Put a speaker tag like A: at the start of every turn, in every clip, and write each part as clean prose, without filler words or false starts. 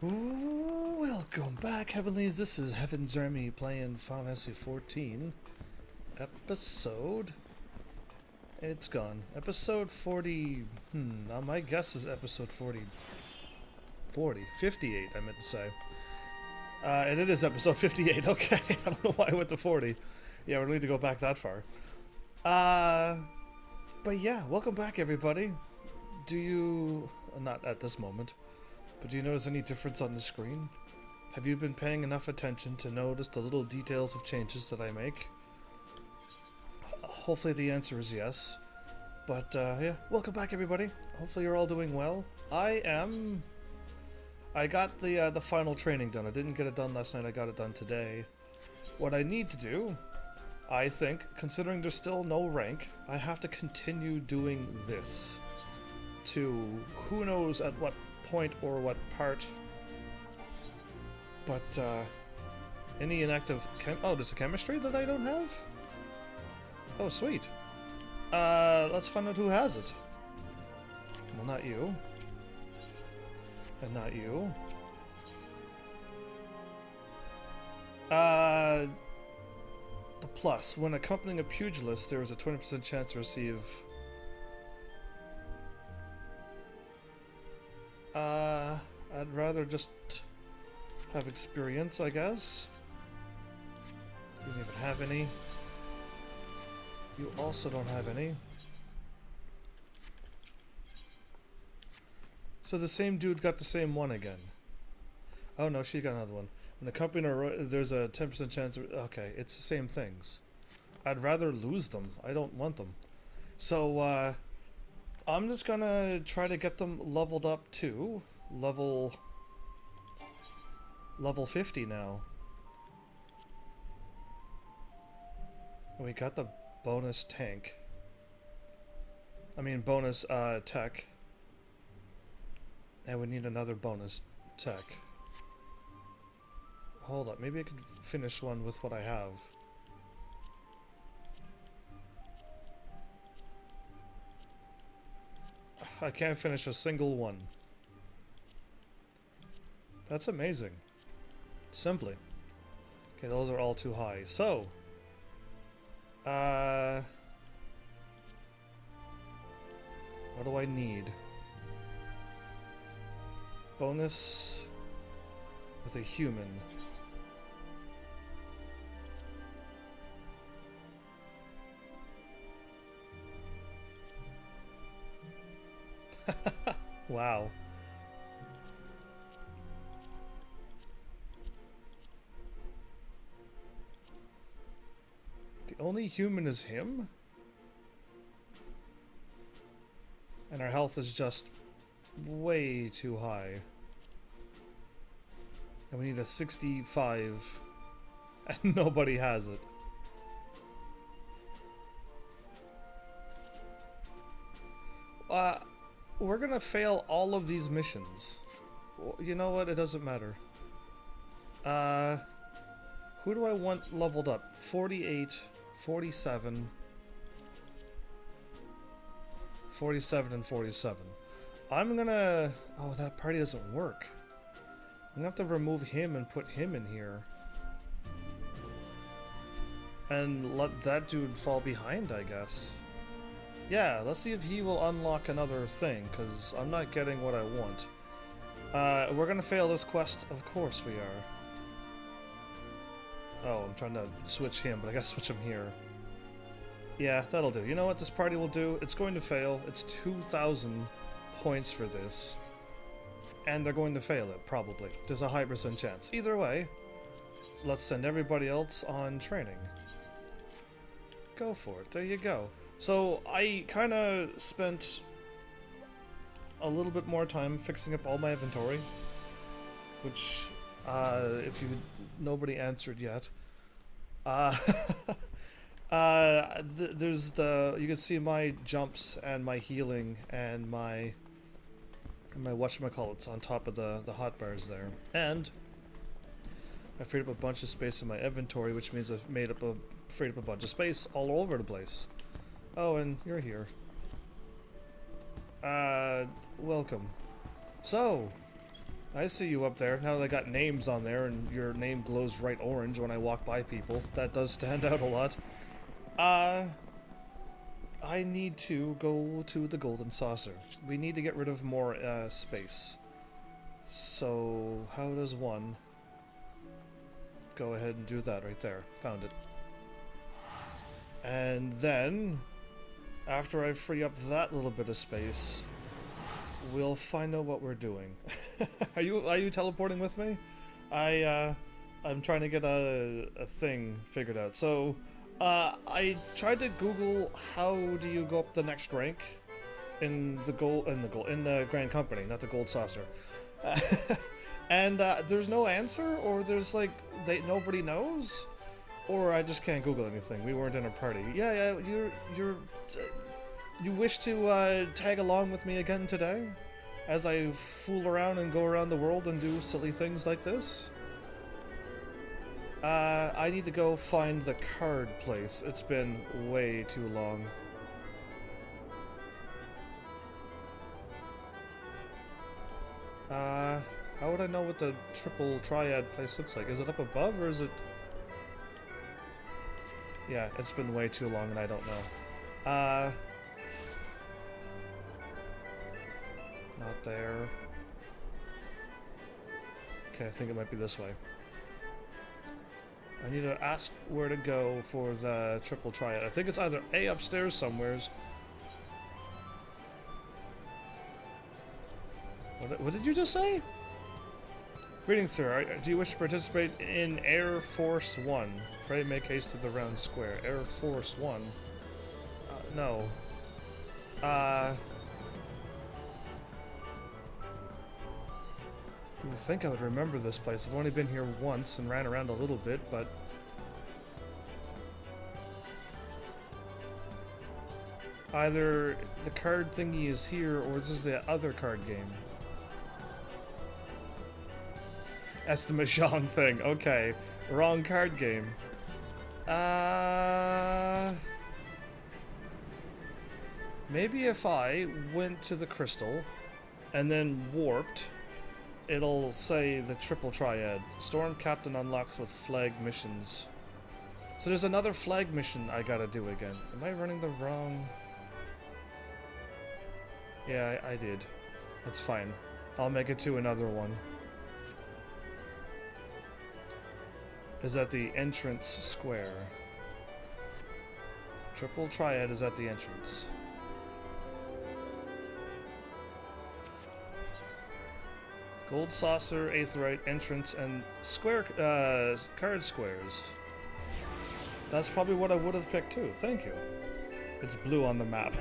A: Ooh, welcome back, Heavenlies. This is HEAVENSARMY playing Final Fantasy 14 episode. It's gone. Episode 40. My guess is episode 58, I meant to say. And it is episode 58. Okay, I don't know why I went to 40. Yeah, we're going to go back that far. But yeah, welcome back, everybody. Do you... not at this moment. But do you notice any difference on the screen? Have you been paying enough attention to notice the little details of changes that I make? Hopefully the answer is yes. But yeah, welcome back everybody. Hopefully you're all doing well. I am. I got the final training done. I didn't get it done last night, I got it done today. What I need to do, I think, considering there's still no rank, I have to continue doing this. To who knows at what point or what part, but any inactive oh, there's a chemistry that I don't have? Oh, sweet. Let's find out who has it. Well, not you. And not you. The plus. When accompanying a pugilist, there is a 20% chance to receive... I'd rather just have experience, I guess. You don't even have any. You also don't have any. So the same dude got the same one again. Oh no, she got another one. When accompanying there's a 10% chance of, okay, it's the same things. I'd rather lose them. I don't want them. So, I'm just gonna try to get them leveled up to level 50 now. We got the bonus tank. I mean bonus tech. And we need another bonus tech. Hold up, maybe I could finish one with what I have. I can't finish a single one. That's amazing. Simply. Okay, those are all too high. So, what do I need? Bonus with a human. Wow. The only human is him? And our health is just way too high. And we need a 65 and nobody has it. We're gonna fail all of these missions. You know what? It doesn't matter. Who do I want leveled up? 48, 47, 47, and 47. I'm gonna... oh, that party doesn't work. I'm gonna have to remove him and put him in here. And let that dude fall behind, I guess. Yeah, let's see if he will unlock another thing, because I'm not getting what I want. We're gonna fail this quest, of course we are. Oh, I'm trying to switch him, but I gotta switch him here. Yeah, that'll do. You know what this party will do? It's going to fail. It's 2,000 points for this. And they're going to fail it, probably. There's a high % chance. Either way, let's send everybody else on training. Go for it. There you go. So, I kind of spent a little bit more time fixing up all my inventory. Which, if nobody answered yet. There's you can see my jumps and my healing and my whatchamacallits on top of the hotbars there. And I freed up a bunch of space in my inventory, which means I've freed up a bunch of space all over the place. Oh, and you're here. Welcome. So, I see you up there. Now that I got names on there and your name glows bright orange when I walk by people. That does stand out a lot. I need to go to the Golden Saucer. We need to get rid of more space. So, how does one go ahead and do that right there? Found it. And then, after I free up that little bit of space, we'll find out what we're doing. Are you teleporting with me? I'm trying to get a thing figured out. So, I tried to Google how do you go up the next rank in the Grand Company, not the Gold Saucer. And there's no answer, or there's like nobody knows, or I just can't Google anything. We weren't in a party. Yeah, you wish to tag along with me again today, as I fool around and go around the world and do silly things like this? I need to go find the card place. It's been way too long. How would I know what the triple triad place looks like? Is it up above, or is it... Yeah, it's been way too long and I don't know. Not there. Okay, I think it might be this way. I need to ask where to go for the triple triad. I think it's either A, upstairs somewheres. What did you just say? Greetings, sir. Do you wish to participate in Air Force One? Pray make haste to the round square. Air Force One? No. You would think I would remember this place. I've only been here once and ran around a little bit, but... Either the card thingy is here, or this is the other card game. That's the Mahjong thing. Okay. Wrong card game. Maybe if I went to the crystal and then warped, it'll say the triple triad. Storm Captain unlocks with flag missions. So there's another flag mission I gotta do again. Am I running the wrong... Yeah, I did. That's fine. I'll make it to another one. Is at the entrance square. Triple triad is at the entrance. Gold saucer, aetheryte, entrance, and square card squares. That's probably what I would have picked too. Thank you. It's blue on the map.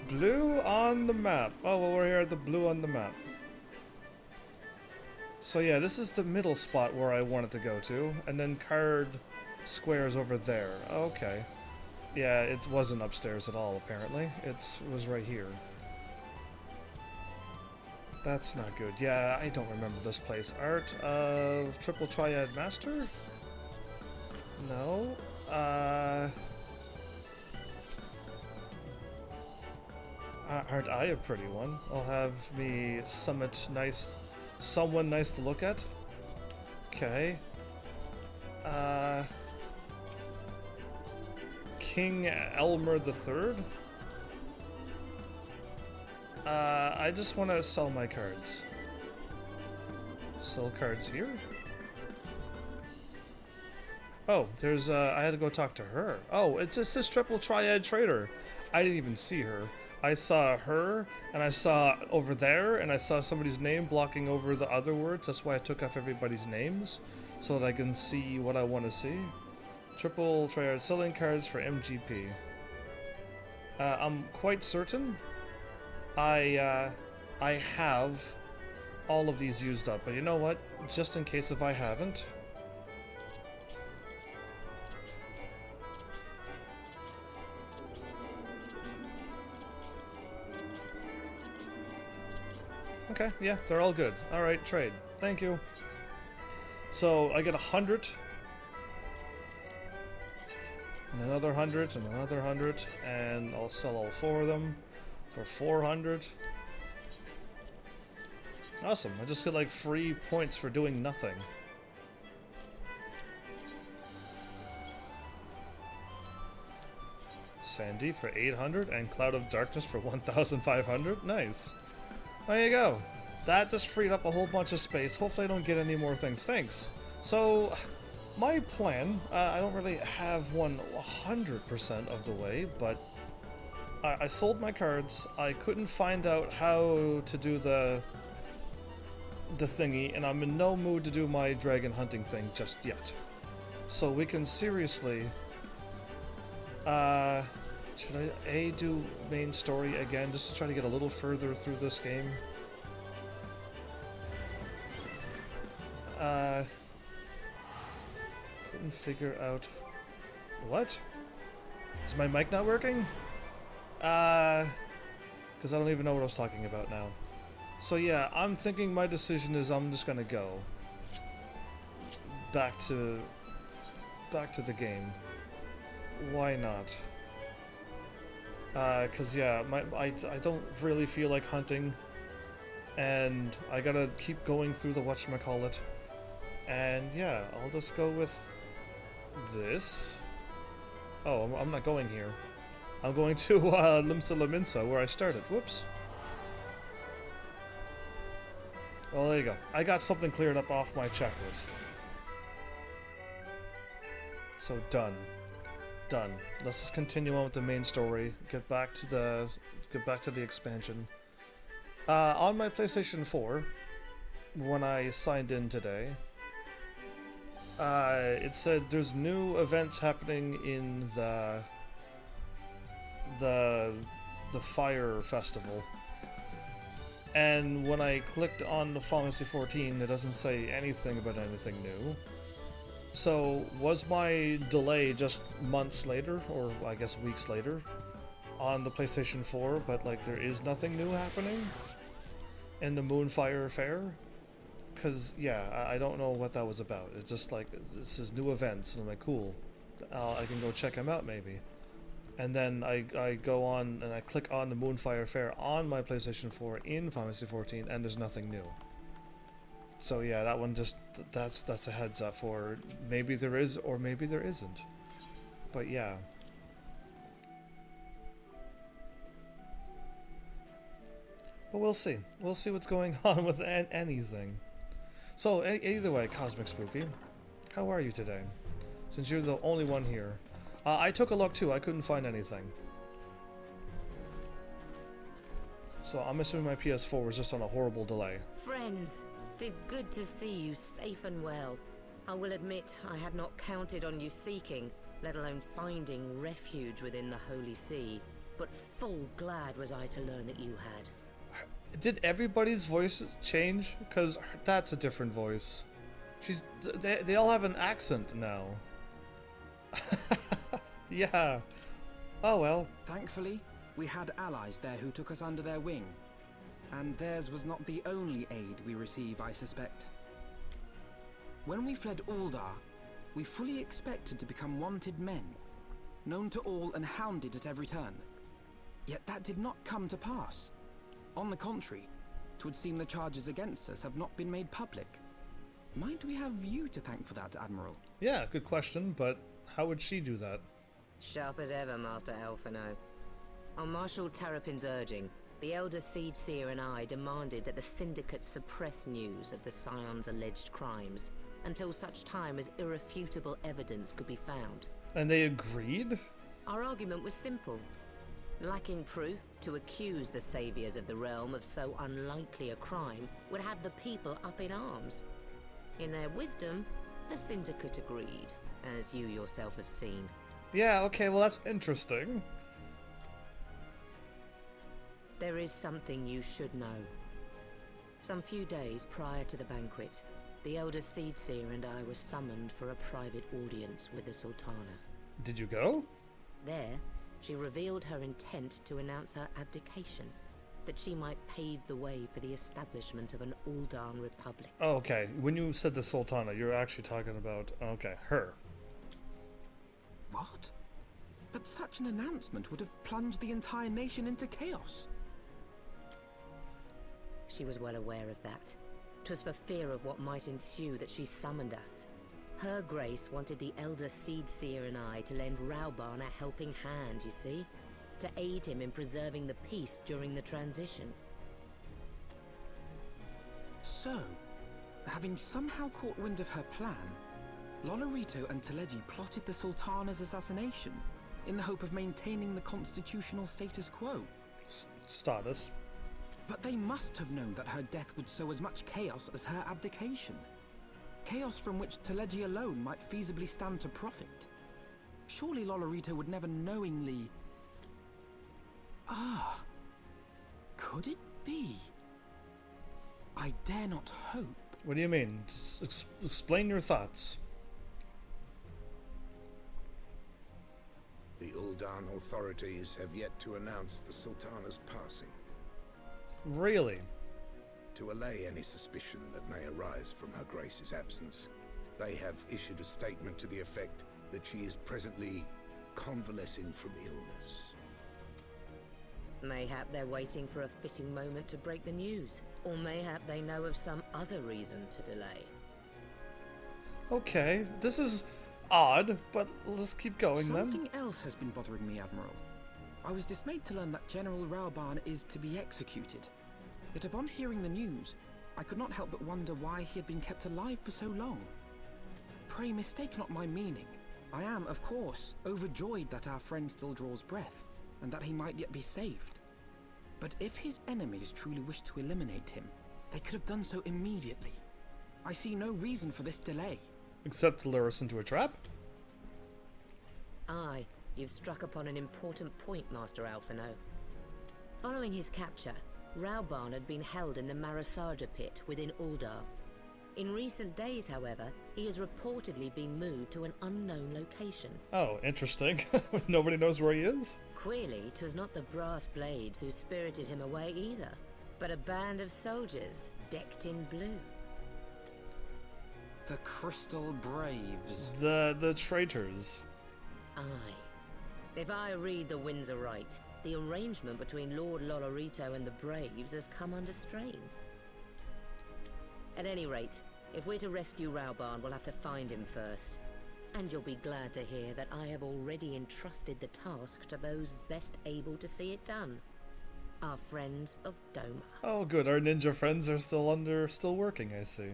A: Blue on the map. Oh, well, we're here at the blue on the map. So yeah, this is the middle spot where I wanted to go to, and then card squares over there. Okay. Yeah, it wasn't upstairs at all, apparently. It was right here. That's not good. Yeah, I don't remember this place. Art of Triple Triad Master? No. Aren't I a pretty one? I'll have me someone nice to look at. Okay. King Elmer III? I just want to sell my cards. Sell cards here? Oh, there's, I had to go talk to her. Oh, it's just this triple triad trader. I didn't even see her. I saw her, and I saw over there, and I saw somebody's name blocking over the other words. That's why I took off everybody's names, so that I can see what I want to see. Triple triad selling cards for MGP. I'm quite certain I have all of these used up, but you know what? Just in case if I haven't... Okay, yeah, they're all good. Alright, trade. Thank you. So, I get 100. And another 100, and another 100, and I'll sell all 4 of them for 400. Awesome, I just get like free points for doing nothing. Sandy for 800 and Cloud of Darkness for 1,500. Nice. There you go. That just freed up a whole bunch of space. Hopefully I don't get any more things. Thanks. So, my plan, I don't really have one 100% of the way, but I sold my cards. I couldn't find out how to do the thingy, and I'm in no mood to do my dragon hunting thing just yet. So we can seriously... should I do main story again, just to try to get a little further through this game? Couldn't figure out... What? Is my mic not working? Because I don't even know what I was talking about now. So yeah, I'm thinking my decision is I'm just gonna go back to the game. Why not? Cause yeah, I don't really feel like hunting, and I gotta keep going through the whatchamacallit, and yeah, I'll just go with this. Oh, I'm not going here. I'm going to Limsa Laminsa, where I started. Whoops. Well, there you go. I got something cleared up off my checklist. So done. Done. Let's just continue on with the main story. Get back to the expansion. On my PlayStation 4, when I signed in today, it said there's new events happening in the Fire Festival. And when I clicked on the Final Fantasy 14, it doesn't say anything about anything new. So, was my delay just months later, or I guess weeks later, on the PlayStation 4, but like there is nothing new happening in the Moonfire Fair? Because, yeah, I don't know what that was about. It's just like, this is new events, and I'm like, cool. I can go check them out, maybe. And then I go on and I click on the Moonfire Fair on my PlayStation 4 in Final Fantasy 14, and there's nothing new. So yeah, that one just, that's a heads up for maybe there is or maybe there isn't. But yeah. But we'll see. We'll see what's going on with anything. So either way, Cosmic Spooky, how are you today? Since you're the only one here. I took a look too, I couldn't find anything. So I'm assuming my PS4 was just on a horrible delay.
B: Friends, 'tis good to see you safe and well. I will admit I had not counted on you seeking, let alone finding refuge within the Holy See, but full glad was I to learn that you had.
A: Did everybody's voices change? Because that's a different voice. They all have an accent now. Yeah. Oh well.
C: Thankfully, we had allies there who took us under their wing. And theirs was not the only aid we receive, I suspect. When we fled Uldar, we fully expected to become wanted men, known to all and hounded at every turn. Yet that did not come to pass. On the contrary, 'twould seem the charges against us have not been made public. Might we have you to thank for that, Admiral?
A: Yeah, good question, but how would she do that?
B: Sharp as ever, Master Elfino. On Marshal Terrapin's urging, the Elder Seedseer and I demanded that the Syndicate suppress news of the Scion's alleged crimes until such time as irrefutable evidence could be found.
A: And they agreed?
B: Our argument was simple. Lacking proof to accuse the saviors of the realm of so unlikely a crime would have the people up in arms. In their wisdom, the Syndicate agreed, as you yourself have seen.
A: Yeah, okay, well that's interesting.
B: There is something you should know. Some few days prior to the banquet, the Elder Seedseer and I were summoned for a private audience with the Sultana.
A: Did you go?
B: There, she revealed her intent to announce her abdication, that she might pave the way for the establishment of an Uldan Republic.
A: Oh, okay. When you said the Sultana, you're actually talking about, okay, her.
C: What? But such an announcement would have plunged the entire nation into chaos.
B: She was well aware of that. 'Twas for fear of what might ensue that she summoned us. Her Grace wanted the Elder Seed Seer and I to lend Rauban a helping hand, you see? To aid him in preserving the peace during the transition.
C: So, having somehow caught wind of her plan, Lolorito and Teleji plotted the Sultana's assassination in the hope of maintaining the constitutional status quo.
A: Status.
C: But they must have known that her death would sow as much chaos as her abdication. Chaos from which Teleji alone might feasibly stand to profit. Surely Lolorito would never knowingly... Ah, could it be? I dare not hope.
A: What do you mean? Explain your thoughts.
D: The Uldan authorities have yet to announce the Sultana's passing.
A: Really?
D: To allay any suspicion that may arise from Her Grace's absence, they have issued a statement to the effect that she is presently convalescing from illness.
B: Mayhap they're waiting for a fitting moment to break the news. Or mayhap they know of some other reason to delay.
A: Okay, this is odd, but let's keep going then.
C: Something else has been bothering me, Admiral. I was dismayed to learn that General Rauban is to be executed. Yet upon hearing the news, I could not help but wonder why he had been kept alive for so long. Pray mistake not my meaning. I am, of course, overjoyed that our friend still draws breath, and that he might yet be saved. But if his enemies truly wished to eliminate him, they could have done so immediately. I see no reason for this delay.
A: Except to lure us into a trap?
B: Aye, you've struck upon an important point, Master Alphino. Following his capture, Rauban had been held in the Marasaja pit within Uldar. In recent days, however, he has reportedly been moved to an unknown location.
A: Oh, interesting. Nobody knows where he is?
B: Queerly, 'twas not the Brass Blades who spirited him away either, but a band of soldiers decked in blue.
C: The Crystal Braves.
A: The traitors.
B: Aye. If I read the winds aright, the arrangement between Lord Lolorito and the Braves has come under strain. At any rate, if we're to rescue Rauban, we'll have to find him first. And you'll be glad to hear that I have already entrusted the task to those best able to see it done. Our friends of Doma.
A: Oh good, our ninja friends are still working, I see.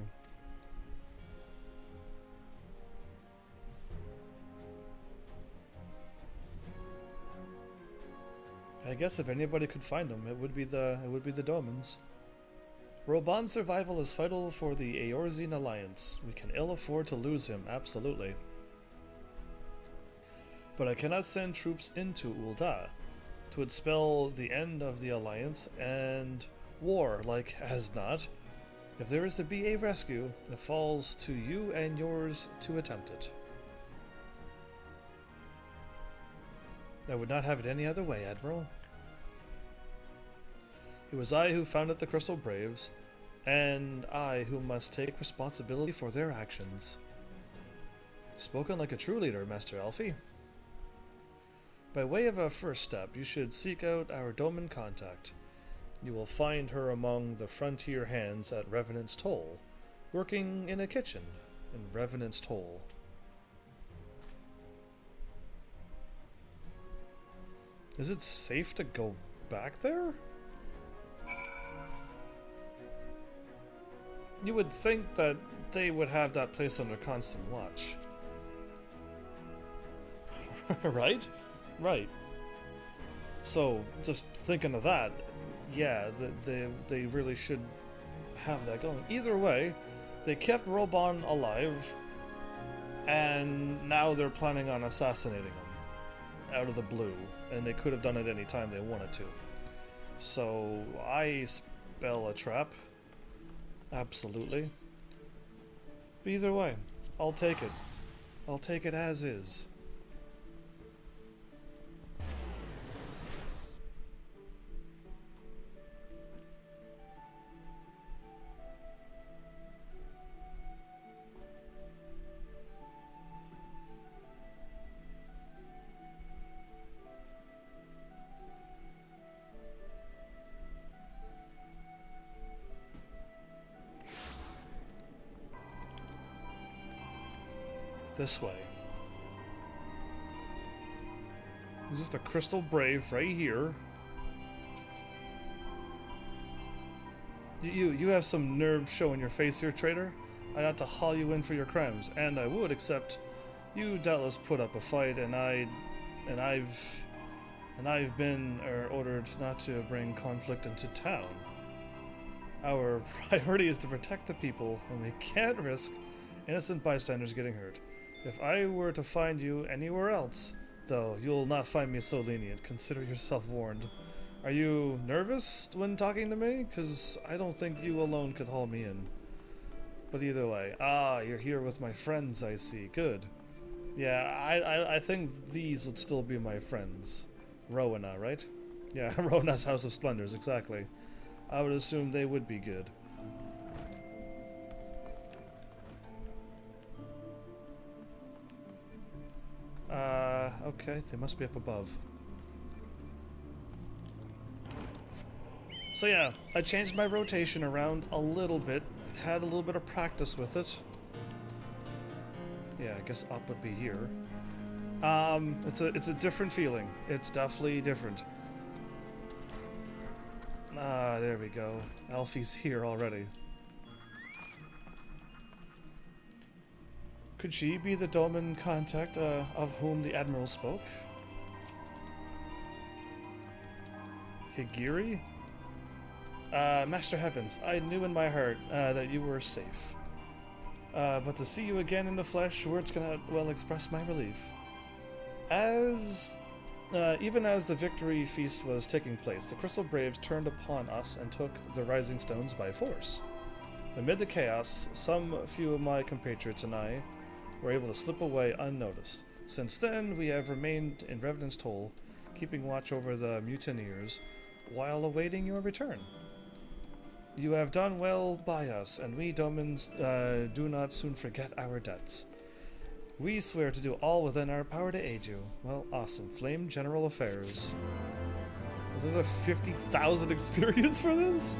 A: I guess if anybody could find them, it would be the Domans. Rauban's survival is vital for the Eorzean Alliance. We can ill afford to lose him, absolutely. But I cannot send troops into Ulda. Twould spell the end of the Alliance and war, like as not. If there is to be a rescue, it falls to you and yours to attempt it. I would not have it any other way, Admiral. It was I who founded the Crystal Braves, and I who must take responsibility for their actions. Spoken like a true leader, Master Alfie. By way of a first step, you should seek out our Doman contact. You will find her among the frontier hands at Revenant's Toll, working in a kitchen in Revenant's Toll. Is it safe to go back there? You would think that they would have that place under constant watch. Right? Right. So, just thinking of that, yeah, they really should have that going. Either way, they kept Rauban alive, and now they're planning on assassinating him out of the blue, and they could have done it any time they wanted to. So, I spell a trap. Absolutely. But either way, I'll take it. I'll take it as is. This way. There's just a crystal brave right here. You have some nerve showing your face here, traitor. I ought to haul you in for your crimes, and I would, except you doubtless put up a fight, and I've been ordered not to bring conflict into town. Our priority is to protect the people, and we can't risk innocent bystanders getting hurt. If I were to find you anywhere else, though, you'll not find me so lenient. Consider yourself warned. Are you nervous when talking to me? Because I don't think you alone could haul me in. But either way, you're here with my friends, I see. Good. Yeah, I think these would still be my friends. Rowena, right? Yeah, Rowena's House of Splendors, exactly. I would assume they would be good. Okay, they must be up above. So yeah, I changed my rotation around a little bit, had a little bit of practice with it. Yeah, I guess up would be here. It's a different feeling. It's definitely different. There we go. Alfie's here already. Could she be the Doman contact of whom the Admiral spoke? Higiri? Master Heavens, I knew in my heart that you were safe. But to see you again in the flesh, words cannot well express my relief. Even as the victory feast was taking place, the Crystal Braves turned upon us and took the Rising Stones by force. Amid the chaos, some few of my compatriots and I were able to slip away unnoticed. Since then, we have remained in Revenant's Toll, keeping watch over the mutineers while awaiting your return. You have done well by us, and we Domans do not soon forget our debts. We swear to do all within our power to aid you. Well, awesome. Flame General Affairs. Is it a 50,000 experience for this?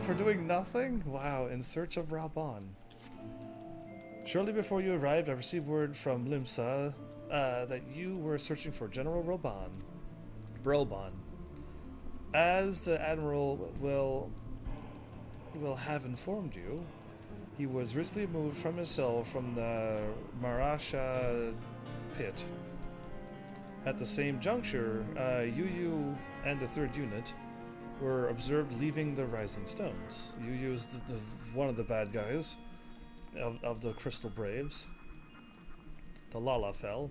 A: For doing nothing? Wow, in search of Raban. Shortly before you arrived, I received word from Limsa that you were searching for General Broban. As the Admiral will have informed you, he was recently moved from his cell from the Marasha pit. At the same juncture, Yu and the 3rd unit were observed leaving the Rising Stones. Yu is one of the bad guys of the Crystal Braves, the Lalafell.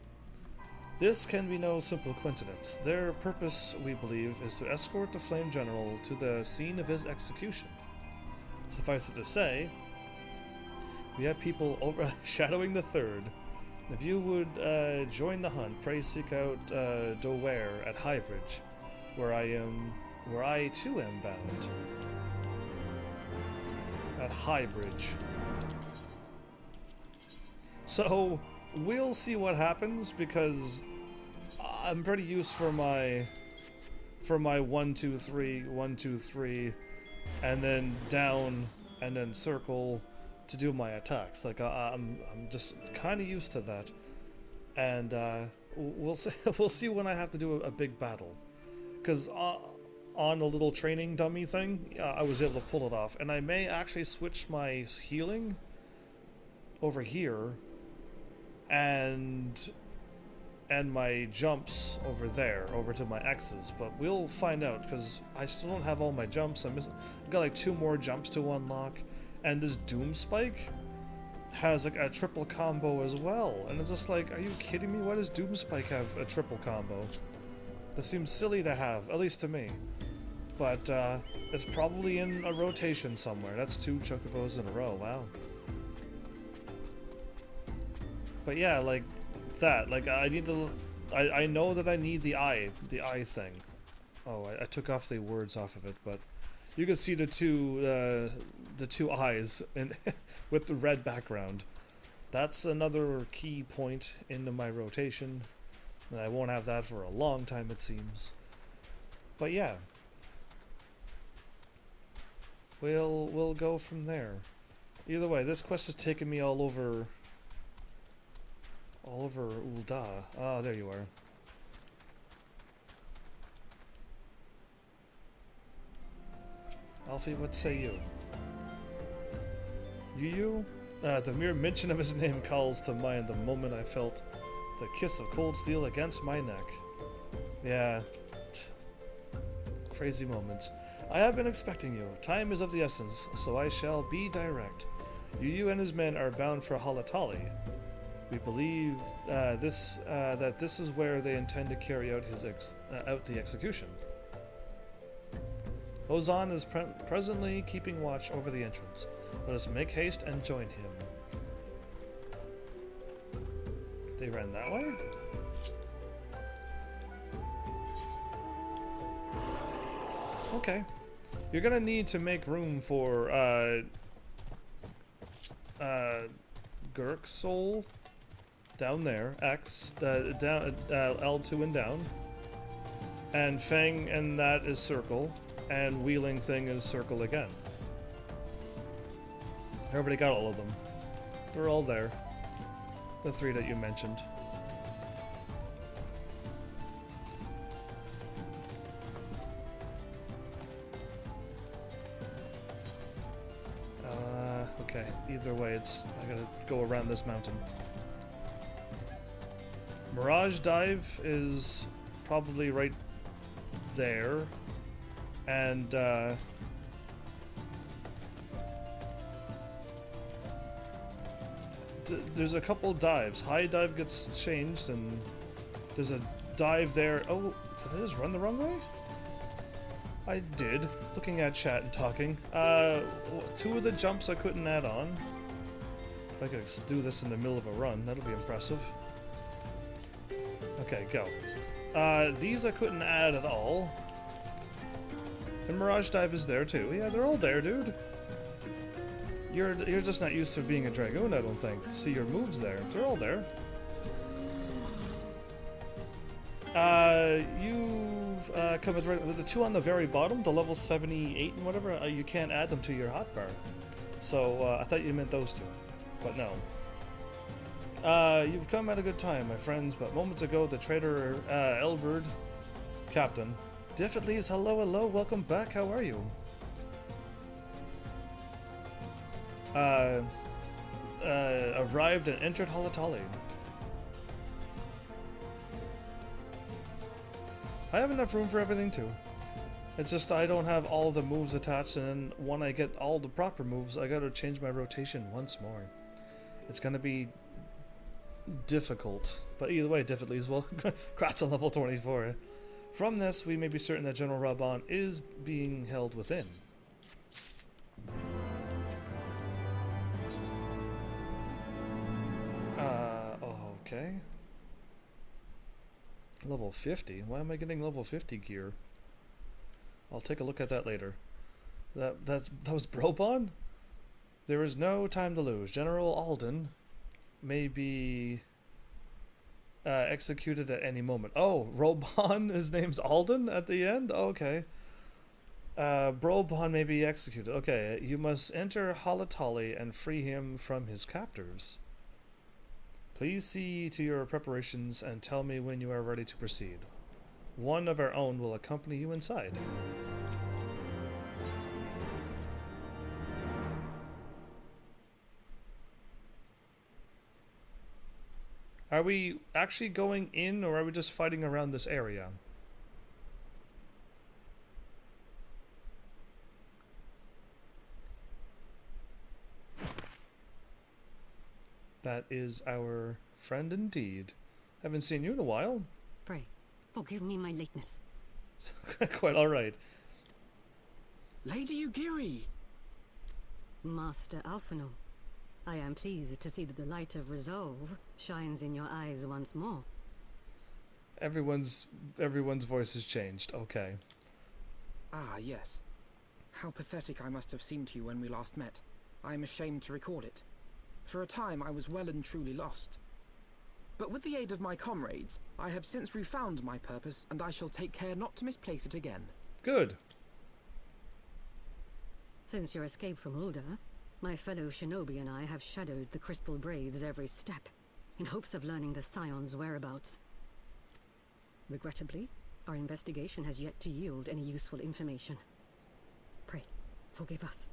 A: This can be no simple coincidence. Their purpose, we believe, is to escort the Flame General to the scene of his execution. Suffice it to say, we have people overshadowing the 3rd. If you would join the hunt, pray seek out Doware at Highbridge, where I too am bound. At Highbridge. So we'll see what happens, because I'm pretty used for my 1 2 3 1 2 3 and then down and then circle to do my attacks. Like I'm just kind of used to that, and we'll see when I have to do a big battle, because on the little training dummy thing, I was able to pull it off, and I may actually switch my healing over here and my jumps over there, over to my X's, but we'll find out, because I still don't have all my jumps. I've got like 2 more jumps to unlock, and this Doom Spike has like a triple combo as well, and it's just like, are you kidding me? Why does Doom Spike have a triple combo? That seems silly to have, at least to me, but it's probably in a rotation somewhere. That's 2 chocobos in a row. Wow. But yeah, like that, like I need to, I know that I need the eye thing. Oh, I took off the words off of it, but you can see the two eyes in with the red background. That's another key point into my rotation, and I won't have that for a long time, it seems. But yeah, we'll go from there. Either way, this quest has taken me all over Oliver Ulda. Ah, there you are. Alfie, what say you? Yu? The mere mention of his name calls to mind the moment I felt the kiss of cold steel against my neck. Yeah. Crazy moments. I have been expecting you. Time is of the essence, so I shall be direct. Yu and his men are bound for Halatali. We believe that this is where they intend to carry out the execution. Ozan is presently keeping watch over the entrance. Let us make haste and join him. They ran that way? Okay. You're gonna need to make room for Gurk Soul down there, X down L2 and down, and Fang and that is circle, and Wheeling thing is circle again. I already got all of them. They're all there. The three that you mentioned. Okay, either way, I gotta go around this mountain. Mirage Dive is probably right there, and there's a couple dives. High dive gets changed, and there's a dive there. Oh, did I just run the wrong way? I did. Looking at chat and talking. Two of the jumps I couldn't add on. If I could do this in the middle of a run, that'll be impressive. Okay, go. These I couldn't add at all. And Mirage Dive is there too. Yeah, they're all there, dude. You're just not used to being a Dragoon, I don't think. See your moves there. They're all there. You've come with the two on the very bottom, the level 78 and whatever, you can't add them to your hotbar. So I thought you meant those two, but no. You've come at a good time, my friends, but moments ago the traitor Elbert, Captain, Diffitlees, hello, welcome back, how are you? Arrived and entered Halatali. I have enough room for everything too. It's just I don't have all the moves attached, and then when I get all the proper moves, I gotta change my rotation once more. It's gonna be difficult, but either way, Diffitlees, well, Kratz on level 24. From this, we may be certain that General Raban is being held within. Okay. Level 50? Why am I getting level 50 gear? I'll take a look at that later. That was Brobon? There is no time to lose. General Alden may be executed at any moment. Oh, Robon, his name's Alden at the end? Okay. Brobon may be executed. Okay, you must enter Halatali and free him from his captors. Please see to your preparations and tell me when you are ready to proceed. One of our own will accompany you inside. Are we actually going in, or are we just fighting around this area? That is our friend indeed. Haven't seen you in a while.
E: Pray, forgive me my lateness.
A: Quite alright.
C: Lady Ugiri!
E: Master Alphino, I am pleased to see that the light of resolve shines in your eyes once more.
A: Everyone's voice has changed. Okay.
C: Ah, yes. How pathetic I must have seemed to you when we last met. I am ashamed to record it. For a time I was well and truly lost. But with the aid of my comrades, I have since refound my purpose, and I shall take care not to misplace it again.
A: Good.
E: Since your escape from Ulda, my fellow shinobi and I have shadowed the Crystal Braves every step. in hopes of learning the Scion's whereabouts. Regrettably, our investigation has yet to yield any useful information. Pray, forgive us.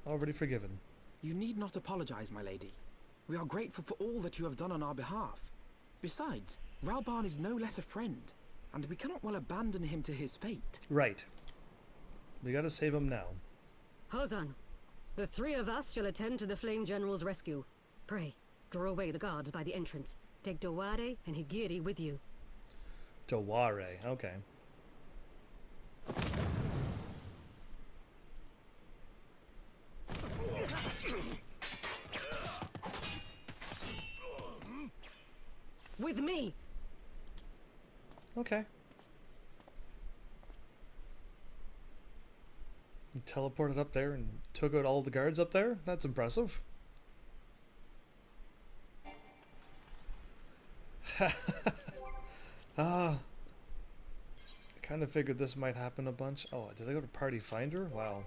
A: Already forgiven.
C: You need not apologize, my lady. We are grateful for all that you have done on our behalf. Besides, Ralbarn is no less a friend, and we cannot well abandon him to his fate.
A: Right. We gotta save him now.
E: Hozan, the three of us shall attend to the Flame General's rescue. Pray, draw away the guards by the entrance. Take Daware and Higiri with you.
A: Daware, okay.
E: With me!
A: Okay. You teleported up there and took out all the guards up there? That's impressive. I kind of figured this might happen a bunch. Oh, did I go to Party Finder? Wow.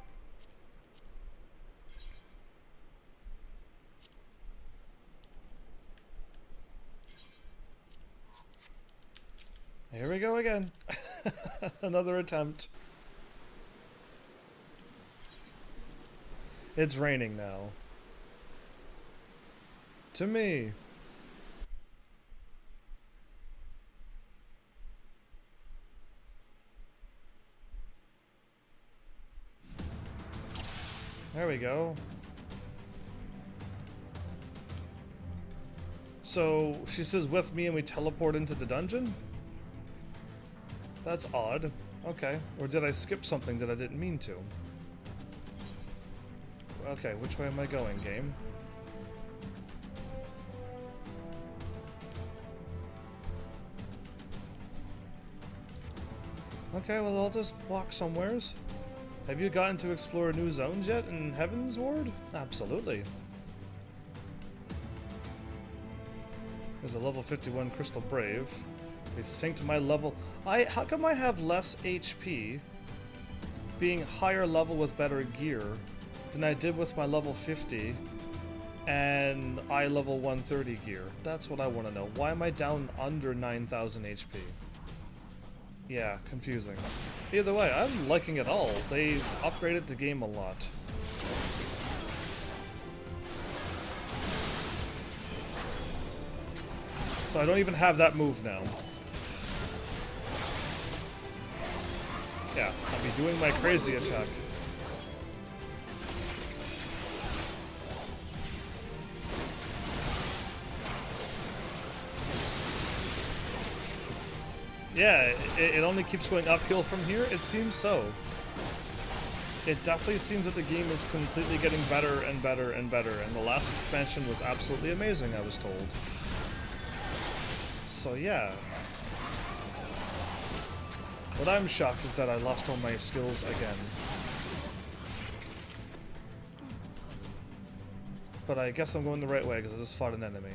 A: Here we go again. Another attempt. It's raining now. To me. There we go. So she says with me and we teleport into the dungeon? That's odd. Okay. Or did I skip something that I didn't mean to? Okay, which way am I going, game? Okay, well I'll just walk somewheres. Have you gotten to explore new zones yet in Heaven's Ward? Absolutely. There's a level 51 Crystal Brave. They synced my level. How come I have less HP being higher level with better gear than I did with my level 50 and I level 130 gear? That's what I want to know. Why am I down under 9,000 HP? Yeah, confusing. Either way, I'm liking it all. They've upgraded the game a lot. So I don't even have that move now. Yeah, I'll be doing my crazy attack. Yeah, it only keeps going uphill from here? It seems so. It definitely seems that the game is completely getting better and better and better, and the last expansion was absolutely amazing, I was told. So yeah. What I'm shocked is that I lost all my skills again. But I guess I'm going the right way because I just fought an enemy.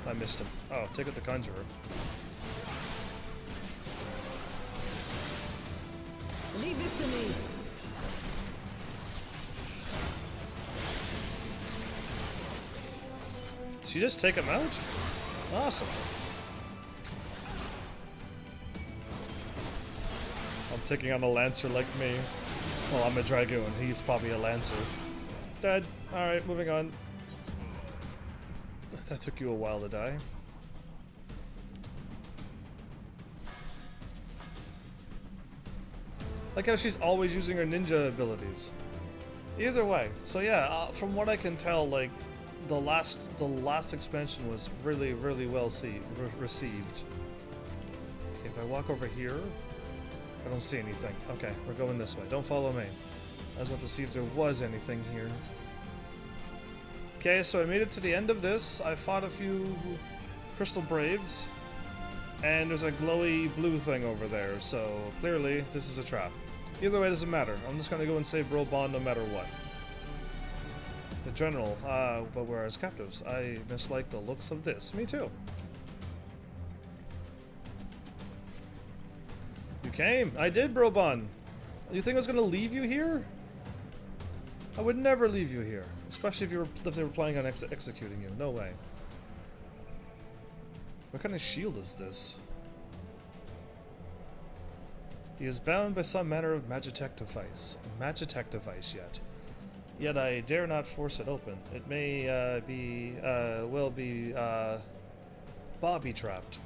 A: I missed him. Oh, take out the Conjurer.
E: Leave this to me.
A: Did she just take him out? Awesome. I'm taking on a Lancer like me. Well, I'm a Dragoon. He's probably a Lancer. Dead. Alright, moving on. That took you a while to die. Like how she's always using her ninja abilities. Either way. So yeah, from what I can tell, like, the last expansion was really, really well received. Okay, if I walk over here, I don't see anything. Okay, we're going this way. Don't follow me. I just want to see if there was anything here. Okay, so I made it to the end of this. I fought a few Crystal Braves, and there's a glowy blue thing over there, so clearly this is a trap. Either way, it doesn't matter. I'm just gonna go and save Brobon no matter what. The General, but we're as captives. I mislike the looks of this. Me too. You came. I did, Brobon. You think I was gonna leave you here? I would never leave you here, especially if they were planning on executing you. No way. What kind of shield is this? He is bound by some manner of magitech device. Magitech device yet I dare not force it open. It may be bobby trapped.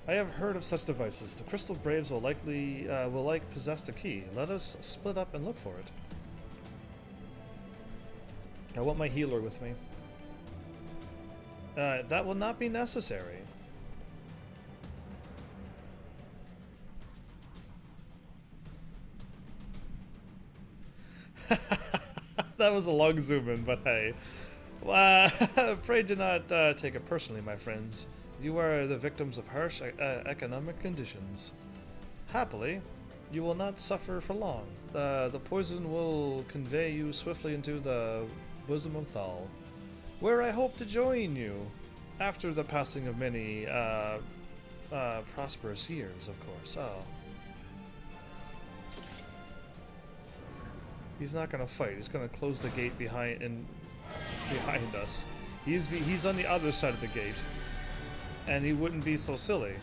A: I have heard of such devices. The Crystal Braves will likely possess the key. Let us split up and look for it. I want my healer with me. That will not be necessary. That was a long zoom in, but hey. Pray do not take it personally, my friends. You are the victims of harsh economic conditions. Happily, you will not suffer for long. The poison will convey you swiftly into the bosom of Thal, where I hope to join you after the passing of many prosperous years, of course. Oh. He's not gonna fight. He's gonna close the gate behind us. He's on the other side of the gate, and he wouldn't be so silly.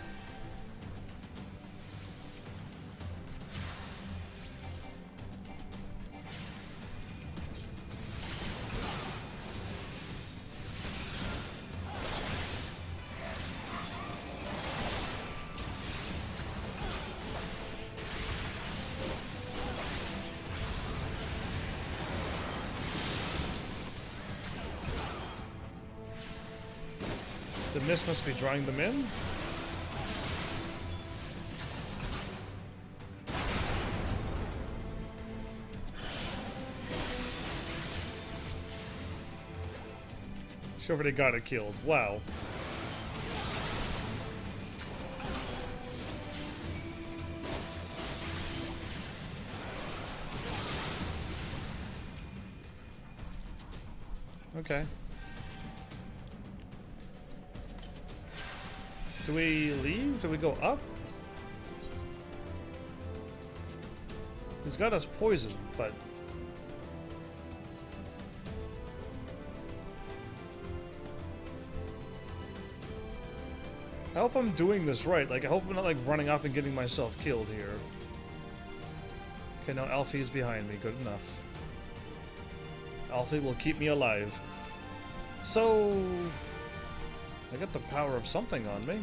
A: The mist must be drawing them in. She already got it killed. Wow. Okay. Do we leave? Do we go up? He's got us poisoned, but... I hope I'm doing this right. Like, I hope I'm not, like, running off and getting myself killed here. Okay, now Alfie's behind me. Good enough. Alfie will keep me alive. So... I got the power of something on me.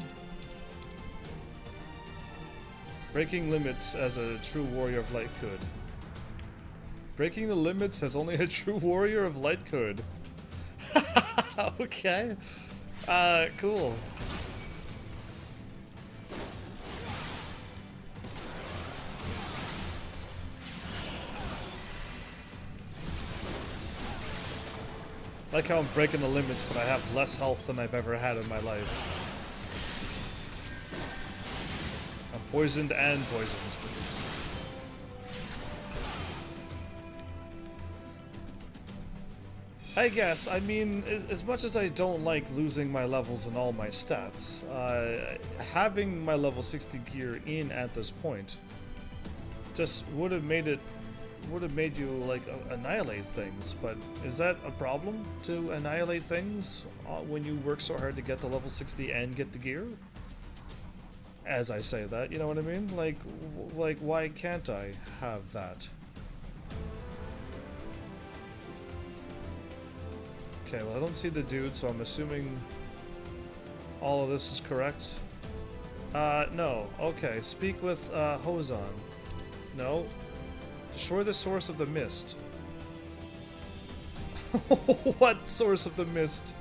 A: Breaking limits as a true warrior of light could. Breaking the limits as only a true warrior of light could. Okay. Cool. I like how I'm breaking the limits, but I have less health than I've ever had in my life. I'm poisoned and poisoned. I guess, I mean, as much as I don't like losing my levels and all my stats, having my level 60 gear in at this point just would have made you like annihilate things. But is that a problem to annihilate things when you work so hard to get the level 60 and get the gear? As I say that, you know what I mean? Like why can't I have that? Okay, well I don't see the dude, so I'm assuming all of this is correct. No. Okay, speak with Hozan. No. Destroy the source of the mist. What source of the mist?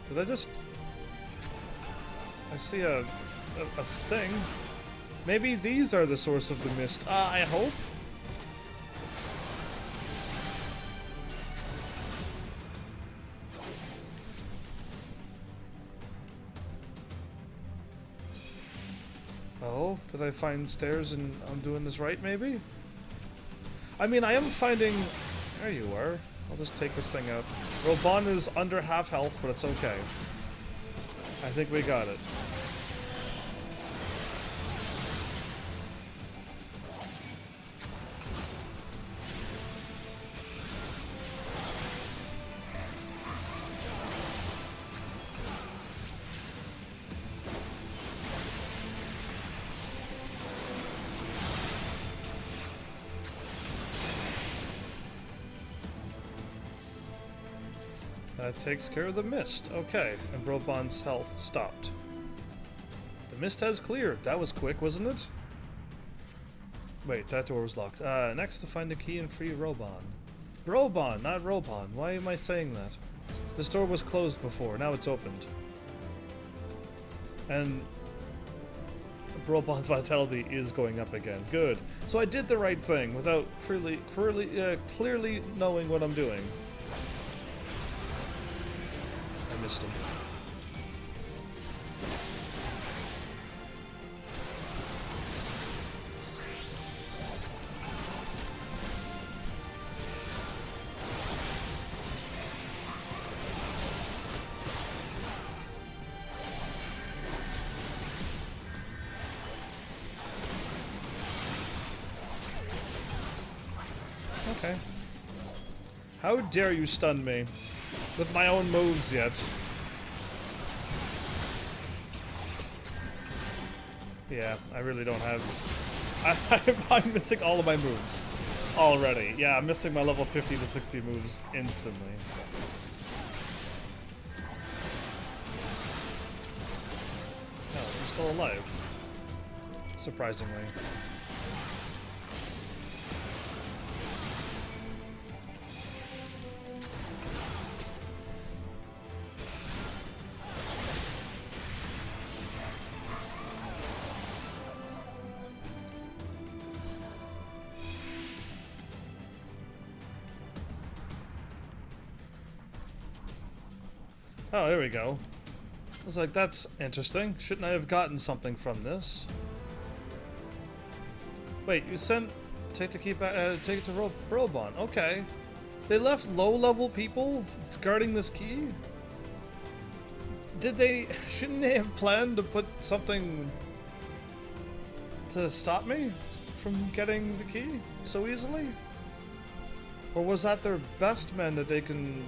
A: Did I just... I see a thing. Maybe these are the source of the mist. I hope. Oh, did I find stairs and I'm doing this right, maybe? I mean, I am finding... There you are. I'll just take this thing out. Robon is under half health, but it's okay. I think we got it. That takes care of the mist. Okay, and Brobon's health stopped. The mist has cleared. That was quick, wasn't it? Wait, that door was locked. Next to find the key and free Robon. Brobon, not Robon. Why am I saying that? This door was closed before. Now it's opened. And Brobon's vitality is going up again. Good. So I did the right thing without clearly knowing what I'm doing. I missed him. Okay. How dare you stun me with my own moves yet? Yeah, I really don't have... I'm missing all of my moves already. Yeah, I'm missing my level 50 to 60 moves instantly. Oh, I'm still alive. Surprisingly. Oh, there we go. I was like, that's interesting. Shouldn't I have gotten something from this? Wait, you sent... Take the key back, take it to Brobon. Okay. They left low-level people guarding this key? Did they... Shouldn't they have planned to put something... to stop me from getting the key so easily? Or was that their best men that they can...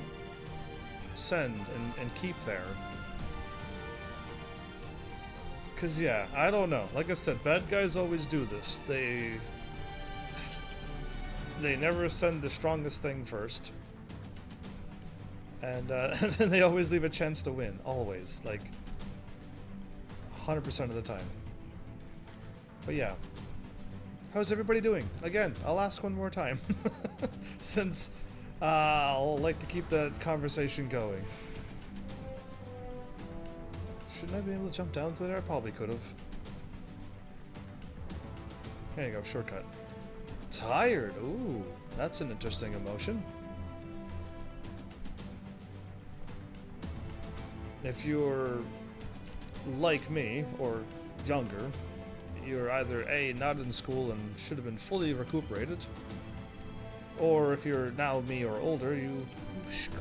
A: send and keep there? Cause yeah, I don't know. Like I said, bad guys always do this. They never send the strongest thing first, and then they always leave a chance to win. Always, like 100% of the time. But yeah, how's everybody doing? Again, I'll ask one more time, since. I'll like to keep that conversation going. Shouldn't I be able to jump down through there? I probably could have. There you go, shortcut. Tired. Ooh, that's an interesting emotion. If you're like me, or younger, you're either A, not in school and should have been fully recuperated, or if you're now me or older, you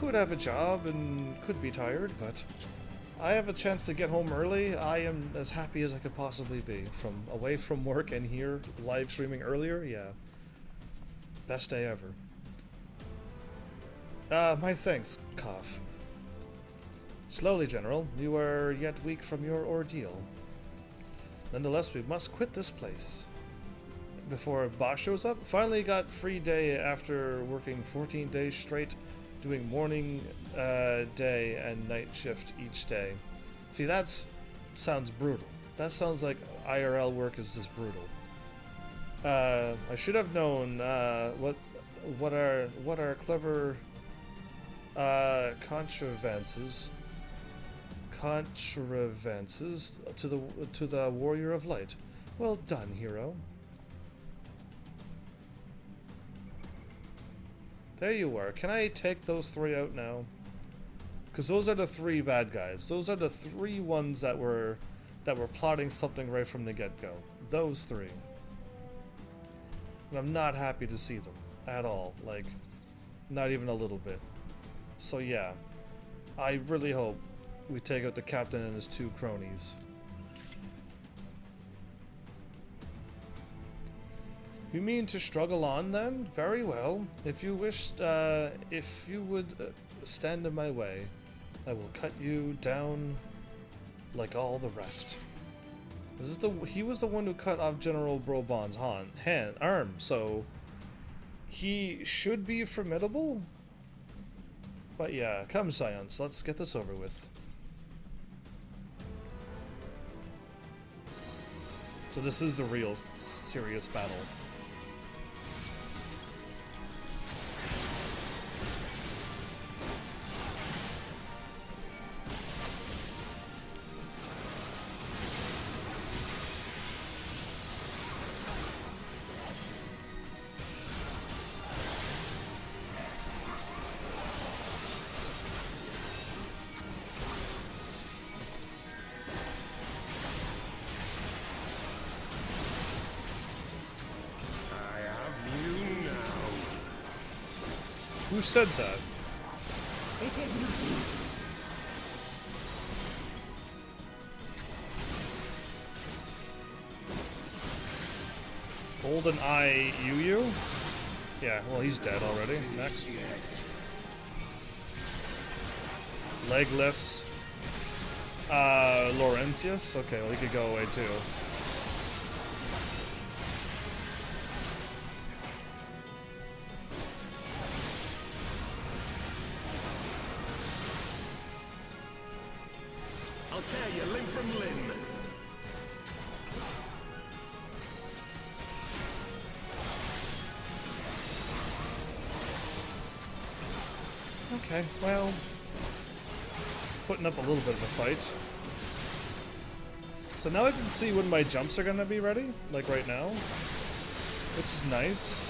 A: could have a job and could be tired, but I have a chance to get home early. I am as happy as I could possibly be. From away from work and here, live streaming earlier, yeah. Best day ever. My thanks, cough. Slowly, General. You are yet weak from your ordeal. Nonetheless, we must quit this place. Before boss shows up. Finally got free day after working 14 days straight, doing morning, day, and night shift each day. See, that sounds brutal. That sounds like IRL work is just brutal. I should have known what are clever contrivances to the Warrior of Light. Well done, hero. There you are. Can I take those three out now? Because those are the three bad guys. Those are the three ones that were plotting something right from the get-go. Those three. And I'm not happy to see them at all. Like, not even a little bit. So yeah, I really hope we take out the captain and his two cronies. You mean to struggle on then? Very well. If you wished, if you would stand in my way, I will cut you down like all the rest. Is this he was the one who cut off General Brobon's arm, so he should be formidable? But yeah, come Scions, let's get this over with. So this is the real serious battle. Who said that?
E: It is nothing.
A: Golden Eye Yu? Yeah, well he's dead already. Next. Legless. Laurentius? Okay, well he could go away too.
F: I'll tear you limb from limb.
A: Okay, well, it's putting up a little bit of a fight. So now I can see when my jumps are gonna be ready, like right now, which is nice.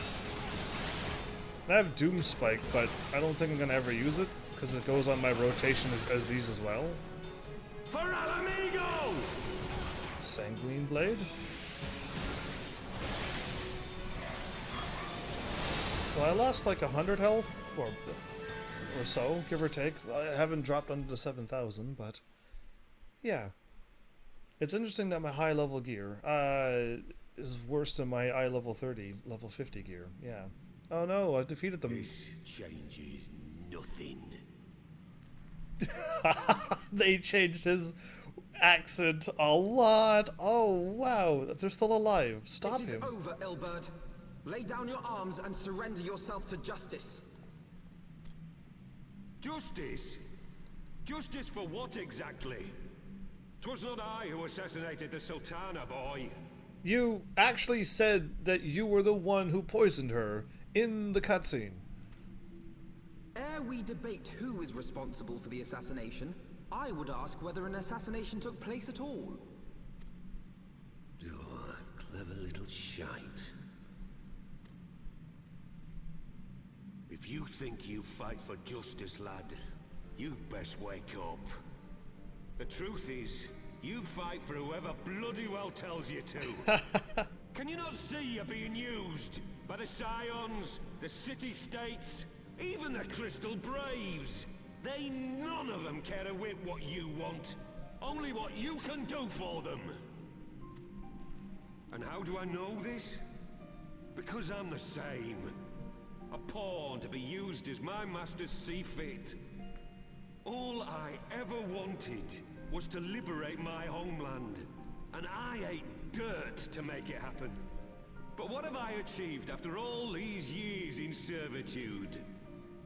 A: I have Doom Spike, but I don't think I'm gonna ever use it because it goes on my rotation as these as well.
F: For Alamigo!
A: Sanguine Blade. Well, I lost like 100 health, or so, give or take. I haven't dropped under the 7,000, but yeah. It's interesting that my high level gear is worse than my I level 30, level 50 gear. Yeah. Oh no, I've defeated them.
F: This changes nothing.
A: They changed his accent a lot. Oh wow, they're still alive. Stop
C: It is
A: him.
C: over, Elbird. Lay down your arms and surrender yourself to justice.
F: Justice? Justice for what exactly? 'Twas not I who assassinated the Sultana, boy.
A: You actually said that you were the one who poisoned her in the cutscene.
C: Ere we debate who is responsible for the assassination, I would ask whether an assassination took place at all.
F: Oh, clever little shite. If you think you fight for justice, lad, you'd best wake up. The truth is, you fight for whoever bloody well tells you to. Can you not see you're being used by the Scions, the city-states, even the Crystal Braves? They none of them care a whit what you want, only what you can do for them. And how do I know this? Because I'm the same. A pawn to be used as my masters see fit. All I ever wanted was to liberate my homeland, and I ate dirt to make it happen. But what have I achieved after all these years in servitude?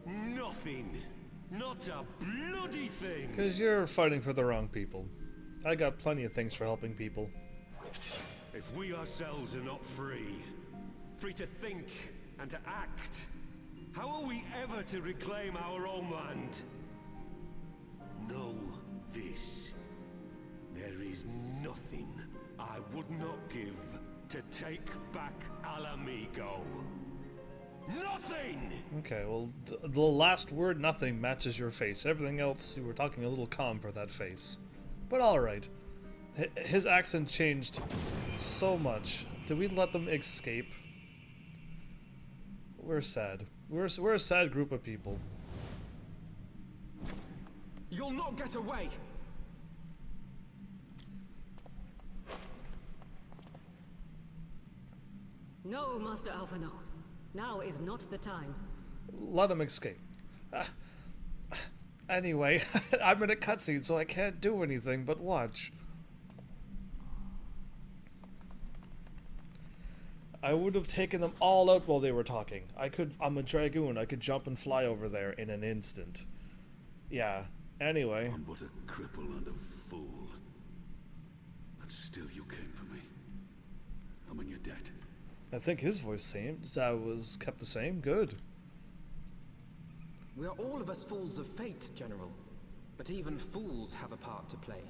F: Nothing. Not a bloody thing.
A: Because you're fighting for the wrong people. I got plenty of things for helping people.
F: If we ourselves are not free, free to think and to act, how are we ever to reclaim our homeland? Know this. There is nothing I would not give to take back Alamigo. Nothing!
A: Okay, well, the last word, nothing, matches your face. Everything else, you were talking a little calm for that face. But alright. His accent changed so much. Did we let them escape? We're sad. We're a sad group of people.
C: You'll not get away!
E: No, Master Alpha, no. Now is not the time.
A: Let him escape. Anyway, I'm in a cutscene, so I can't do anything but watch. I would have taken them all out while they were talking. I'm a dragoon. I could jump and fly over there in an instant. Yeah. Anyway.
G: I'm but a cripple and a fool. And still you came for me. I'm in your debt.
A: I think his voice was kept the same. Good.
C: We are all of us fools of fate, General. But even fools have a part to play.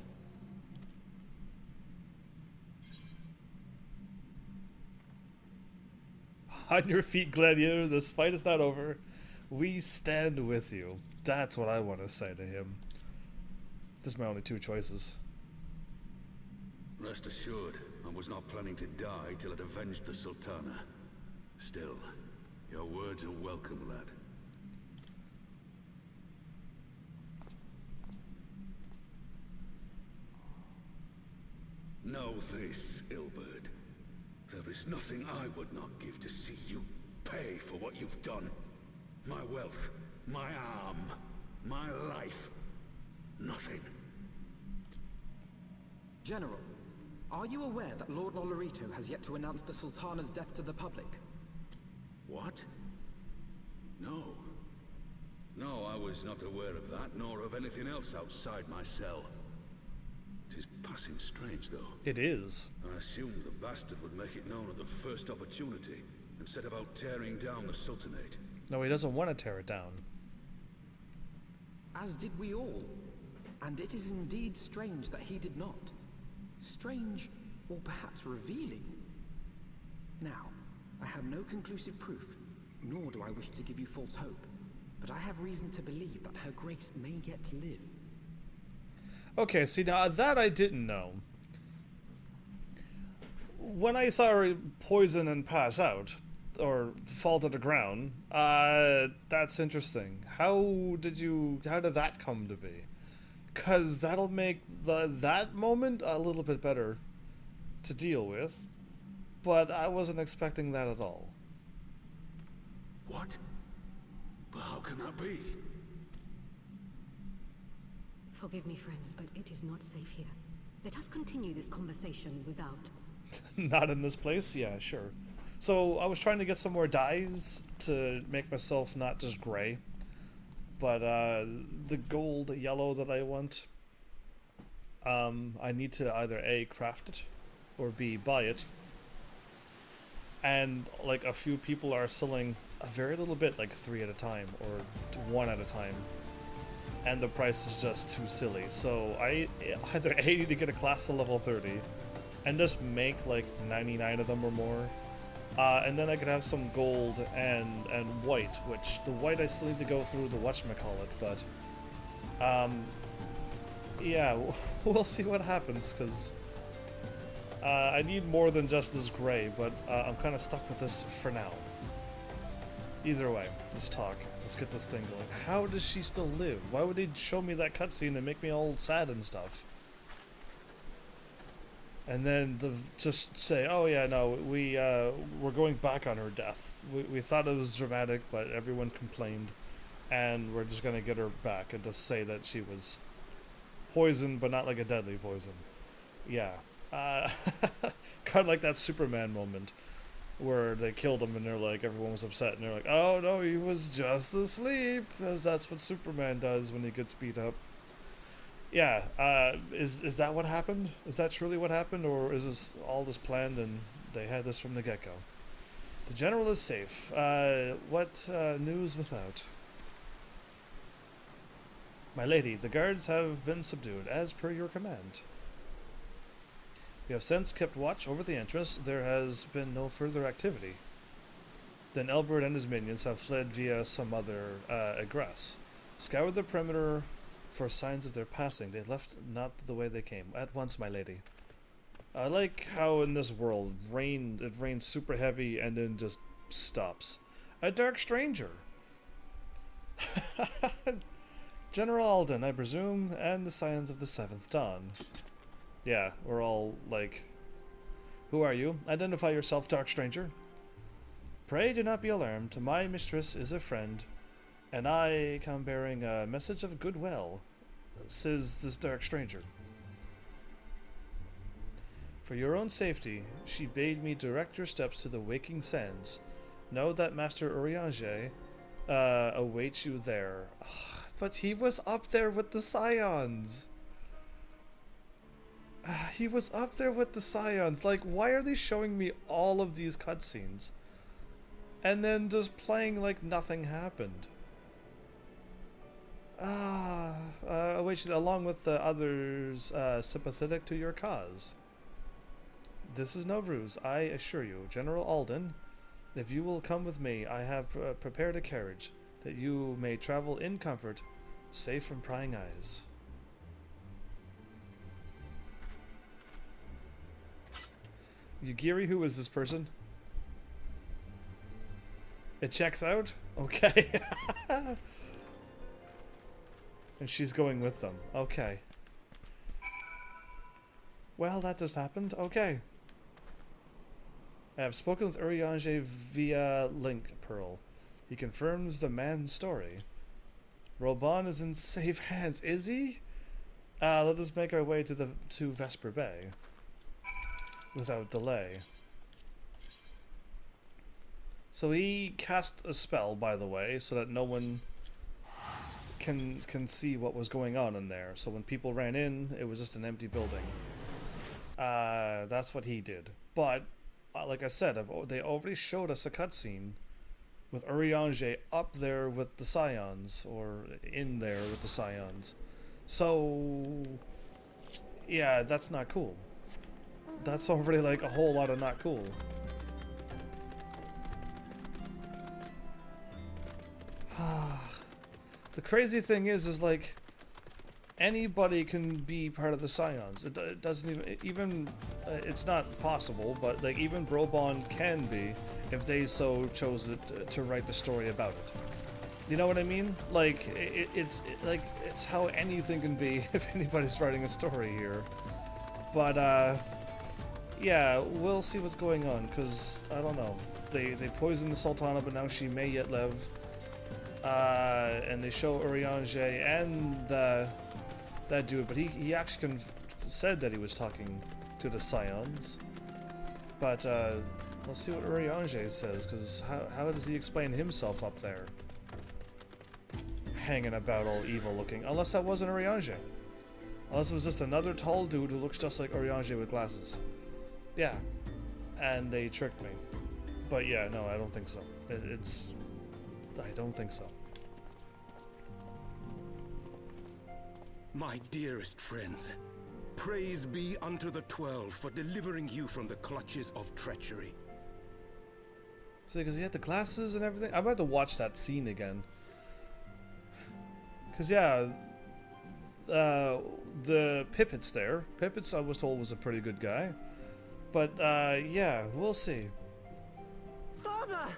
A: On your feet, Gladiator. This fight is not over. We stand with you. That's what I want to say to him. This is my only two choices.
G: Rest assured, I was not planning to die till I'd avenged the Sultana. Still, your words are welcome, lad. Know this, Ilberd. There is nothing I would not give to see you pay for what you've done. My wealth, my arm, my life. Nothing.
C: General, are you aware that Lord Lolorito has yet to announce the Sultana's death to the public?
G: What? No. No, I was not aware of that, nor of anything else outside my cell. It is passing strange, though.
A: It is.
G: I assumed the bastard would make it known at the first opportunity, and set about tearing down the Sultanate.
A: No, he doesn't want to tear it down.
C: As did we all. And it is indeed strange that he did not. Strange, or perhaps revealing. Now, I have no conclusive proof, nor do I wish to give you false hope, but I have reason to believe that Her Grace may yet live.
A: Okay, see, now that I didn't know. When I saw her poison and pass out, or fall to the ground, that's interesting. How did that come to be? Because that'll make that moment a little bit better to deal with, but I wasn't expecting that at all.
G: What? But how can that be?
E: Forgive me, friends, but it is not safe here. Let us continue this conversation without...
A: Not in this place? Yeah, sure. So, I was trying to get some more dyes to make myself not just gray. But, the gold yellow that I want, I need to either A, craft it, or B, buy it. And, like, a few people are selling a very little bit, like 3 at a time, or 1 at a time. And the price is just too silly. So I either A, need to get a class to level 30 and just make like 99 of them or more. And then I could have some gold and white, which the white I still need to go through the whatchamacallit, but yeah, we'll see what happens, because I need more than just this gray, but I'm kind of stuck with this for now. Either way, let's talk. Let's get this thing going. How does she still live? Why would they show me that cutscene and make me all sad and stuff? And then to just say, oh yeah, no, we're going back on her death. We thought it was dramatic, but everyone complained, and we're just gonna get her back and just say that she was poisoned, but not like a deadly poison. Yeah. Kind of like that Superman moment where they killed him and they're like, everyone was upset and they're like, oh no, he was just asleep, because that's what Superman does when he gets beat up. Yeah, is that what happened? Is that truly what happened, or is this all this planned and they had this from the get-go? The general is safe. What news without? My lady, the guards have been subdued, as per your command. We have since kept watch over the entrance. There has been no further activity. Then Elbert and his minions have fled via some other egress. Scoured the perimeter for signs of their passing. They left not the way they came. At once, my lady. I like how in this world it rains super heavy and then just stops. A dark stranger. General Alden, I presume, and the Scions of the Seventh Dawn. Yeah, we're all like, who are you? Identify yourself, dark stranger. Pray do not be alarmed. My mistress is a friend, and I come bearing a message of goodwill, says this dark stranger. For your own safety, she bade me direct your steps to the waking sands. Know that Master Urianger awaits you there. But he was up there with the Scions. He was up there with the Scions. Like, why are they showing me all of these cutscenes? And then just playing like nothing happened. Which, along with the others sympathetic to your cause. This is no ruse, I assure you. General Alden, if you will come with me, I have prepared a carriage, that you may travel in comfort, safe from prying eyes. Yugiri, who is this person? It checks out? Okay. And she's going with them. Okay. Well, that just happened. Okay. I have spoken with Urianger via Link Pearl. He confirms the man's story. Robon is in safe hands. Is he? Let us make our way to Vesper Bay. Without delay. So he cast a spell, by the way, so that no one can see what was going on in there. So when people ran in, it was just an empty building. That's what he did. But like I said, they already showed us a cutscene with Urianger up there with the Scions, or in there with the Scions. So yeah, that's not cool. That's already like a whole lot of not cool. The crazy thing is like anybody can be part of the Scions. It doesn't even it's not possible, but like even Brobon can be if they so chose to write the story about it. You know what I mean? Like it's how anything can be if anybody's writing a story here. But yeah, we'll see what's going on, because I don't know. They poisoned the Sultana, but now she may yet live. And they show Urianger and that dude, but he actually said that he was talking to the Scions. But let's see what Urianger says, because how does he explain himself up there? Hanging about all evil looking. Unless that wasn't Urianger. Unless it was just another tall dude who looks just like Urianger with glasses. Yeah. And they tricked me. But yeah, no, I don't think so. I don't think so.
G: My dearest friends, praise be unto the 12 for delivering you from the clutches of treachery.
A: So, because he had the glasses and everything? I'm about to watch that scene again. Because, yeah, the Pippet's there. Pippet's, I was told, was a pretty good guy. But, yeah, we'll see.
H: Father!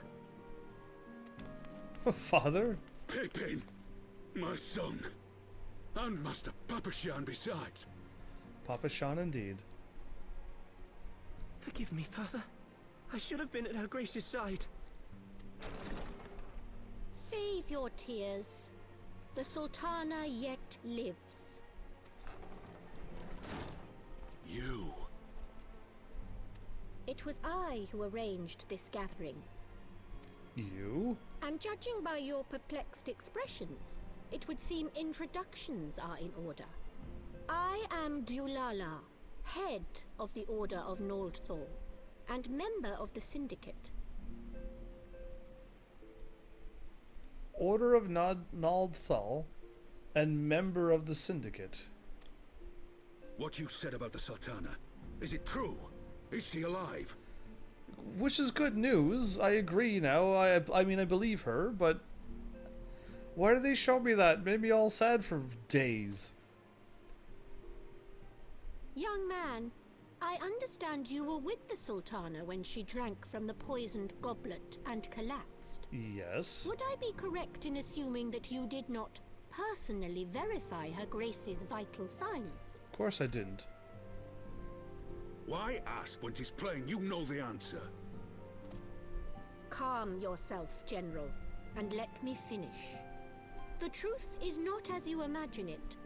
A: Father?
G: Pippin, my son. And Master Papashan besides.
A: Papashan indeed.
H: Forgive me, Father. I should have been at Her Grace's side.
I: Save your tears. The Sultana yet lives.
G: You.
I: It was I who arranged this gathering.
A: You?
I: And judging by your perplexed expressions, it would seem introductions are in order. I am Dulala, head of the Order of Noldthor, and member of the Syndicate.
A: Order of Noldthor, and member of the Syndicate.
G: What you said about the Sultana, is it true? Is she alive?
A: Which is good news. I agree now. I mean, I believe her, but why did they show me that? Made me all sad for days.
I: Young man, I understand you were with the Sultana when she drank from the poisoned goblet and collapsed.
A: Yes.
I: Would I be correct in assuming that you did not personally verify Her Grace's vital signs?
A: Of course I didn't.
G: Why ask when 'tis plain you know the answer?
I: Calm yourself, General, and let me finish. The truth is not as you imagine it.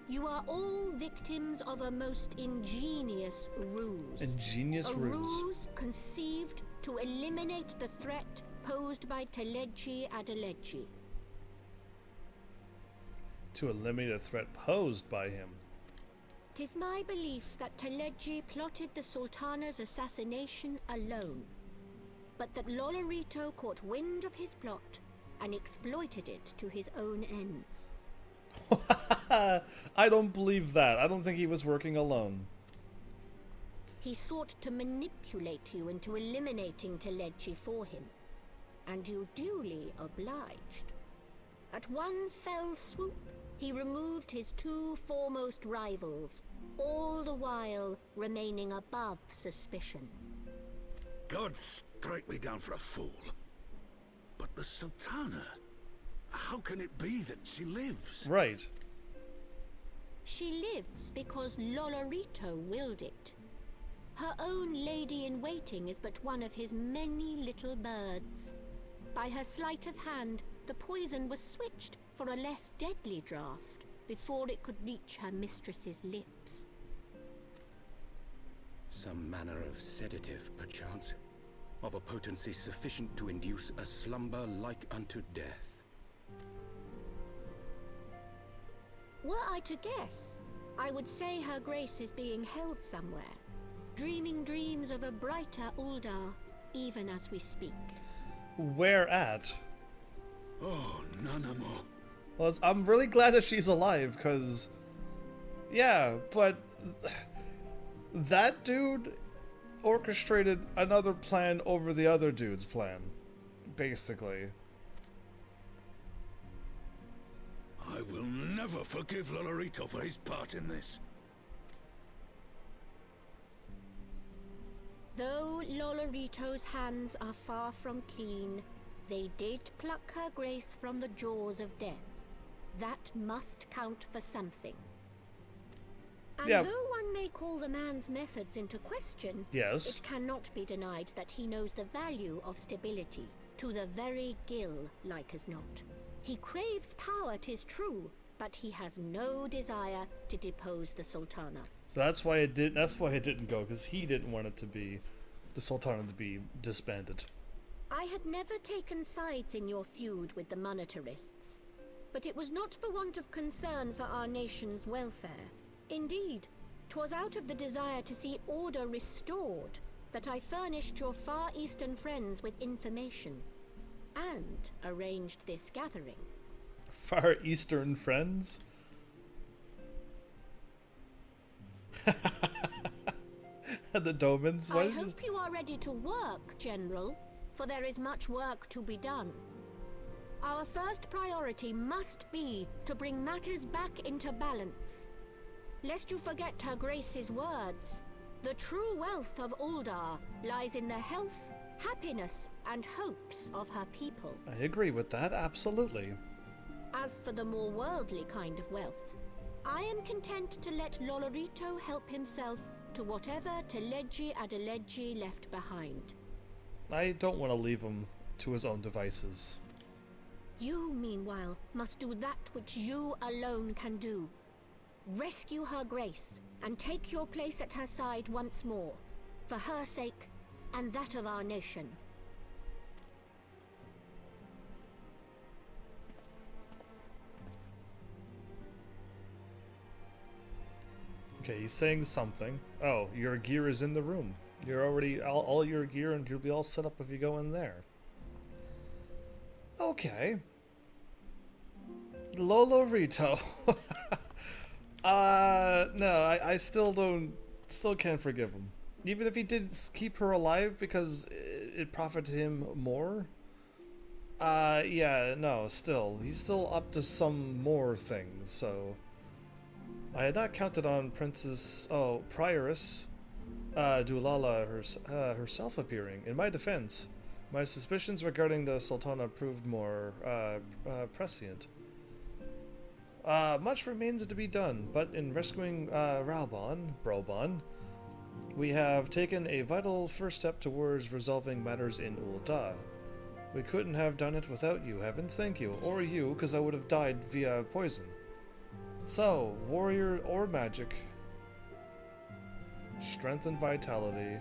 I: You are all victims of a most ingenious ruse.
A: Ingenious
I: a
A: ruse.
I: ruse conceived to eliminate the threat posed by Teleji Adeleji.
A: to eliminate a threat posed by him.
I: 'Tis my belief that Teleji plotted the Sultana's assassination alone, but that Lolorito caught wind of his plot and exploited it to his own ends.
A: I don't believe that. I don't think he was working alone.
I: He sought to manipulate you into eliminating Teleji for him, and you duly obliged. At one fell swoop, he removed his two foremost rivals, all the while remaining above suspicion.
G: God strike me down for a fool. But the Sultana, how can it be that she lives?
A: Right.
I: She lives because Lolorito willed it. Her own lady-in-waiting is but one of his many little birds. By her sleight of hand, the poison was switched for a less deadly draught before it could reach her mistress's lips.
J: Some manner of sedative, perchance, of a potency sufficient to induce a slumber like unto death.
I: Were I to guess, I would say her grace is being held somewhere, dreaming dreams of a brighter Uldar, even as we speak.
A: Where at?
G: Oh, Nanamo.
A: Well, I'm really glad that she's alive, because... Yeah, but... That dude orchestrated another plan over the other dude's plan, basically.
G: I will never forgive Lolorito for his part in this.
I: Though Lolorito's hands are far from clean, they did pluck her grace from the jaws of death. That must count for something. And though one may call the man's methods into question,
A: yes,
I: it cannot be denied that he knows the value of stability, to the very gill, like as not. He craves power, 'tis true, but he has no desire to depose the Sultana.
A: So that's why it did. That's why it didn't go, because he didn't want it to be the Sultana to be disbanded.
I: I had never taken sides in your feud with the monetarists, but it was not for want of concern for our nation's welfare. Indeed, 'twas out of the desire to see order restored that I furnished your Far Eastern friends with information and arranged this gathering.
A: Far Eastern friends? The Domans?
I: I hope you are ready to work, General, for there is much work to be done. Our first priority must be to bring matters back into balance. Lest you forget Her Grace's words, the true wealth of Uldar lies in the health, happiness, and hopes of her people.
A: I agree with that, absolutely.
I: As for the more worldly kind of wealth, I am content to let Lolorito help himself to whatever Teleji Adeleji left behind.
A: I don't want to leave him to his own devices.
I: You, meanwhile, must do that which you alone can do. Rescue Her Grace, and take your place at her side once more, for her sake, and that of our nation.
A: Okay, he's saying something. Oh, your gear is in the room. You're already all your gear, and you'll be all set up if you go in there. Okay. Lolorito. No, I still can't forgive him. Even if he did keep her alive because it profited him more. Yeah, no, still. He's still up to some more things, so... I had not counted on Prioress Dulala herself appearing. In my defense, my suspicions regarding the Sultana proved more prescient. Much remains to be done, but in rescuing Brobon, we have taken a vital first step towards resolving matters in Ul'dah. We couldn't have done it without you, Heavens, thank you. Or you, because I would have died via poison. So, warrior or magic. Strength and vitality.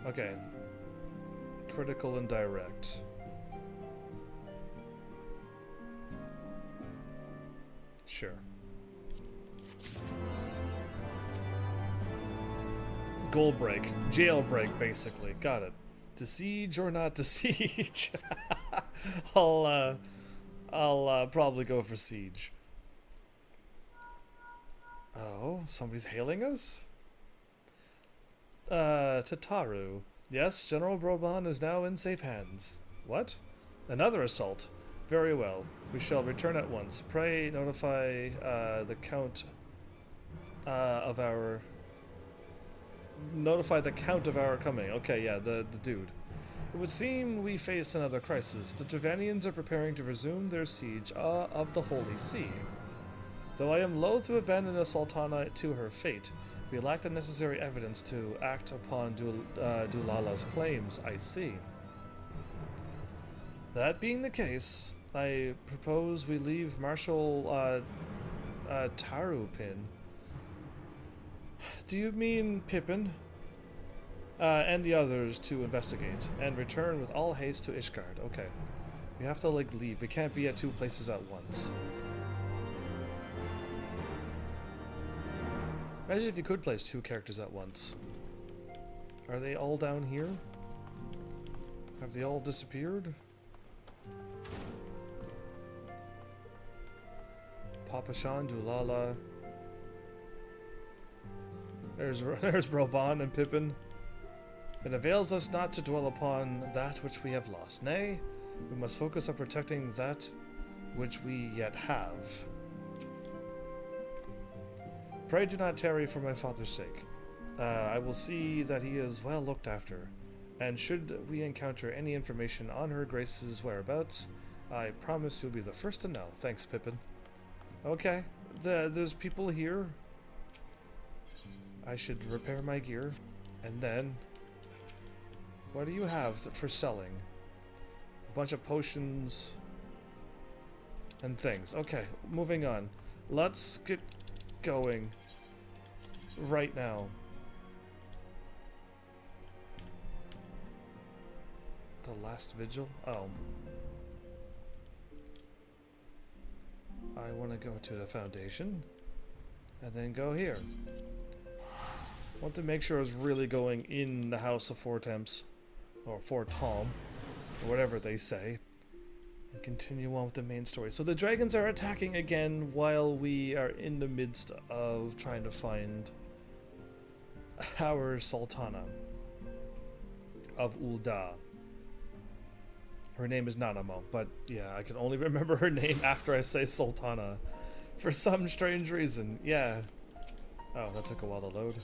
A: Okay. Critical and direct. Sure. Goal break. Jailbreak, basically. Got it. To siege or not to siege? I'll probably go for siege. Oh, somebody's hailing us? Tataru. Yes, General Broban is now in safe hands. What? Another assault. Very well. We shall return at once. Pray notify the count of our... Notify the count of our coming. Okay, yeah, the dude. It would seem we face another crisis. The Dravanians are preparing to resume their siege of the Holy See. Though I am loath to abandon the Sultana to her fate, we lack the necessary evidence to act upon Dulala's claims, I see. That being the case, I propose we leave Marshal Tarupin. Do you mean Pippin? And the others to investigate, and return with all haste to Ishgard. Okay. We have to, like, leave. We can't be at two places at once. Imagine if you could place two characters at once. Are they all down here? Have they all disappeared? Papa Shan, Dulala. There's Broban and Pippin. It avails us not to dwell upon that which we have lost. Nay, we must focus on protecting that which we yet have. Pray do not tarry for my father's sake. I will see that he is well looked after, and should we encounter any information on her Grace's whereabouts, I promise you'll be the first to know. Thanks, Pippin. Okay, there's people here. I should repair my gear, and then... What do you have for selling? A bunch of potions and things. Okay, moving on. Let's get going right now. The last vigil? Oh. I want to go to the foundation and then go here. I want to make sure I was really going in the House of Four Temps, or Four Tom, or whatever they say, and continue on with the main story. So the dragons are attacking again while we are in the midst of trying to find our Sultana of Ul'dah. Her name is Nanamo, but yeah, I can only remember her name after I say Sultana for some strange reason. Yeah. Oh, that took a while to load.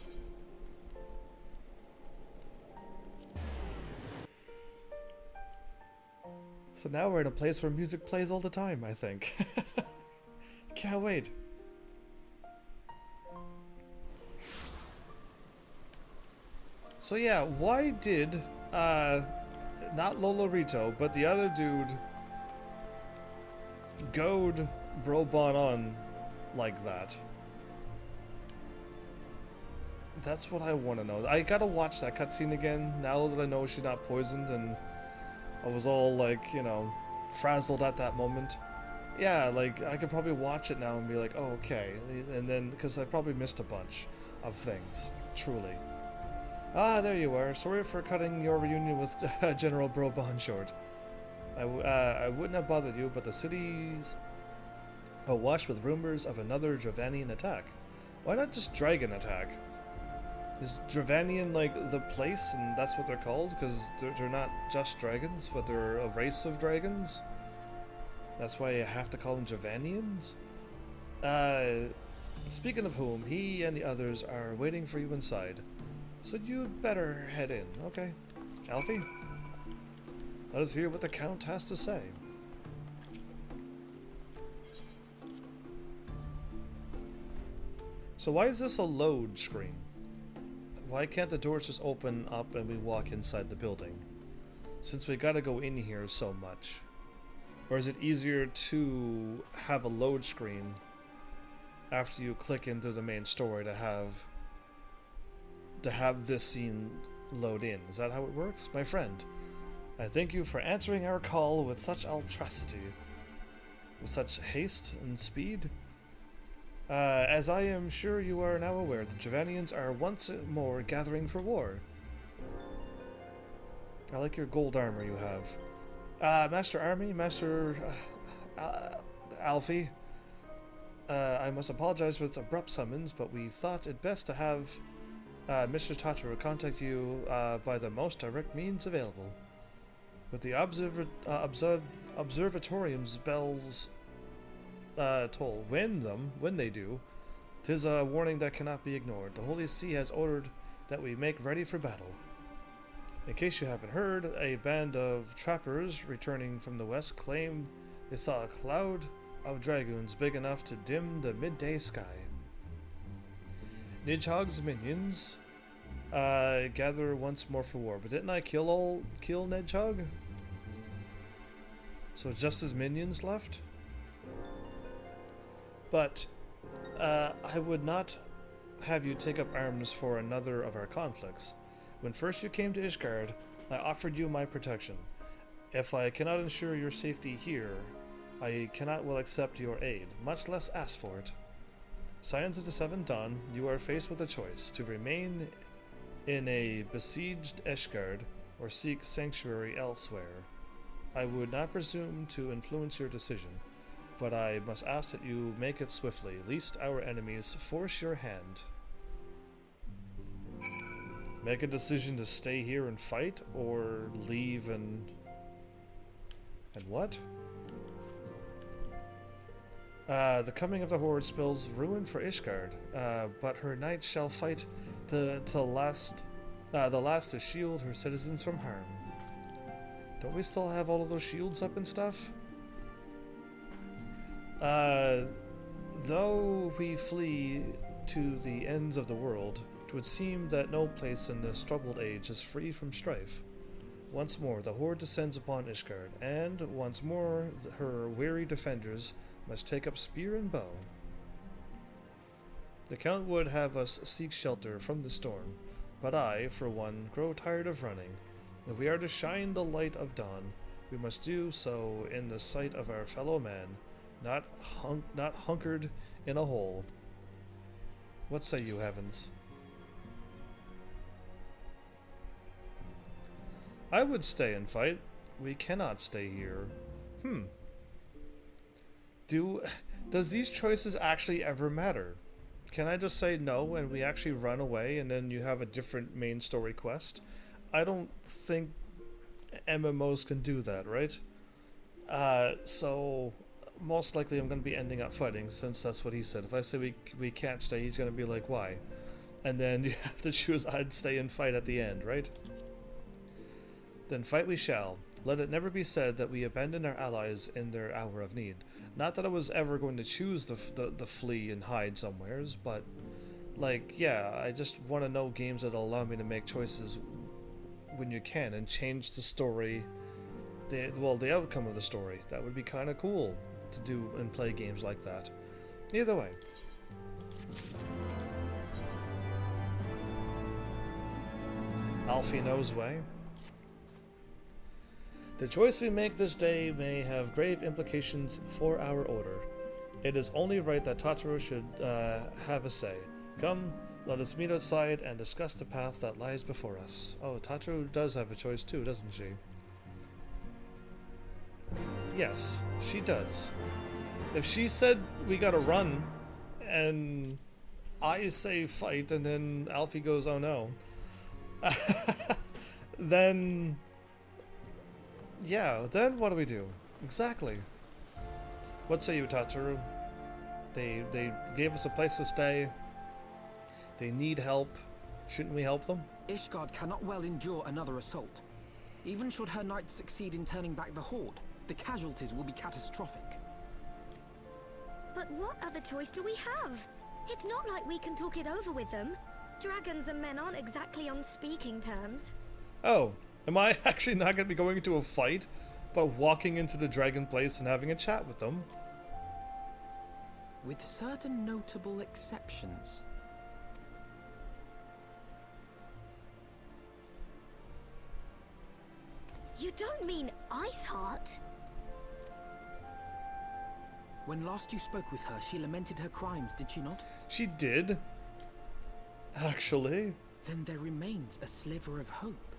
A: So now we're in a place where music plays all the time, I think. Can't wait. So yeah, why did, not Lolorito, but the other dude goad Broban on like that? That's what I want to know. I gotta watch that cutscene again, now that I know she's not poisoned, and I was all, like, you know, frazzled at that moment. Yeah, like, I could probably watch it now and be like, oh, okay. And then, because I probably missed a bunch of things, truly. Ah, there you are. Sorry for cutting your reunion with General Broban short. I wouldn't have bothered you, but the city's awash with rumors of another Dravanian attack. Why not just dragon attack? Is Dravanian, like, the place, and that's what they're called? Because they're not just dragons, but they're a race of dragons? That's why you have to call them Dravanians? Speaking of whom, he and the others are waiting for you inside. So you'd better head in, okay? Alfie? Let us hear what the Count has to say. So why is this a load screen? Why can't the doors just open up and we walk inside the building? Since we gotta go in here so much. Or is it easier to have a load screen after you click into the main story to have this scene load in? Is that how it works? My friend, I thank you for answering our call with such alacrity, with such haste and speed. As I am sure you are now aware, the Javanians are once more gathering for war. I like your gold armor you have. Master Army, Master Alfie, I must apologize for its abrupt summons, but we thought it best to have Mr. Tataru contact you by the most direct means available. With the observatorium's bells toll, when they do, 'tis a warning that cannot be ignored. The Holy See has ordered that we make ready for battle. In case you haven't heard, a band of trappers returning from the west claim they saw a cloud of dragoons big enough to dim the midday sky. Nidhogg's minions gather once more for war, but didn't I kill Nidhogg? So just his minions left? But I would not have you take up arms for another of our conflicts. When first you came to Ishgard, I offered you my protection. If I cannot ensure your safety here, I cannot well accept your aid, much less ask for it. Scions of the Seventh Dawn, you are faced with a choice, to remain in a besieged Ishgard or seek sanctuary elsewhere. I would not presume to influence your decision, but I must ask that you make it swiftly, lest our enemies force your hand. Make a decision to stay here and fight, or leave and what? The coming of the Horde spells ruin for Ishgard, but her knights shall fight the last to shield her citizens from harm. Don't we still have all of those shields up and stuff? Though we flee to the ends of the world, it would seem that no place in this troubled age is free from strife. Once more, the Horde descends upon Ishgard, and once more her weary defenders must take up spear and bow. The Count would have us seek shelter from the storm, but I, for one, grow tired of running. If we are to shine the light of dawn, we must do so in the sight of our fellow man, not hunkered in a hole. What say you, Heavens? I would stay and fight. We cannot stay here. Does these choices actually ever matter? Can I just say no and we actually run away and then you have a different main story quest? I don't think MMOs can do that, right? So most likely I'm going to be ending up fighting, since that's what he said. If I say we can't stay, he's going to be like, why? And then you have to choose I'd stay and fight at the end, right? Then fight we shall. Let it never be said that we abandon our allies in their hour of need. Not that I was ever going to choose the flee and hide somewheres, but like, yeah, I just want to know games that allow me to make choices when you can and change the story, the outcome of the story. That would be kind of cool to do and play games like that. Either way. Alfie knows way. The choice we make this day may have grave implications for our order. It is only right that Tataru should have a say. Come, let us meet outside and discuss the path that lies before us. Oh, Tataru does have a choice too, doesn't she? Yes, she does. If she said we gotta run, and I say fight, and then Alfie goes, oh no, then... yeah, then what do we do? Exactly. What say you, Tataru? They gave us a place to stay. They need help. Shouldn't we help them?
C: Ishgard cannot well endure another assault. Even should her knights succeed in turning back the Horde, the casualties will be catastrophic.
K: But what other choice do we have? It's not like we can talk it over with them. Dragons and men aren't exactly on speaking terms.
A: Oh, am I actually not going to be going into a fight, but walking into the dragon place and having a chat with them?
C: With certain notable exceptions.
K: You don't mean Iceheart?
C: When last you spoke with her, she lamented her crimes, did she not?
A: She did. Actually.
C: Then there remains a sliver of hope.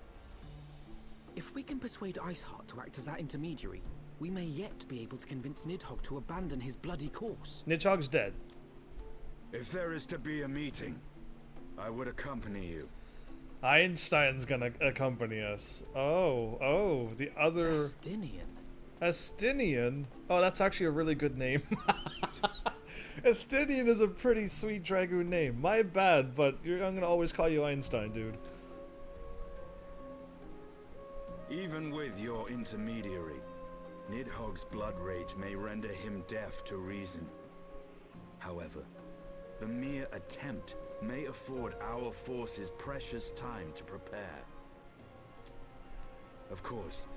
C: If we can persuade Iceheart to act as our intermediary, we may yet be able to convince Nidhogg to abandon his bloody course.
A: Nidhogg's dead.
L: If there is to be a meeting, I would accompany you.
A: Einstein's gonna accompany us. Oh, the other...
C: Estinian.
A: Estinian? Oh, that's actually a really good name. Estinian is a pretty sweet Dragoon name. My bad, but I'm gonna always call you Einstein, dude.
L: Even with your intermediary, Nidhogg's blood rage may render him deaf to reason. However, the mere attempt may afford our forces precious time to prepare. Of course,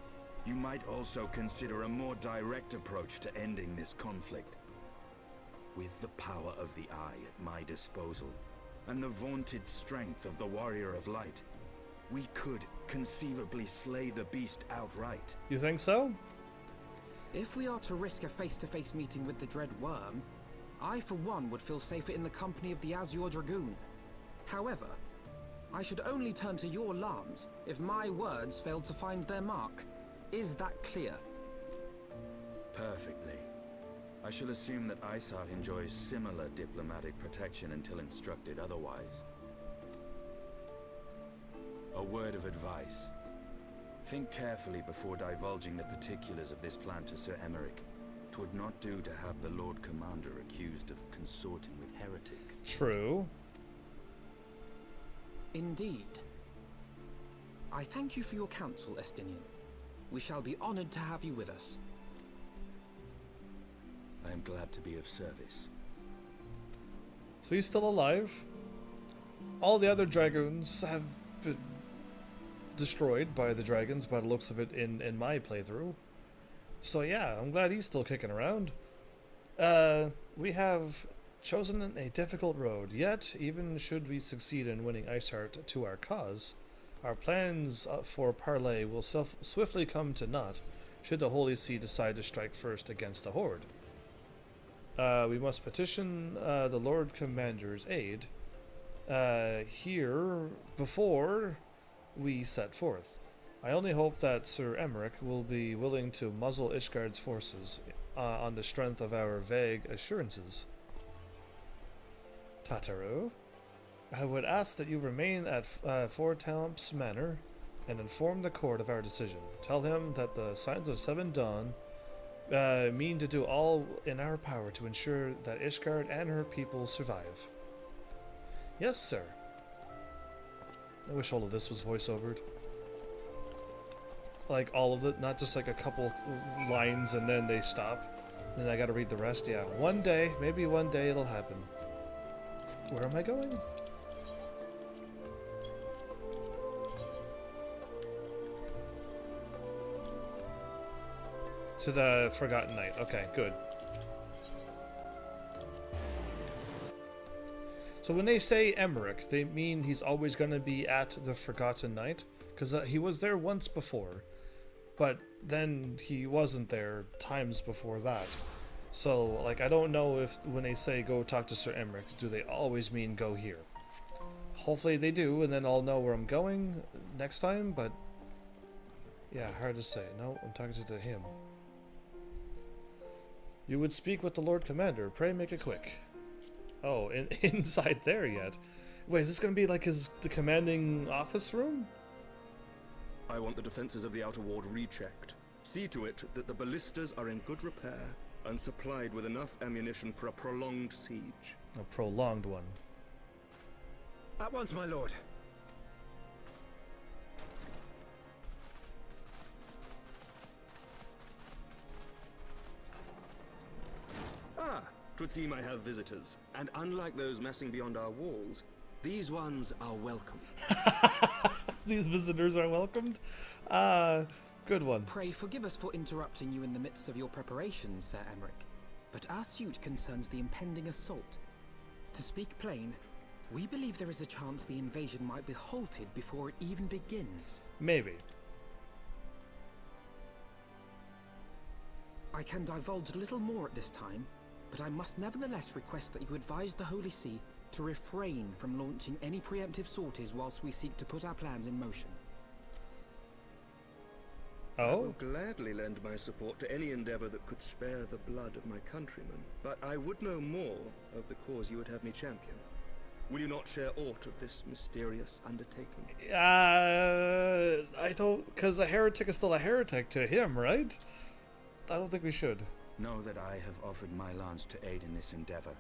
L: you might also consider a more direct approach to ending this conflict. With the power of the Eye at my disposal, and the vaunted strength of the Warrior of Light, we could conceivably slay the beast outright.
A: You think so?
C: If we are to risk a face-to-face meeting with the Dread Worm, I for one would feel safer in the company of the Azure Dragoon. However, I should only turn to your alarms if my words failed to find their mark. Is that clear?
L: Perfectly. I shall assume that Iceheart enjoys similar diplomatic protection until instructed otherwise. A word of advice. Think carefully before divulging the particulars of this plan to Sir Emmerich. 'Twould not do to have the Lord Commander accused of consorting with heretics.
A: True.
C: Indeed. I thank you for your counsel, Estinian. We shall be honored to have you with us.
L: I am glad to be of service.
A: So he's still alive. All the other Dragoons have been destroyed by the dragons by the looks of it in my playthrough. So yeah, I'm glad he's still kicking around. We have chosen a difficult road, yet even should we succeed in winning Iceheart to our cause, our plans for parley will swiftly come to naught should the Holy See decide to strike first against the Horde. We must petition the Lord Commander's aid here before we set forth. I only hope that Sir Emmerich will be willing to muzzle Ishgard's forces on the strength of our vague assurances. Tataru, I would ask that you remain at Fort Tamp's Manor and inform the court of our decision. Tell him that the Signs of Seven Dawn mean to do all in our power to ensure that Ishgard and her people survive. Yes, sir. I wish all of this was voice-overed. Like, all of it, not just like a couple lines and then they stop. And then I gotta read the rest. Yeah, one day, maybe one day it'll happen. Where am I going? To the Forgotten Knight. Okay, good. So when they say Emmerich, they mean he's always going to be at the Forgotten Knight? Because he was there once before, but then he wasn't there times before that. So, like, I don't know if when they say go talk to Sir Emmerich, do they always mean go here? Hopefully they do, and then I'll know where I'm going next time, but yeah, hard to say. No, I'm talking to him. You would speak with the Lord Commander. Pray make it quick. Oh, inside there yet? Wait, is this going to be like the commanding office room?
M: I want the defenses of the outer ward rechecked. See to it that the ballistas are in good repair and supplied with enough ammunition for a prolonged siege.
A: A prolonged one.
H: At once, my lord.
M: Ah, 'twould seem I have visitors. And unlike those messing beyond our walls, these ones are welcome.
A: These visitors are welcomed? Good one.
C: Pray forgive us for interrupting you in the midst of your preparations, Sir Emmerich, but our suit concerns the impending assault. To speak plain, we believe there is a chance the invasion might be halted before it even begins.
A: Maybe.
C: I can divulge little more at this time, but I must nevertheless request that you advise the Holy See to refrain from launching any preemptive sorties whilst we seek to put our plans in motion.
M: I will gladly lend my support to any endeavor that could spare the blood of my countrymen, but I would know more of the cause you would have me champion. Will you not share aught of this mysterious undertaking?
A: I don't, because a heretic is still a heretic to him, right? I don't think we should.
L: Know that I have offered my lance to aid in this endeavor.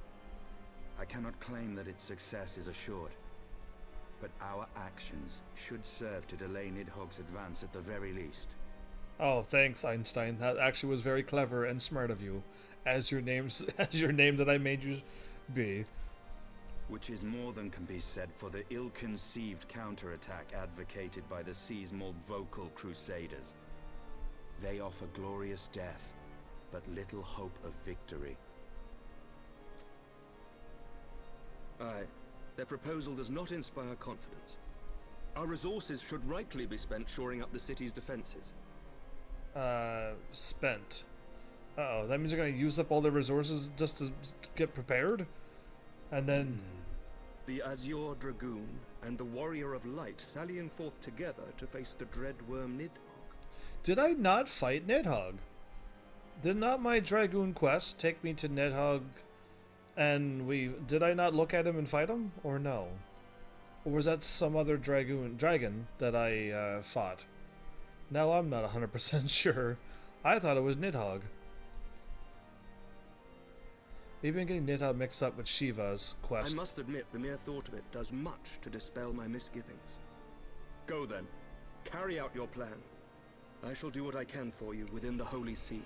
L: I cannot claim that its success is assured, but our actions should serve to delay Nidhogg's advance at the very least.
A: Oh, thanks, Einstein. That actually was very clever and smart of you, as your name that I made you be.
L: Which is more than can be said for the ill-conceived counterattack advocated by the Sea's more vocal crusaders. They offer glorious death, but little hope of victory.
M: Aye, their proposal does not inspire confidence. Our resources should rightly be spent shoring up the city's defenses.
A: Spent. Uh-oh, that means they're gonna use up all their resources just to get prepared? And then...
M: The Azure Dragoon and the Warrior of Light sallying forth together to face the dread worm Nidhogg.
A: Did I not fight Nidhogg? Did not my Dragoon quest take me to Nidhogg and did I not look at him and fight him? Or no? Or was that some other dragon that I fought? Now I'm not 100% sure. I thought it was Nidhogg. Maybe I'm getting Nidhogg mixed up with Shiva's quest.
M: I must admit, the mere thought of it does much to dispel my misgivings. Go then. Carry out your plan. I shall do what I can for you within the Holy See.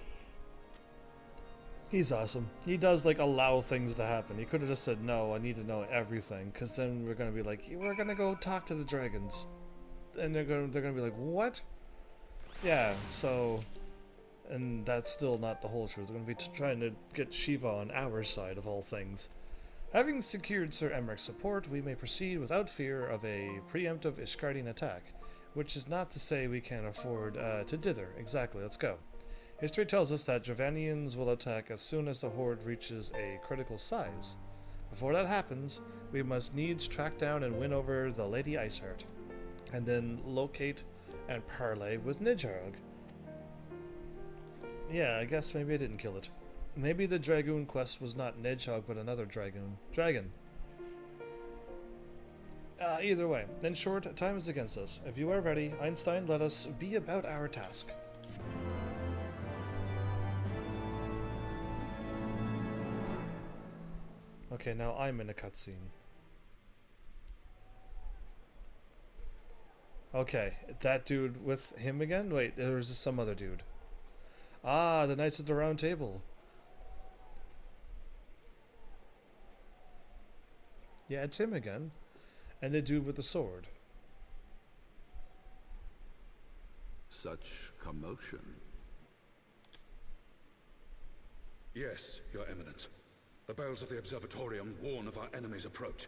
A: He's awesome. He does, like, allow things to happen. He could have just said, no, I need to know everything, because then we're going to be like, we're going to go talk to the dragons. And they're going to be like, what? Yeah, so... And that's still not the whole truth. We're going to be trying to get Shiva on our side of all things. Having secured Sir Emmerich's support, we may proceed without fear of a preemptive Ishgardian attack, which is not to say we can't afford to dither. Exactly, let's go. History tells us that Dravanians will attack as soon as the horde reaches a critical size. Before that happens, we must needs track down and win over the Lady Iceheart, and then locate and parley with Nidhogg. Yeah, I guess maybe I didn't kill it. Maybe the Dragoon quest was not Nidhogg, but another dragon. Either way, in short, time is against us. If you are ready, Einstein, let us be about our task. Okay, now I'm in a cutscene. Okay, that dude with him again? Wait, there's some other dude. Ah, the Knights of the Round Table. Yeah, it's him again. And the dude with the sword.
G: Such commotion. Yes, Your Eminence. The bells of the Observatorium warn of our enemy's approach.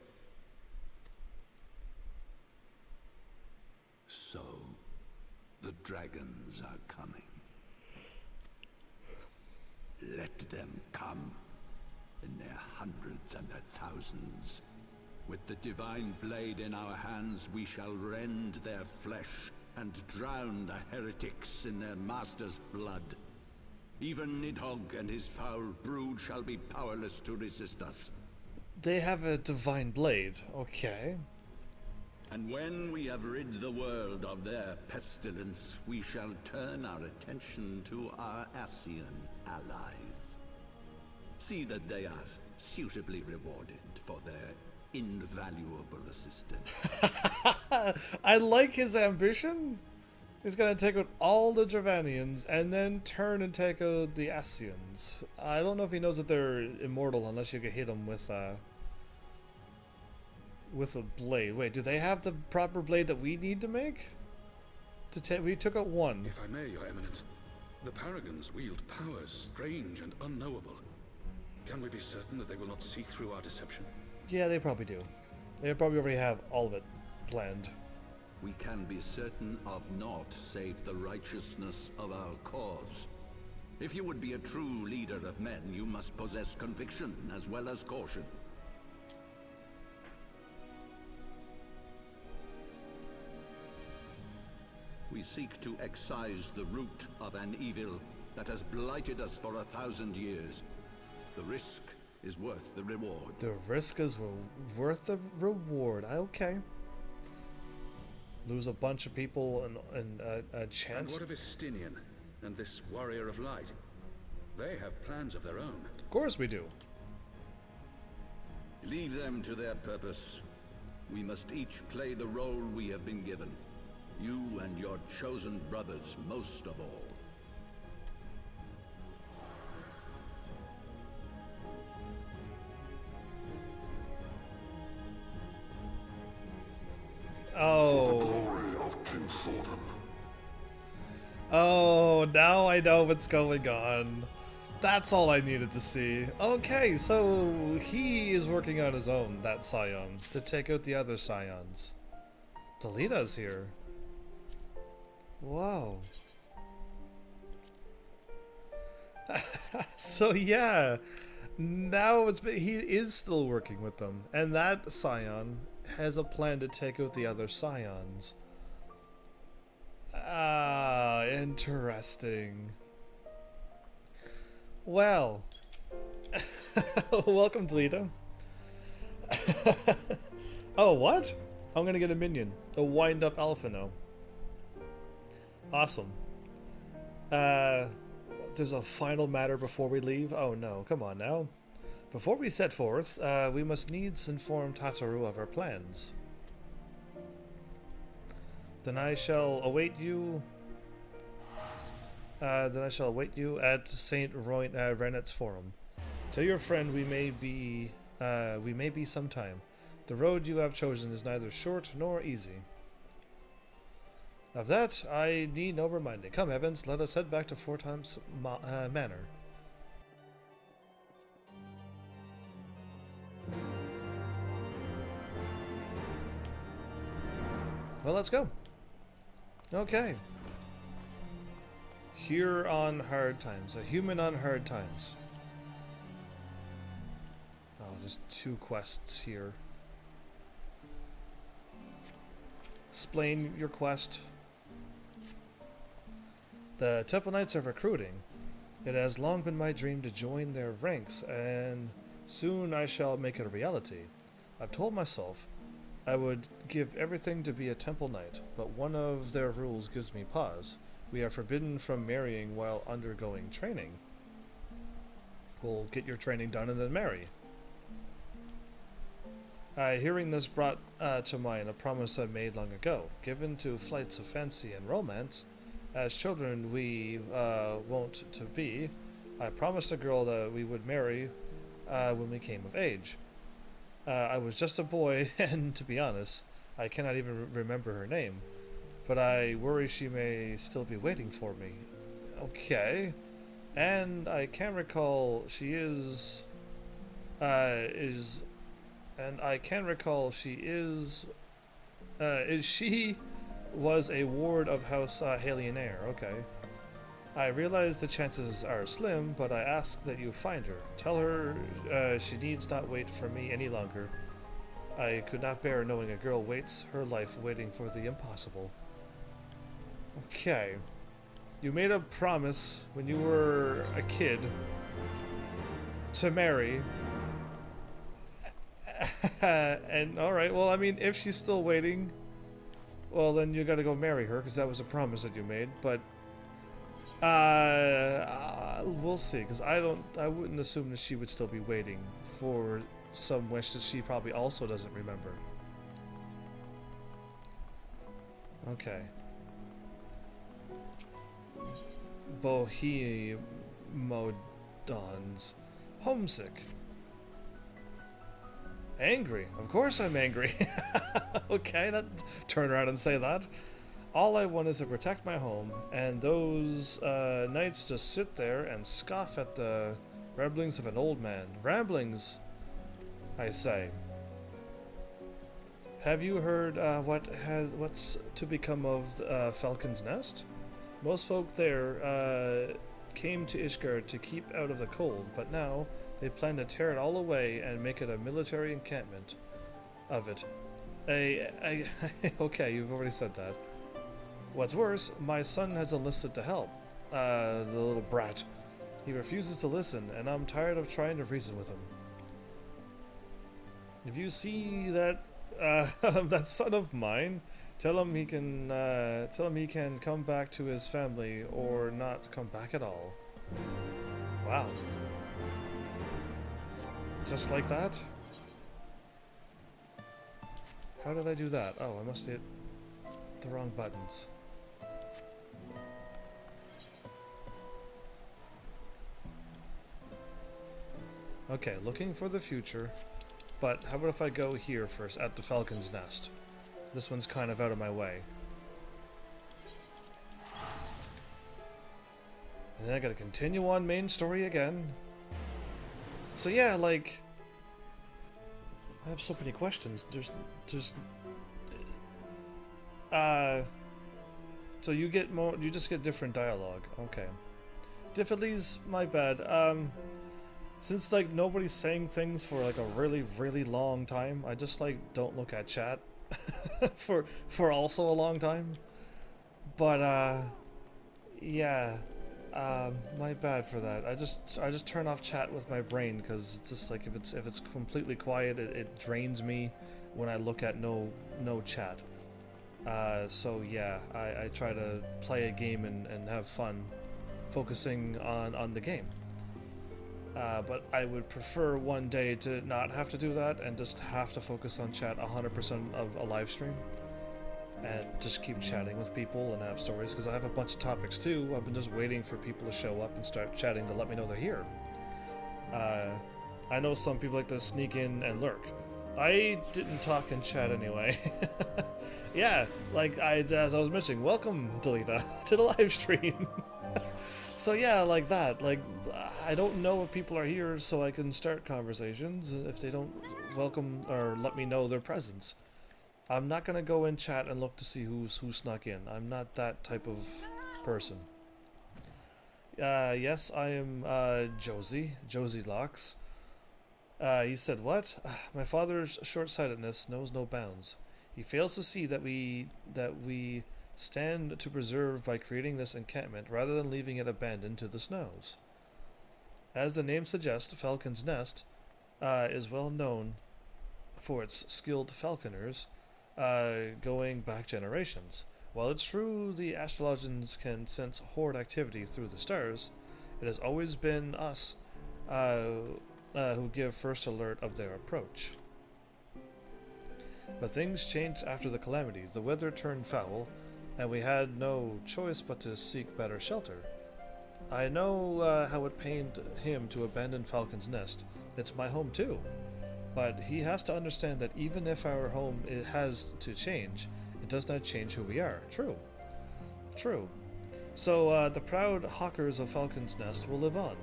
G: So, the dragons are coming. Let them come, in their hundreds and their thousands. With the divine blade in our hands, we shall rend their flesh and drown the heretics in their master's blood. Even Nidhogg and his foul brood shall be powerless to resist us.
A: They have a divine blade, okay.
G: And when we have rid the world of their pestilence, we shall turn our attention to our Ascian allies. See that they are suitably rewarded for their invaluable assistance.
A: I like his ambition. He's gonna take out all the Dravanians and then turn and take out the Ascians. I don't know if he knows that they're immortal unless you can hit them with a blade. Wait, do they have the proper blade that we need to make? We took out one.
G: If I may, Your Eminence, the Paragons wield powers strange and unknowable. Can we be certain that they will not see through our deception?
A: Yeah, they probably do. They probably already have all of it planned.
G: We can be certain of naught save the righteousness of our cause. If you would be a true leader of men, you must possess conviction as well as caution. We seek to excise the root of an evil that has blighted us for 1,000 years. The risk is worth the reward.
A: The risk is worth the reward. Okay. Lose a bunch of people and a chance.
J: And what of Estinian and this warrior of light? They have plans of their own.
A: Of course we do.
G: Leave them to their purpose. We must each play the role we have been given. You and your chosen brothers most of all.
A: Oh, now I know what's going on. That's all I needed to see. Okay, so he is working on his own, that scion, to take out the other scions. Delita's here. Whoa. So yeah, now he is still working with them, and that scion has a plan to take out the other scions. Ah, interesting. Well, welcome, Delita. Oh, what? I'm gonna get a minion, a wind-up Alphino. Awesome. There's a final matter before we leave. Oh no, come on now. Before we set forth, we must needs inform Tataru of our plans. Then I shall await you. At Saint Renet's Forum. Tell your friend we may be sometime. The road you have chosen is neither short nor easy. Of that, I need no reminding. Come, Evans, let us head back to Four Times Manor. Well, let's go. Okay. Here on Hard Times. A human on Hard Times. Oh, there's 2 quests here. Explain your quest. The Temple Knights are recruiting. It has long been my dream to join their ranks, and soon I shall make it a reality. I've told myself I would give everything to be a Temple Knight, but one of their rules gives me pause. We are forbidden from marrying while undergoing training. We'll get your training done and then marry. Hearing this brought to mind a promise I made long ago, given to flights of fancy and romance. As children we wont to be, I promised a girl that we would marry when we came of age. I was just a boy, and to be honest, I cannot even remember her name. But I worry she may still be waiting for me. Okay. And I can recall she is she was a ward of House Halionaire. Okay. I realize the chances are slim, but I ask that you find her. Tell her she needs not wait for me any longer. I could not bear knowing a girl waits her life waiting for the impossible. Okay. You made a promise when you were a kid to marry. And alright, well, I mean, if she's still waiting, well, then you gotta go marry her, because that was a promise that you made, but we'll see, because I wouldn't assume that she would still be waiting for some wish that she probably also doesn't remember. Okay. Bohemodons. Homesick. Angry. Of course I'm angry. Okay, turn around and say that. All I want is to protect my home, and those knights just sit there and scoff at the ramblings of an old man. Ramblings, I say. Have you heard what's to become of Falcon's Nest? Most folk there came to Ishgard to keep out of the cold, but now they plan to tear it all away and make it a military encampment of it. Okay, you've already said that. What's worse, my son has enlisted to help. The little brat. He refuses to listen, and I'm tired of trying to reason with him. If you see that that son of mine, tell him he can come back to his family or not come back at all. Wow. Just like that? How did I do that? Oh, I must hit the wrong buttons. Okay, looking for the future. But how about if I go here first, at the Falcon's Nest? This one's kind of out of my way. And then I gotta continue on main story again. So yeah, like... I have so many questions. So you get more, you just get different dialogue. Okay. Difficulties, my bad. Since like nobody's saying things for like a really, really long time, I just like don't look at chat for also a long time. But yeah, my bad for that. I just turn off chat with my brain because it's just like if it's completely quiet, it drains me when I look at no chat. So yeah, I try to play a game and have fun, focusing on the game. But I would prefer one day to not have to do that and just have to focus on chat 100% of a live stream. And just keep chatting with people and have stories, because I have a bunch of topics too. I've been just waiting for people to show up and start chatting to let me know they're here. I know some people like to sneak in and lurk. I didn't talk in chat anyway. Yeah, like as I was mentioning, welcome, Delita, to the live stream. So yeah, like that. Like, I don't know if people are here, so I can start conversations if they don't welcome or let me know their presence. I'm not gonna go in chat and look to see who snuck in. I'm not that type of person. Yes, I am Josie Locks. He said, what? My father's short-sightedness knows no bounds. He fails to see that we stand to preserve by creating this encampment rather than leaving it abandoned to the snows. As the name suggests, Falcon's Nest is well known for its skilled falconers going back generations. While it's true the astrologians can sense horde activity through the stars, it has always been us who give first alert of their approach. But things changed after the calamity. The weather turned foul, and we had no choice but to seek better shelter. I know how it pained him to abandon Falcon's Nest. It's my home too. But he has to understand that even if our home has to change, it does not change who we are. True. So the proud hawkers of Falcon's Nest will live on,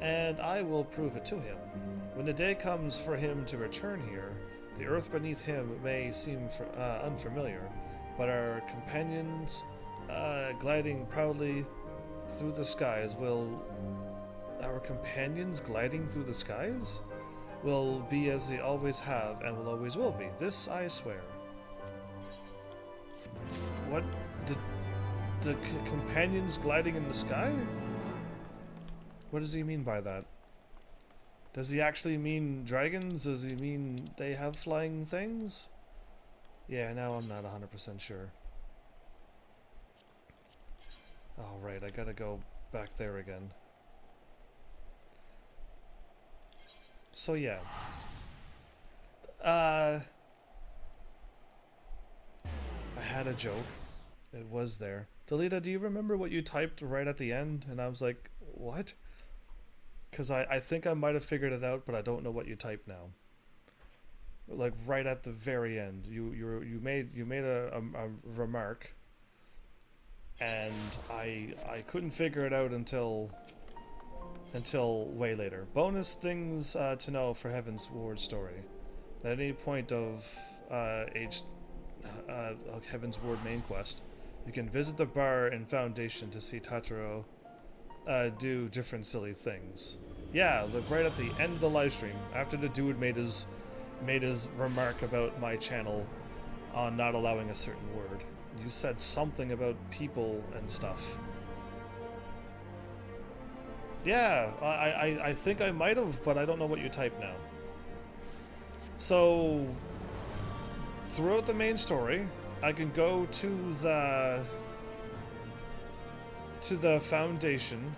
A: and I will prove it to him. When the day comes for him to return here, the earth beneath him may seem unfamiliar, but our companions gliding proudly through the skies will... Our companions gliding through the skies? Will be as they always have and will always will be. This I swear. What? The companions gliding in the sky? What does he mean by that? Does he actually mean dragons? Does he mean they have flying things? Yeah, now I'm not 100% sure. Alright, I gotta go back there again. So yeah. I had a joke. It was there. Delita, do you remember what you typed right at the end? And I was like, what? Because I think I might have figured it out, but I don't know what you typed now. Like right at the very end, you made a remark, and I couldn't figure it out until way later. Bonus things to know for Heaven's Ward story. At any point of Heaven's Ward main quest, you can visit the bar in Foundation to see Tataro do different silly things. Yeah, look, right at the end of the live stream, after the dude made his remark about my channel on not allowing a certain word, you said something about people and stuff. Yeah, I think I might have, but I don't know what you typed now. So, throughout the main story, I can go to the Foundation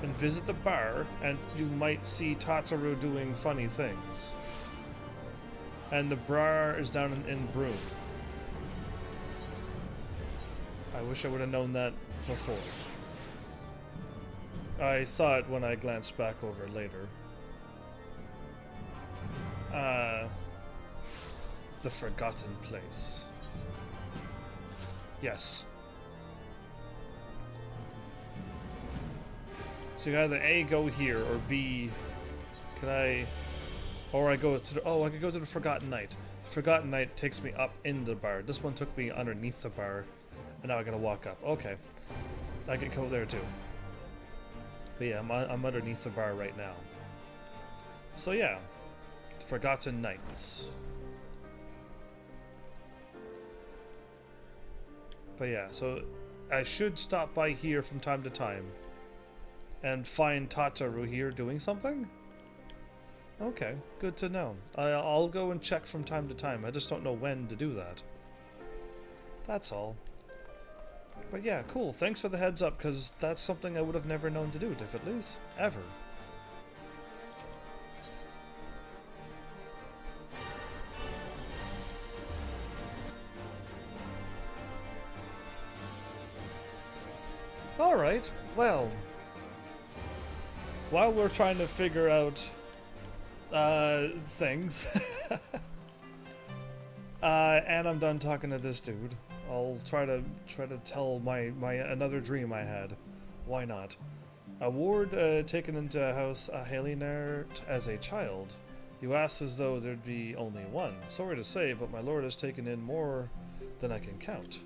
A: and visit the bar, and you might see Tataru doing funny things. And the bar is down in Broome. I wish I would have known that before. I saw it when I glanced back over later. The Forgotten Place. Yes. So you either A, go here, or B, or I go to the, I could go to the Forgotten Night. The Forgotten Night takes me up in the bar. This one took me underneath the bar, and now I gotta walk up. Okay. I could go there too. But yeah, I'm underneath the bar right now. So yeah, Forgotten Nights. But yeah, so I should stop by here from time to time and find Tataru here doing something? Okay, good to know. I'll go and check from time to time. I just don't know when to do that. That's all. But yeah, cool. Thanks for the heads up, because that's something I would have never known to do, Diffitleys. Ever. Alright, well. While we're trying to figure out things, and I'm done talking to this dude, I'll try to tell my another dream I had. Why not? A ward taken into House Halinair as a child. You ask as though there'd be only one. Sorry to say, but my lord has taken in more than I can count.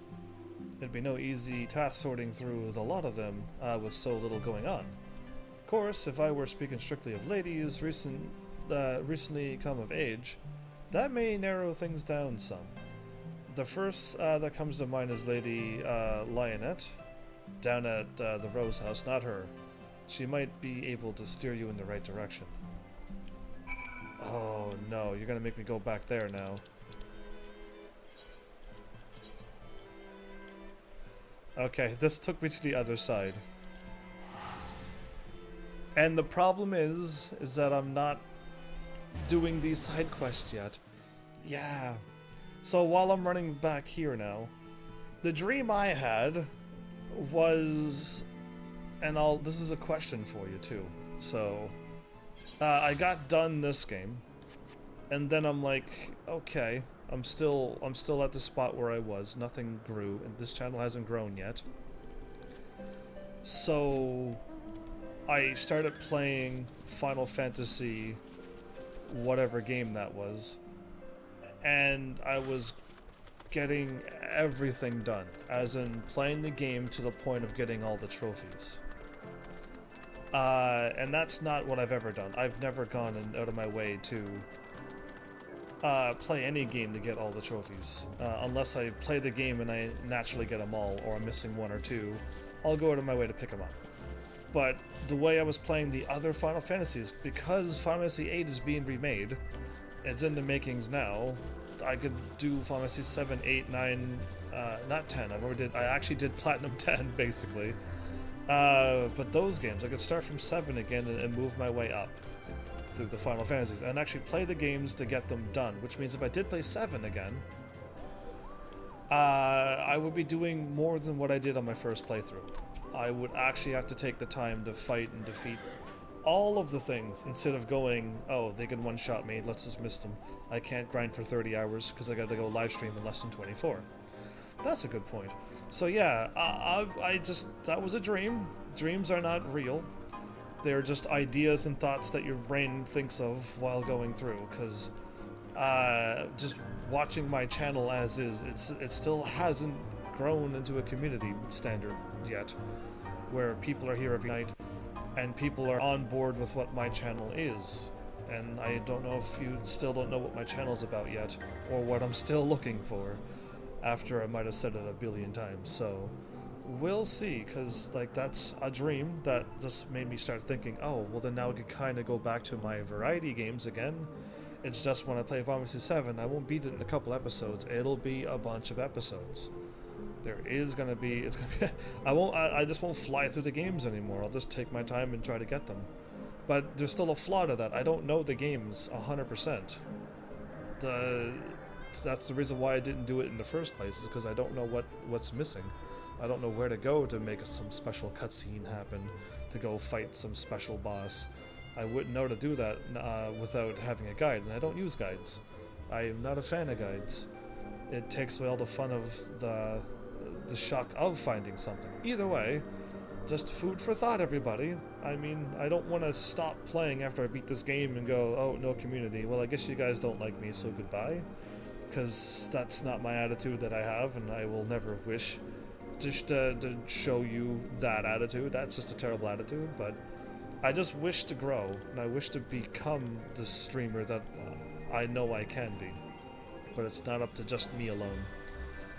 A: It'd be no easy task sorting through the lot of them with so little going on. Of course, if I were speaking strictly of ladies recently come of age, that may narrow things down some. The first that comes to mind is Lady Lionette, down at the Rose House. Not her. She might be able to steer you in the right direction. Oh no, you're gonna make me go back there now. Okay, this took me to the other side. And the problem is that I'm not doing these side quests yet. Yeah. So while I'm running back here now, the dream I had was, and this is a question for you too. So, I got done this game, and then I'm like, okay, I'm still at the spot where I was. Nothing grew, and this channel hasn't grown yet. So, I started playing Final Fantasy, whatever game that was, and I was getting everything done, as in playing the game to the point of getting all the trophies. And that's not what I've ever done. I've never gone out of my way to play any game to get all the trophies. Unless I play the game and I naturally get them all, or I'm missing one or two, I'll go out of my way to pick them up. But the way I was playing the other Final Fantasies, because Final Fantasy VIII is being remade, it's in the makings now, I could do Final Fantasy 7, 8, 9, not 10, I actually did Platinum 10, basically. But those games, I could start from 7 again and move my way up through the Final Fantasies, and actually play the games to get them done, which means if I did play 7 again, I would be doing more than what I did on my first playthrough. I would actually have to take the time to fight and defeat all of the things, instead of going, oh, they can one-shot me, let's just miss them. I can't grind for 30 hours because I gotta go live stream in less than 24. That's a good point. So yeah, that was a dream. Dreams are not real. They're just ideas and thoughts that your brain thinks of while going through, because just watching my channel as is, it still hasn't grown into a community standard yet. where people are here every night, and people are on board with what my channel is. And I don't know if you still don't know what my channel's about yet, or what I'm still looking for, after I might have said it a billion times, so we'll see, because like that's a dream that just made me start thinking, oh, well then now I could kind of go back to my variety games again. It's just when I play Final Fantasy VII, I won't beat it in a couple episodes, it'll be a bunch of episodes. There is gonna be, it's gonna be, I just won't fly through the games anymore, I'll just take my time and try to get them. But there's still a flaw to that, I don't know the games 100%. That's the reason why I didn't do it in the first place, is because I don't know what's missing. I don't know where to go to make some special cutscene happen, to go fight some special boss. I wouldn't know to do that without having a guide, and I don't use guides. I am not a fan of guides. It takes away all the fun of the shock of finding something. Either way, just food for thought, everybody. I mean, I don't want to stop playing after I beat this game and go, oh, no community. Well, I guess you guys don't like me, so goodbye. Because that's not my attitude that I have, and I will never wish just to show you that attitude. That's just a terrible attitude, but I just wish to grow, and I wish to become the streamer that I know I can be. But it's not up to just me alone.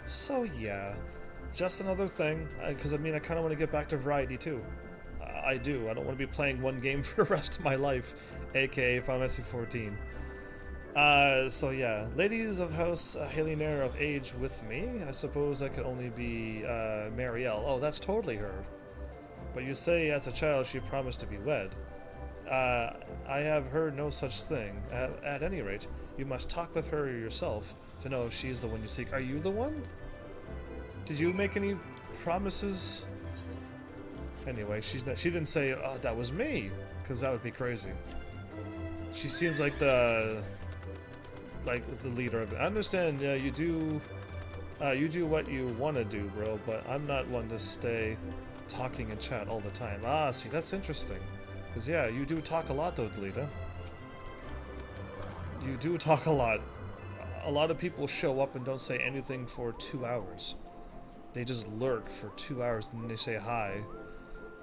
A: So yeah, just another thing, because I mean I kind of want to get back to variety too. I do. I don't want to be playing one game for the rest of my life, aka Final Fantasy XIV. So yeah, ladies of House Halinair of age with me. I suppose I could only be Marielle. Oh, that's totally her. But you say as a child she promised to be wed. I have heard no such thing. At any rate, you must talk with her yourself to know if she's the one you seek. Are you the one? Did you make any promises? Anyway, she didn't say, oh, that was me, because that would be crazy. She seems like the leader of it. I understand, you do what you want to do, bro, but I'm not one to stay talking in chat all the time. Ah, see, that's interesting. Because, yeah, you do talk a lot, though, Delita. You do talk a lot. A lot of people show up and don't say anything for 2 hours. They just lurk for 2 hours, and then they say hi.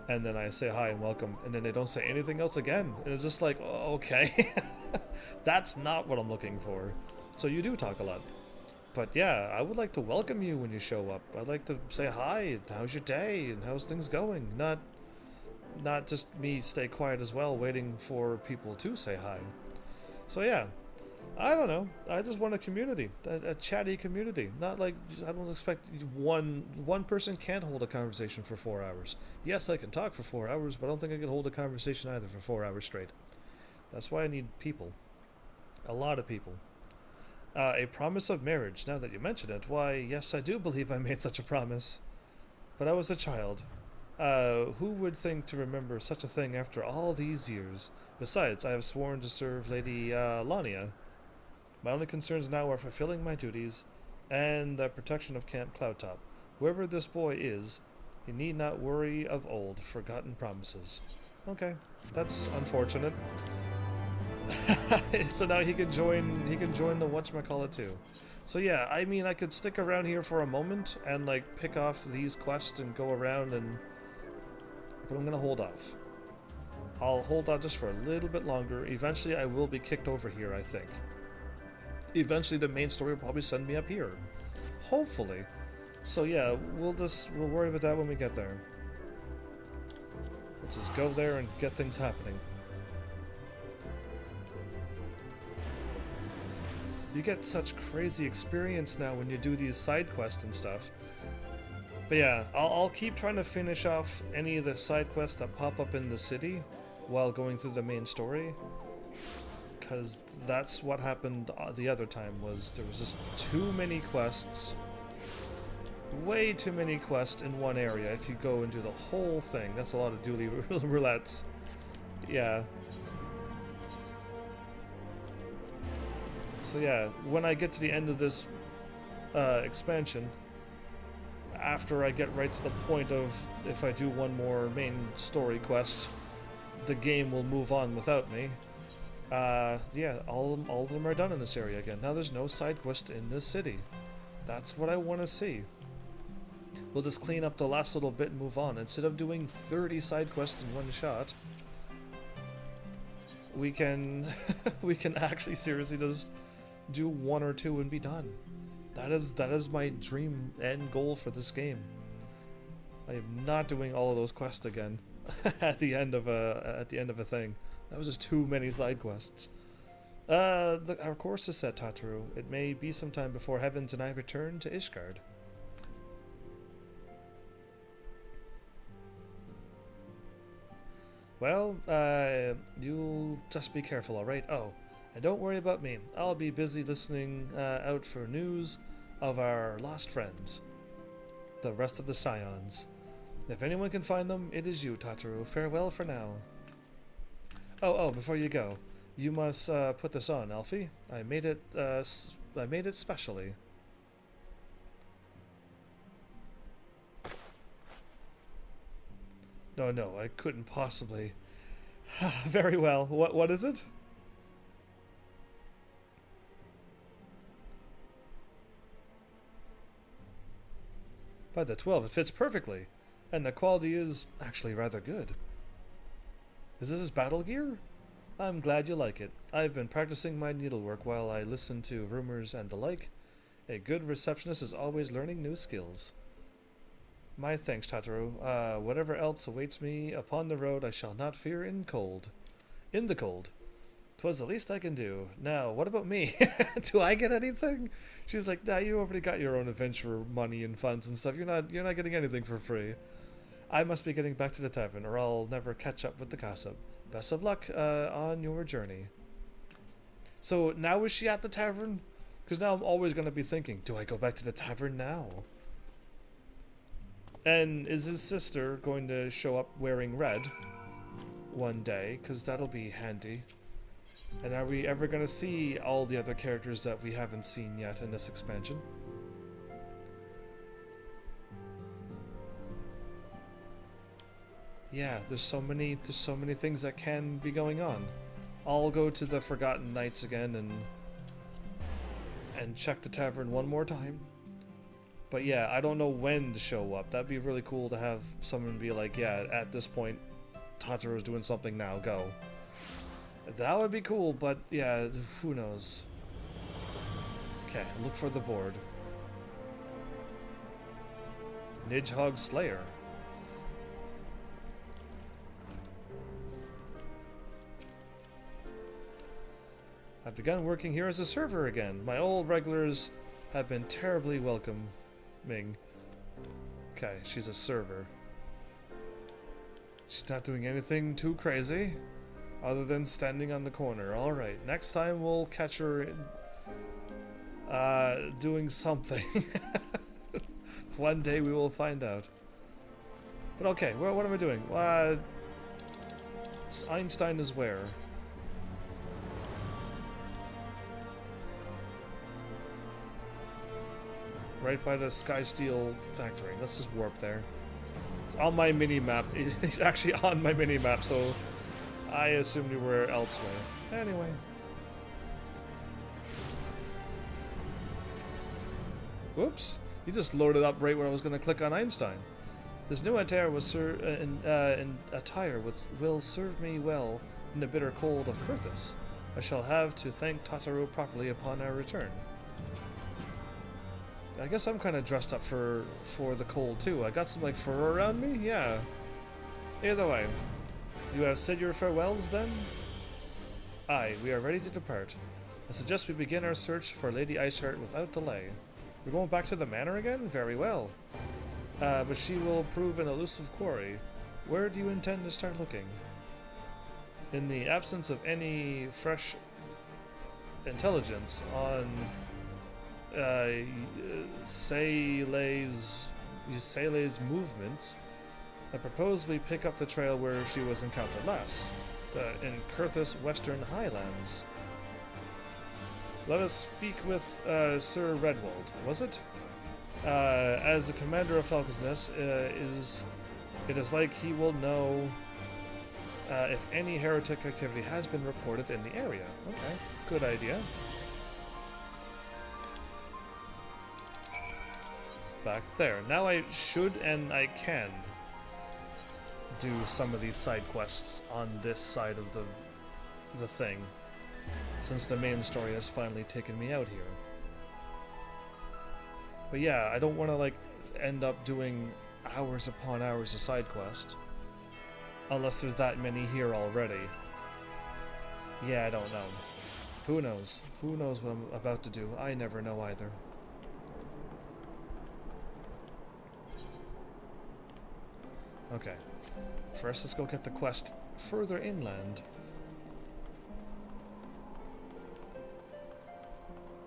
A: And then I say hi and welcome, and then they don't say anything else again. And it's just like, oh, okay. That's not what I'm looking for. So you do talk a lot. But yeah, I would like to welcome you when you show up. I'd like to say hi, and how's your day, and how's things going? Not just me stay quiet as well, waiting for people to say hi. So yeah, I don't know. I just want a community, a chatty community. Not like, I don't expect one person can't hold a conversation for 4 hours. Yes, I can talk for 4 hours, but I don't think I can hold a conversation either for 4 hours straight. That's why I need people. A lot of people. A promise of marriage, now that you mention it. Why, yes, I do believe I made such a promise. But I was a child. Who would think to remember such a thing after all these years? Besides, I have sworn to serve Lady Lania. My only concerns now are fulfilling my duties and the protection of Camp Cloudtop. Whoever this boy is, he need not worry of old, forgotten promises. Okay, that's unfortunate. So now he can join the whatchamacallit too. So yeah, I mean, I could stick around here for a moment and like pick off these quests and go around and... But I'm gonna hold off. I'll hold off just for a little bit longer. Eventually I will be kicked over here, I think. Eventually the main story will probably send me up here. Hopefully. So yeah, we'll worry about that when we get there. Let's just go there and get things happening. You get such crazy experience now when you do these side quests and stuff. But yeah, I'll keep trying to finish off any of the side quests that pop up in the city while going through the main story. Because that's what happened the other time, was there was just too many quests. Way too many quests in one area. If you go and do the whole thing, that's a lot of dually roulettes. Yeah. So yeah, when I get to the end of this expansion, after I get right to the point of if I do one more main story quest, the game will move on without me. Yeah, all of them are done in this area again. Now there's no side quest in this city. That's what I want to see. we'll just clean up the last little bit and move on. Instead of doing 30 side quests in one shot, we can we can actually seriously just do 1 or 2 and be done. That is my dream end goal for this game. I am not doing all of those quests again at the end of a thing. That was just too many side quests. Our course is set, Tataru. It may be some time before Heavens and I return to Ishgard. Well, you'll just be careful, alright? Oh, and don't worry about me. I'll be busy listening out for news of our lost friends, the rest of the Scions. If anyone can find them, it is you, Tataru. Farewell for now. Oh, before you go, you must put this on, Alfie. I made it specially. No, I couldn't possibly. Very well. What is it? By the 12, it fits perfectly, and the quality is actually rather good. Is this his battle gear? I'm glad you like it. I've been practicing my needlework while I listen to rumors and the like. A good receptionist is always learning new skills. My thanks, Tataru. Whatever else awaits me upon the road, I shall not fear in the cold. 'Twas the least I can do. Now, what about me? Do I get anything? She's like, nah, you already got your own adventure money and funds and stuff. You're not getting anything for free. I must be getting back to the tavern, or I'll never catch up with the gossip. Best of luck on your journey. So now is she at the tavern? Because now I'm always going to be thinking, do I go back to the tavern now? And is his sister going to show up wearing red one day? Because that'll be handy. And are we ever going to see all the other characters that we haven't seen yet in this expansion? Yeah, there's so many things that can be going on. I'll go to the Forgotten Knights again and check the tavern one more time. But yeah, I don't know when to show up. That'd be really cool to have someone be like, yeah, at this point, Tataru's doing something now, go. That would be cool, but yeah, who knows. Okay, look for the board. Nidhogg Slayer. I've begun working here as a server again. My old regulars have been terribly welcoming. Okay, she's a server. She's not doing anything too crazy other than standing on the corner. Alright, next time we'll catch her doing something. One day we will find out. But okay, what am I doing? Einstein is where? Right by the Sky Steel factory. Let's just warp there. It's on my mini-map. It's actually on my mini-map, so I assumed we were elsewhere. Anyway. Whoops. You just loaded up right where I was going to click on Einstein. This new attire will serve me well in the bitter cold of Kurthus. I shall have to thank Tataru properly upon our return. I guess I'm kind of dressed up for the cold too. I got some like fur around me, yeah. Either way, you have said your farewells then? Aye, we are ready to depart. I suggest we begin our search for Lady Iceheart without delay. We're going back to the manor again? Very well. But she will prove an elusive quarry. Where do you intend to start looking? In the absence of any fresh intelligence on Saylei's movements, I propose we pick up the trail where she was encountered last, in Kurthus Western Highlands. Let us speak with Sir Redwald, was it? As the commander of Falcon's Nest, it is like he will know if any heretic activity has been reported in the area. Okay, good idea. back. There. Now I should and I can do some of these side quests on this side of the thing, since the main story has finally taken me out here. But yeah, I don't want to like end up doing hours upon hours of side quest unless there's that many here already. Yeah, I don't know. Who knows? Who knows what I'm about to do? I never know either. Okay. First, let's go get the quest further inland.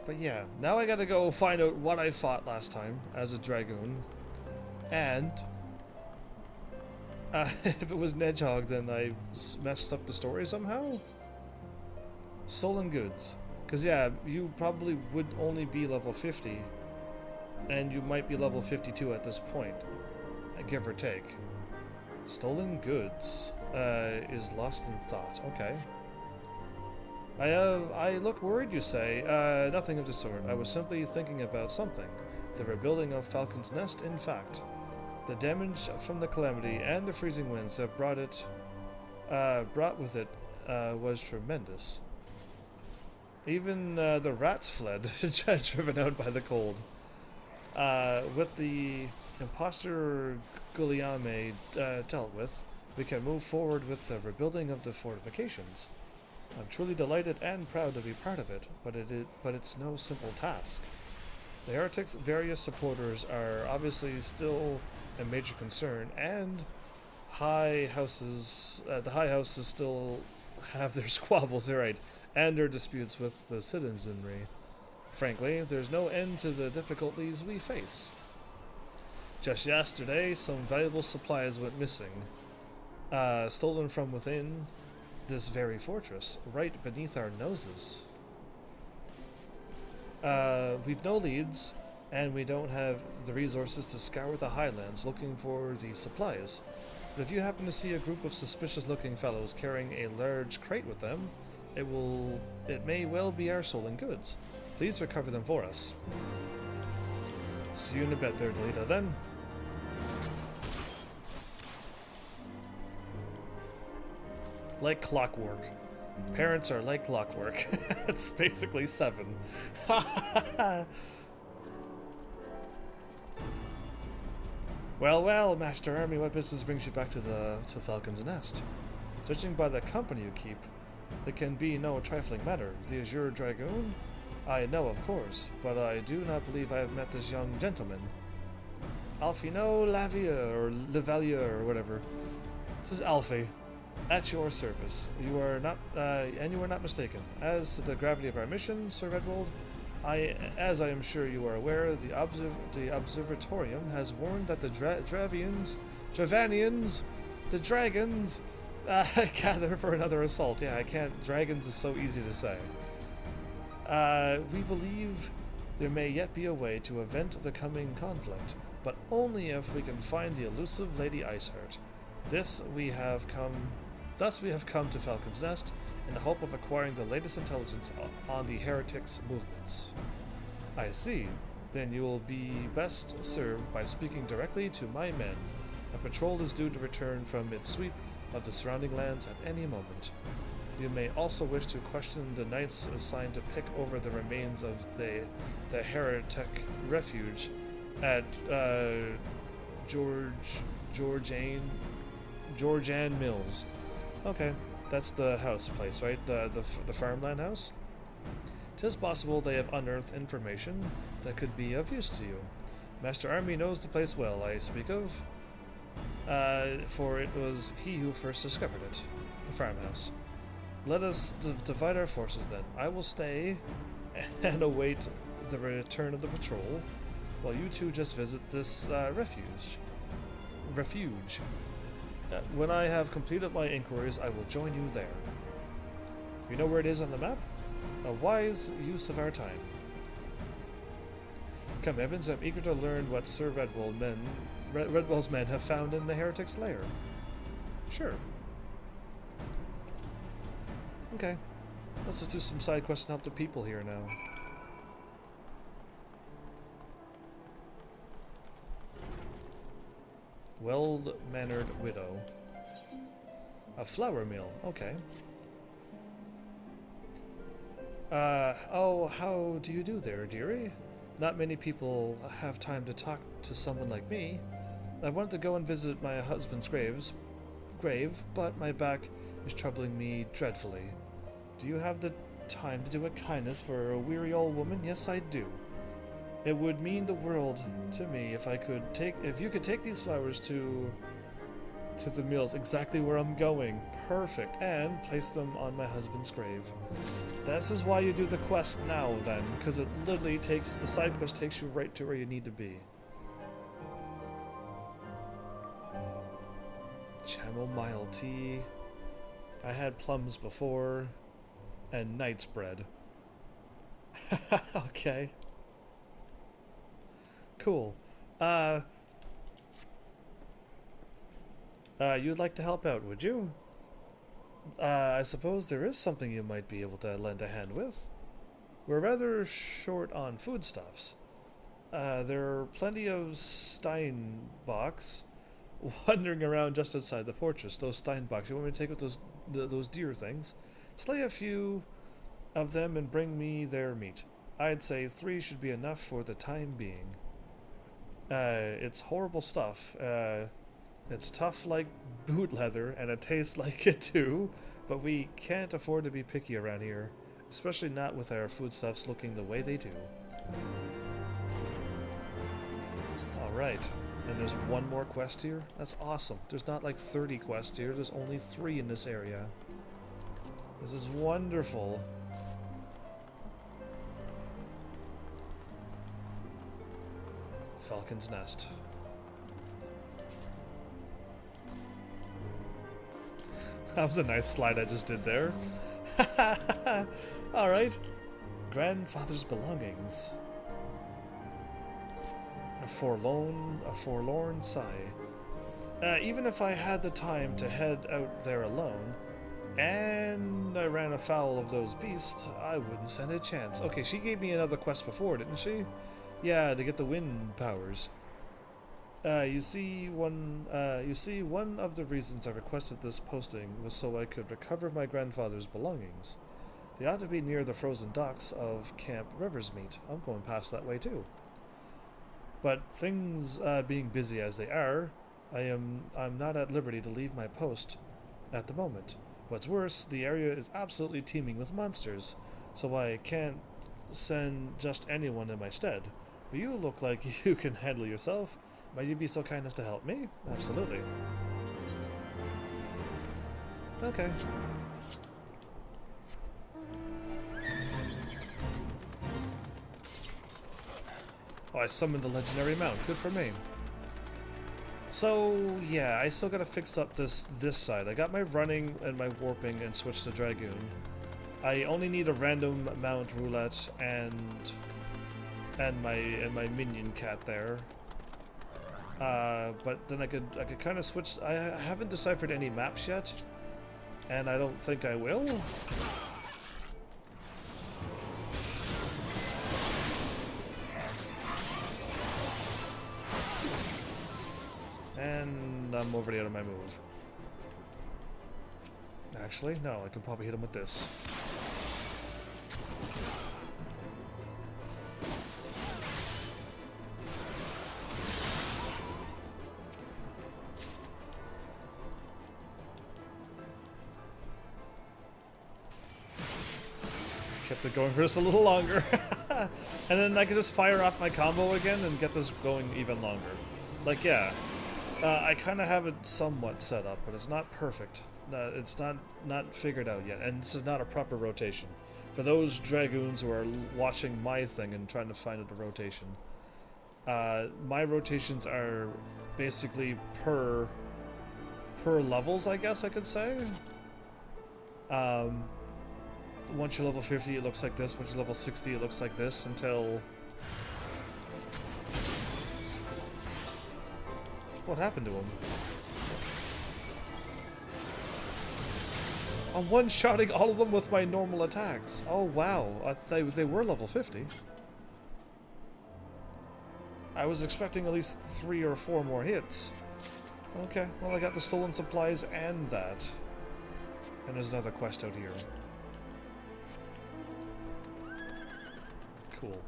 A: But yeah, now I gotta go find out what I fought last time as a dragoon. And if it was Nedgehog, then I messed up the story somehow? Stolen goods. Because yeah, you probably would only be level 50. And you might be level 52 at this point. Give or take. Stolen goods is lost in thought. Okay. I look worried, you say. Nothing of the sort. I was simply thinking about something. The rebuilding of Falcon's Nest, in fact. The damage from the calamity and the freezing winds that brought with it was tremendous. Even the rats fled, driven out by the cold. With the imposter Guliame dealt with, we can move forward with the rebuilding of the fortifications. I'm truly delighted and proud to be part of it, but it's no simple task. The heretics' various supporters are obviously still a major concern, and the high houses still have their squabbles, right, and their disputes with the citizenry. Frankly, there's no end to the difficulties we face. Just yesterday, some valuable supplies went missing, stolen from within this very fortress, right beneath our noses. We've no leads, and we don't have the resources to scour the highlands looking for these supplies. But if you happen to see a group of suspicious-looking fellows carrying a large crate with them, it may well be our stolen goods. Please recover them for us. See you in a bit there, Delita, then. Like clockwork. Parents are like clockwork. It's basically 7. Well, well, Master Army, what business brings you back to Falcon's Nest? Judging by the company you keep, it can be no trifling matter. The Azure Dragoon? I know, of course, but I do not believe I have met this young gentleman. Alfino Lavia, or Levalier, or whatever. This is Alfie. At your service. You are not mistaken. As to the gravity of our mission, Sir Redwold, as I am sure you are aware, the Observatorium has warned that the Dravanians, the dragons, gather for another assault. Yeah, I can't. Dragons is so easy to say. We believe there may yet be a way to avert the coming conflict, but only if we can find the elusive Lady Iceheart. Thus we have come to Falcon's Nest in the hope of acquiring the latest intelligence on the heretics' movements. I see. Then you will be best served by speaking directly to my men. A patrol is due to return from its sweep of the surrounding lands at any moment. You may also wish to question the knights assigned to pick over the remains of the heretic refuge at Georgian Mills. Okay, that's the house place, right? The farmland house? 'Tis possible they have unearthed information that could be of use to you. Master Army knows the place well, I speak of, for it was he who first discovered it, the farmhouse. Let us divide our forces then. I will stay and await the return of the patrol, while you two just visit this refuge. When I have completed my inquiries, I will join you there. You know where it is on the map? A wise use of our time. Come, Evans, I'm eager to learn what Sir Redwell's men have found in the heretic's lair. Sure. Okay. Let's just do some side quests and help the people here now. Well-mannered widow. A flour mill, okay. Oh, how do you do there, dearie? Not many people have time to talk to someone like me. I wanted to go and visit my husband's grave, but my back is troubling me dreadfully. Do you have the time to do a kindness for a weary old woman? Yes, I do. It would mean the world to me if you could take these flowers to the mills exactly where I'm going. Perfect. And place them on my husband's grave. This is why you do the quest now, then, because it literally the side quest takes you right to where you need to be. Chamomile tea. I had plums before. And knight's bread. Okay. Cool. You'd like to help out, would you? I suppose there is something you might be able to lend a hand with. We're rather short on foodstuffs. There are plenty of Steinbocks wandering around just outside the fortress. Those Steinbocks. You want me to take out those deer things? Slay a few of them and bring me their meat. I'd say 3 should be enough for the time being. It's horrible stuff. It's tough like boot leather, and it tastes like it too, but we can't afford to be picky around here, especially not with our foodstuffs looking the way they do. Alright, and there's one more quest here? That's awesome. There's not like 30 quests here, there's only 3 in this area. This is wonderful. Falcon's Nest. That was a nice slide I just did there. Alright. Grandfather's belongings. A forlorn sigh. Even if I had the time to head out there alone, and I ran afoul of those beasts, I wouldn't stand a chance. Okay, she gave me another quest before, didn't she? Yeah, to get the wind powers. You see, one of the reasons I requested this posting was so I could recover my grandfather's belongings. They ought to be near the frozen docks of Camp Riversmeet. I'm going past that way too. But things being busy as they are, I'm not at liberty to leave my post at the moment. What's worse, the area is absolutely teeming with monsters, so I can't send just anyone in my stead. But you look like you can handle yourself. Might you be so kind as to help me? Absolutely. Okay. Oh, I summoned the legendary mount. Good for me. So, yeah, I still gotta fix up this side. I got my running and my warping and switched to Dragoon. I only need a random mount roulette and my minion cat there. But then I could kind of switch. I haven't deciphered any maps yet, and I don't think I will. And I'm already out of my move. Actually, no, I could probably hit him with this. Kept it going for just a little longer. And then I could just fire off my combo again and get this going even longer. Like, yeah. I kind of have it somewhat set up, but it's not perfect. It's not figured out yet, and this is not a proper rotation. For those Dragoons who are watching my thing and trying to find a rotation, my rotations are basically per levels, I guess I could say. Once you're level 50, it looks like this. Once you're level 60, it looks like this, until... What happened to him? I'm one-shotting all of them with my normal attacks. Oh, wow. They were level 50. I was expecting at least 3 or 4 more hits. Okay, well I got the stolen supplies and that. And there's another quest out here. Cool.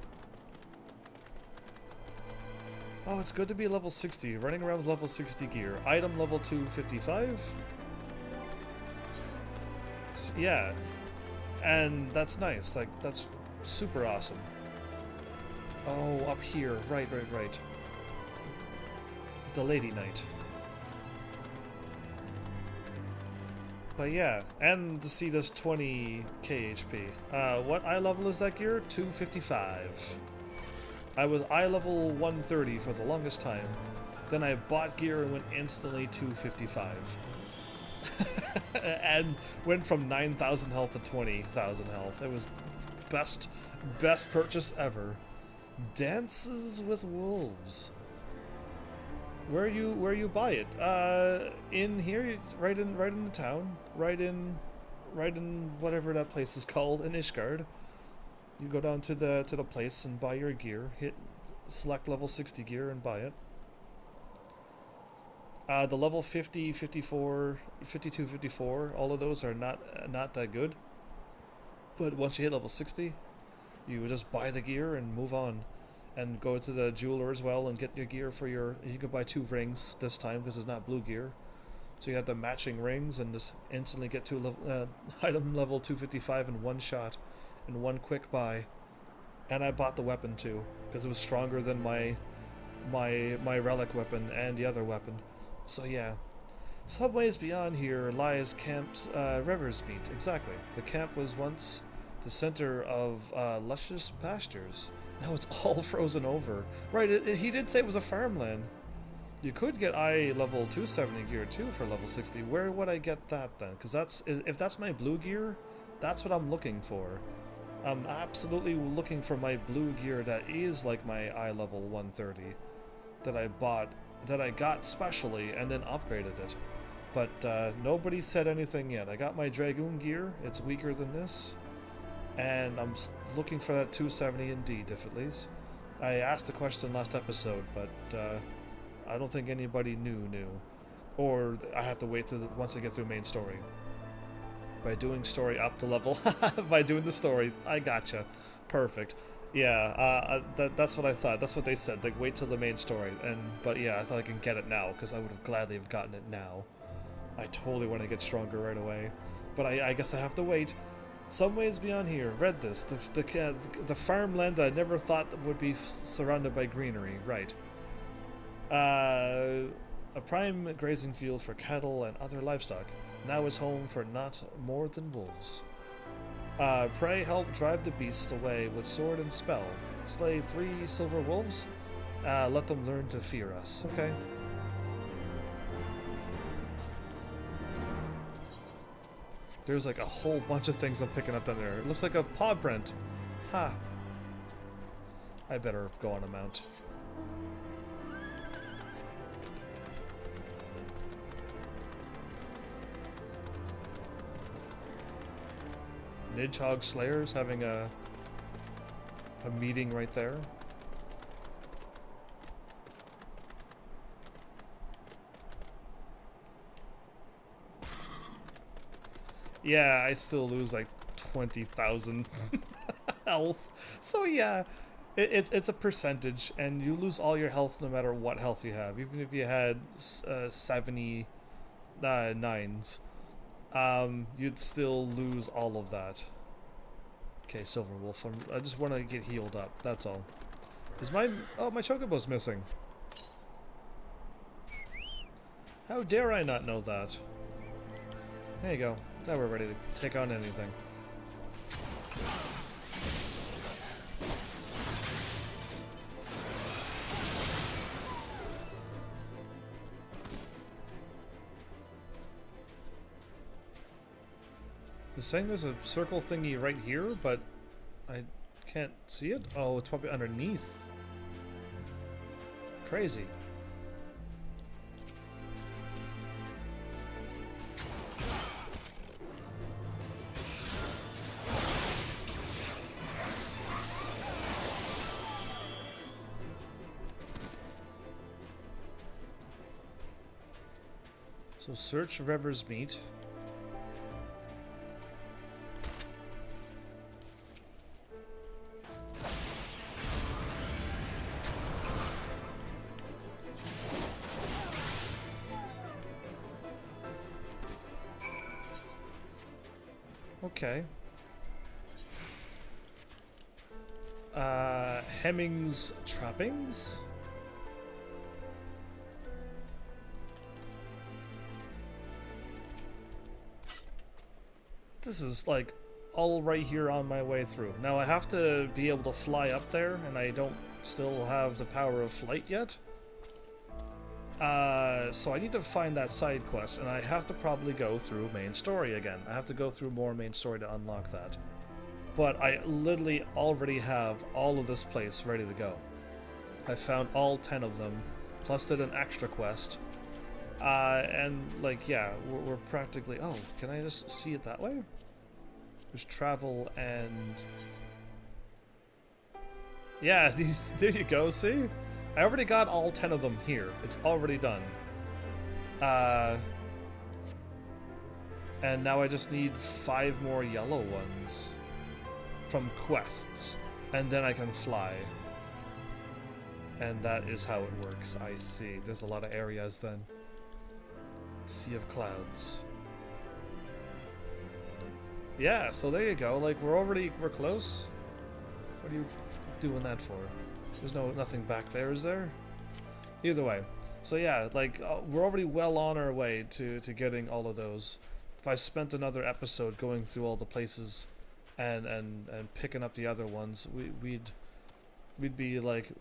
A: Oh, it's good to be level 60. Running around with level 60 gear. Item level 255? Yeah. And that's nice. Like, that's super awesome. Oh, up here. Right. The Lady Knight. But yeah, and the C does 20 KHP. What eye level is that gear? 255. I was eye level 130 for the longest time. Then I bought gear and went instantly 255. And went from 9,000 health to 20,000 health. It was best purchase ever. Dances with Wolves. Where you buy it? In here, right in the town, right in whatever that place is called in Ishgard. You go down to the place and buy your gear. Select level 60 gear and buy it. The level 50, 54, 52, 54, all of those are not that good. But once you hit level 60, you just buy the gear and move on. And go to the jeweler as well and get your gear for your... You can buy 2 rings this time because it's not blue gear. So you have the matching rings and just instantly get to item level 255 in one shot. In one quick buy. And I bought the weapon too because it was stronger than my relic weapon and the other weapon. So yeah. Some ways beyond here lies Camp's Rever's Meet. Exactly. The camp was once the center of luscious pastures. Now it's all frozen over. Right, he did say it was a farmland. You could get eye level 270 gear too for level 60. Where would I get that then? Because if that's my blue gear, that's what I'm looking for. I'm absolutely looking for my blue gear that is like my eye level 130 that I bought, that I got specially and then upgraded it. But nobody said anything yet. I got my Dragoon gear. It's weaker than this. And I'm looking for that 270 indeed, if it leaves. I asked the question last episode, but I don't think anybody knew. Or I have to wait till once I get through main story. By doing story up to level. By doing the story. I gotcha. Perfect. Yeah, that's what I thought. That's what they said. Like, wait till the main story. But yeah, I thought I can get it now, because I would have gladly have gotten it now. I totally want to get stronger right away. But I guess I have to wait. Some ways beyond here, read this, the farmland that I never thought would be surrounded by greenery, right. A prime grazing field for cattle and other livestock, now is home for not more than wolves. Pray help drive the beasts away with sword and spell. Slay 3 silver wolves, let them learn to fear us, okay. There's like a whole bunch of things I'm picking up down there. It looks like a paw print. Ha. I better go on a mount. Nidhogg Slayers having a meeting right there. Yeah, I still lose like 20,000 health. So yeah, it's a percentage, and you lose all your health no matter what health you have. Even if you had 79s, you'd still lose all of that. Okay, Silver Wolf. I just want to get healed up. That's all. Is my chocobo's missing? How dare I not know that? There you go. Now we're ready to take on anything. It's saying there's a circle thingy right here, but I can't see it. Oh, it's probably underneath. Crazy. So search Rever's Meat. Okay. Hemming's trappings? This is like all right here on my way through. Now I have to be able to fly up there, and I don't still have the power of flight yet. So I need to find that side quest, and I have to probably go through main story again. I have to go through more main story to unlock that. But I literally already have all of this place ready to go. I found all 10 of them, plus did an extra quest. And like, yeah, we're practically... Oh, can I just see it that way? There's travel and... Yeah, there you go, see? I already got all 10 of them here. It's already done. And now I just need 5 more yellow ones from quests, and then I can fly. And that is how it works. I see. There's a lot of areas then. Sea of Clouds. Yeah, so there you go. Like, we're close. What are you doing that for? There's nothing back there, is there? Either way. So yeah, like, we're already well on our way to getting all of those. If I spent another episode going through all the places and picking up the other ones, we'd be like,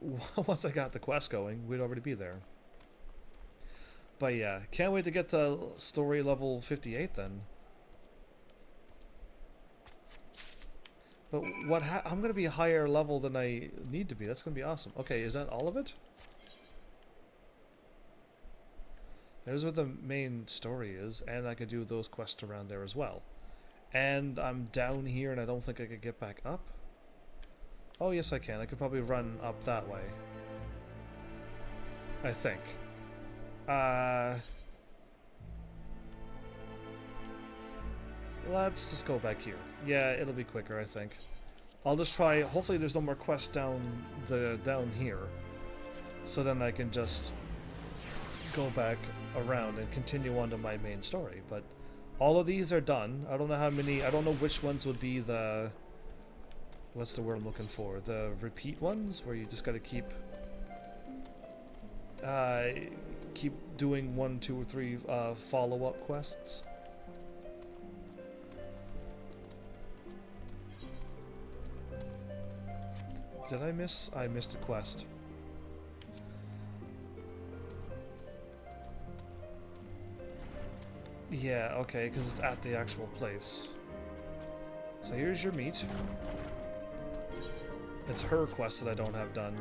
A: once I got the quest going, we'd already be there. But yeah, can't wait to get to story level 58 then. But I'm gonna be a higher level than I need to be. That's gonna be awesome. Okay, is that all of it? There's where the main story is, and I could do those quests around there as well. And I'm down here, and I don't think I could get back up. Oh, yes, I can. I could probably run up that way. I think. Let's just go back here. Yeah, it'll be quicker, I think. I'll just try. Hopefully, there's no more quests down here, so then I can just go back around and continue on to my main story. But all of these are done. I don't know how many. I don't know which ones would be the. What's the word I'm looking for? The repeat ones, where you just got to keep doing 1, 2, or 3 follow-up quests. Did I miss? I missed a quest. Yeah, okay, because it's at the actual place. So here's your meat. It's her quest that I don't have done.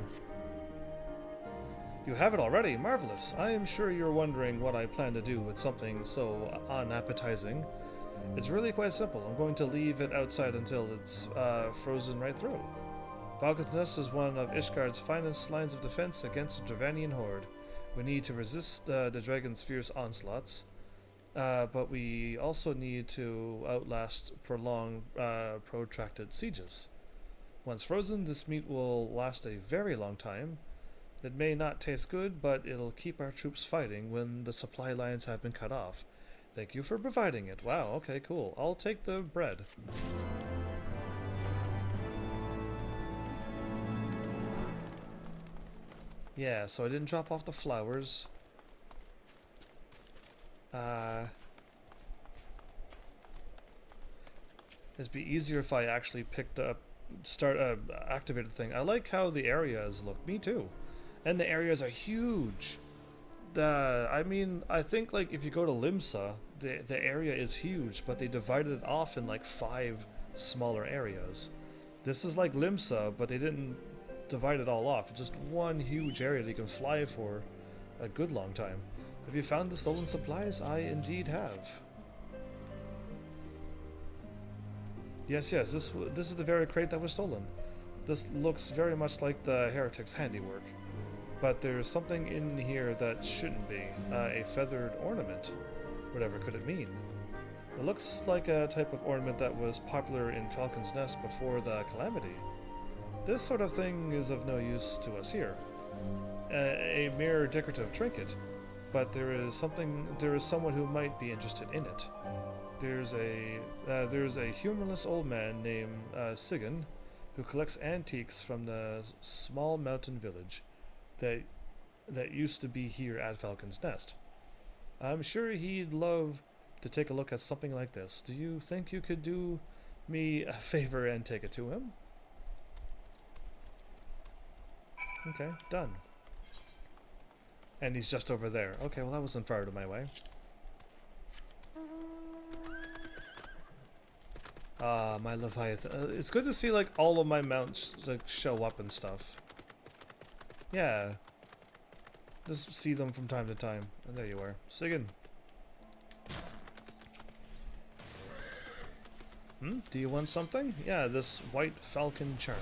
A: You have it already? Marvelous. I am sure you're wondering what I plan to do with something so unappetizing. It's really quite simple. I'm going to leave it outside until it's frozen right through. Falcon's Nest is one of Ishgard's finest lines of defense against the Dravanian horde. We need to resist the dragon's fierce onslaughts, but we also need to outlast prolonged, protracted sieges. Once frozen, this meat will last a very long time. It may not taste good, but it'll keep our troops fighting when the supply lines have been cut off. Thank you for providing it. Wow, okay, cool. I'll take the bread. Yeah, so I didn't drop off the flowers. It'd be easier if I actually picked up, activated the thing. I like how the areas look. Me too. And the areas are huge. I mean, I think like if you go to Limsa, the area is huge, but they divided it off in like 5 smaller areas. This is like Limsa, but they didn't divide it all off. It's just one huge area that you can fly for a good long time. Have you found the stolen supplies? I indeed have. Yes, this is the very crate that was stolen. This looks very much like the heretic's handiwork. But there's something in here that shouldn't be. A feathered ornament. Whatever could it mean? It looks like a type of ornament that was popular in Falcon's Nest before the Calamity. This sort of thing is of no use to us here. A mere decorative trinket, but there is someone who might be interested in it. There's a humorless old man named Sigan who collects antiques from the small mountain village that used to be here at Falcon's Nest. I'm sure he'd love to take a look at something like this. Do you think you could do me a favor and take it to him? Okay, done. And he's just over there. Okay, well that wasn't far out of my way. Ah, my Leviathan. It's good to see like all of my mounts like show up and stuff. Yeah. Just see them from time to time. And there you are. Sigan. Do you want something? Yeah, this white falcon charm.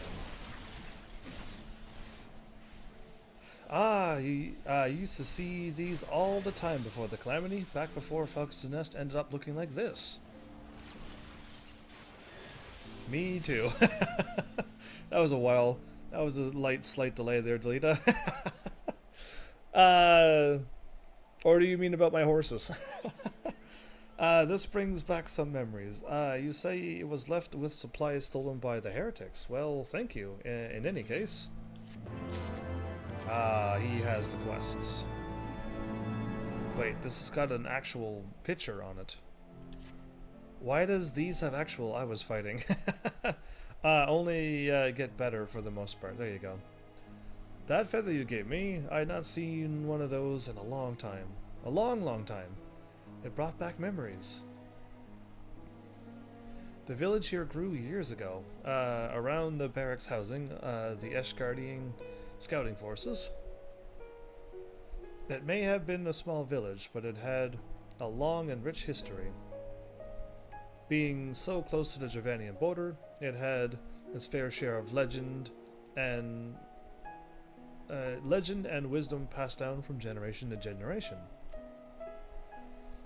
A: Ah, you used to see these all the time before the Calamity, back before Falcon's Nest ended up looking like this. Me too. That was a while. That was a slight delay there, Delita. Or do you mean about my horses? This brings back some memories. You say it was left with supplies stolen by the heretics. Well, thank you. In any case. He has the quests. Wait, this has got an actual picture on it. Why does these have actual I was fighting? Only get better for the most part. There you go. That feather you gave me, I had not seen one of those in a long time. A long, long time. It brought back memories. The village here grew years ago. Around the barracks housing, the Eshgardian scouting forces. It may have been a small village, but it had a long and rich history. Being so close to the Javanian border, it had its fair share of legend and wisdom passed down from generation to generation.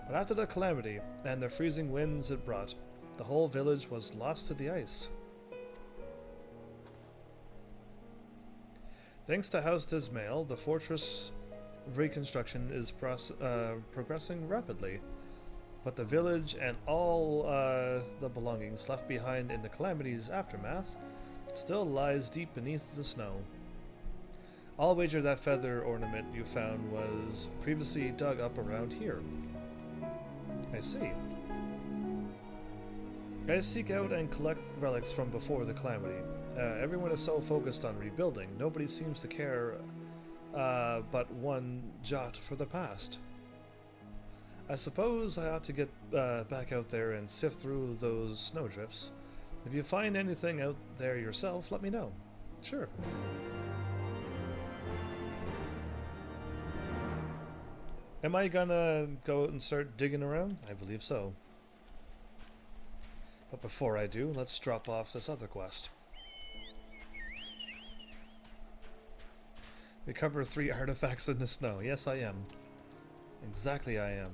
A: But after the Calamity and the freezing winds it brought, the whole village was lost to the ice. Thanks to House Dismail, the fortress reconstruction is progressing rapidly, but the village and all the belongings left behind in the Calamity's aftermath still lies deep beneath the snow. I'll wager that feather ornament you found was previously dug up around here. I see. Guys seek out and collect relics from before the Calamity. Everyone is so focused on rebuilding, nobody seems to care but one jot for the past. I suppose I ought to get back out there and sift through those snowdrifts. If you find anything out there yourself, let me know. Sure. Am I gonna go out and start digging around? I believe so. But before I do, let's drop off this other quest. Recover 3 artifacts in the snow. Yes, I am. Exactly, I am.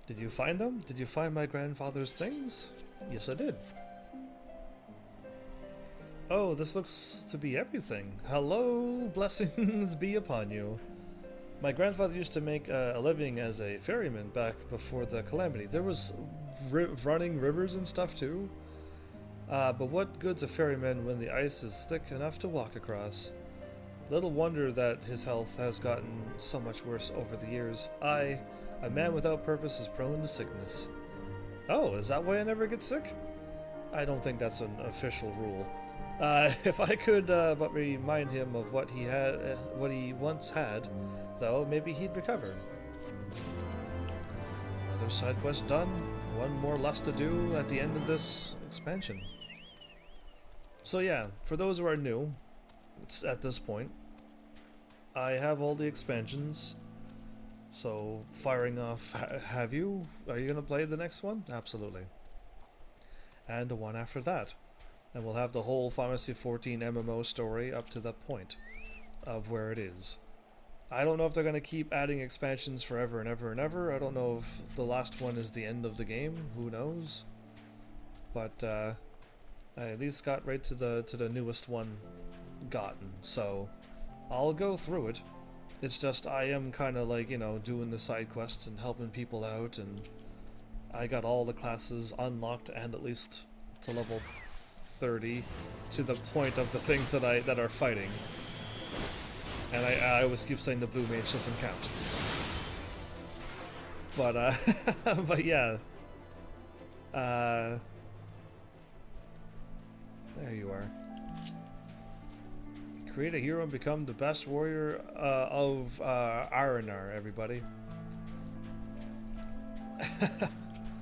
A: Did you find them? Did you find my grandfather's things? Yes, I did. Oh, this looks to be everything. Hello, blessings be upon you. My grandfather used to make a living as a ferryman back before the Calamity. There was running rivers and stuff too. But what good's a ferryman when the ice is thick enough to walk across? Little wonder that his health has gotten so much worse over the years. A man without purpose is prone to sickness. Oh, is that why I never get sick? I don't think that's an official rule. If I could but remind him of what he once had, though, maybe he'd recover. Another side quest done. One more less to do at the end of this expansion. So yeah, for those who are new, it's at this point, I have all the expansions. So firing off, are you gonna play the next one? Absolutely. And the one after that. And we'll have the whole Pharmacy 14 MMO story up to that point of where it is. I don't know if they're going to keep adding expansions forever and ever and ever. I don't know if the last one is the end of the game. Who knows? But I at least got right to the newest one gotten. So I'll go through it. It's just I am kind of like, you know, doing the side quests and helping people out, and I got all the classes unlocked and at least to level 30 to the point of the things that are fighting. And I always keep saying the blue mage doesn't count. But but yeah. There you are. Create a hero and become the best warrior of Aranar, everybody.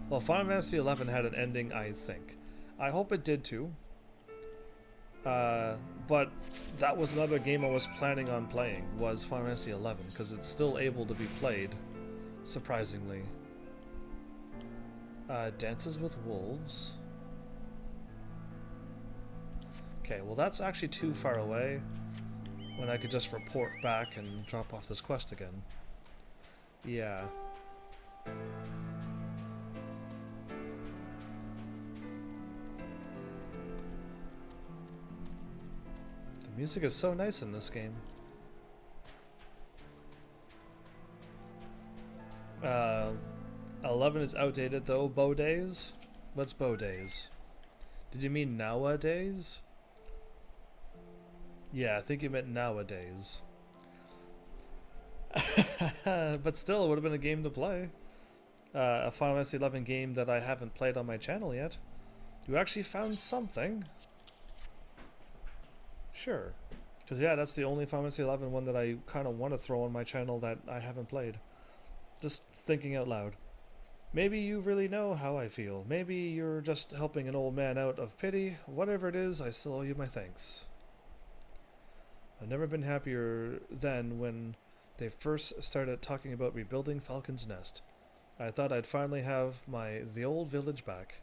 A: Well, Final Fantasy XI had an ending, I think. I hope it did too. But that was another game I was planning on playing, was Final Fantasy XI, because it's still able to be played, surprisingly. Dances with Wolves. Okay, well that's actually too far away, when I could just report back and drop off this quest again. Yeah. The music is so nice in this game. 11 is outdated though. Bow days? What's bow days? Did you mean nowadays? Yeah, I think you meant nowadays. But still, it would have been a game to play. A Final Fantasy XI game that I haven't played on my channel yet. You actually found something. Sure. Because yeah, that's the only Final Fantasy XI one that I kind of want to throw on my channel that I haven't played. Just thinking out loud. Maybe you really know how I feel. Maybe you're just helping an old man out of pity. Whatever it is, I still owe you my thanks. I've never been happier than when they first started talking about rebuilding Falcon's Nest. I thought I'd finally have the old village back.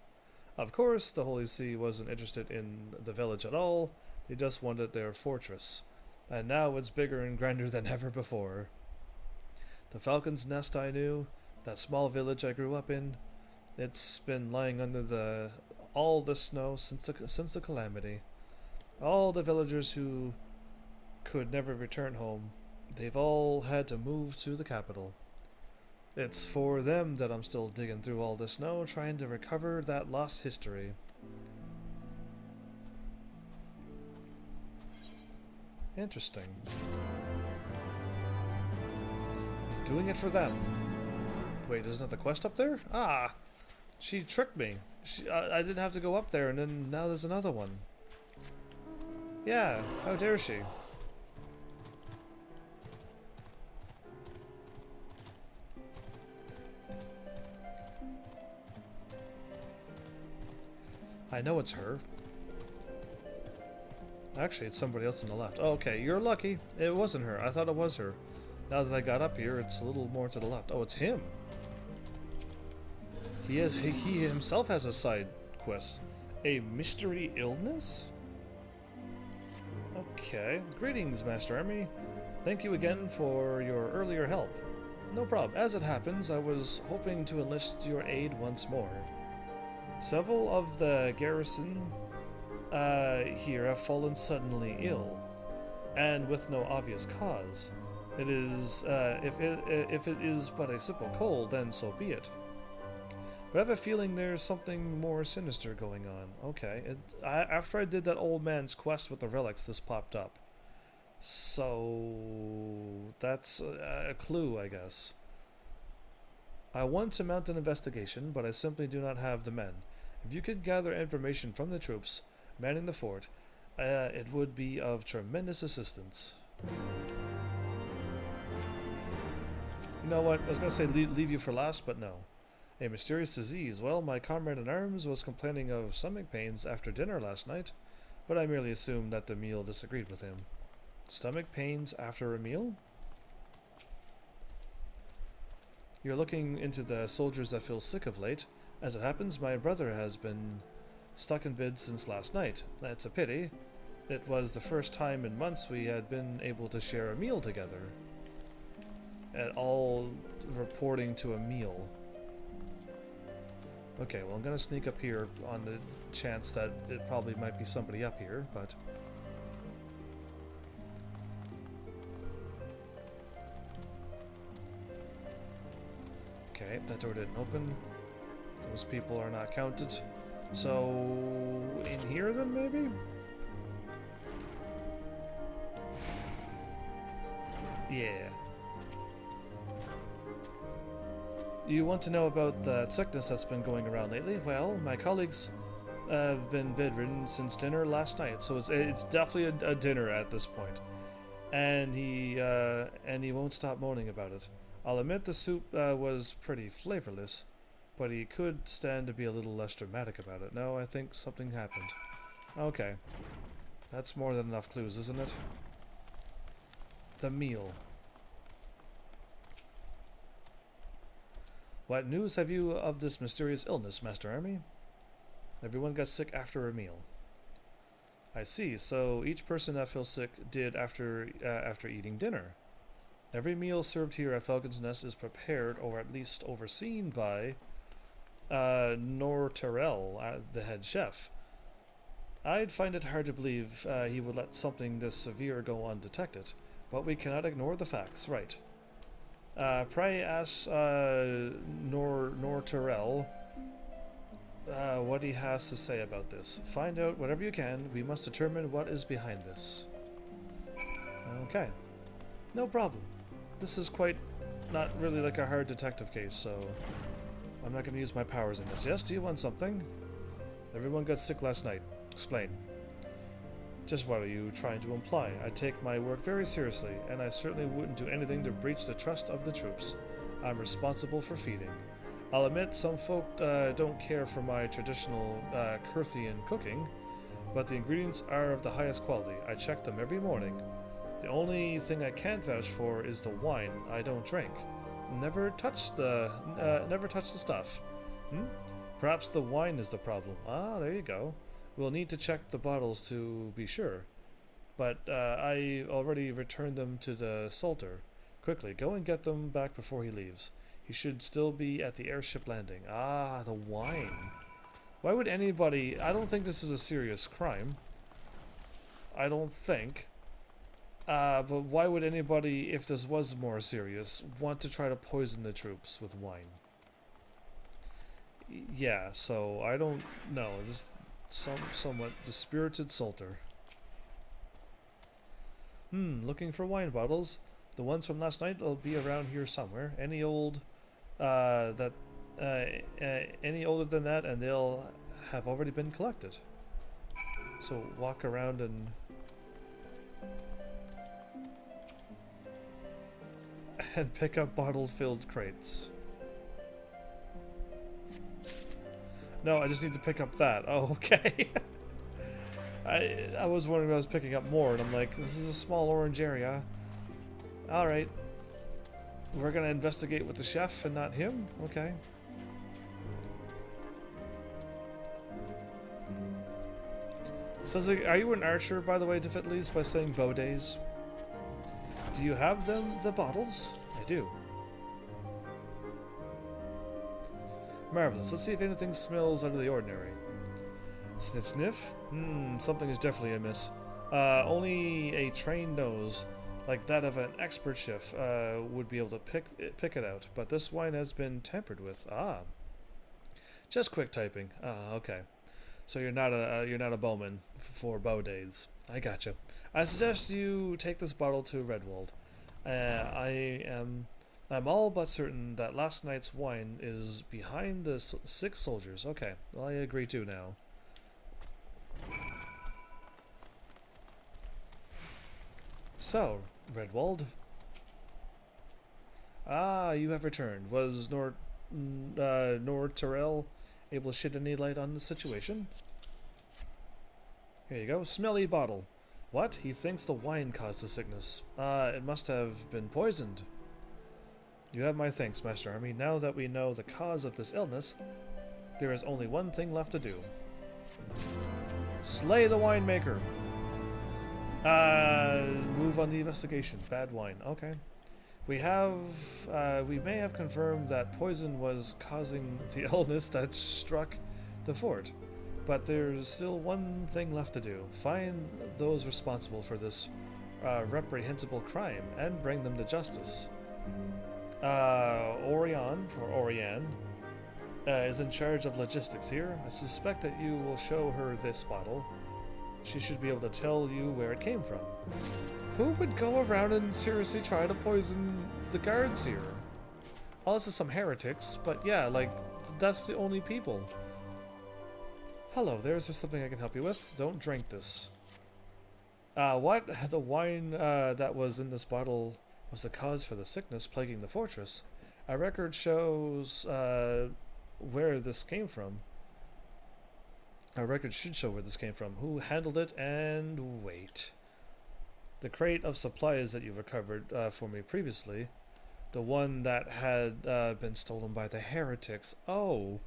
A: Of course, the Holy See wasn't interested in the village at all. They just wanted their fortress. And now it's bigger and grander than ever before. The Falcon's Nest I knew, that small village I grew up in, it's been lying under all the snow since the calamity. All the villagers who could never return home, they've all had to move to the capital. It's for them that I'm still digging through all the snow, trying to recover that lost history. Interesting. He's doing it for them. Wait, there's another quest up there? Ah! She tricked me. I didn't have to go up there, and then now there's another one. Yeah, how dare she? I know it's her. Actually, it's somebody else on the left. Oh, okay, you're lucky. It wasn't her. I thought it was her. Now that I got up here, it's a little more to the left. Oh, it's him. He himself has a side quest. A mystery illness? Okay. Greetings, Master Army. Thank you again for your earlier help. No problem. As it happens, I was hoping to enlist your aid once more. Several of the garrison here have fallen suddenly ill, and with no obvious cause. It is, if it is but a simple cold, then so be it. But I have a feeling there's something more sinister going on. Okay, after I did that old man's quest with the relics, this popped up. So that's a clue, I guess. I want to mount an investigation, but I simply do not have the men. If you could gather information from the troops manning the fort, it would be of tremendous assistance. You know what? I was going to say leave you for last, but no. A mysterious disease. Well, my comrade in arms was complaining of stomach pains after dinner last night, but I merely assumed that the meal disagreed with him. Stomach pains after a meal? You're looking into the soldiers that feel sick of late. As it happens, my brother has been stuck in bed since last night. That's a pity. It was the first time in months we had been able to share a meal together. at all reporting to a meal. Okay, well I'm gonna sneak up here on the chance that it probably might be somebody up here, but... Okay, that door didn't open. Those people are not counted. So... in here then, maybe? Yeah. You want to know about that sickness that's been going around lately? Well, my colleagues have been bedridden since dinner last night, so it's definitely a dinner at this point. And he won't stop moaning about it. I'll admit the soup was pretty flavorless, but he could stand to be a little less dramatic about it. No, I think something happened. Okay. That's more than enough clues, isn't it? The meal. What news have you of this mysterious illness, Master Army? Everyone got sick after a meal. I see, so each person that feels sick did after eating dinner. Every meal served here at Falcon's Nest is prepared, or at least overseen by, Norterel, the head chef. I'd find it hard to believe he would let something this severe go undetected, but we cannot ignore the facts, right? Pray ask Norterel what he has to say about this. Find out whatever you can. We must determine what is behind this. Okay. No problem. This is quite not really like a hard detective case, so I'm not going to use my powers in this. Yes, do you want something? Everyone got sick last night. Explain. Just what are you trying to imply? I take my work very seriously, and I certainly wouldn't do anything to breach the trust of the troops. I'm responsible for feeding. I'll admit some folk don't care for my traditional Kurthian cooking, but the ingredients are of the highest quality. I check them every morning. The only thing I can't vouch for is the wine I don't drink. Never touch the stuff. Perhaps the wine is the problem. Ah, there you go. We'll need to check the bottles to be sure. But I already returned them to the Salter. Quickly, go and get them back before he leaves. He should still be at the airship landing. Ah, the wine. Why would anybody... I don't think this is a serious crime. I don't think. But why would anybody, if this was more serious, want to try to poison the troops with wine? Yeah, so I don't know. This somewhat dispirited Salter. Looking for wine bottles. The ones from last night will be around here somewhere. Any older than that, and they'll have already been collected. So walk around and pick up bottle-filled crates. No, I just need to pick up that. Oh, okay. I was wondering if I was picking up more, and I'm like, this is a small orange area. Alright. We're gonna investigate with the chef and not him? Okay. Sounds like, are you an archer, by the way, to fit least by saying bow days? Do you have them, the bottles? I do. Marvelous. Let's see if anything smells out of the ordinary. Sniff, sniff. Something is definitely amiss. Only a trained nose, like that of an expert chef, would be able to pick it out. But this wine has been tampered with. Ah. Just quick typing. Ah, okay. So you're not a bowman for bow days. I gotcha. I suggest you take this bottle to Redwald. I'm all but certain that last night's wine is behind the sick soldiers. Okay, well, I agree too now. So, Redwald. Ah, you have returned. Was Norterel able to shed any light on the situation? Here you go. Smelly bottle. What? He thinks the wine caused the sickness. It must have been poisoned. You have my thanks, Master Army. Now that we know the cause of this illness, there is only one thing left to do. Slay the winemaker! Move on the investigation. Bad wine. Okay. We may have confirmed that poison was causing the illness that struck the fort, but there's still one thing left to do. Find those responsible for this reprehensible crime and bring them to justice. Orion is in charge of logistics here. I suspect that you will show her this bottle. She should be able to tell you where it came from. Who would go around and seriously try to poison the guards here? Unless it's some heretics, but yeah, like, that's the only people. Hello, there's something I can help you with. Don't drink this. What? The wine that was in this bottle was the cause for the sickness plaguing the fortress. Our record shows where this came from. Our record should show where this came from. Who handled it, and wait. The crate of supplies that you recovered for me previously. The one that had been stolen by the heretics. Oh,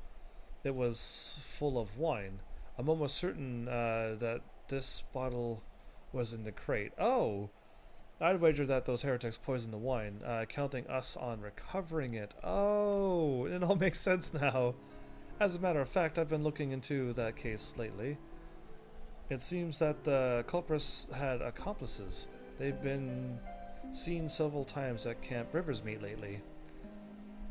A: it was full of wine. I'm almost certain that this bottle was in the crate. Oh, I'd wager that those heretics poisoned the wine, counting us on recovering it. Oh, it all makes sense now. As a matter of fact, I've been looking into that case lately. It seems that the culprits had accomplices. They've been seen several times at Camp Riversmeet lately.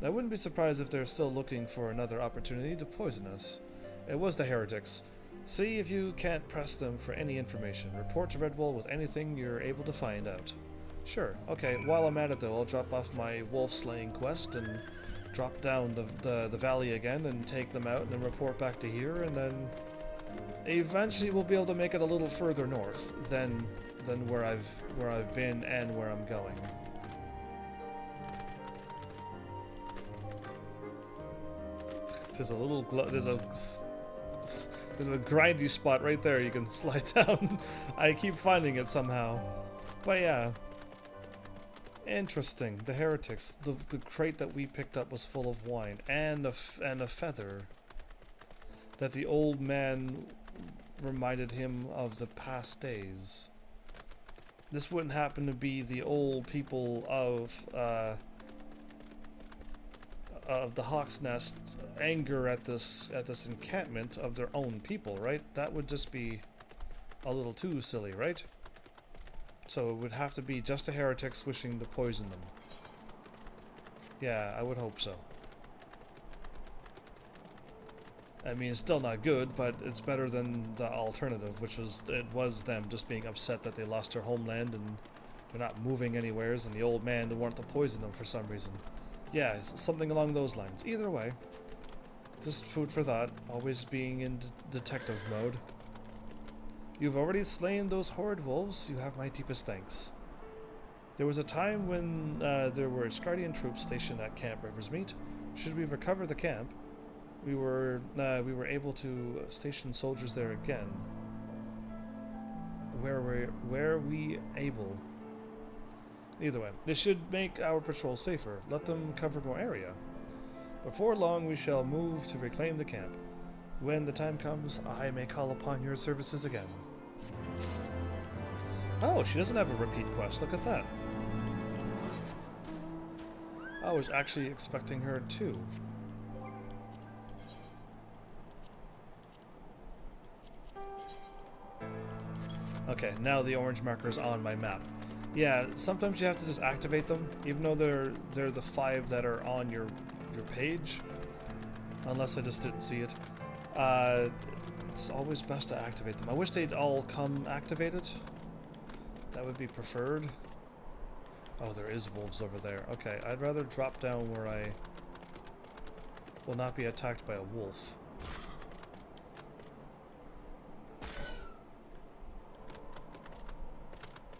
A: I wouldn't be surprised if they're still looking for another opportunity to poison us. It was the heretics. See if you can't press them for any information. Report to Redwall with anything you're able to find out. Sure. Okay, while I'm at it though, I'll drop off my wolf-slaying quest and drop down the valley again and take them out and then report back to here, and then eventually we'll be able to make it a little further north than where I've been and where I'm going. There's a little there's a grindy spot right there you can slide down. I keep finding it somehow. But yeah. Interesting. The heretics. The crate that we picked up was full of wine and a feather. That the old man reminded him of the past days. This wouldn't happen to be the old people of the Hawk's Nest anger at this encampment of their own people, right? That would just be a little too silly, right? So it would have to be just the heretics wishing to poison them. Yeah, I would hope so. I mean, it's still not good, but it's better than the alternative, which was them just being upset that they lost their homeland and they're not moving anywheres, and the old man wanted to poison them for some reason. Yeah, something along those lines. Either way, just food for thought, always being in detective mode. You've already slain those horrid wolves. You have my deepest thanks. There was a time when there were Asgardian troops stationed at Camp Riversmeet. Should we recover the camp, we were able to station soldiers there again. Where we able. Either way, this should make our patrol safer. Let them cover more area. Before long, we shall move to reclaim the camp. When the time comes, I may call upon your services again. Oh, she doesn't have a repeat quest. Look at that. I was actually expecting her too. Okay, now the orange marker's on my map. Yeah, sometimes you have to just activate them, even though they're the 5 that are on your page. Unless I just didn't see it. It's always best to activate them. I wish they'd all come activated. That would be preferred. Oh, there is wolves over there. Okay, I'd rather drop down where I will not be attacked by a wolf.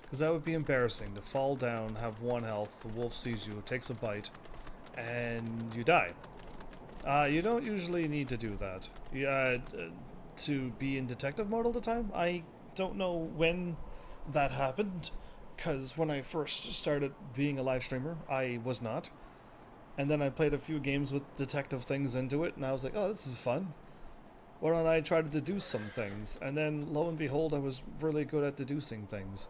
A: Because that would be embarrassing, to fall down, have 1 health, the wolf sees you, takes a bite, and you die. You don't usually need to do that. To be in detective mode all the time. I don't know when that happened, because when I first started being a live streamer, I was not. And then I played a few games with detective things into it, and I was like, oh, this is fun. Why don't I try to deduce some things? And then, lo and behold, I was really good at deducing things.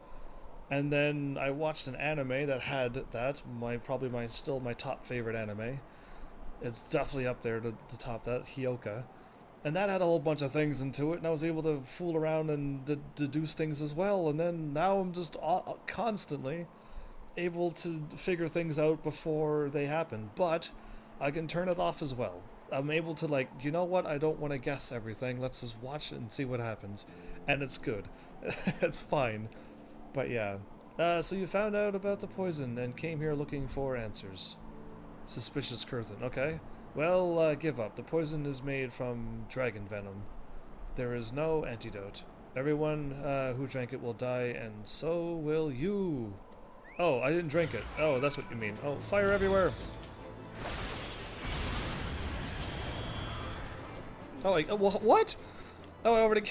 A: And then I watched an anime that had that, still my top favorite anime. It's definitely up there to top that, Hyoka. And that had a whole bunch of things into it, and I was able to fool around and deduce things as well. And then now I'm just constantly able to figure things out before they happen. But I can turn it off as well. I'm able to, like, you know what? I don't want to guess everything. Let's just watch it and see what happens. And it's good. It's fine. But yeah. So you found out about the poison and came here looking for answers. Suspicious Curthin. Okay. Well, give up. The poison is made from dragon venom. There is no antidote. Everyone who drank it will die, and so will you. Oh, I didn't drink it. Oh, that's what you mean. Oh, fire everywhere. Oh, what? Oh, I already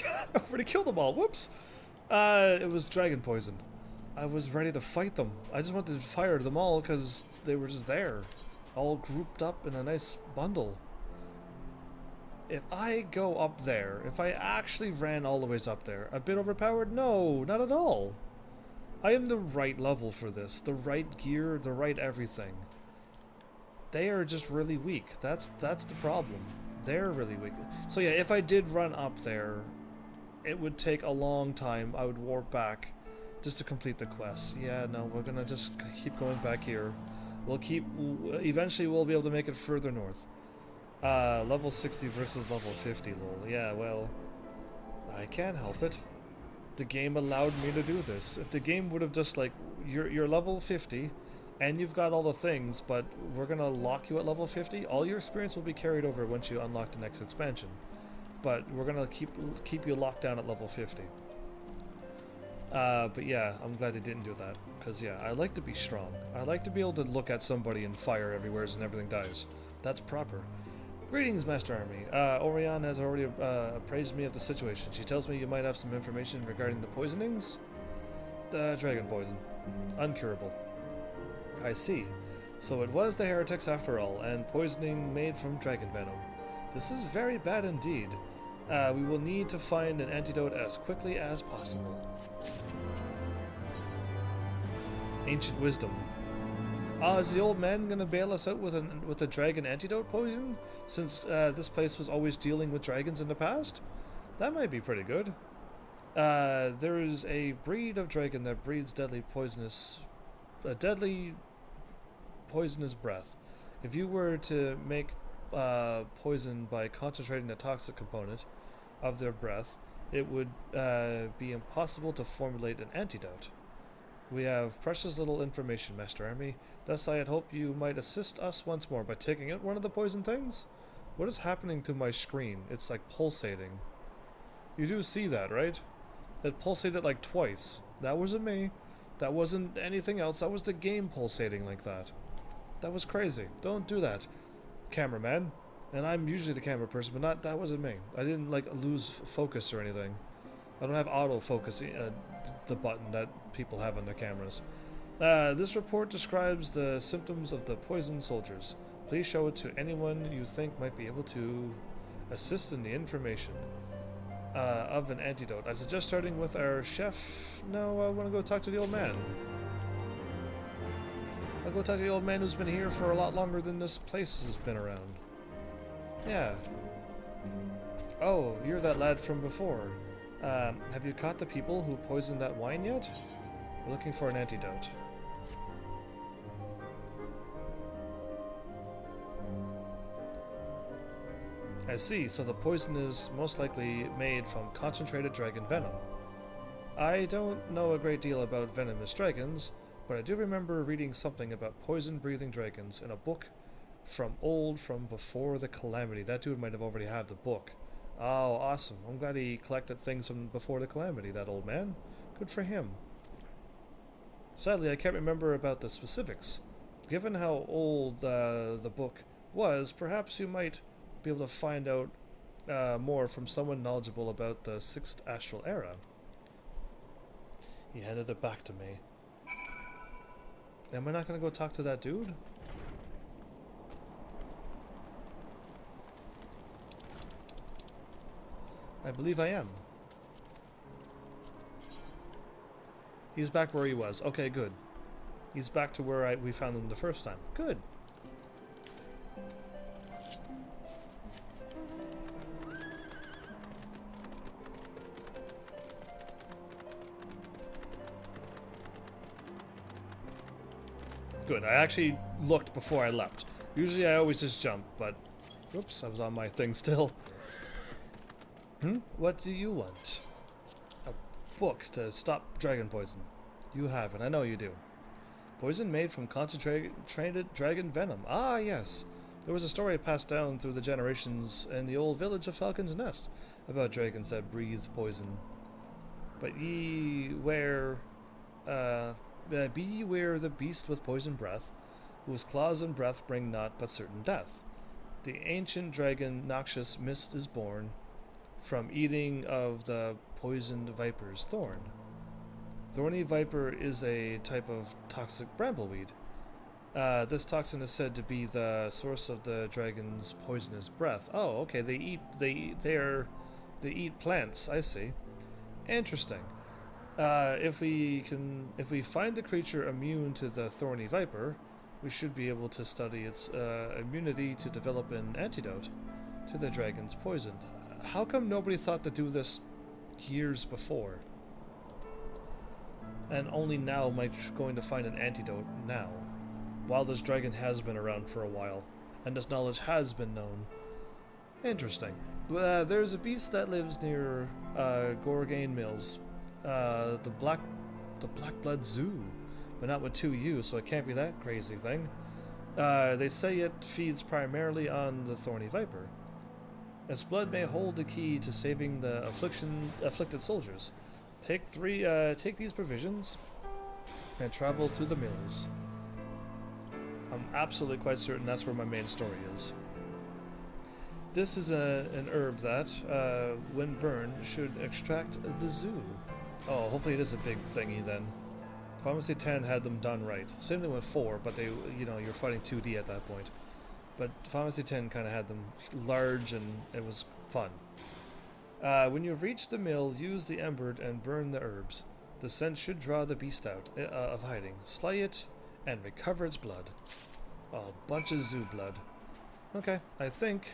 A: killed them all. Whoops. It was dragon poison. I was ready to fight them. I just wanted to fire them all because they were just there. All grouped up in a nice bundle. If I go up there, if I actually ran all the ways up there, a bit overpowered? No, not at all. I am the right level for this. The right gear, the right everything. They are just really weak. That's the problem. They're really weak. So yeah, if I did run up there, it would take a long time. I would warp back just to complete the quest. Yeah, no, we're gonna just keep going back here. Eventually we'll be able to make it further north. Level 60 versus level 50, lol. Yeah, well, I can't help it. The game allowed me to do this. If the game would have just, like, you're level 50, and you've got all the things, but we're gonna lock you at level 50, all your experience will be carried over once you unlock the next expansion. But we're gonna keep you locked down at level 50. But yeah, I'm glad they didn't do that. Because yeah, I like to be strong. I like to be able to look at somebody and fire everywhere and everything dies. That's proper. Greetings, Master Army. Orion has already appraised me of the situation. She tells me you might have some information regarding the poisonings. Dragon poison. Uncurable. I see. So it was the heretics after all, and poisoning made from dragon venom. This is very bad indeed. We will need to find an antidote as quickly as possible. Ancient wisdom. Is the old man gonna bail us out with a dragon antidote poison? Since this place was always dealing with dragons in the past? That might be pretty good. There is a breed of dragon that breeds deadly poisonous breath. If you were to make poison by concentrating the toxic component of their breath, it would be impossible to formulate an antidote. We have precious little information, Master Army. Thus I had hoped you might assist us once more by taking out one of the poison things. What is happening to my screen? It's like pulsating. You do see that, right? It pulsated like twice. That wasn't me. That wasn't anything else. That was the game pulsating like that. That was crazy. Don't do that, cameraman. And I'm usually the camera person, but that wasn't me. I didn't like lose focus or anything. I don't have autofocus, the button that people have on their cameras. This report describes the symptoms of the poisoned soldiers. Please show it to anyone you think might be able to assist in the information of an antidote. I suggest starting with our chef. No, I want to go talk to the old man. I'll go talk to the old man who's been here for a lot longer than this place has been around. Yeah. Oh, you're that lad from before. Have you caught the people who poisoned that wine yet? We're looking for an antidote. I see, so the poison is most likely made from concentrated dragon venom. I don't know a great deal about venomous dragons, but I do remember reading something about poison-breathing dragons in a book from before the Calamity. That dude might have already had the book. Oh, awesome. I'm glad he collected things from before the Calamity, that old man. Good for him. Sadly, I can't remember about the specifics. Given how old the book was, perhaps you might be able to find out more from someone knowledgeable about the 6th Astral Era. He handed it back to me. Am I not going to go talk to that dude? I believe I am. He's back where he was. Okay, good. He's back to where we found him the first time. Good. Good. I actually looked before I leapt. Usually I always just jump, but... Oops, I was on my thing still. What do you want? A book to stop dragon poison. You have it. I know you do. Poison made from concentrated dragon venom. Ah, yes. There was a story passed down through the generations in the old village of Falcon's Nest about dragons that breathe poison. But beware the beast with poison breath, whose claws and breath bring naught but certain death. The ancient dragon Noxious Mist is born from eating of the poisoned viper's thorn. Thorny viper is a type of toxic brambleweed. This toxin is said to be the source of the dragon's poisonous breath. Oh, okay. They eat plants. I see. Interesting. If we find the creature immune to the thorny viper, we should be able to study its immunity to develop an antidote to the dragon's poison. How come nobody thought to do this years before? And only now am I going to find an antidote now, while this dragon has been around for a while, and this knowledge has been known. Interesting. There's a beast that lives near Gorgain Mills. The Black Blood Zoo, but not with 2 U's, so it can't be that crazy thing. They say it feeds primarily on the thorny viper. Its blood may hold the key to saving the afflicted soldiers. Take these provisions and travel to the mills. I'm absolutely quite certain that's where my main story is. This is an herb that, when burned, should extract the zoo. Oh, hopefully it is a big thingy then. Pharmacy 10 had them done right. Same thing with 4, but they, you're fighting 2D at that point. But Pharmacy 10 kind of had them large and it was fun. When you reach the mill, use the ember and burn the herbs. The scent should draw the beast out of hiding. Slay it and recover its blood. Oh, a bunch of zoo blood. Okay, I think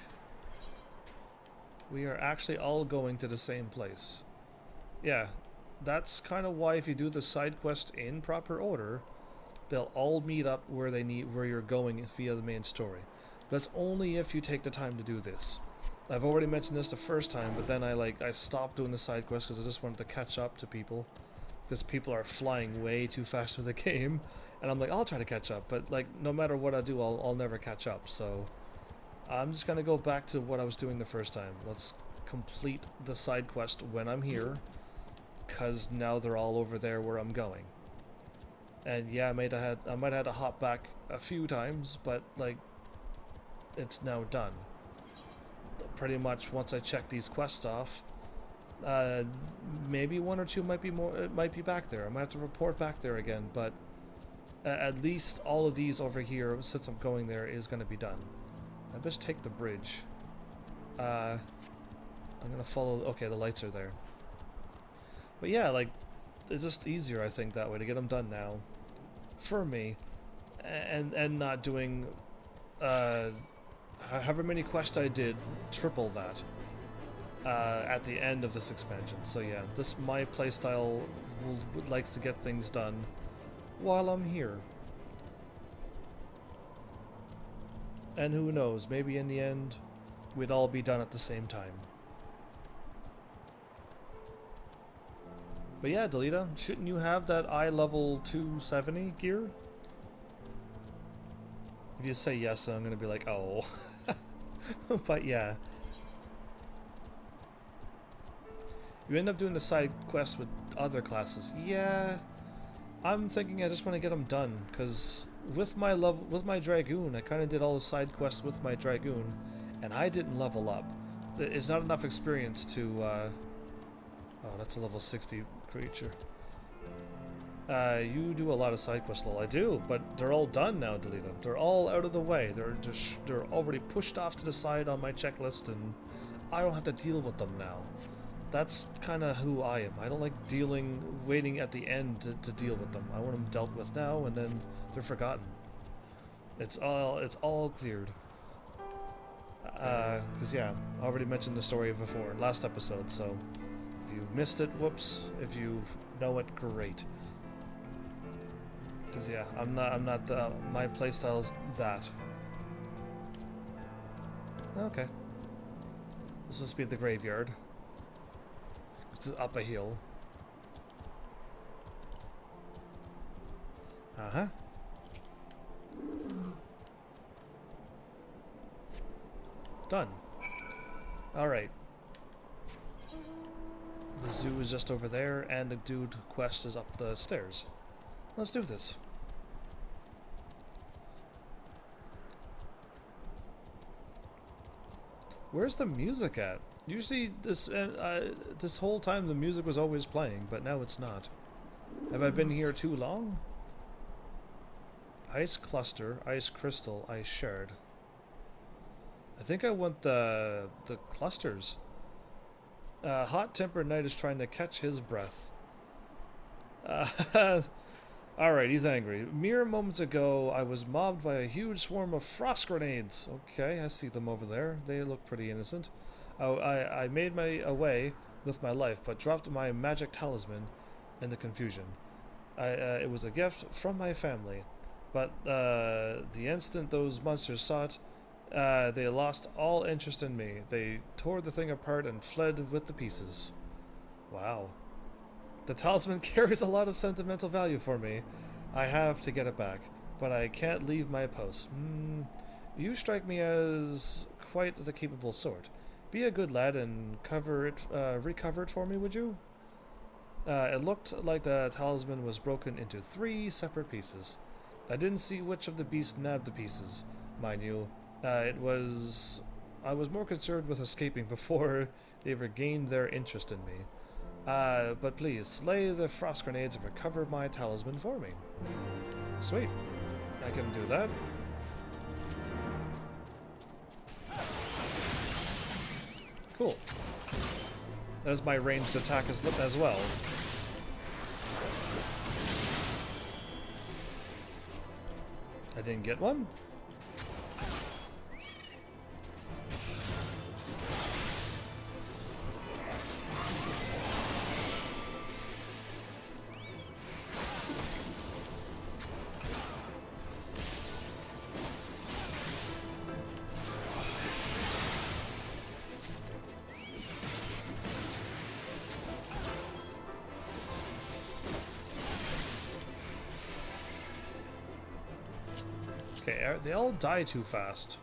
A: we are actually all going to the same place. Yeah, that's kind of why if you do the side quest in proper order, they'll all meet up where you're going via the main story. That's only if you take the time to do this. I've already mentioned this the first time, but then I stopped doing the side quest because I just wanted to catch up to people. Because people are flying way too fast with the game. And I'm like, I'll try to catch up, but no matter what I do, I'll never catch up. So I'm just going to go back to what I was doing the first time. Let's complete the side quest when I'm here, because now they're all over there where I'm going. And yeah, I might have had to hop back a few times, but it's now done. Pretty much once I check these quests off, maybe 1 or 2 might be back there. I might have to report back there again, but at least all of these over here, since I'm going there, is going to be done. I best take the bridge. I'm gonna follow. Okay, the lights are there. But yeah, it's just easier, I think, that way to get them done now, for me, and not doing however many quests I did, triple that at the end of this expansion. So yeah, my playstyle likes to get things done while I'm here. And who knows, maybe in the end, we'd all be done at the same time. But yeah, Delita, shouldn't you have that eye level 270 gear? If you say yes, I'm gonna be like, oh. But yeah. You end up doing the side quests with other classes. Yeah, I'm thinking I just want to get them done, because with my Dragoon, I kind of did all the side quests with my Dragoon, and I didn't level up. It's not enough experience to, oh, that's a level 60 creature. You do a lot of side quests, lol. I do, but they're all done now, Delita. They're all out of the way. They're already pushed off to the side on my checklist, and I don't have to deal with them now. That's kind of who I am. I don't like waiting at the end to deal with them. I want them dealt with now, and then they're forgotten. It's all cleared. Because yeah, I already mentioned the story before, last episode, so if you've missed it, whoops. If you know it, great. Because yeah, my playstyle's that. Okay. This must be the graveyard. It's up a hill. Uh-huh. Done. Alright. The zoo is just over there, and the dude quest is up the stairs. Let's do this. Where's the music at? Usually this whole time the music was always playing, but now it's not. Have I been here too long? Ice cluster, ice crystal, ice shard. I think I want the clusters. Hot-tempered knight is trying to catch his breath. Alright, he's angry. Mere moments ago, I was mobbed by a huge swarm of frost grenades. Okay, I see them over there. They look pretty innocent. I made my away with my life, but dropped my magic talisman in the confusion. It was a gift from my family, but the instant those monsters saw it, they lost all interest in me. They tore the thing apart and fled with the pieces. Wow. The talisman carries a lot of sentimental value for me. I have to get it back, but I can't leave my post. You strike me as quite the capable sort. Be a good lad and recover it for me, would you? It looked like the talisman was broken into 3 separate pieces. I didn't see which of the beasts nabbed the pieces, mind you. I was more concerned with escaping before they regained their interest in me. But please, slay the frost grenades and recover my talisman for me. Sweet. I can do that. Cool. There's my ranged attack as well. I didn't get one? Okay, they all die too fast.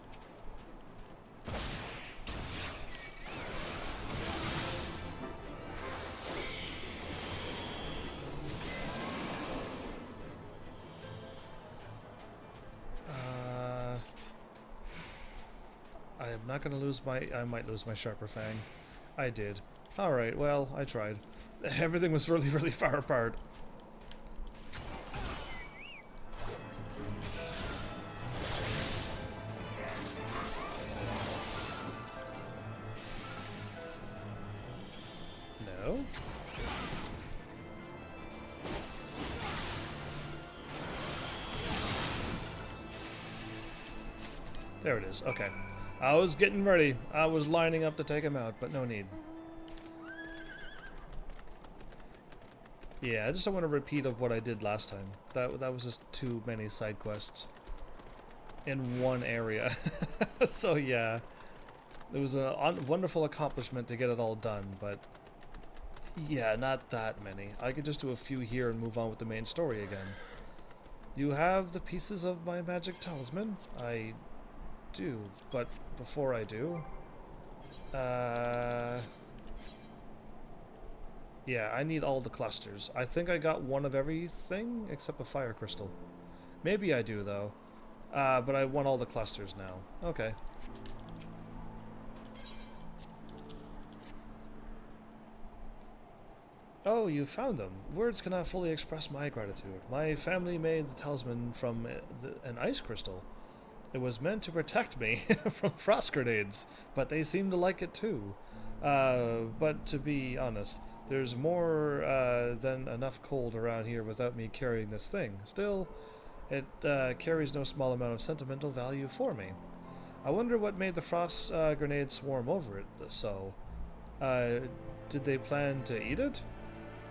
A: I am not gonna lose my... I might lose my Sharper Fang. I did. Alright, well, I tried. Everything was really, really far apart. No? There it is. Okay. I was getting ready. I was lining up to take him out, but no need. Yeah, I just don't want a repeat of what I did last time. That was just too many side quests in one area. So yeah, it was a wonderful accomplishment to get it all done, but yeah, not that many. I could just do a few here and move on with the main story again. You have the pieces of my magic talisman? I do, but before I do, yeah, I need all the clusters. I think I got one of everything except a fire crystal. Maybe I do though, but I want all the clusters now. Okay. Oh, you found them. Words cannot fully express my gratitude. My family made the talisman from an ice crystal. It was meant to protect me from frost grenades, but they seem to like it too. But to be honest, there's more than enough cold around here without me carrying this thing. Still, it carries no small amount of sentimental value for me. I wonder what made the frost grenade swarm over it, so... did they plan to eat it?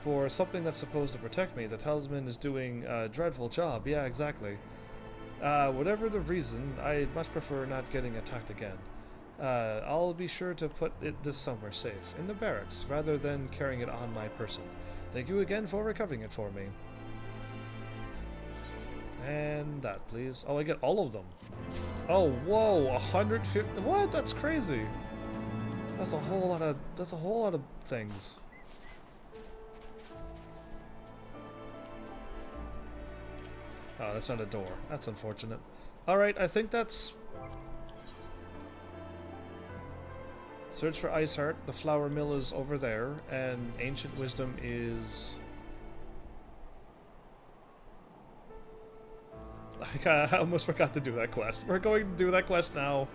A: For something that's supposed to protect me, the talisman is doing a dreadful job. Yeah, exactly. Whatever the reason, I'd much prefer not getting attacked again. I'll be sure to put this somewhere safe, in the barracks, rather than carrying it on my person. Thank you again for recovering it for me. And that, please. Oh, I get all of them. Oh, whoa, 150. What? That's crazy. That's a whole lot of things. Oh, that's not a door. That's unfortunate. Alright, I think that's... Search for Ice Heart. The flour mill is over there. And Ancient Wisdom is... I almost forgot to do that quest. We're going to do that quest now.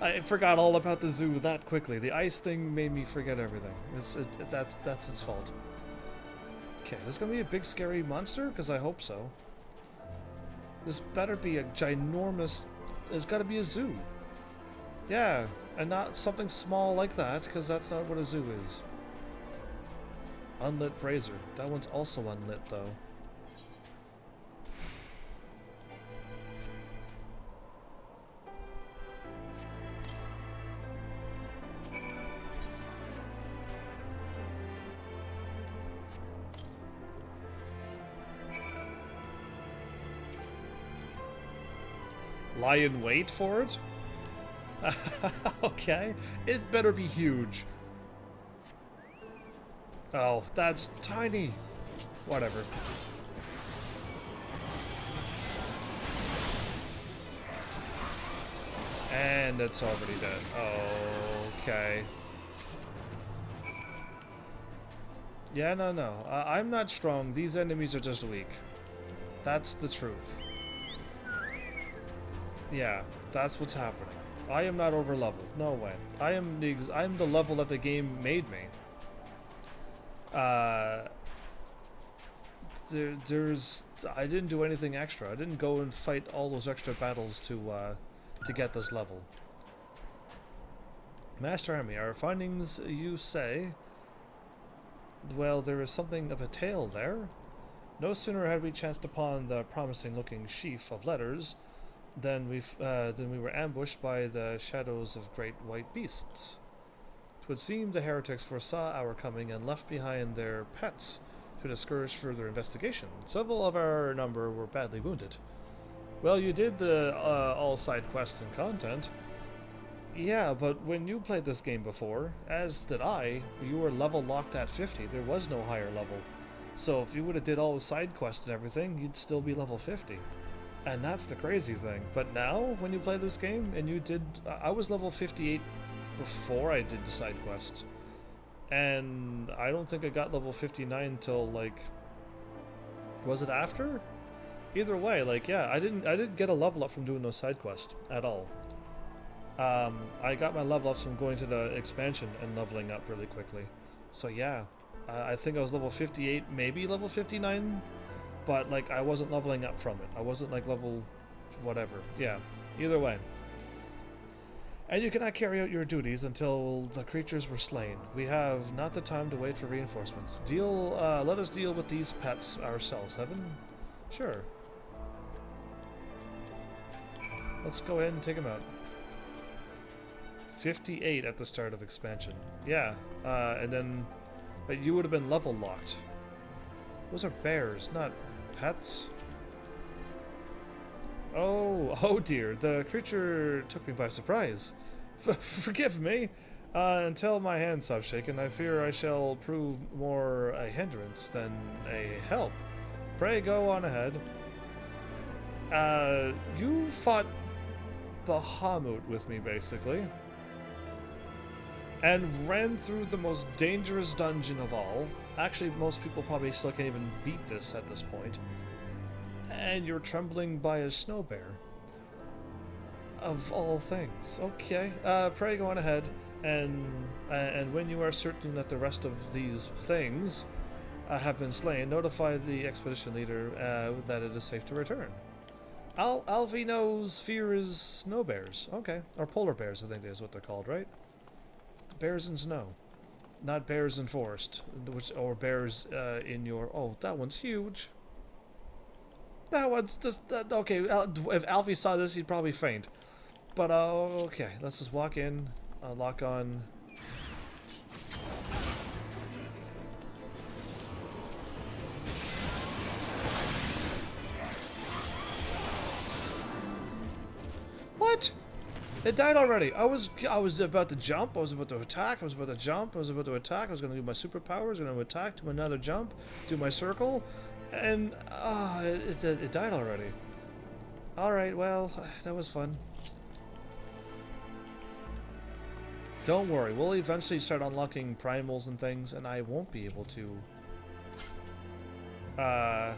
A: I forgot all about the zoo that quickly. The ice thing made me forget everything. That's its fault. Okay, is this gonna be a big scary monster? Because I hope so. This better be a ginormous... There's gotta be a zoo. Yeah, and not something small like that, because that's not what a zoo is. Unlit brazier. That one's also unlit, though. Lie in wait for it? Okay. It better be huge. Oh, that's tiny. Whatever. And it's already dead. Okay. Yeah, no. I'm not strong. These enemies are just weak. That's the truth. Yeah, that's what's happening. I am not over leveled. No way. I'm the level that the game made me. I didn't do anything extra. I didn't go and fight all those extra battles to get this level. Master Army, our findings, you say? Well, there is something of a tale there. No sooner had we chanced upon the promising-looking sheaf of letters than we were ambushed by the shadows of great white beasts. 'Twould seem the heretics foresaw our coming and left behind their pets to discourage further investigation. Several of our number were badly wounded. Well, you did the all side quests and content. Yeah, but when you played this game before, as did I, you were level locked at 50. There was no higher level. So if you would have did all the side quests and everything, you'd still be level 50. And that's the crazy thing. But now, when you play this game, and you did... I was level 58 before I did the side quests. And I don't think I got level 59 till, like... Was it after? Either way, like, yeah, I didn't get a level up from doing those side quests at all. I got my level ups from going to the expansion and leveling up really quickly. So yeah, I think I was level 58, maybe level 59, but like I wasn't leveling up from it. I wasn't like level whatever. Yeah, either way. And you cannot carry out your duties until the creatures were slain. We have not the time to wait for reinforcements. Let us deal with these pets ourselves, Heaven? Sure. Let's go ahead and take them out. 58 at the start of expansion. Yeah, and then... But you would have been level locked. Those are bears, not pets. Oh dear, the creature took me by surprise. Forgive me. Until my hand stops shaking, I fear I shall prove more a hindrance than a help. Pray go on ahead. You fought Bahamut with me, basically. And ran through the most dangerous dungeon of all. Actually, most people probably still can't even beat this at this point. And you're trembling by a snow bear. Of all things. Okay, pray go on ahead. And when you are certain that the rest of these things have been slain, notify the expedition leader that it is safe to return. Alfie knows fear is snow bears. Okay. Or polar bears, I think is what they're called, right? Bears in snow. Not bears in forest. Or bears in your... Oh, that one's huge. That one's just... okay, if Alfie saw this, he'd probably faint. But, okay. Let's just walk in. Lock on. What? It died already. I was about to jump. I was about to attack. I was about to jump. I was about to attack. I was going to do my superpower. I was going to attack. Do another jump. Do my circle. And it died already. All right. Well, that was fun. Don't worry, we'll eventually start unlocking primals and things, and I won't be able to... I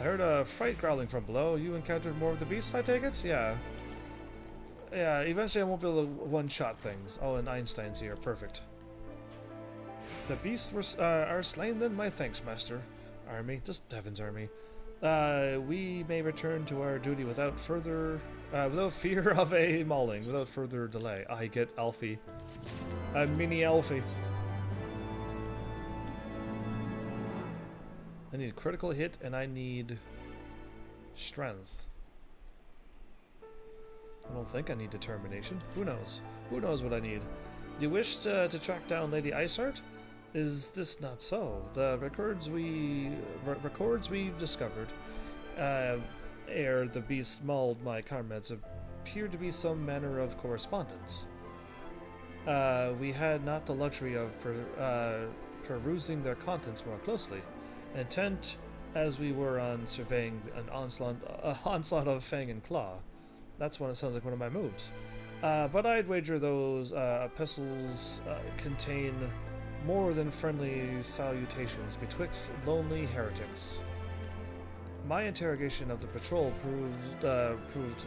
A: heard a fright growling from below. You encountered more of the beasts, I take it? Yeah. Yeah, eventually I won't be able to one-shot things. Oh, and Einstein's here. Perfect. The beasts are slain then? My thanks, Master. Army. Just Heaven's Army. We may return to our duty without further... without fear of a mauling, without further delay. I get Alfie. A mini Alfie. I need critical hit and I need strength. I don't think I need determination. Who knows? Who knows what I need? You wish to track down Lady Iceheart? Is this not so? The records we've discovered ere the beast mauled my comrades appeared to be some manner of correspondence. We had not the luxury of perusing their contents more closely, intent as we were on surveying an onslaught of fang and claw. That's one. It sounds like one of my moves. But I'd wager those epistles contain more than friendly salutations betwixt lonely heretics. My interrogation of the patrol proved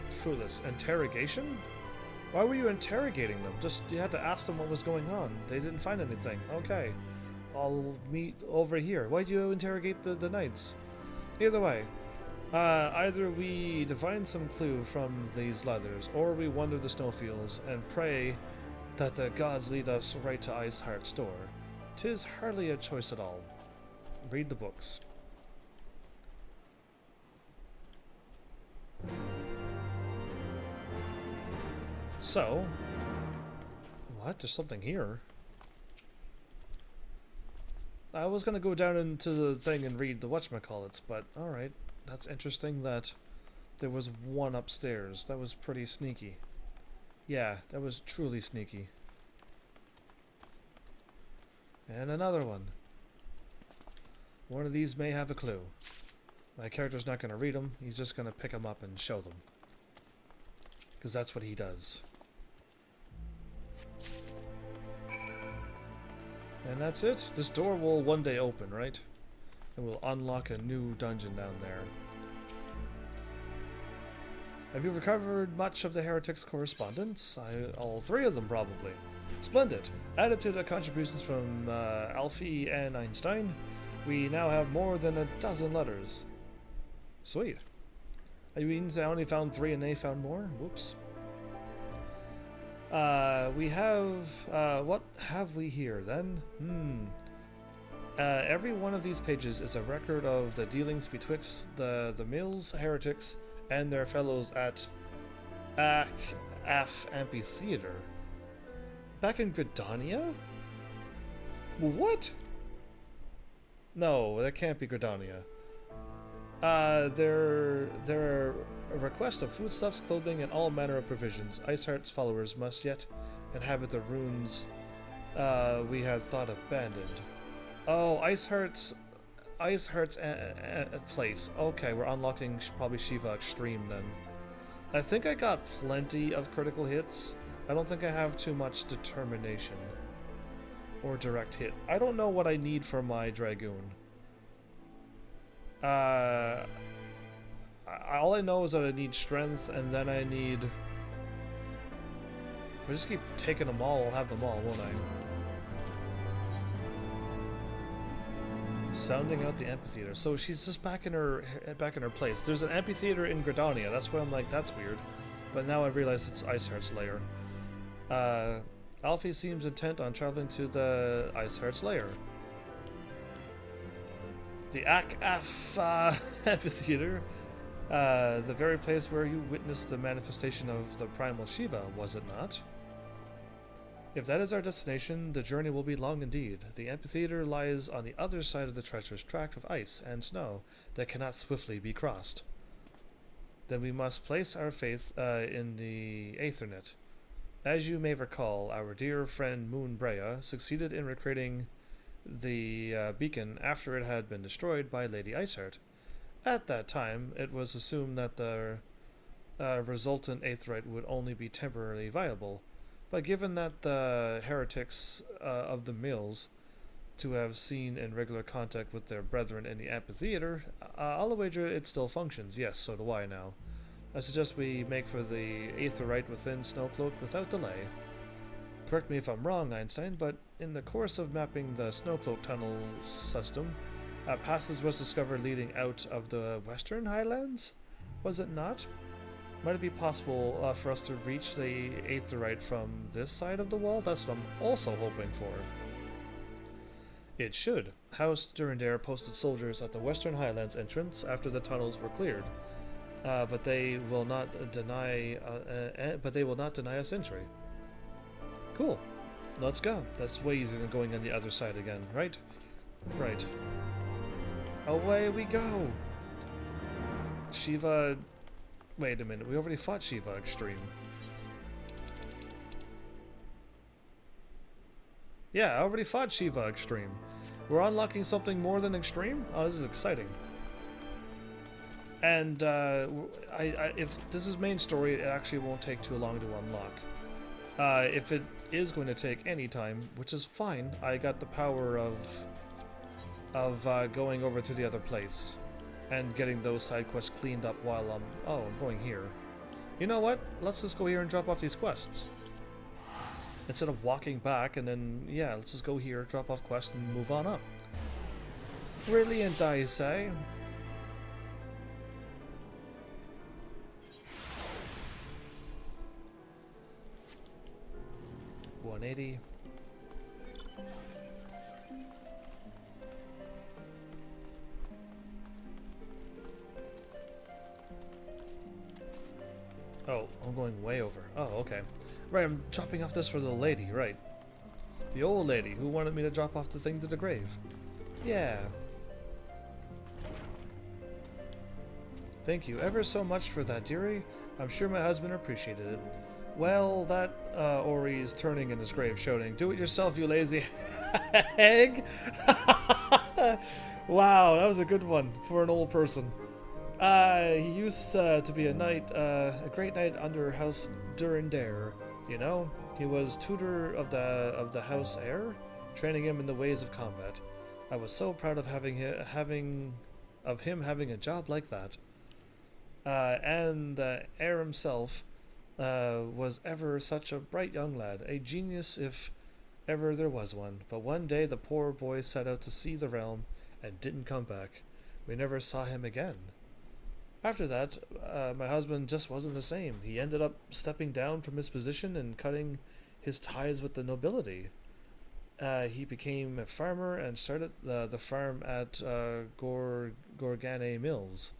A: fruitless. Interrogation? Why were you interrogating them? Just, you had to ask them what was going on. They didn't find anything. Okay. I'll meet over here. Why'd you interrogate the knights? Either way, either we divine some clue from these leathers, or we wander the snowfields and pray that the gods lead us right to Iceheart's door. 'Tis hardly a choice at all. Read the books. So, what? There's something here. I was gonna go down into the thing and read the whatchamacallits, but alright. That's interesting that there was one upstairs. That was pretty sneaky. Yeah, that was truly sneaky. And another one. One of these may have a clue. My character's not gonna read them, he's just gonna pick them up and show them. Because that's what he does. And that's it. This door will one day open, right? And we'll unlock a new dungeon down there. Have you recovered much of the heretics' correspondence? All three of them, probably. Splendid. Added to the contributions from Alfie and Einstein, we now have more than a dozen letters. Sweet. It means I only found 3 and they found more? Whoops. We have... what have we here, then? Every one of these pages is a record of the dealings betwixt the Mills heretics and their fellows at Amphitheater. Back in Gridania? What? No, that can't be Gridania. There are a request of foodstuffs, clothing, and all manner of provisions. Iceheart's followers must yet inhabit the ruins we had thought abandoned. Oh, Iceheart's place. Okay, we're unlocking probably Shiva Extreme then. I think I got plenty of critical hits. I don't think I have too much determination or direct hit. I don't know what I need for my Dragoon. All I know is that I need strength, and then I need If I just keep taking them all, I'll have them all, won't I? Sounding out the amphitheater. So she's just back in her place. There's an amphitheater in Gridania. That's why I'm like, that's weird. But now I realize it's Iceheart's lair. Alfie seems intent on traveling to the Iceheart's lair. The Ak-Af amphitheater. The very place where you witnessed the manifestation of the primal Shiva, was it not? If that is our destination, the journey will be long indeed. The amphitheater lies on the other side of the treacherous tract of ice and snow that cannot swiftly be crossed. Then we must place our faith in the Aethernet. As you may recall, our dear friend Moon Brea succeeded in recreating the beacon after it had been destroyed by Lady Iceheart. At that time, it was assumed that the resultant aetherite would only be temporarily viable. But given that the heretics of the mills to have seen in regular contact with their brethren in the amphitheater, I'll wager it still functions. Yes, so do I now. I suggest we make for the aetherite within Snowcloak without delay. Correct me if I'm wrong, Einstein, but in the course of mapping the Snowcloak tunnel system, a passage was discovered leading out of the Western Highlands? Was it not? Might it be possible for us to reach the aetherite from this side of the wall? That's what I'm also hoping for. It should. House Durandare posted soldiers at the Western Highlands entrance after the tunnels were cleared, but they will not deny. Us entry. Cool. Let's go. That's way easier than going on the other side again, right? Right. Away we go. Shiva. Wait a minute, we already fought Shiva Extreme. Yeah, I already fought Shiva Extreme. We're unlocking something more than Extreme? Oh, this is exciting. And if this is main story, it actually won't take too long to unlock. If it is going to take any time, which is fine, I got the power of going over to the other place and getting those side quests cleaned up while I'm going here. You know what? Let's just go here and drop off these quests. Instead of walking back and then, yeah, let's just go here, drop off quests, and move on up. Brilliant, I say. $180. Oh, I'm going way over. Oh, okay. Right, I'm dropping off this for the lady, right. The old lady who wanted me to drop off the thing to the grave. Yeah. Thank you ever so much for that, dearie. I'm sure my husband appreciated it. Well, that Ori is turning in his grave, shouting, "Do it yourself, you lazy egg!" Wow, that was a good one for an old person. He used to be a great knight under House Durandare. You know, he was tutor of the House Heir, training him in the ways of combat. I was so proud of him having a job like that. And the heir himself was ever such a bright young lad, a genius if ever there was one. But one day the poor boy set out to see the realm and didn't come back. We never saw him again. After that, my husband just wasn't the same. He ended up stepping down from his position and cutting his ties with the nobility. He became a farmer and started the farm at Gorgane Mills.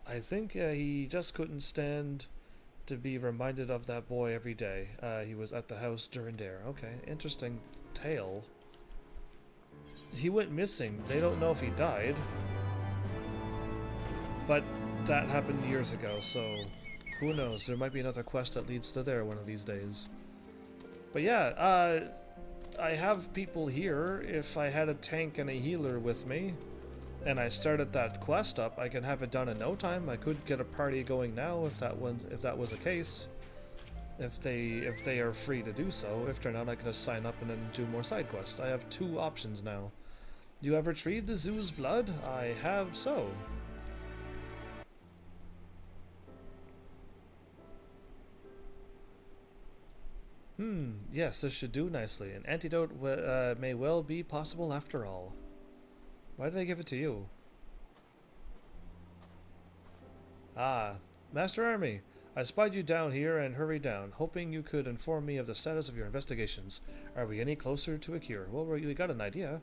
A: I think he just couldn't stand to be reminded of that boy every day. He was at the House Durandare. Okay, interesting tale. He went missing. They don't know if he died. But that happened years ago, so who knows? There might be another quest that leads to there one of these days. But yeah, I have people here. If I had a tank and a healer with me, and I started that quest up, I can have it done in no time. I could get a party going now if that was the case. If they are free to do so. If they're not, I can just sign up and then do more side quests. I have 2 options now. You have retrieved the zoo's blood? I have so. Yes, this should do nicely. An antidote may well be possible after all. Why did I give it to you? Ah, Master Army, I spied you down here and hurried down, hoping you could inform me of the status of your investigations. Are we any closer to a cure? Well, we got an idea.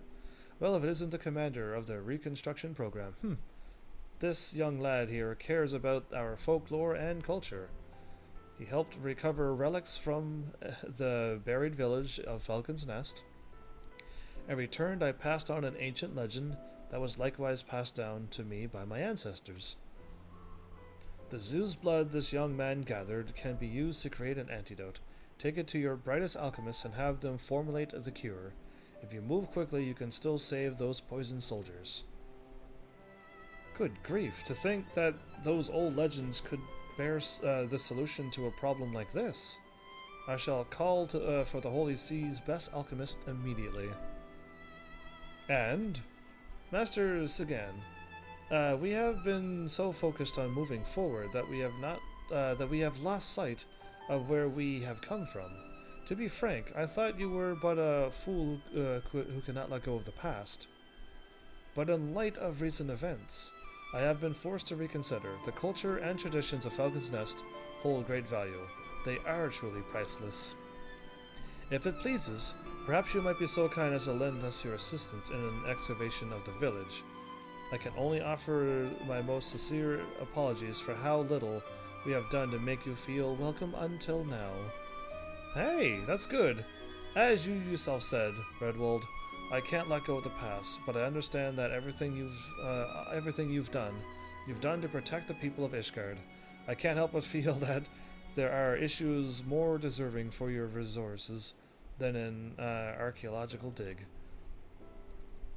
A: Well, if it isn't the commander of the reconstruction program. This young lad here cares about our folklore and culture. He helped recover relics from the buried village of Falcon's Nest. And returned, I passed on an ancient legend that was likewise passed down to me by my ancestors. The zoo's blood this young man gathered can be used to create an antidote. Take it to your brightest alchemists and have them formulate the cure. If you move quickly, you can still save those poisoned soldiers. Good grief, to think that those old legends could bear the solution to a problem like this. I shall call for the Holy Sea's best alchemist immediately. And, Master Sagan, we have been so focused on moving forward that we have lost sight of where we have come from. To be frank, I thought you were but a fool who cannot let go of the past. But in light of recent events, I have been forced to reconsider. The culture and traditions of Falcon's Nest hold great value. They are truly priceless. If it pleases, perhaps you might be so kind as to lend us your assistance in an excavation of the village. I can only offer my most sincere apologies for how little we have done to make you feel welcome until now. Hey, that's good. As you yourself said, Redwold, I can't let go of the past, but I understand that everything you've done to protect the people of Ishgard. I can't help but feel that there are issues more deserving for your resources than an archaeological dig.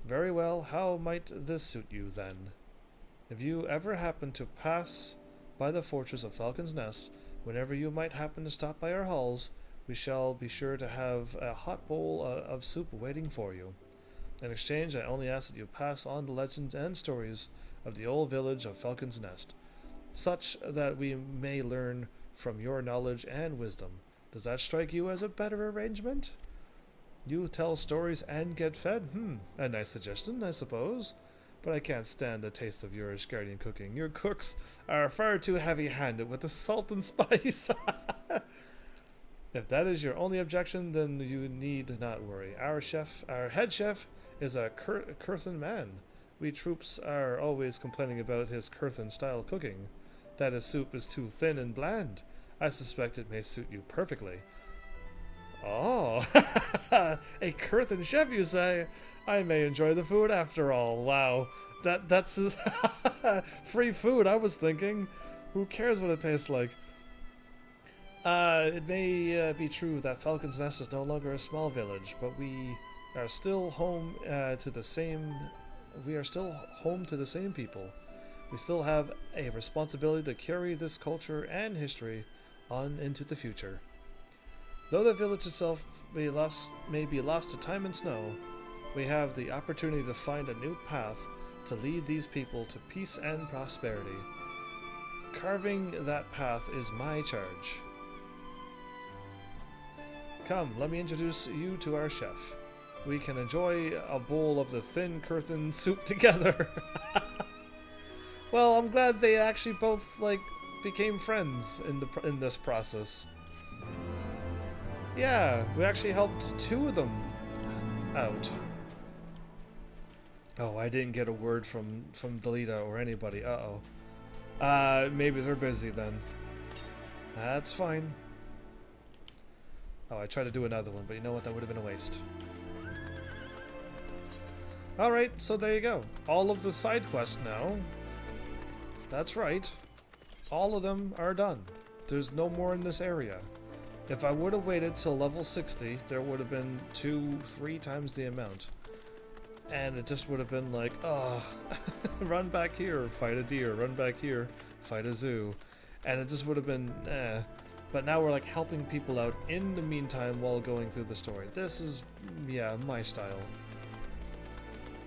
A: Very well, how might this suit you, then? If you ever happen to pass by the fortress of Falcon's Nest, whenever you might happen to stop by our halls, we shall be sure to have a hot bowl of soup waiting for you. In exchange, I only ask that you pass on the legends and stories of the old village of Falcon's Nest, such that we may learn from your knowledge and wisdom. Does that strike you as a better arrangement? You tell stories and get fed? A nice suggestion, I suppose. But I can't stand the taste of your Ishgardian cooking. Your cooks are far too heavy-handed with the salt and spice. If that is your only objection, then you need not worry. Our head chef, is a Kurthan man. We troops are always complaining about his Kurthan-style cooking, that his soup is too thin and bland. I suspect it may suit you perfectly. Oh, a Kurthan chef, you say? I may enjoy the food after all. Wow, that's free food, I was thinking. Who cares what it tastes like? It may be true that Falcon's Nest is no longer a small village, but we are still home to the same people. We still have a responsibility to carry this culture and history on into the future. Though the village itself may be lost to time and snow, we have the opportunity to find a new path to lead these people to peace and prosperity. Carving that path is my charge. Come, let me introduce you to our chef. We can enjoy a bowl of the thin Kurthan soup together. Well, I'm glad they actually both became friends in this process. Yeah, we actually helped two of them out. Oh, I didn't get a word from Delita or anybody. Maybe they're busy then. That's fine. Oh, I tried to do another one, but you know what? That would have been a waste. Alright, so there you go. All of the side quests now. That's right. All of them are done. There's no more in this area. If I would have waited till level 60, there would have been 2-3 times the amount. And it just would have been like, run back here, fight a deer, run back here, fight a zoo. And it just would have been, But now we're helping people out in the meantime while going through the story. This is, yeah, my style.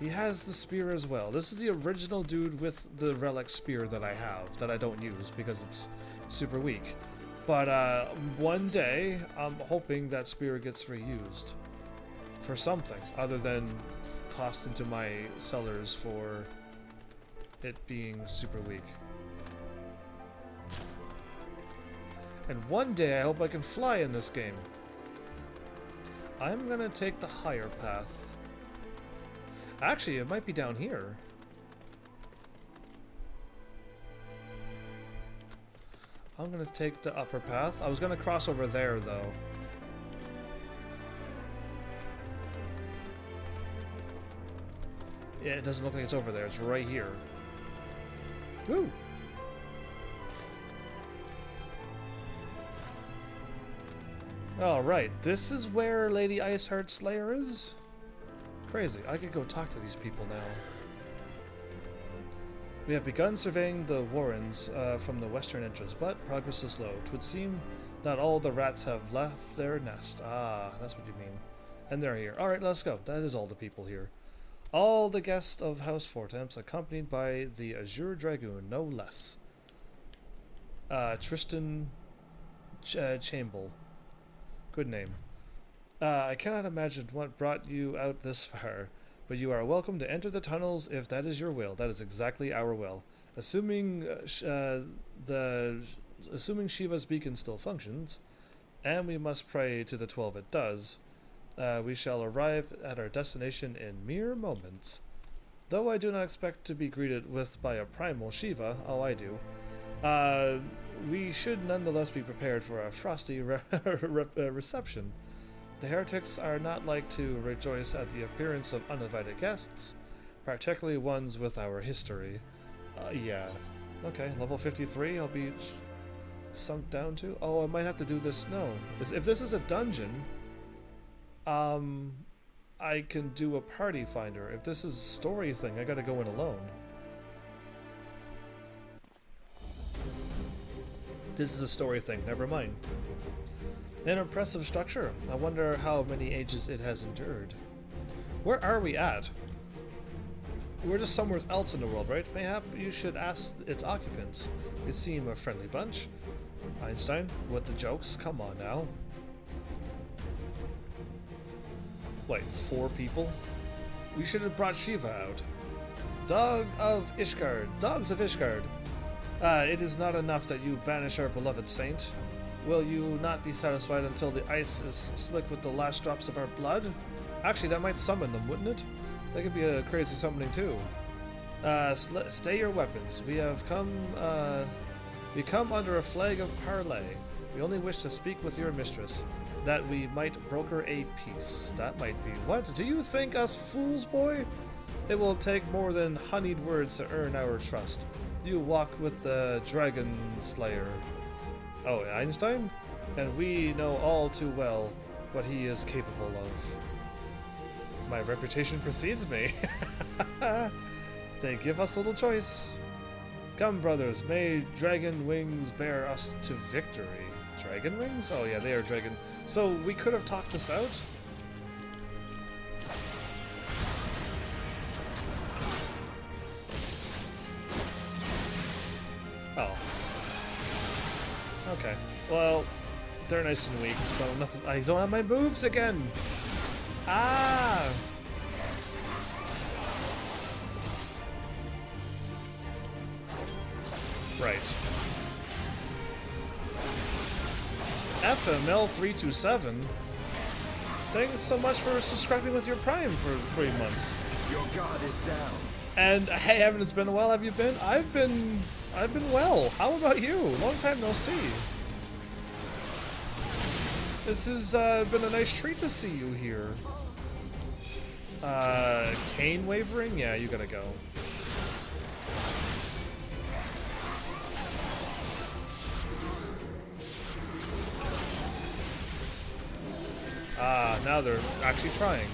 A: He has the spear as well. This is the original dude with the relic spear that I have, that I don't use because it's super weak. But one day, I'm hoping that spear gets reused for something other than tossed into my cellars for it being super weak. And one day, I hope I can fly in this game. I'm gonna take the higher path. Actually, it might be down here. I'm gonna take the upper path. I was gonna cross over there, though. Yeah, it doesn't look like it's over there. It's right here. Woo! Alright, this is where Lady Iceheart's Slayer is? Crazy. I could go talk to these people now. We have begun surveying the warrens from the western entrance, but progress is slow. 'Twould seem not all the rats have left their nest. Ah, that's what you mean. And they're here. Alright, let's go. That is all the people here. All the guests of House Fortemps, accompanied by the Azure Dragoon, no less. Tristan Chamble. Good name. I cannot imagine what brought you out this far, but you are welcome to enter the tunnels if that is your will. That is exactly our will. Assuming Shiva's beacon still functions, and we must pray to the 12 it does, we shall arrive at our destination in mere moments. Though I do not expect to be greeted with by a primal Shiva, oh I do, we should nonetheless be prepared for a frosty reception. The heretics are not like to rejoice at the appearance of uninvited guests, particularly ones with our history. Yeah. Okay, level 53, I'll be sunk down to. Oh, I might have to do this. No. If this is a dungeon, I can do a party finder. If this is a story thing, I gotta go in alone. This is a story thing, never mind. An impressive structure. I wonder how many ages it has endured. Where are we at? We're just somewhere else in the world, right? Mayhap you should ask its occupants. They seem a friendly bunch. Einstein, with the jokes? Come on now. Wait, 4 people? We should have brought Shiva out. Dogs of Ishgard. It is not enough that you banish our beloved saint. Will you not be satisfied until the ice is slick with the last drops of our blood? Actually, that might summon them, wouldn't it? That could be a crazy summoning too. Stay your weapons. We come under a flag of parley. We only wish to speak with your mistress, that we might broker a peace. That might be what? Do you think us fools, boy? It will take more than honeyed words to earn our trust. You walk with the Dragon Slayer. Oh, Einstein? And we know all too well what he is capable of. My reputation precedes me. They give us little choice. Come, brothers, may dragon wings bear us to victory. Dragon wings? Oh yeah, they are dragon. So we could have talked this out? Oh. Okay. Well, they're nice and weak, so nothing. I don't have my moves again. Ah! Right. FML327. Thanks so much for subscribing with your Prime for 3 months.
L: Your guard is down.
A: And hey, Evan, it's been a while. Have you been? I've been well. How about you? Long time no see. This has been a nice treat to see you here. Kane wavering? Yeah, you gotta go. Ah, now they're actually trying.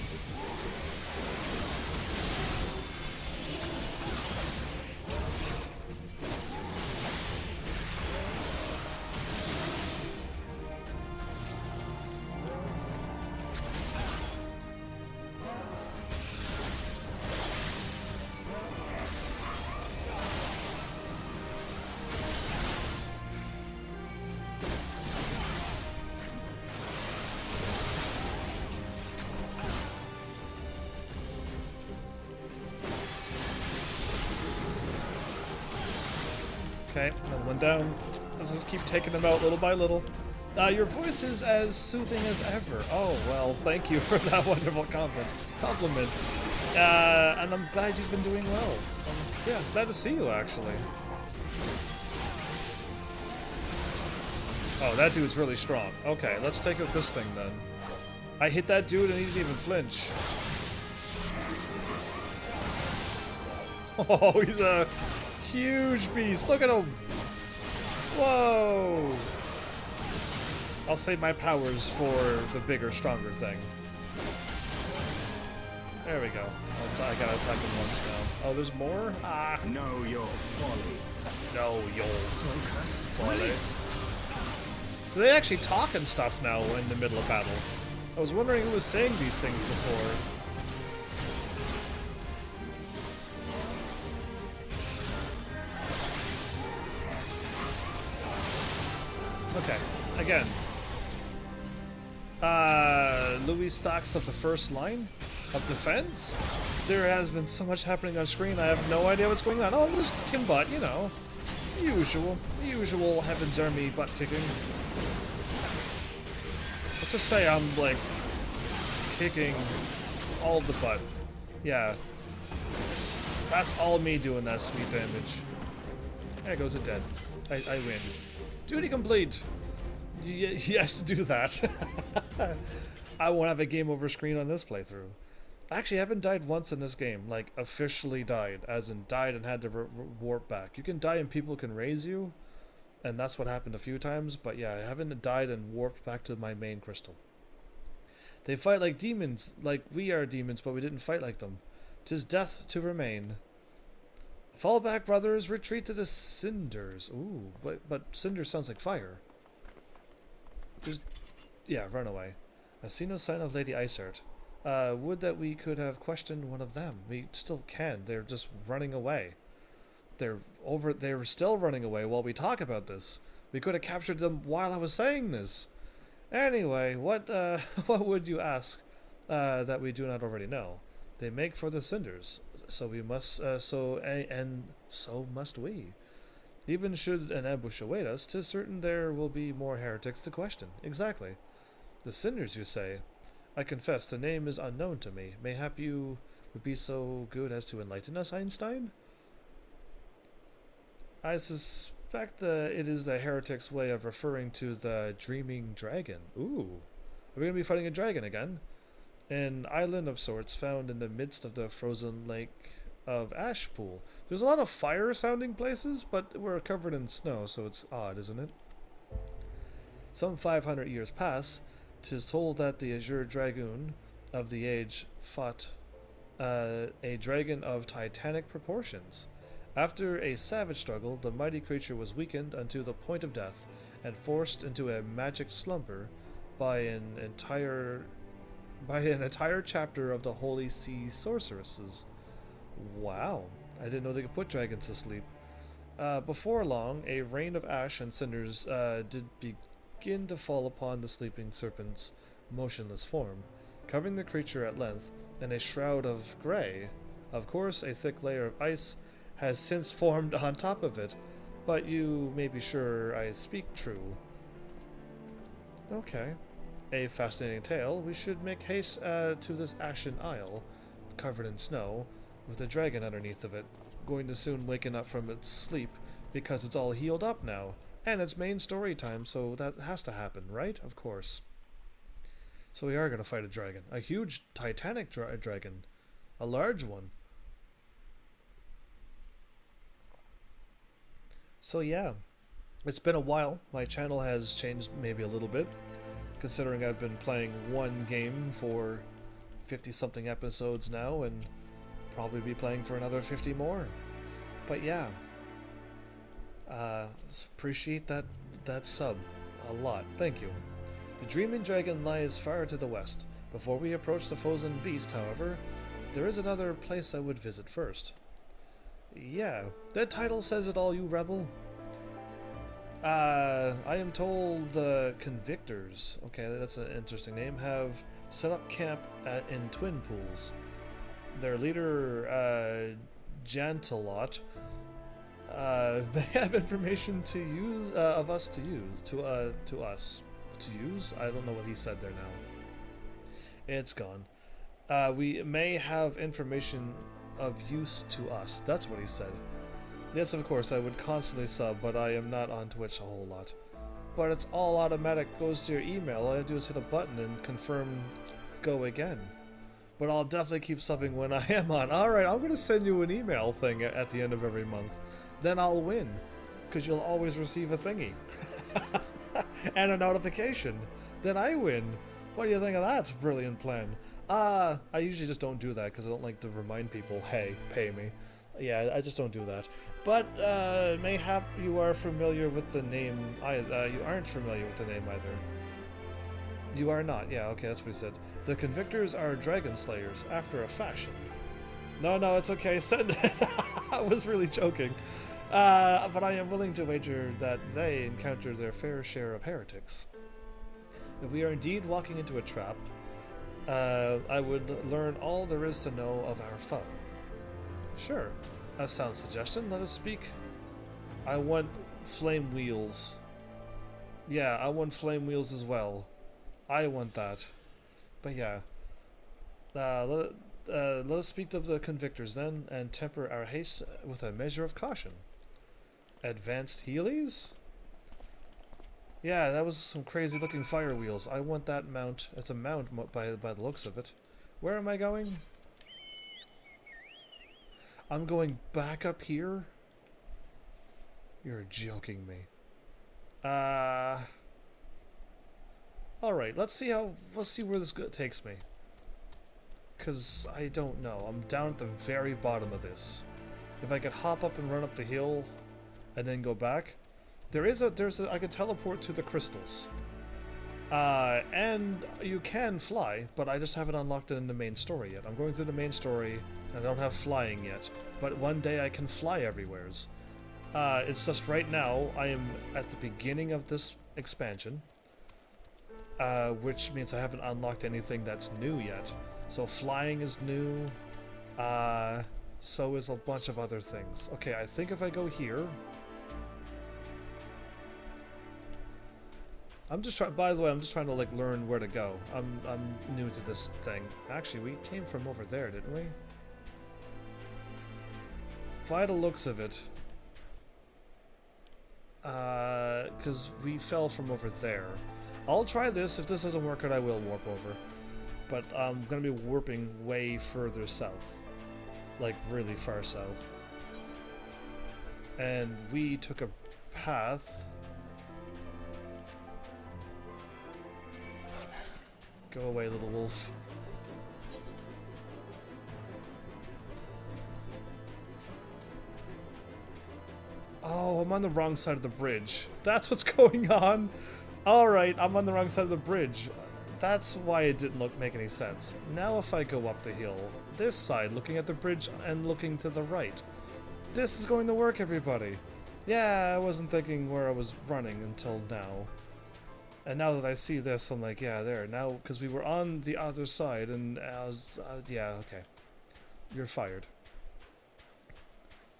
A: Okay, another one down. Let's just keep taking them out little by little. Your voice is as soothing as ever. Oh, well, thank you for that wonderful compliment. And I'm glad you've been doing well. Yeah, glad to see you, actually. Oh, that dude's really strong. Okay, let's take out this thing, then. I hit that dude and he didn't even flinch. Oh, he's a huge beast. Look at him. Whoa. I'll save my powers for the bigger, stronger thing. There we go. I gotta attack him once now. Oh, there's more? Ah.
L: Know your folly.
A: Know your folly. So they actually talk and stuff now in the middle of battle. I was wondering who was saying these things before. Okay, again. Louis stocks up the first line of defense? There has been so much happening on screen, I have no idea what's going on. Oh, just kicking butt, you know. Usual Heaven's Army butt kicking. Let's just say I'm, like, kicking all the butt. Yeah. That's all me doing that sweet damage. There goes it dead. I win. Duty complete! Yes, do that. I won't have a game over screen on this playthrough. Actually, I haven't died once in this game. Like, officially died. As in, died and had to warp back. You can die and people can raise you. And that's what happened a few times. But yeah, I haven't died and warped back to my main crystal. They fight like demons. Like we are demons, but we didn't fight like them. 'Tis death to remain. Fall back, brothers. Retreat to the cinders. Ooh, but cinders sounds like fire. Yeah, run away. I see no sign of Lady Iceheart. Would that we could have questioned one of them. We still can. They're just running away. They're still running away while we talk about this. We could have captured them while I was saying this. Anyway, what would you ask that we do not already know? They make for the cinders, so we must so must we. Even should an ambush await us, 'tis certain there will be more heretics to question. Exactly. The cinders, you say? I confess, the name is unknown to me. Mayhap you would be so good as to enlighten us, Einstein? I suspect it is the heretic's way of referring to the dreaming dragon. Ooh. Are we going to be fighting a dragon again? An island of sorts found in the midst of the frozen lake of Ashpool. There's a lot of fire-sounding places, but we're covered in snow, so it's odd, isn't it? Some 500 years pass. 'Tis told that the Azure Dragoon of the age fought a dragon of titanic proportions. After a savage struggle, the mighty creature was weakened unto the point of death and forced into a magic slumber by an entire chapter of the Holy Sea sorceresses. Wow, I didn't know they could put dragons to sleep. Before long, a rain of ash and cinders did begin to fall upon the sleeping serpent's motionless form, covering the creature at length in a shroud of grey. Of course, a thick layer of ice has since formed on top of it, but you may be sure I speak true. Okay. A fascinating tale. We should make haste to this ashen isle, covered in snow, with a dragon underneath of it, going to soon waken up from its sleep, because it's all healed up now, and it's main story time, so that has to happen, right? Of course. So we are going to fight a dragon. A huge titanic dragon. A large one. So yeah, it's been a while. My channel has changed maybe a little bit, considering I've been playing one game for 50-something episodes now, and probably be playing for another 50 more. But yeah, appreciate that sub a lot. Thank you. The Dreaming Dragon lies far to the west. Before we approach the frozen beast, however, there is another place I would visit first. Yeah, that title says it all, you rebel. I am told the Convictors, okay, that's an interesting name, have set up camp in Twin Pools. Their leader, Jantalot, They have information to use of us to use to us to use. I don't know what he said there now. It's gone. We may have information of use to us. That's what he said. Yes, of course, I would constantly sub, but I am not on Twitch a whole lot. But it's all automatic, goes to your email. All I do is hit a button and confirm go again. But I'll definitely keep subbing when I am on. Alright, I'm going to send you an email thing at the end of every month. Then I'll win. Because you'll always receive a thingy. And a notification. Then I win. What do you think of that? Brilliant plan. I usually just don't do that because I don't like to remind people, hey, pay me. Yeah, I just don't do that. But mayhap you are familiar with the name. You aren't familiar with the name either. You are not. Yeah, okay, that's what he said. The Convictors are dragon slayers, after a fashion. No, it's okay. Send it. I was really joking. But I am willing to wager that they encounter their fair share of heretics. If we are indeed walking into a trap, I would learn all there is to know of our foe. Sure. A sound suggestion. Let us speak. I want flame wheels. Yeah, I want flame wheels as well. I want that. But yeah. Let us speak of the Convictors then, and temper our haste with a measure of caution. Advanced Heelys? Yeah, that was some crazy looking fire wheels. I want that mount. It's a mount by the looks of it. Where am I going? I'm going back up here? You're joking me. Alright, let's see where this takes me. Cause I don't know. I'm down at the very bottom of this. If I could hop up and run up the hill and then go back. I could teleport to the crystals. And you can fly, but I just haven't unlocked it in the main story yet. I'm going through the main story, and I don't have flying yet. But one day I can fly everywheres. It's just right now, I am at the beginning of this expansion. Which means I haven't unlocked anything that's new yet. So flying is new. So is a bunch of other things. Okay, I think if I go here... by the way, I'm just trying to like learn where to go. I'm new to this thing. Actually, we came from over there, didn't we? By the looks of it. Because we fell from over there. I'll try this. If this doesn't work out, I will warp over. But I'm going to be warping way further south. Like, really far south. And we took a path... Go away, little wolf. Oh, I'm on the wrong side of the bridge. That's what's going on. Alright, I'm on the wrong side of the bridge. That's why it didn't make any sense. Now if I go up the hill, this side, looking at the bridge and looking to the right. This is going to work, everybody. Yeah, I wasn't thinking where I was running until now. And now that I see this, I'm like, yeah, there. Now, because we were on the other side, and I was, yeah, okay. You're fired.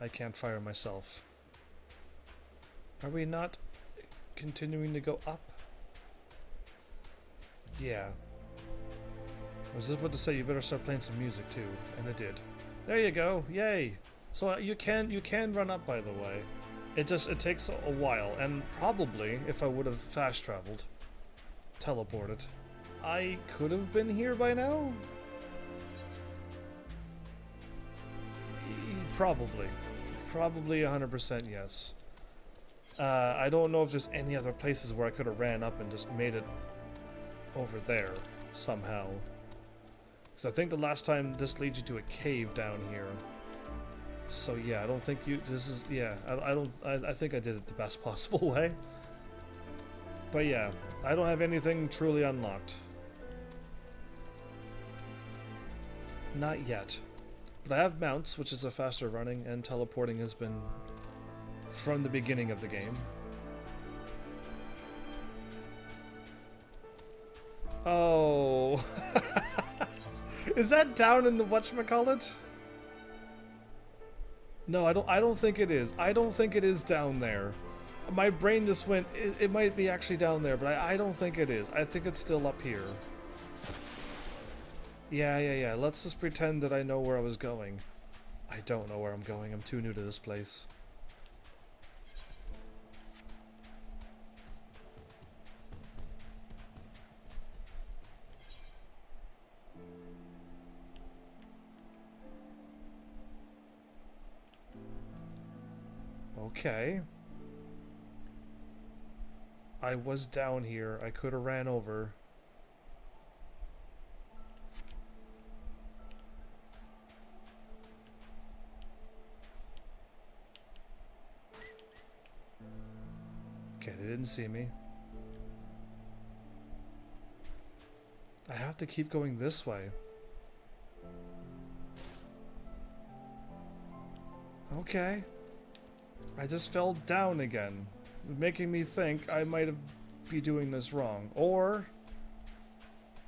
A: I can't fire myself. Are we not continuing to go up? Yeah. I was just about to say, you better start playing some music, too. And it did. There you go. Yay. So you can run up, by the way. It takes a while, and probably, if I would have fast traveled, teleported, I could have been here by now? Probably. Probably 100% yes. I don't know if there's any other places where I could have ran up and just made it over there somehow. Because I think the last time this leads you to a cave down here. So yeah, I don't think I think I did it the best possible way. But yeah, I don't have anything truly unlocked. Not yet. But I have mounts, which is a faster running, and teleporting has been from the beginning of the game. Oh. Is that down in the whatchamacallit? No, I don't think it is. I don't think it is down there. My brain just went, it might be actually down there, but I don't think it is. I think it's still up here. Yeah. Let's just pretend that I know where I was going. I don't know where I'm going. I'm too new to this place. Okay. I was down here. I could have ran over. Okay, they didn't see me. I have to keep going this way. Okay. I just fell down again, making me think I might be doing this wrong. Or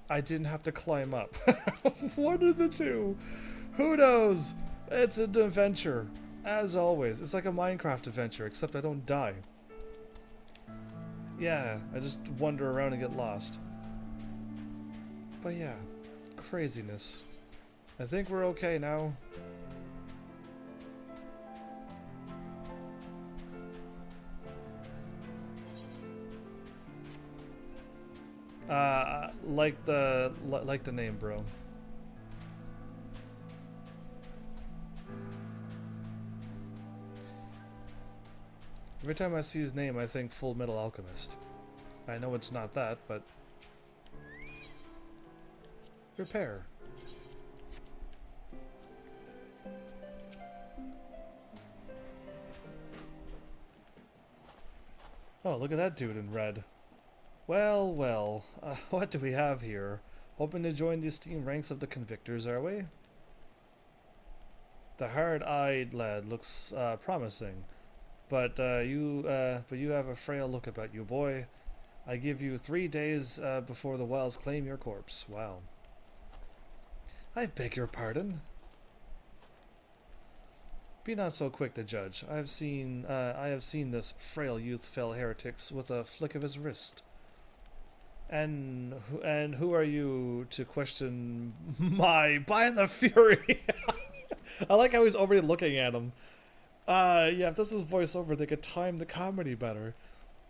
A: I didn't have to climb up. One of the two. Who knows? It's an adventure. As always. It's like a Minecraft adventure, except I don't die. Yeah, I just wander around and get lost. But yeah, craziness. I think we're okay now. Like the name, bro. Every time I see his name, I think Full Metal Alchemist. I know it's not that, but... Repair. Oh, look at that dude in red. Well, what do we have here? Hoping to join the esteemed ranks of the convictors, are we? The hard-eyed lad looks promising, but you have a frail look about you, boy. I give you 3 days before the Wells claim your corpse. Wow. I beg your pardon. Be not so quick to judge. I have seen this frail youth fell heretics with a flick of his wrist. And who are you to question my by the fury? I like how he's already looking at him. Yeah, if this is voiceover, they could time the comedy better.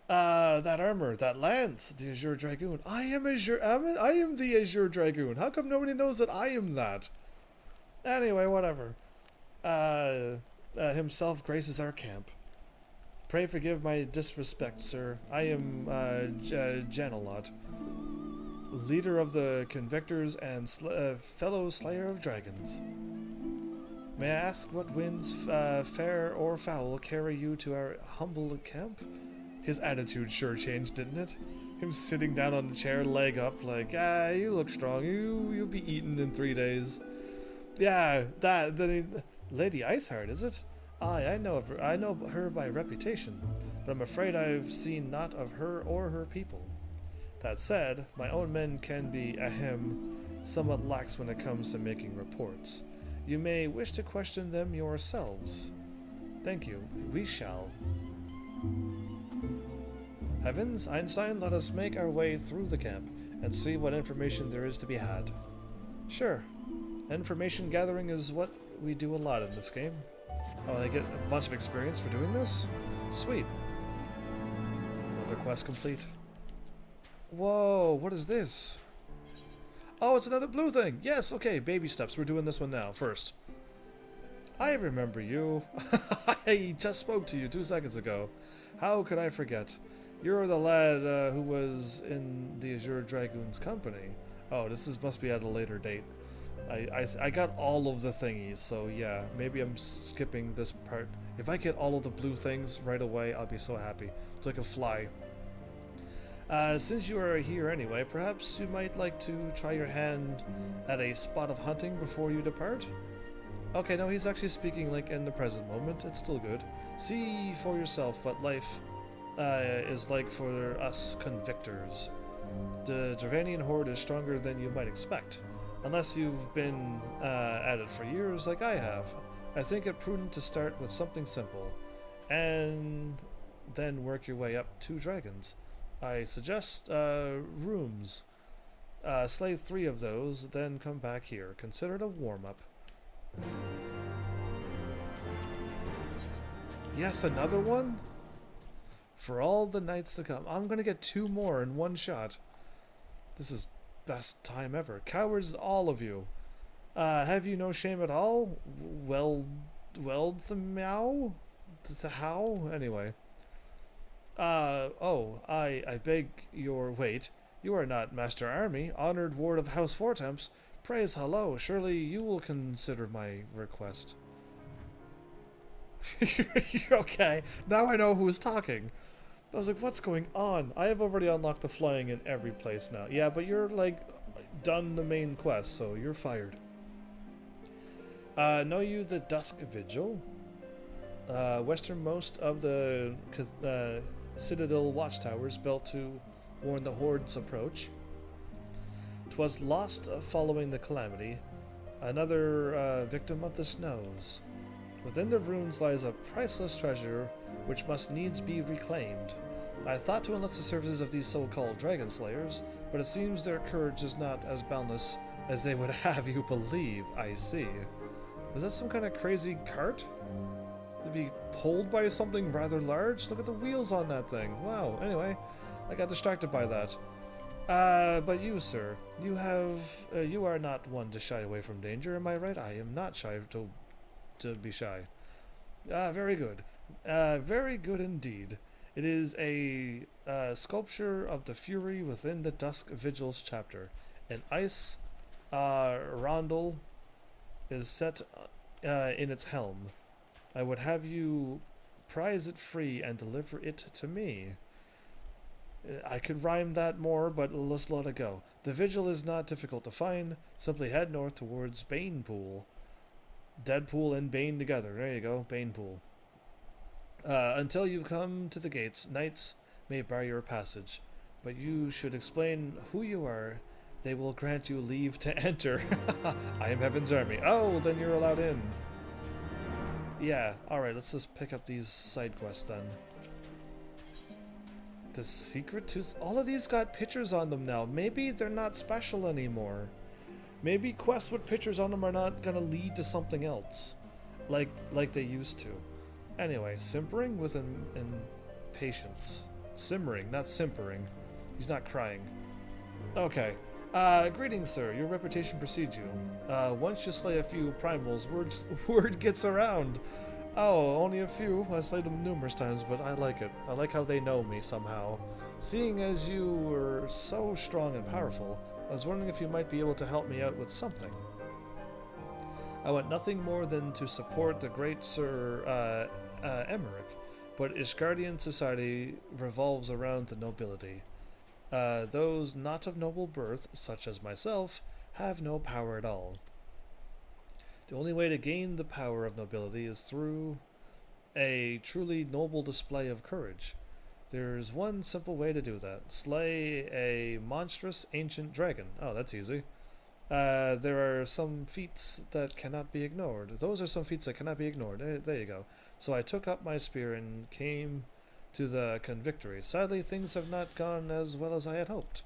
A: That armor, that lance, the Azure Dragoon. I am the Azure Dragoon. How come nobody knows that I am that? Anyway, whatever. Himself graces our camp. Pray forgive my disrespect, sir. I am Janalot, leader of the Convictors and fellow slayer of dragons. May I ask what winds, fair or foul, carry you to our humble camp? His attitude sure changed, didn't it? Him sitting down on the chair, leg up, like, you look strong. You'll be eaten in 3 days. Yeah, Lady Iceheart, is it? Aye, I know her by reputation, but I'm afraid I've seen naught of her or her people. That said, my own men can be, somewhat lax when it comes to making reports. You may wish to question them yourselves. Thank you. We shall. Heavens, Einstein, let us make our way through the camp and see what information there is to be had. Sure. Information gathering is what we do a lot in this game. Oh, and I get a bunch of experience for doing this? Sweet. Another quest complete. Whoa, what is this? Oh, it's another blue thing! Yes, okay, baby steps. We're doing this one now, first. I remember you. I just spoke to you 2 seconds ago. How could I forget? You're the lad who was in the Azure Dragoon's company. Oh, must be at a later date. I got all of the thingies, so yeah, maybe I'm skipping this part. If I get all of the blue things right away, I'll be so happy. So I can fly. Since you are here anyway, perhaps you might like to try your hand at a spot of hunting before you depart? Okay, no, he's actually speaking like in the present moment. It's still good. See for yourself what life is like for us convictors. The Dravanian horde is stronger than you might expect. Unless you've been at it for years like I have. I think it prudent to start with something simple, and then work your way up to dragons. I suggest rooms. Slay 3 of those, then come back here. Consider it a warm-up. Yes, another one? For all the nights to come. I'm gonna get 2 more in one shot. This is best time ever. Cowards, all of you. Have you no shame at all? Well, the meow? The how? Anyway. I beg your wait. You are not Master Army, honored ward of House Fortemps. Praise hello, surely you will consider my request. You're okay. Now I know who's talking. I was like, what's going on? I have already unlocked the flying in every place now. Yeah, but you're, like, done the main quest, so you're fired. Know you the Dusk Vigil? Westernmost of the Citadel watchtowers built to warn the Horde's approach. 'Twas lost following the calamity, another victim of the snows. Within the ruins lies a priceless treasure which must needs be reclaimed. I thought to enlist the services of these so-called dragon slayers, but it seems their courage is not as boundless as they would have you believe. I see. Is that some kind of crazy cart? To be pulled by something rather large? Look at the wheels on that thing. Wow. Anyway, I got distracted by that. But you, sir, you are not one to shy away from danger, am I right? I am not shy to be shy. Very good. Very good indeed. It is a sculpture of the Fury within the Dusk Vigils chapter. An ice rondel is set in its helm. I would have you prize it free and deliver it to me. I could rhyme that more, but let's let it go. The vigil is not difficult to find. Simply head north towards Banepool. Deadpool and Bane together. There you go, Banepool. Until you come to the gates, knights may bar your passage, but you should explain who you are. They will grant you leave to enter. I am Heaven's Army. Oh, then you're allowed in. Yeah, alright, let's just pick up these side quests then. The secret to... all of these got pictures on them now. Maybe they're not special anymore. Maybe quests with pictures on them are not gonna lead to something else. Like they used to. Anyway, simpering with impatience. Simmering, not simpering. He's not crying. Okay. Greetings, sir. Your reputation precedes you. Once you slay a few primals, word gets around. Oh, only a few. I slayed them numerous times, but I like it. I like how they know me somehow. Seeing as you were so strong and powerful, I was wondering if you might be able to help me out with something. I want nothing more than to support the great Sir Emmerich, but Ishgardian society revolves around the nobility. Those not of noble birth, such as myself, have no power at all. The only way to gain the power of nobility is through a truly noble display of courage. There's one simple way to do that. Slay a monstrous ancient dragon. Oh, that's easy. There are some feats that cannot be ignored. Those are some feats that cannot be ignored. There you go. So I took up my spear and came to the convictory. Sadly, things have not gone as well as I had hoped.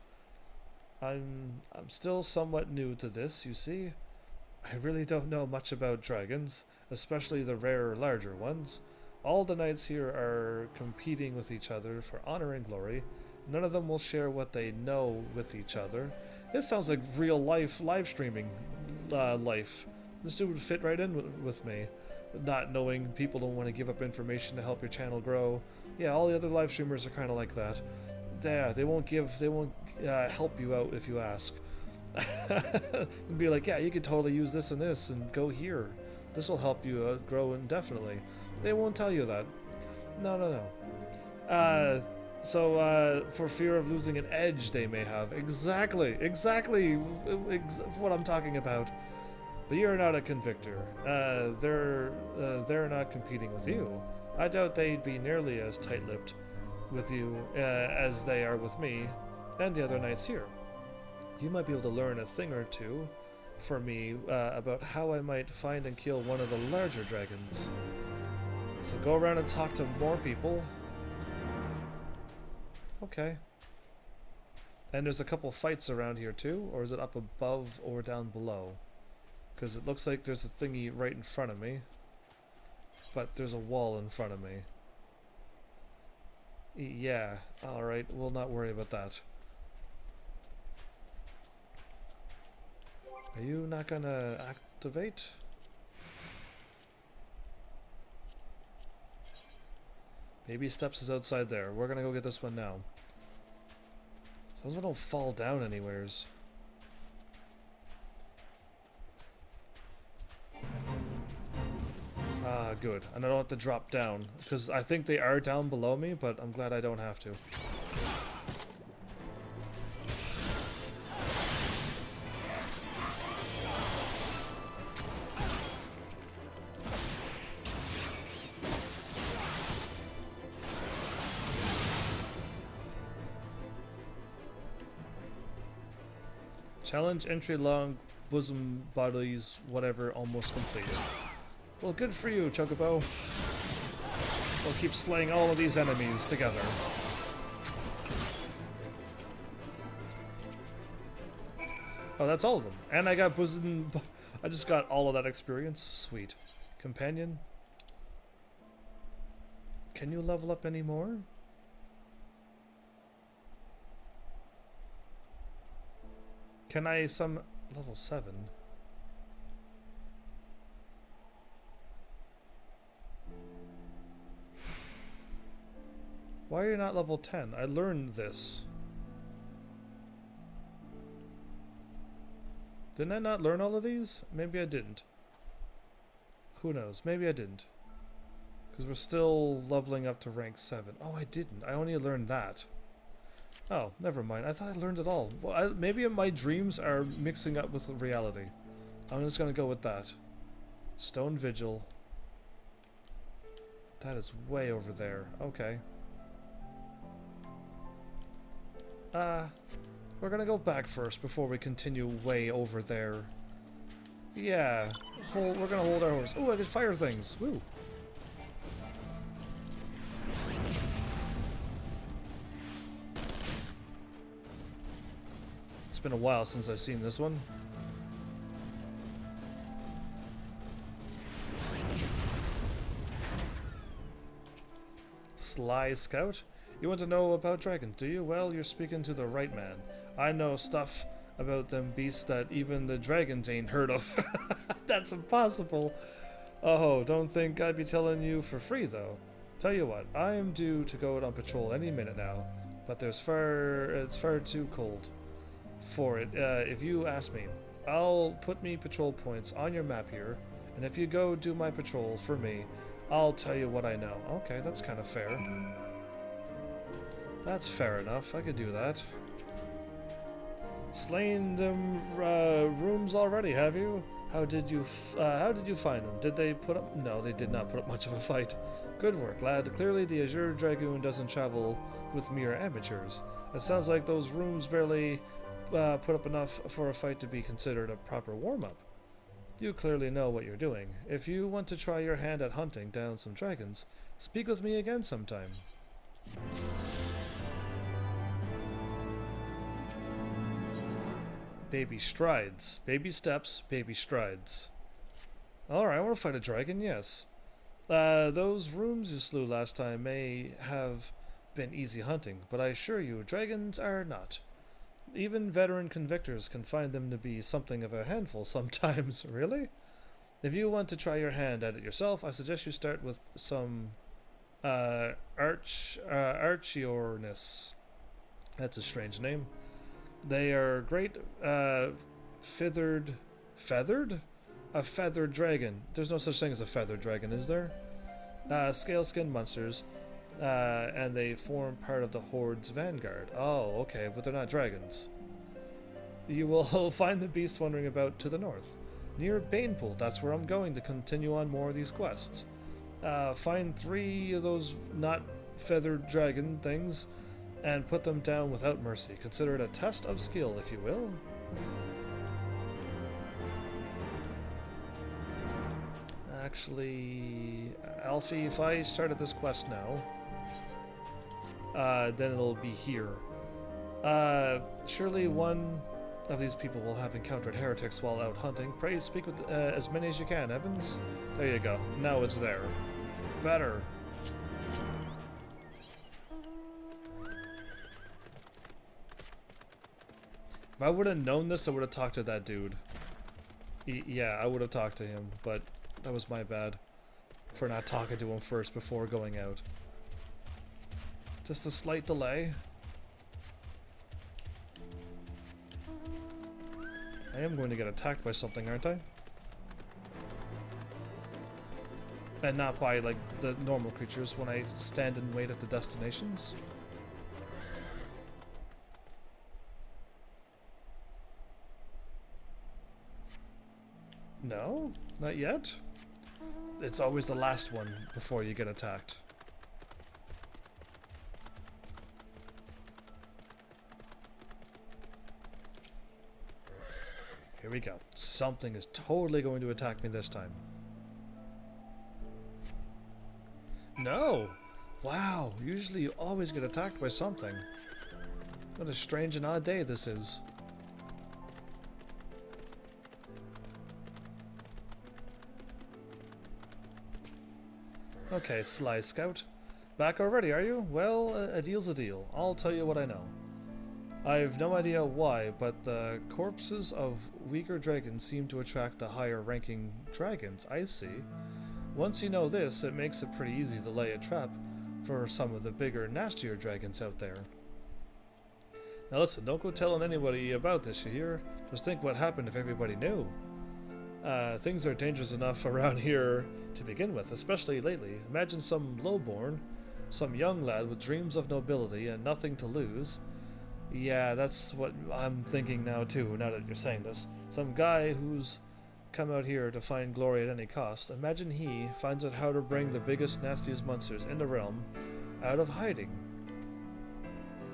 A: I'm still somewhat new to this, you see. I really don't know much about dragons, especially the rarer, larger ones. All the knights here are competing with each other for honor and glory. None of them will share what they know with each other. This sounds like real life live streaming life. This would fit right in with me. Not knowing people don't want to give up information to help your channel grow. Yeah, all the other live streamers are kind of like that. Yeah, they won't help you out if you ask. And be like, yeah, you could totally use this and this and go here. This will help you grow indefinitely. They won't tell you that. No. So for fear of losing an edge they may have. Exactly what I'm talking about. But you're not a convictor. They're not competing with you. I doubt they'd be nearly as tight-lipped with you as they are with me and the other knights here. You might be able to learn a thing or two, for me about how I might find and kill one of the larger dragons. So go around and talk to more people. Okay. And there's a couple fights around here too, or is it up above or down below? Because it looks like there's a thingy right in front of me, but there's a wall in front of me. Yeah, alright, we'll not worry about that. Are you not gonna activate? Baby Steps is outside there. We're gonna go get this one now. As long as we don't fall down anywheres. Ah, good. And I don't have to drop down, because I think they are down below me, but I'm glad I don't have to. Challenge entry long bosom bodies whatever almost completed. Well, good for you, Chocobo. We'll keep slaying all of these enemies together. Oh, that's all of them. And I got bosom... I just got all of that experience. Sweet. Companion. Can you level up any more? Can I level 7? Why are you not level 10? I learned this. Didn't I not learn all of these? Maybe I didn't. Who knows? Maybe I didn't. Because we're still leveling up to rank 7. Oh, I didn't. I only learned that. Oh, never mind. I thought I learned it all. Well, maybe my dreams are mixing up with reality. I'm just going to go with that. Stone Vigil. That is way over there. Okay. We're going to go back first before we continue way over there. Yeah. We're going to hold our horse. Ooh, I can fire things. Woo. It's been a while since I've seen this one. Sly Scout? You want to know about dragons, do you? Well, you're speaking to the right man. I know stuff about them beasts that even the dragons ain't heard of. That's impossible. Oh, don't think I'd be telling you for free, though. Tell you what, I am due to go out on patrol any minute now, but it's far too cold for it. If you ask me, I'll put me patrol points on your map here, and if you go do my patrol for me, I'll tell you what I know. Okay, that's kind of fair. That's fair enough. I could do that. Slain them rooms already, have you? How did you find them? Did they put up? No, they did not put up much of a fight. Good work, lad. Clearly, the Azure Dragoon doesn't travel with mere amateurs. It sounds like those rooms barely put up enough for a fight to be considered a proper warm-up. You clearly know what you're doing. If you want to try your hand at hunting down some dragons, speak with me again sometime. Baby strides. Baby steps, baby strides. Alright, I want to fight a dragon, yes. Those rooms you slew last time may have been easy hunting, but I assure you, dragons are not. Even veteran convictors can find them to be something of a handful sometimes. Really? If you want to try your hand at it yourself, I suggest you start with some Archeornis. That's a strange name. They are great feathered? A feathered dragon. There's no such thing as a feathered dragon, is there? Scale-skinned monsters, and they form part of the Horde's vanguard. Oh, okay, but they're not dragons. You will find the beast wandering about to the north, near Banepool. That's where I'm going to continue on more of these quests. Find 3 of those not feathered dragon things, and put them down without mercy. Consider it a test of skill, if you will. Actually, Alfie, if I started this quest now, then it'll be here. Surely one of these people will have encountered heretics while out hunting. Pray speak with as many as you can, Evans. There you go. Now it's there. Better. If I would have known this, I would have talked to that dude. Yeah, I would have talked to him, but that was my bad for not talking to him first before going out. Just a slight delay. I am going to get attacked by something, aren't I? And not by, like, the normal creatures when I stand and wait at the destinations. No? Not yet? It's always the last one before you get attacked. Here we go. Something is totally going to attack me this time. No! Wow, usually you always get attacked by something. What a strange and odd day this is. Okay, Sly Scout. Back already, are you? Well, a deal's a deal. I'll tell you what I know. I've no idea why, but the corpses of weaker dragons seem to attract the higher-ranking dragons. I see. Once you know this, it makes it pretty easy to lay a trap for some of the bigger, nastier dragons out there. Now listen, don't go telling anybody about this, you hear? Just think what happened if everybody knew. Things are dangerous enough around here to begin with, especially lately. Imagine some lowborn, some young lad with dreams of nobility and nothing to lose. Yeah, that's what I'm thinking now too, now that you're saying this. Some guy who's come out here to find glory at any cost. Imagine he finds out how to bring the biggest, nastiest monsters in the realm out of hiding.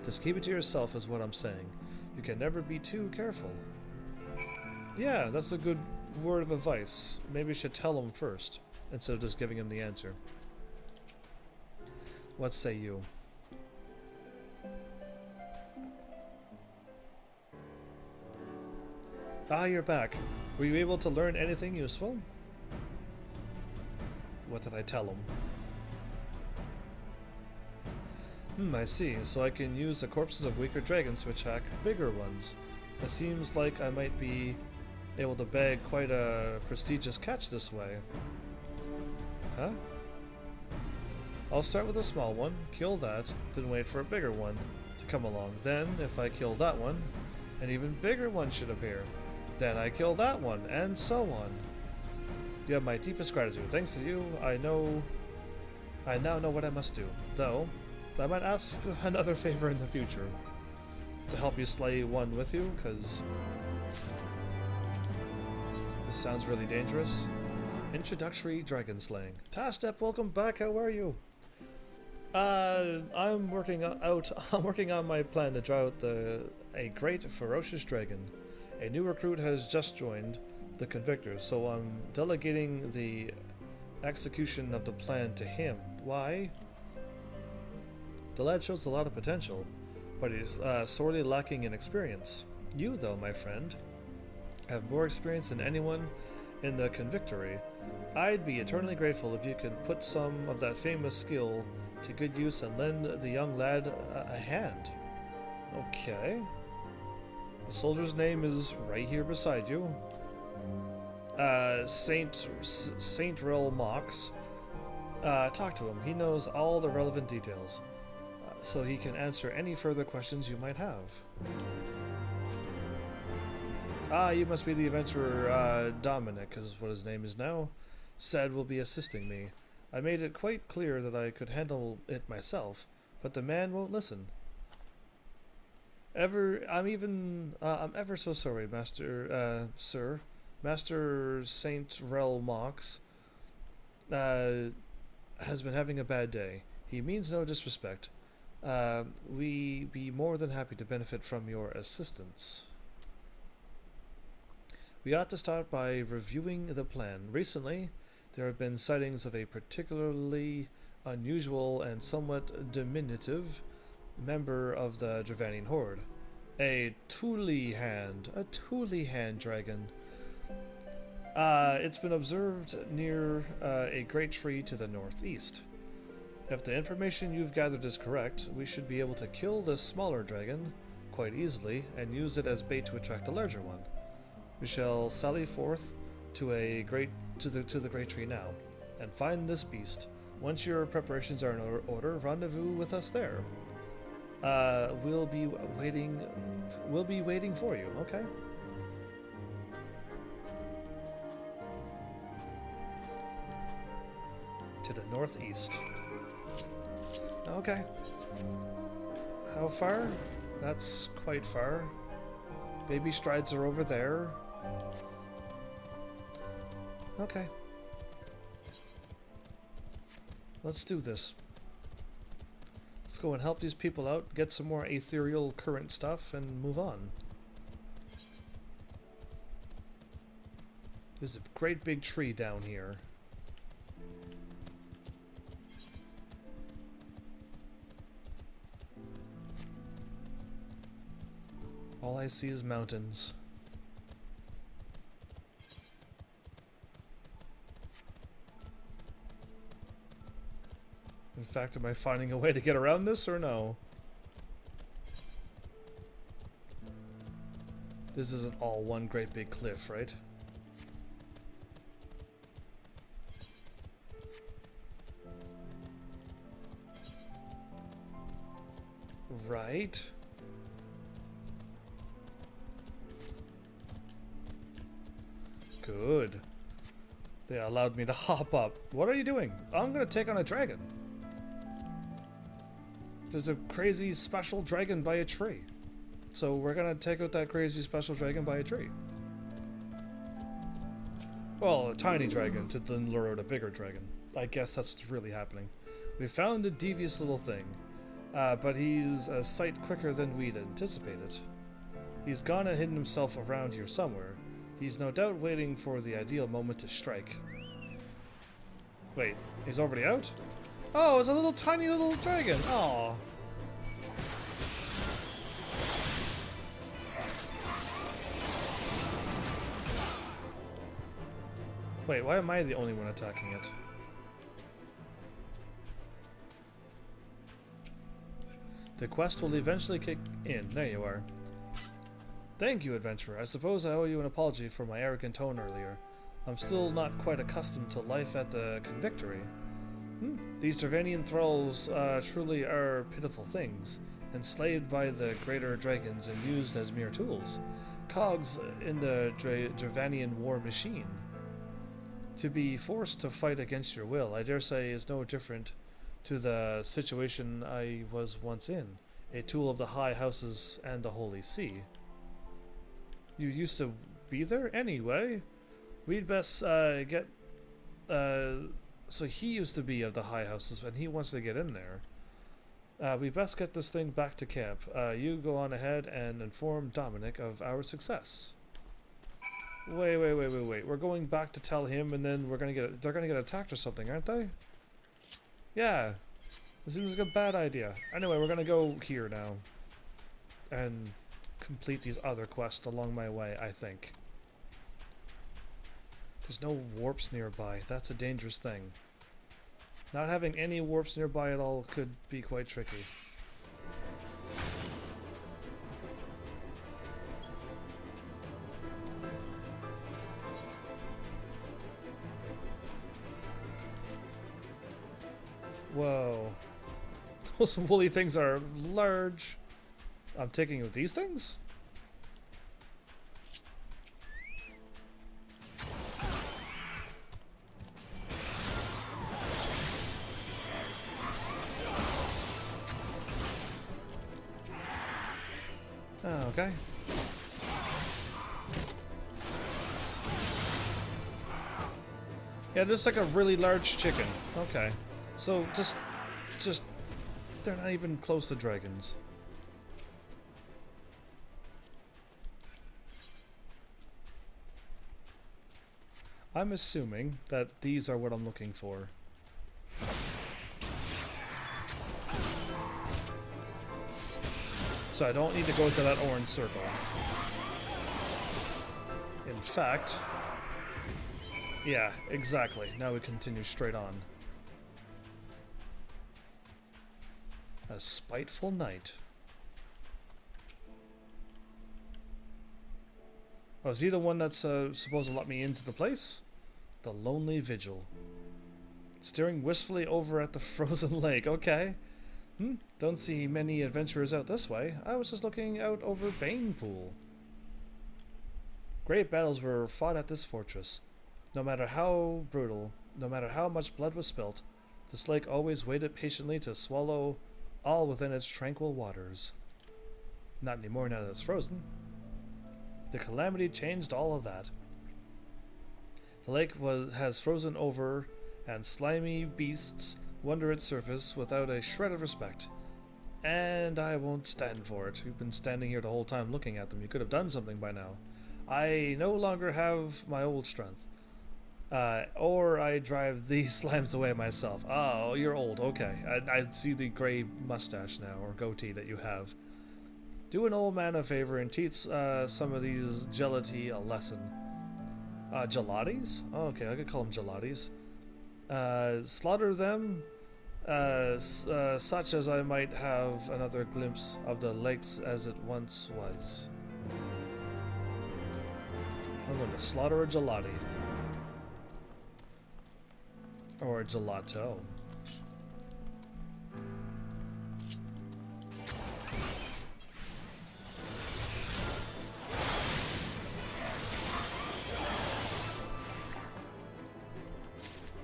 A: Just keep it to yourself is what I'm saying. You can never be too careful. Yeah, that's a good word of advice. Maybe you should tell him first, instead of just giving him the answer. What say you? Ah, you're back. Were you able to learn anything useful? What did I tell him? I see. So I can use the corpses of weaker dragons to attack bigger ones. It seems like I might be able to bag quite a prestigious catch this way. Huh? I'll start with a small one, kill that, then wait for a bigger one to come along. Then, if I kill that one, an even bigger one should appear. Then I kill that one, and so on. You have my deepest gratitude. Thanks to you, I now know what I must do. Though, I might ask another favor in the future. To help you slay one with you, because this sounds really dangerous. Introductory dragon slaying. Tastep, welcome back. How are you? I'm working on my plan to draw out a great ferocious dragon. A new recruit has just joined the Convictors, so I'm delegating the execution of the plan to him. Why? The lad shows a lot of potential, but he's sorely lacking in experience. You, though, my friend, have more experience than anyone in the Convictory. I'd be eternally grateful if you could put some of that famous skill to good use and lend the young lad a hand. Okay. The soldier's name is right here beside you. Saint Rel Mox. Talk to him. He knows all the relevant details, so he can answer any further questions you might have. Ah, you must be the adventurer Dominic, is what his name is now. Said will be assisting me. I made it quite clear that I could handle it myself, but the man won't listen. I'm ever so sorry, Sir. Master Saint Rel Mox has been having a bad day. He means no disrespect. We'd be more than happy to benefit from your assistance. We ought to start by reviewing the plan. Recently, There have been sightings of a particularly unusual and somewhat diminutive member of the Dravanian horde. A Thule hand dragon. It's been observed near a great tree to the northeast. If the information you've gathered is correct, we should be able to kill this smaller dragon quite easily and use it as bait to attract a larger one. We shall sally forth to the great tree now and find this beast. Once your preparations are in order, rendezvous with us there. We'll be waiting for you. Okay. To the northeast. Okay. How far? That's quite far. Baby strides are over there. Okay. Let's do this. Let's go and help these people out, get some more ethereal current stuff, and move on. There's a great big tree down here. All I see is mountains. In fact, am I finding a way to get around this or no? This isn't all one great big cliff, right? Right. Good. They allowed me to hop up. What are you doing? I'm gonna take on a dragon. There's a crazy special dragon by a tree. So we're gonna take out that crazy special dragon by a tree. Well, a tiny dragon to then lure out a bigger dragon. I guess that's what's really happening. We found a devious little thing, but he's a sight quicker than we'd anticipated. He's gone and hidden himself around here somewhere. He's no doubt waiting for the ideal moment to strike. Wait, he's already out? Oh, it's a little tiny little dragon. Aw. Wait, why am I the only one attacking it? The quest will eventually kick in. There you are. Thank you, adventurer. I suppose I owe you an apology for my arrogant tone earlier. I'm still not quite accustomed to life at the Convictory. These Dravanian thralls truly are pitiful things, enslaved by the greater dragons and used as mere tools. Cogs in the Dravanian war machine. To be forced to fight against your will, I dare say, is no different to the situation I was once in, a tool of the high houses and the Holy See. You used to be there anyway? We'd best get... So he used to be of the high houses and he wants to get in there. We best get this thing back to camp. You go on ahead and inform Dominic of our success. Wait. We're going back to tell him and then they're gonna get attacked or something, aren't they? Yeah. This seems like a bad idea. Anyway, we're gonna go here now. And complete these other quests along my way, I think. There's no warps nearby. That's a dangerous thing. Not having any warps nearby at all could be quite tricky. Whoa. Those woolly things are large. I'm taking with these things? Oh, okay. Yeah, just like a really large chicken. Okay. So just they're not even close to dragons. I'm assuming that these are what I'm looking for. So I don't need to go to that orange circle. In fact, yeah, exactly. Now we continue straight on. A spiteful knight. Oh, is he the one that's supposed to let me into the place? The Lonely Vigil. Staring wistfully over at the frozen lake. Okay. Don't see many adventurers out this way. I was just looking out over Banepool. Great battles were fought at this fortress. No matter how brutal, no matter how much blood was spilt, this lake always waited patiently to swallow all within its tranquil waters. Not anymore now that it's frozen. The calamity changed all of that. The lake has frozen over, and slimy beasts wander its surface without a shred of respect. And I won't stand for it. You've been standing here the whole time looking at them. You could have done something by now. I no longer have my old strength. Or I drive these slimes away myself. Oh, you're old. Okay. I see the gray mustache now, or goatee that you have. Do an old man a favor and teach some of these gelati a lesson. Gelatis? Oh, okay, I could call them gelatis. Slaughter them, such as I might have another glimpse of the lakes as it once was. I'm going to slaughter a gelati. Or a gelato.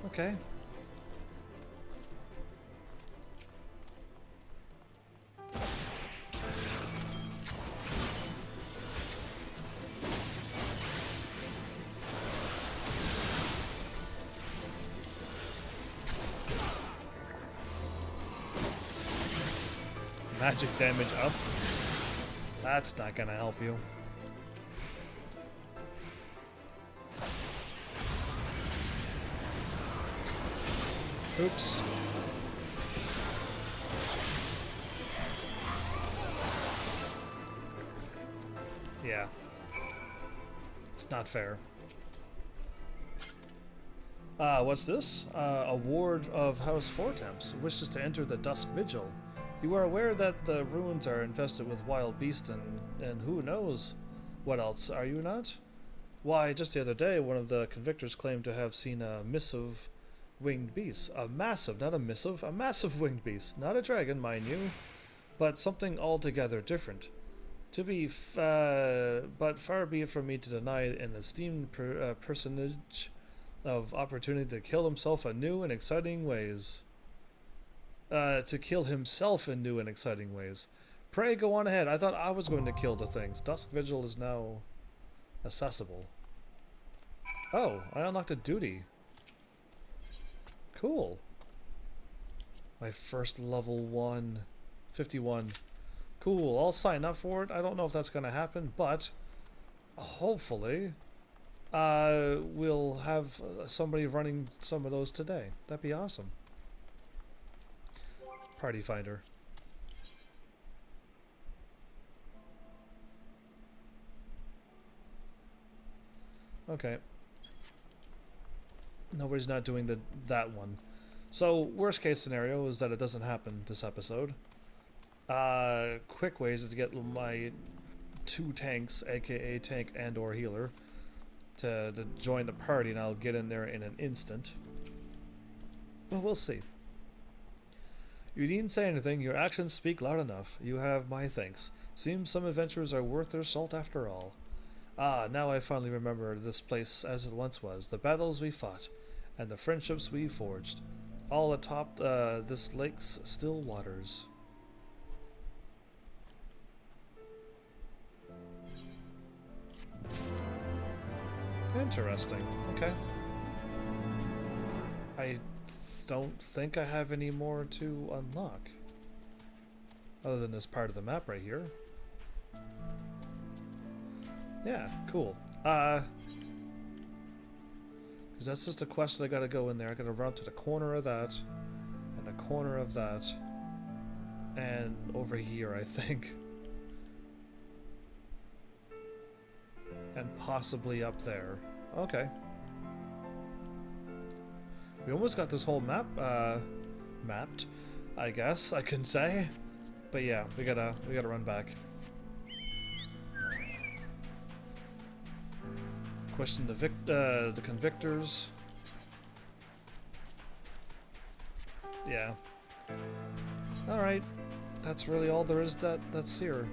A: Okay. Magic damage up. That's not gonna help you. Oops. Yeah. It's not fair. What's this? A ward of House Fortemps wishes to enter the Dusk Vigil. You are aware that the ruins are infested with wild beasts and who knows what else, are you not? Why, just the other day, one of the convictors claimed to have seen a missive winged beast. A massive, not a missive, a massive winged beast. Not a dragon, mind you, but something altogether different. But far be it from me to deny an esteemed personage of opportunity to kill himself in new and exciting ways. Pray go on ahead. I thought I was going to kill the things. Dusk Vigil is now accessible. Oh, I unlocked a duty. Cool. My first level 1. 51. Cool, I'll sign up for it. I don't know if that's going to happen, but hopefully we'll have somebody running some of those today. That'd be awesome. Party Finder. Okay. Nobody's not doing that one. So, worst case scenario is that it doesn't happen this episode. Quick ways is to get my 2 tanks, aka tank and or healer, to join the party, and I'll get in there in an instant. But we'll see. You needn't say anything, your actions speak loud enough. You have my thanks. Seems some adventurers are worth their salt after all. Ah, now I finally remember this place as it once was, the battles we fought, and the friendships we forged, all atop this lake's still waters. Interesting. Okay. I don't think I have any more to unlock. Other than this part of the map right here. Yeah, cool. Because that's just a quest that I gotta go in there. I gotta run to the corner of that, and the corner of that, and over here, I think. And possibly up there. Okay. We almost got this whole map, mapped, I guess I can say. But yeah, we gotta run back. Question the convictors. Yeah. Alright. That's really all there is that's here.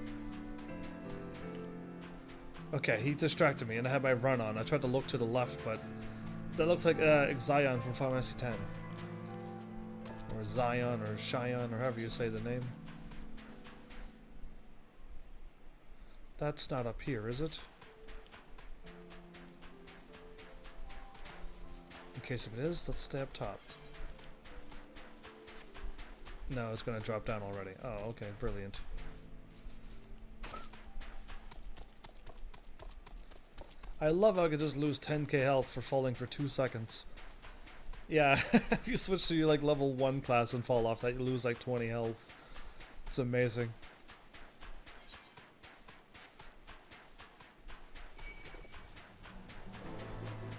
A: Okay, he distracted me and I had my run on. I tried to look to the left, but that looks like XIV from Final Fantasy X. Or Zion, or Cheyenne, or however you say the name. That's not up here, is it? In case if it is, let's stay up top. No, it's gonna drop down already. Oh, okay, brilliant. I love how I could just lose 10k health for falling for 2 seconds. Yeah, if you switch to your like level 1 class and fall off that, you lose like 20 health. It's amazing.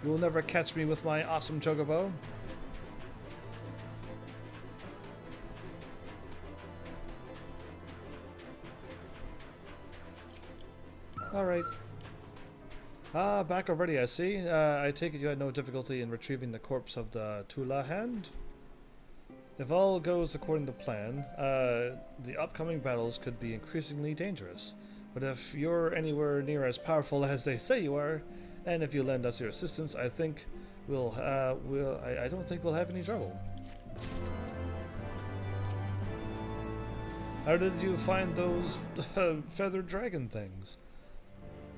A: You'll never catch me with my awesome chocobo. Alright. Ah, back already, I see. I take it you had no difficulty in retrieving the corpse of the Tula hand? If all goes according to plan, the upcoming battles could be increasingly dangerous. But if you're anywhere near as powerful as they say you are, and if you lend us your assistance, I think I don't think we'll have any trouble. How did you find those feathered dragon things?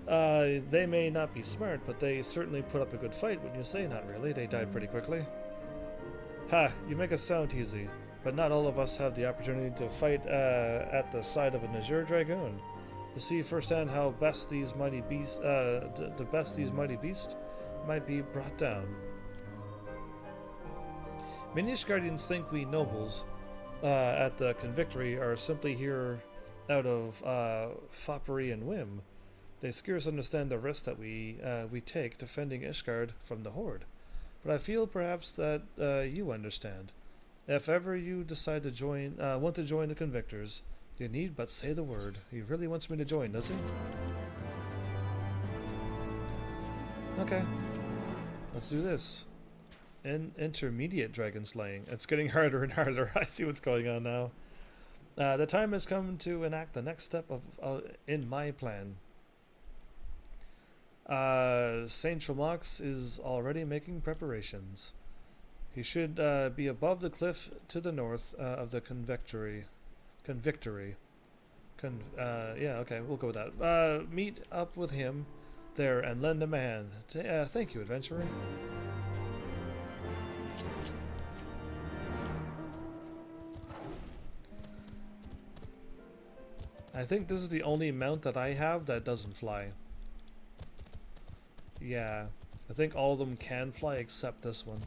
A: They may not be smart, but they certainly put up a good fight. When you say not really, they died pretty quickly. Ha, you make us sound easy, but not all of us have the opportunity to fight at the side of an azure dragoon. To see firsthand how best these mighty beasts, might be brought down. Many Ishgardians think we nobles at the Convictory are simply here out of foppery and whim. They scarce understand the risk that we take defending Ishgard from the Horde. But I feel perhaps that you understand. If ever you decide to want to join the Convictors, you need but say the word. He really wants me to join, does he? Okay. Let's do this. Intermediate dragon slaying. It's getting harder and harder. I see what's going on now. The time has come to enact the next step in my plan. Saint Tremox is already making preparations. He should be above the cliff to the north of the Convictory. Yeah, okay, we'll go with that. Meet up with him there and lend him a hand. Thank you, adventurer. I think this is the only mount that I have that doesn't fly. Yeah, I think all of them can fly except this one.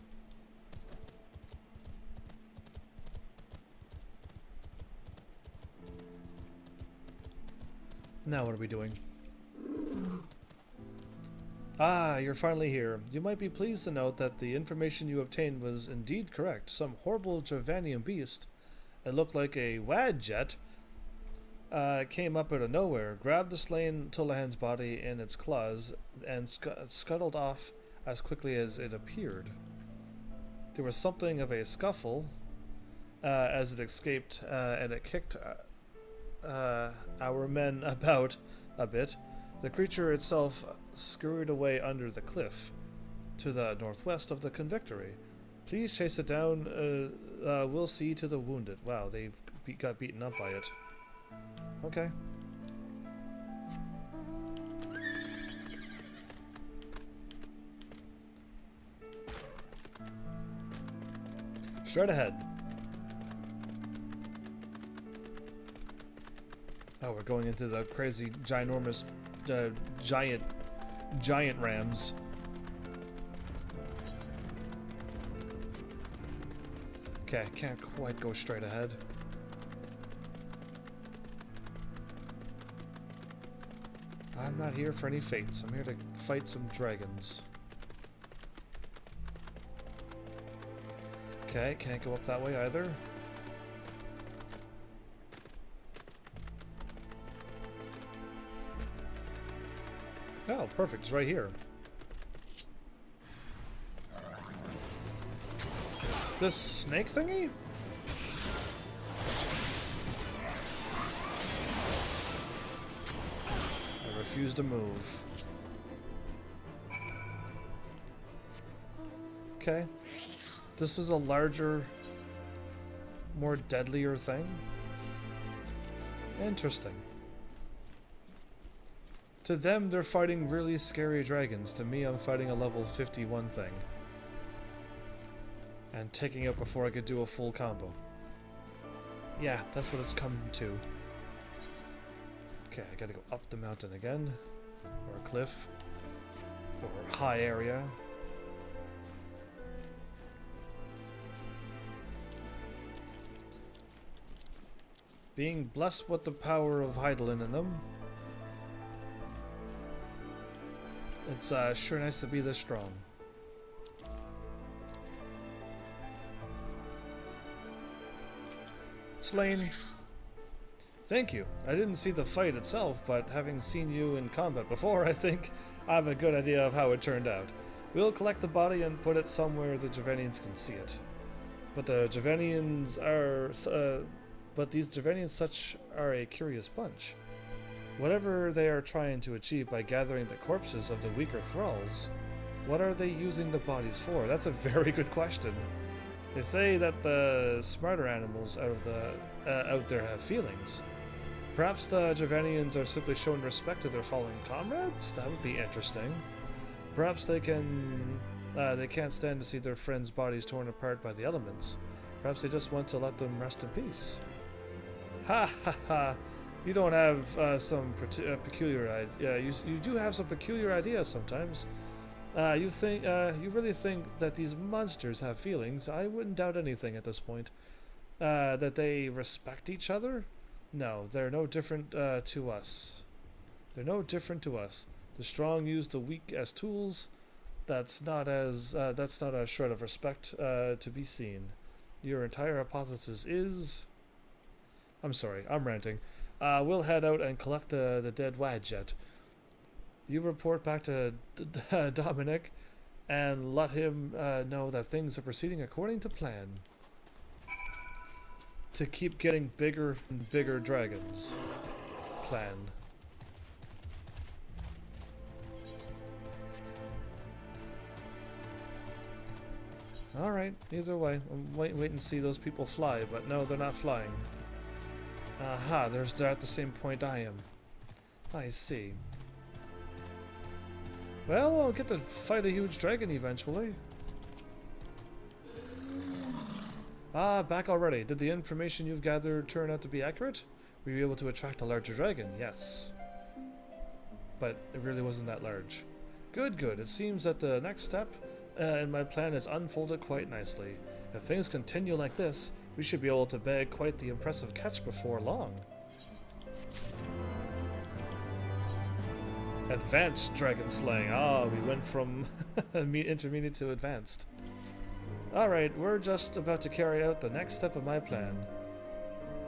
A: Now what are we doing? Ah, you're finally here. You might be pleased to note that the information you obtained was indeed correct. Some horrible Javanian beast, it looked like a wadjet, came up out of nowhere, grabbed the slain Tullahan's body in its claws, and scuttled off as quickly as it appeared. There was something of a scuffle as it escaped, and it kicked our men about a bit. The creature itself scurried away under the cliff to the northwest of the Convictory. Please chase it down. We'll see to the wounded. Wow, they got beaten up by it. Okay. Straight ahead. Oh, we're going into the crazy, ginormous, giant rams. Okay, can't quite go straight ahead. I'm not here for any fates. I'm here to fight some dragons. Okay, can't go up that way either. Oh, perfect. It's right here. This snake thingy? I refuse to move. Okay. This is a larger, more deadlier thing. Interesting. To them, they're fighting really scary dragons. To me, I'm fighting a level 51 thing. And taking it before I could do a full combo. Yeah, that's what it's come to. Okay, I gotta go up the mountain again. Or a cliff. Or a high area. Being blessed with the power of Heidelin in them. It's sure nice to be this strong. Slain. Thank you. I didn't see the fight itself, but having seen you in combat before, I think I have a good idea of how it turned out. We'll collect the body and put it somewhere the Javanians can see it. But the Javanians are... but these Javanians such are a curious bunch. Whatever they are trying to achieve by gathering the corpses of the weaker thralls, what are they using the bodies for? That's a very good question. They say that the smarter animals out there have feelings. Perhaps the Javanians are simply showing respect to their fallen comrades? That would be interesting. Perhaps they can't stand to see their friends' bodies torn apart by the elements. Perhaps they just want to let them rest in peace. Ha ha ha! You don't have some peculiar idea. You do have some peculiar ideas sometimes. You really think that these monsters have feelings? I wouldn't doubt anything at this point. That they respect each other? No, they're no different to us. They're no different to us. The strong use the weak as tools. That's not a shred of respect to be seen. Your entire hypothesis is... I'm sorry, I'm ranting. We'll head out and collect the dead Wadjet. You report back to Dominic and let him know that things are proceeding according to plan. To keep getting bigger and bigger dragons. Plan. Alright, either way. I'm wait and see those people fly, but no, they're not flying. Aha, they're at the same point I am. I see. Well, I'll get to fight a huge dragon eventually. Ah, back already. Did the information you've gathered turn out to be accurate? Were you able to attract a larger dragon? Yes. But it really wasn't that large. Good, good. It seems that the next step in my plan is unfolded quite nicely. If things continue like this, we should be able to bag quite the impressive catch before long. Advanced dragon slaying. Ah, we went from intermediate to advanced. Alright, we're just about to carry out the next step of my plan.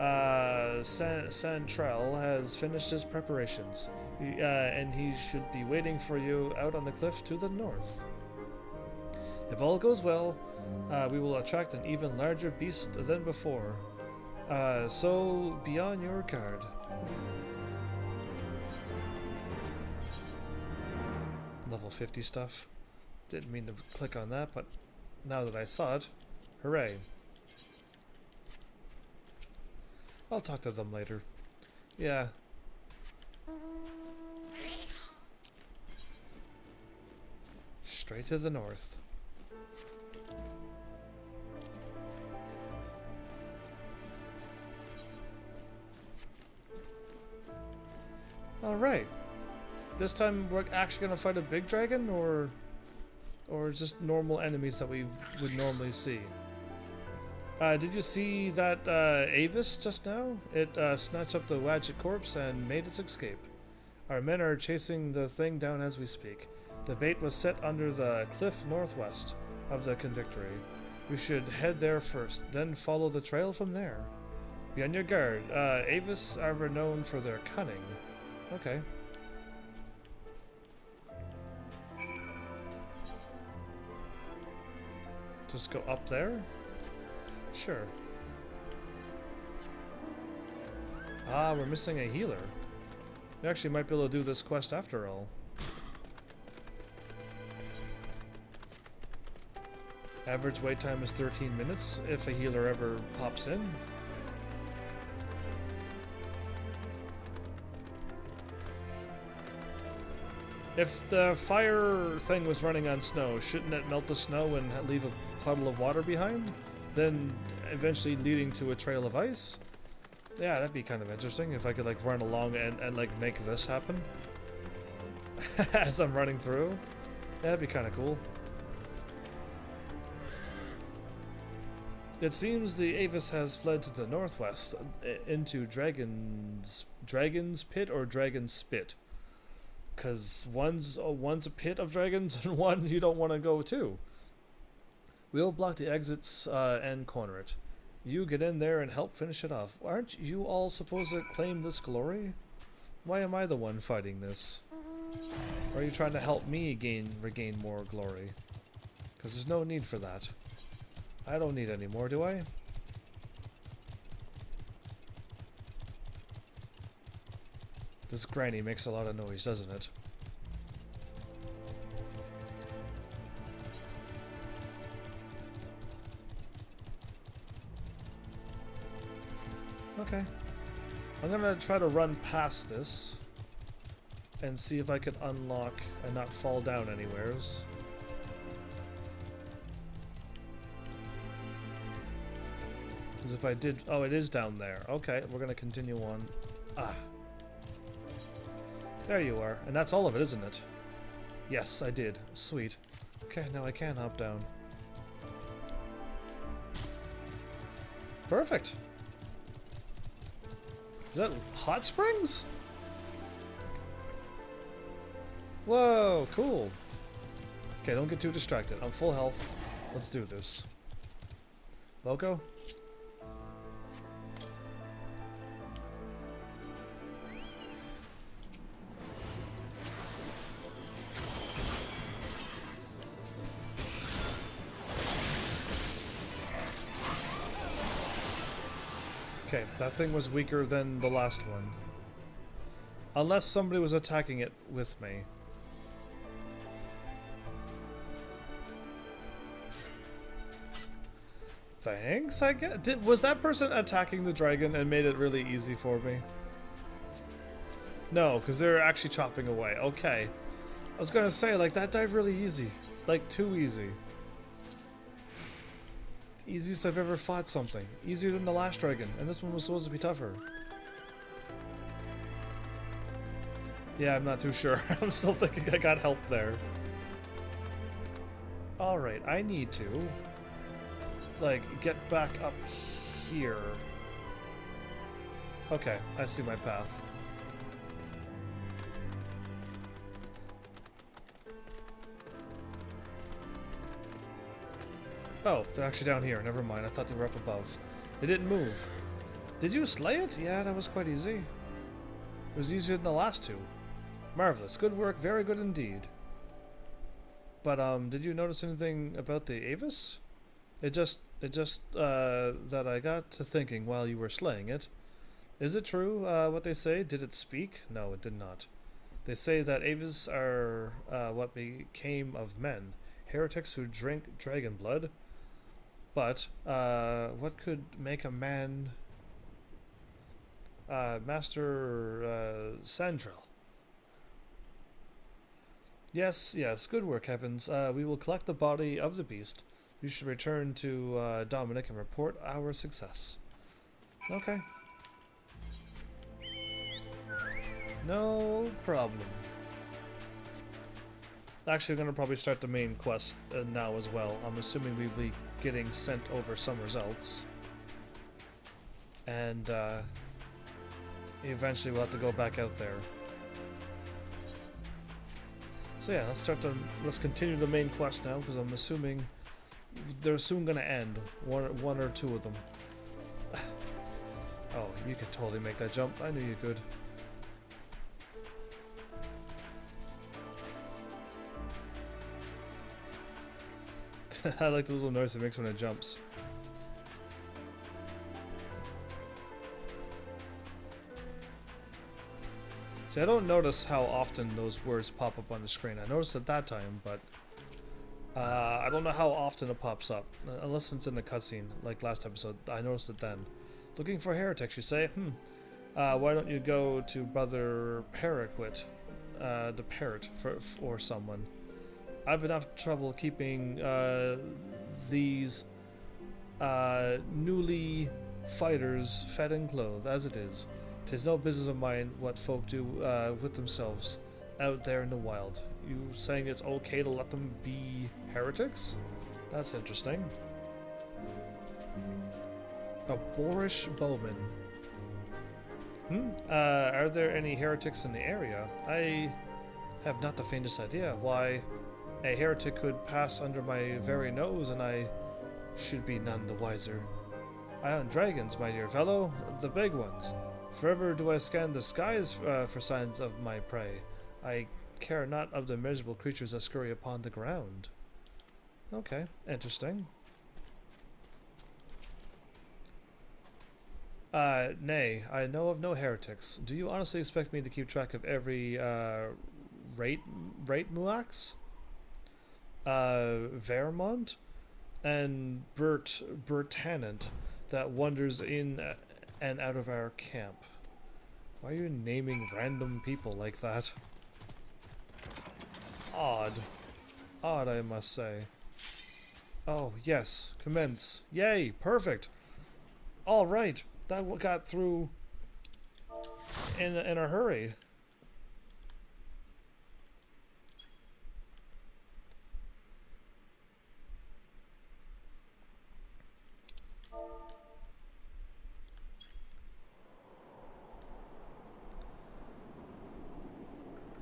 A: Santrell has finished his preparations, and he should be waiting for you out on the cliff to the north. If all goes well, we will attract an even larger beast than before. So be on your guard. Level 50 stuff. Didn't mean to click on that, but now that I saw it, hooray. I'll talk to them later. Yeah. Straight to the north. Alright. This time we're actually gonna fight a big dragon, or just normal enemies that we would normally see? Did you see that Avis just now? It snatched up the Wadjet corpse and made its escape. Our men are chasing the thing down as we speak. The bait was set under the cliff northwest of the Convictory. We should head there first, then follow the trail from there. Be on your guard. Avis are renowned for their cunning. Okay. Just go up there? Sure. Ah, we're missing a healer. We actually might be able to do this quest after all. Average wait time is 13 minutes if a healer ever pops in. If the fire thing was running on snow, shouldn't it melt the snow and leave a puddle of water behind? Then eventually leading to a trail of ice? Yeah, that'd be kind of interesting if I could like run along and like make this happen as I'm running through. Yeah, that'd be kind of cool. It seems the Avis has fled to the northwest into Dragon's Pit or Dragon's Spit. Because one's a pit of dragons and one you don't want to go to. We'll block the exits and corner it. You get in there and help finish it off. Aren't you all supposed to claim this glory? Why am I the one fighting this? Or are you trying to help me regain more glory? Because there's no need for that. I don't need any more, do I? This granny makes a lot of noise, doesn't it? Okay. I'm gonna try to run past this and see if I can unlock and not fall down anywheres. Because if I did... Oh, it is down there. Okay, we're gonna continue on. Ah. There you are. And that's all of it, isn't it? Yes, I did. Sweet. Okay, now I can hop down. Perfect. Is that hot springs? Whoa, cool. Okay, don't get too distracted. I'm full health. Let's do this. Loco? Okay, that thing was weaker than the last one. Unless somebody was attacking it with me. Thanks, I guess. Was that person attacking the dragon and made it really easy for me? No, because they're actually chopping away. Okay. I was gonna say, like, that died really easy. Like, too easy. Easiest I've ever fought something. Easier than the last dragon, and this one was supposed to be tougher. Yeah, I'm not too sure. I'm still thinking I got help there. Alright, I need to, like, get back up here. Okay, I see my path. Oh, they're actually down here. Never mind. I thought they were up above. They didn't move. Did you slay it? Yeah, that was quite easy. It was easier than the last two. Marvelous. Good work. Very good indeed. But, did you notice anything about the Avis? It just, that I got to thinking while you were slaying it. Is it true, what they say? Did it speak? No, it did not. They say that Avis are, what became of men. Heretics who drink dragon blood. But, what could make a man... Master, Sandril. Yes, yes, good work, Heavens. We will collect the body of the beast. You should return to, Dominic and report our success. Okay. No problem. Actually, I'm going to probably start the main quest now as well. I'm assuming we'll be getting sent over somewhere else. and eventually we'll have to go back out there. So yeah, let's continue the main quest now, because I'm assuming they're soon gonna end. One or two of them. Oh, you could totally make that jump. I knew you could. I like the little noise it makes when it jumps. See, I don't notice how often those words pop up on the screen. I noticed at that time, but I don't know how often it pops up. Unless it's in the cutscene, like last episode. I noticed it then. Looking for heretics, you say? Why don't you go to Brother Paraquet, the parrot, for someone? I've enough trouble keeping these newly fighters fed and clothed as it is. 'Tis no business of mine what folk do with themselves out there in the wild. You saying it's okay to let them be heretics? That's interesting. A boorish bowman. Are there any heretics in the area? I have not the faintest idea. Why, a heretic could pass under my very nose and I should be none the wiser. I hunt dragons, my dear fellow, the big ones. Forever do I scan the skies for signs of my prey. I care not of the miserable creatures that scurry upon the ground. Okay, interesting. Nay, I know of no heretics. Do you honestly expect me to keep track of every, rate Muax? Vermont? And Bertanant that wanders in and out of our camp. Why are you naming random people like that? Odd. Odd, I must say. Oh, yes. Commence. Yay! Perfect! Alright! That got through in a hurry.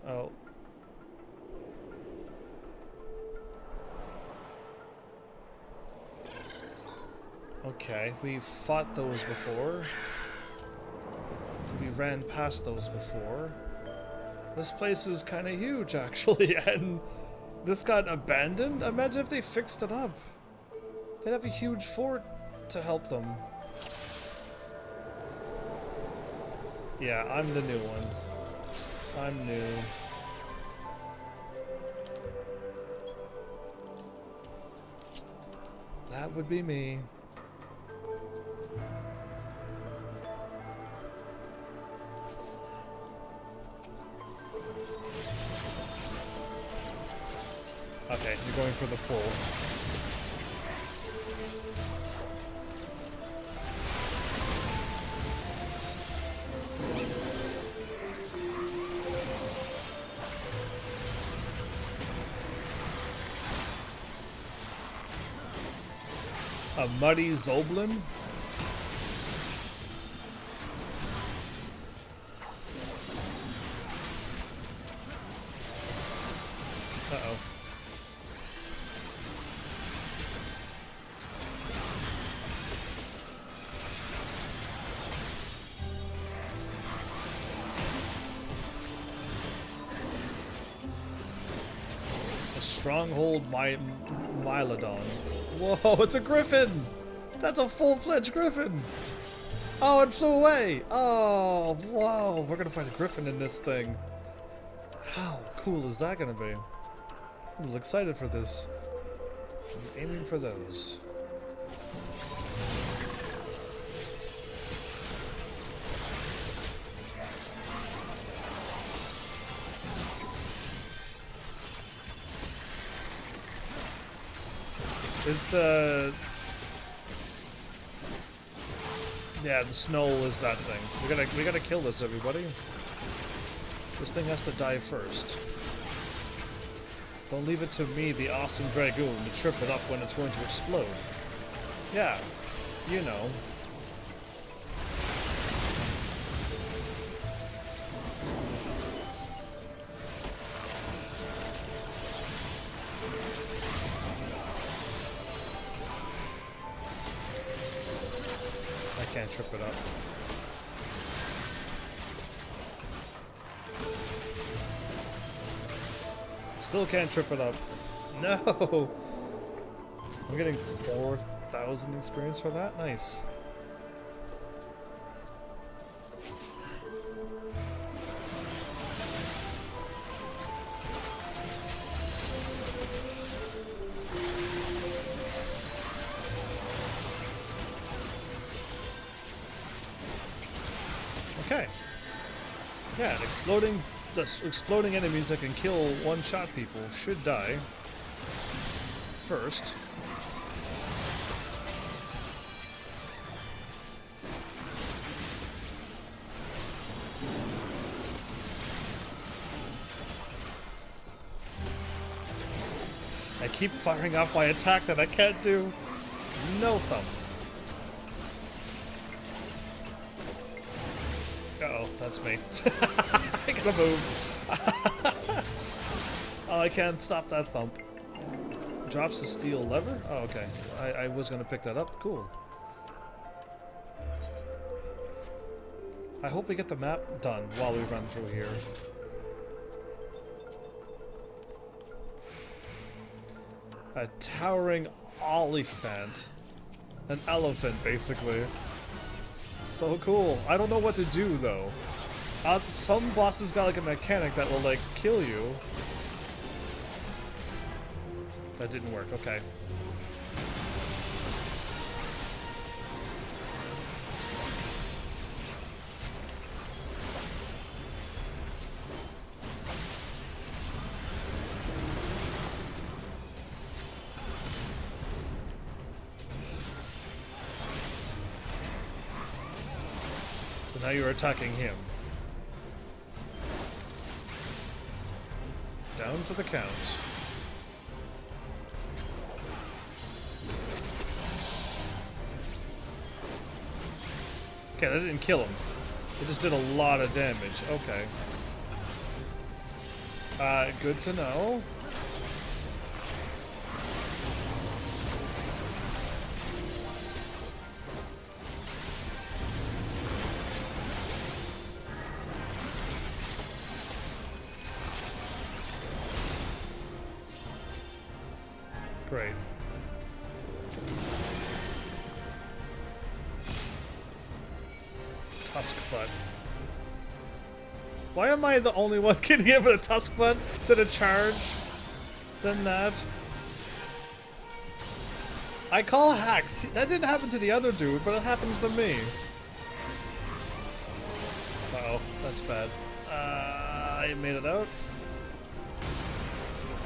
A: Oh. Okay, we fought those before. We ran past those before. This place is kind of huge, actually, and this got abandoned? Imagine if they fixed it up. They'd have a huge fort to help them. Yeah, I'm the new one. I'm new. That would be me. Okay, you're going for the pull. A muddy Zoblin? Uh-oh. A stronghold Mylodon. Whoa, it's a griffin! That's a full-fledged griffin! Oh, it flew away! Oh, whoa, we're gonna find a griffin in this thing. How cool is that gonna be? I'm a little excited for this. I'm aiming for those. Is the... Yeah, the snow is that thing. We gotta kill this, everybody. This thing has to die first. Don't leave it to me, the awesome Dragoon, to trip it up when it's going to explode. Yeah, you know. can't trip it up. Still can't trip it up. No! I'm getting 4,000 experience for that? Nice. Okay. Yeah, exploding enemies that can kill one-shot people should die first. I keep firing off my attack that I can't do. No thumb. Uh-oh, that's me. I gotta move. Oh, I can't stop that thump. Drops the steel lever? Oh, okay. I was gonna pick that up. Cool. I hope we get the map done while we run through here. A towering elephant. An elephant, basically. So cool. I don't know what to do, though. Some bosses got like a mechanic that will like kill you. That didn't work. Okay. So now you're attacking him. Down for the count. Okay, that didn't kill him. It just did a lot of damage. Okay. Good to know. Great. Tusk butt. Why am I the only one getting hit with a tusk butt to the charge than that? I call hacks. That didn't happen to the other dude, but it happens to me. Uh-oh, that's bad. I made it out.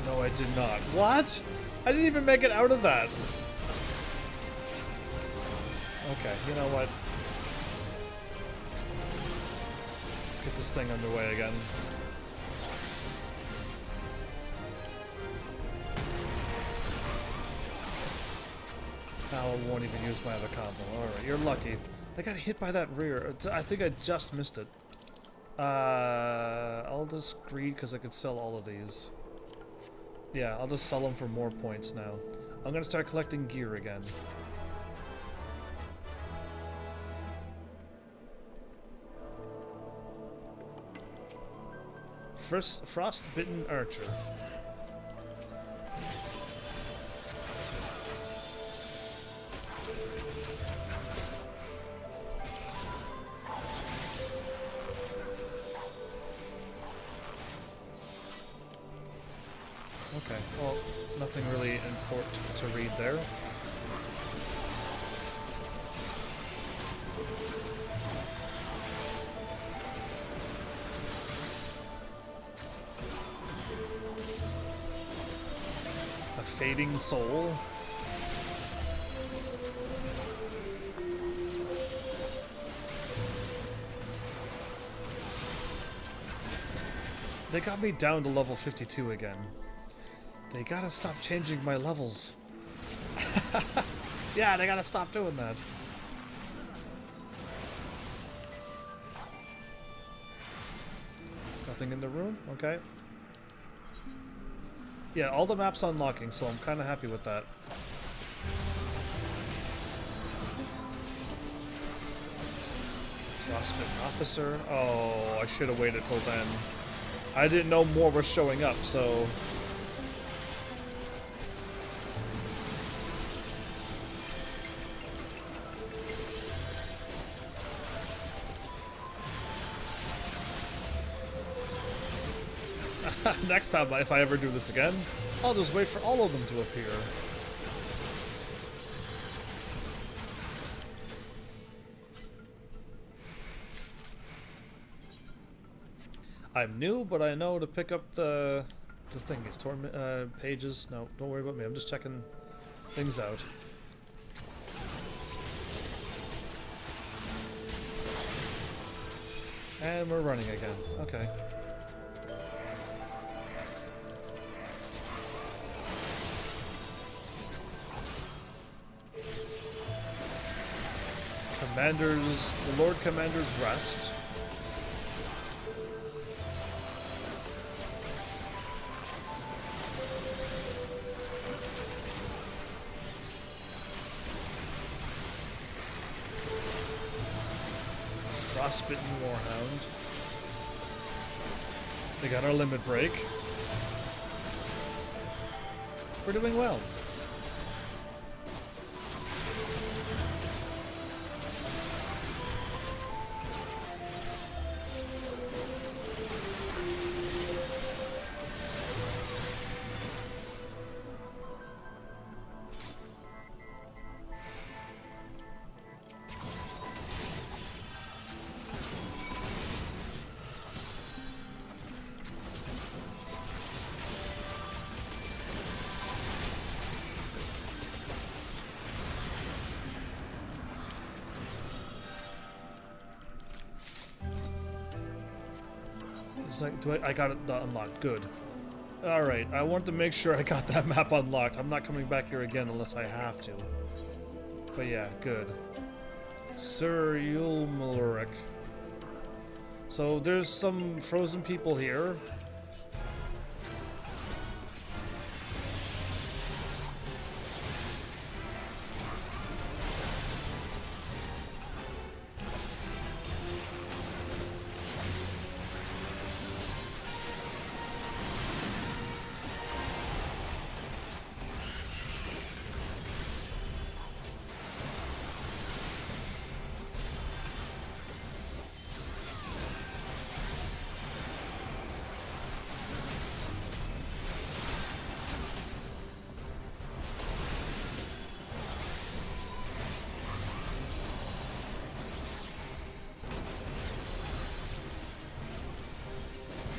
A: No, I did not. What? I didn't even make it out of that. Okay, you know what? Let's get this thing underway again. Now I won't even use my other combo. Alright, you're lucky. I got hit by that rear. I think I just missed it. I'll just greed because I could sell all of these. Yeah, I'll just sell them for more points now. I'm gonna start collecting gear again. Frostbitten Archer. Okay, well, nothing really important to read there. A fading soul. They got me down to level 52 again. They gotta stop changing my levels. Yeah, they gotta stop doing that. Nothing in the room? Okay. Yeah, all the maps unlocking, so I'm kind of happy with that. Frostbitten officer. Oh, I should have waited till then. I didn't know more were showing up, so... Next time, if I ever do this again, I'll just wait for all of them to appear. I'm new, but I know to pick up the thingies, pages. No, don't worry about me. I'm just checking things out. And we're running again. Okay. The Lord Commander's Rest. Frostbitten Warhound. We got our limit break. We're doing well. Like, I got it unlocked. Good. Alright, I want to make sure I got that map unlocked. I'm not coming back here again unless I have to. But yeah, good. Sir Yulmulric. So there's some frozen people here.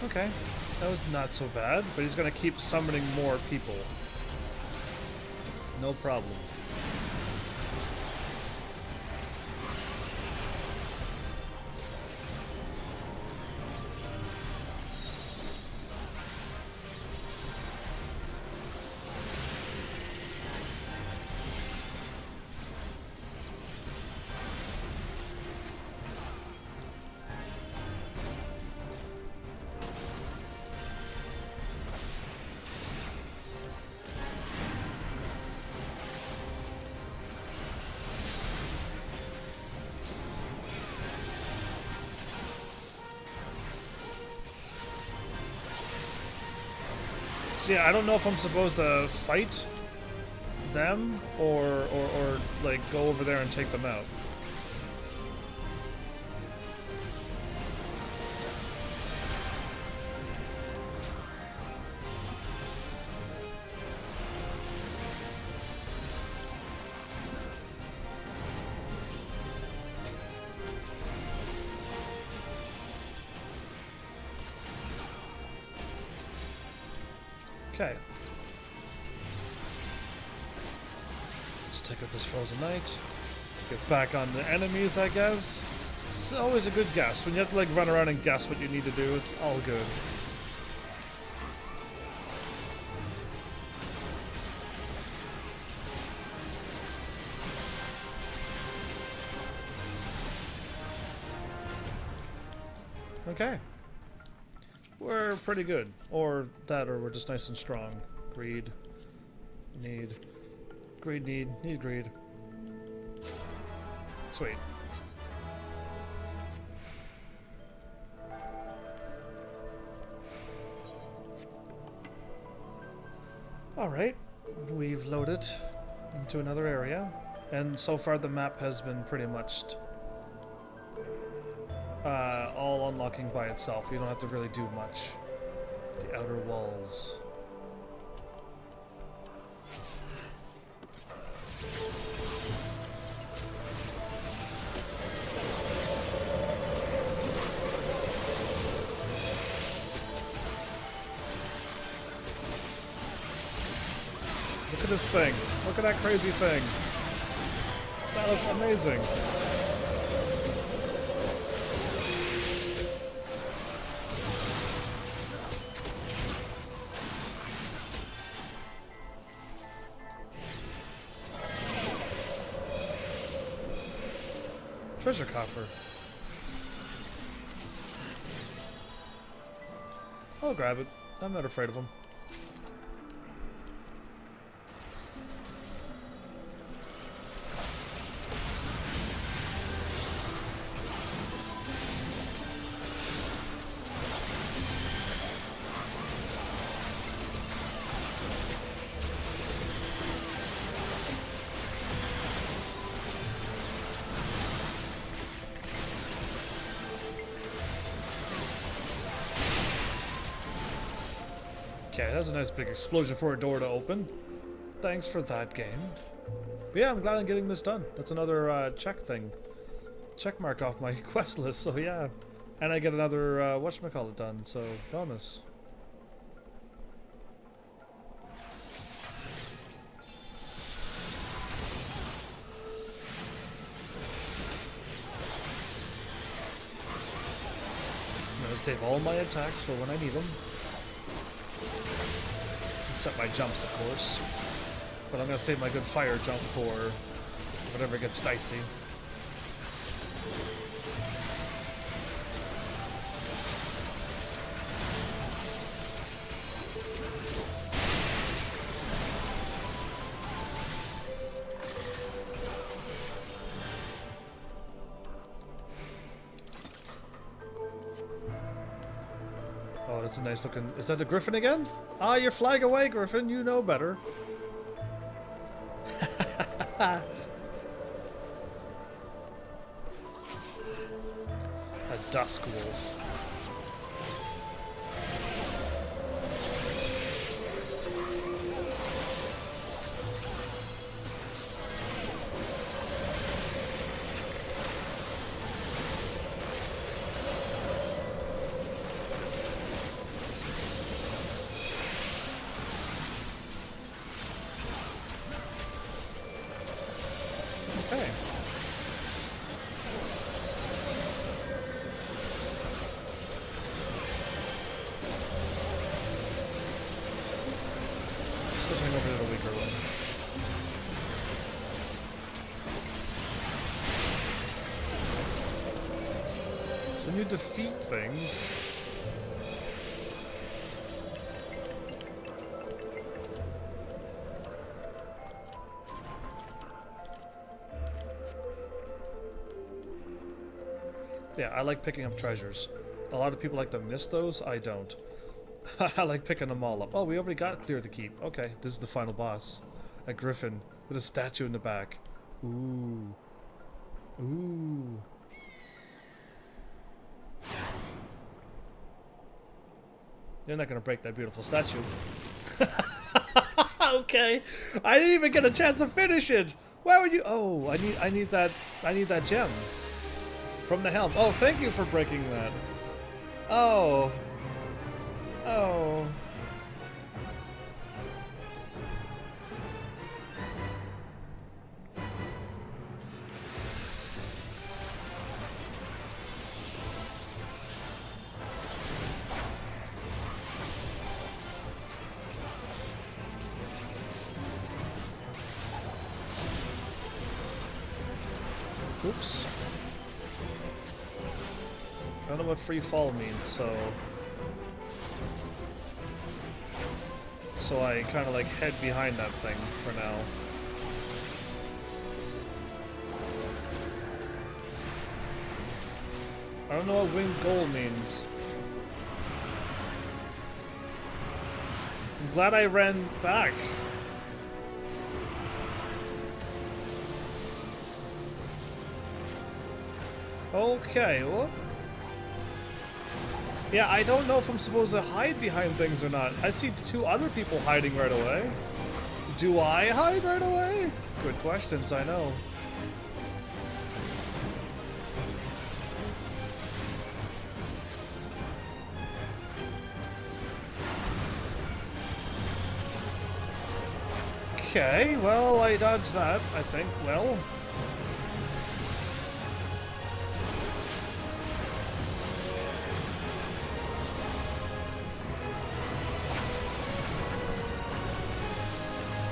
A: Okay, that was not so bad, but he's gonna keep summoning more people. No problem. Yeah, I don't know if I'm supposed to fight them or like go over there and take them out. Okay. Let's take out this Frozen Knight. Get back on the enemies, I guess. It's always a good guess. When you have to like run around and guess what you need to do, it's all good. Okay. We're pretty good. Or that, or we're just nice and strong. Greed. Need. Greed, need greed. Sweet. Alright, we've loaded into another area, and so far the map has been pretty much all unlocking by itself. You don't have to really do much. The outer walls. Look at this thing. Look at that crazy thing. That looks amazing. Treasure coffer. I'll grab it. I'm not afraid of them. Okay, that's a nice big explosion for a door to open. Thanks for that, game. But yeah, I'm glad I'm getting this done. That's another check thing. Check mark off my quest list, so yeah. And I get another whatchamacallit done, so bonus. I'm gonna save all my attacks for when I need them. Except my jumps, of course. But I'm gonna save my good fire jump for whatever gets dicey. Oh, that's a nice looking... Is that the Griffin again? Ah, you're flying away, Griffin. You know better. A dusk wolf. Okay. Switching over to the weaker one. So when you defeat things... Yeah, I like picking up treasures. A lot of people like to miss those. I don't. I like picking them all up. Oh, we already got clear to keep. Okay, this is the final boss. A griffin with a statue in the back. Ooh. Ooh. You're not gonna break that beautiful statue. Okay. I didn't even get a chance to finish it. Why would you? Oh, I need that gem. From the helm. Oh, thank you for breaking that. Oh. Oh. Oops. I don't know what free fall means, so I kind of like head behind that thing for now. I don't know what winged gold means. glad I ran back. Okay, well... Yeah, I don't know if I'm supposed to hide behind things or not. I see 2 other people hiding right away. Do I hide right away? Good questions, I know. Okay, well, I dodged that, I think. Well...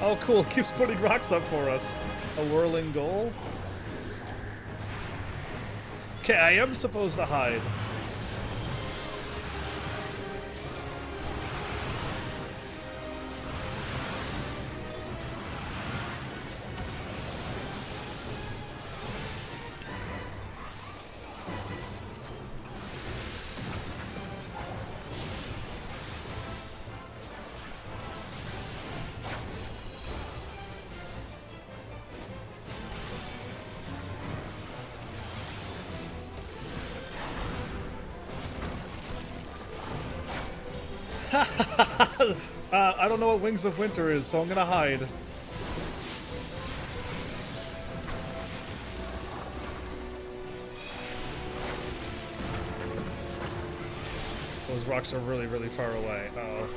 A: Oh, cool. It keeps putting rocks up for us. A whirling goal. Okay, I am supposed to hide. I don't know what Wings of Winter is, so I'm gonna hide. Those rocks are really, really far away. Uh-oh.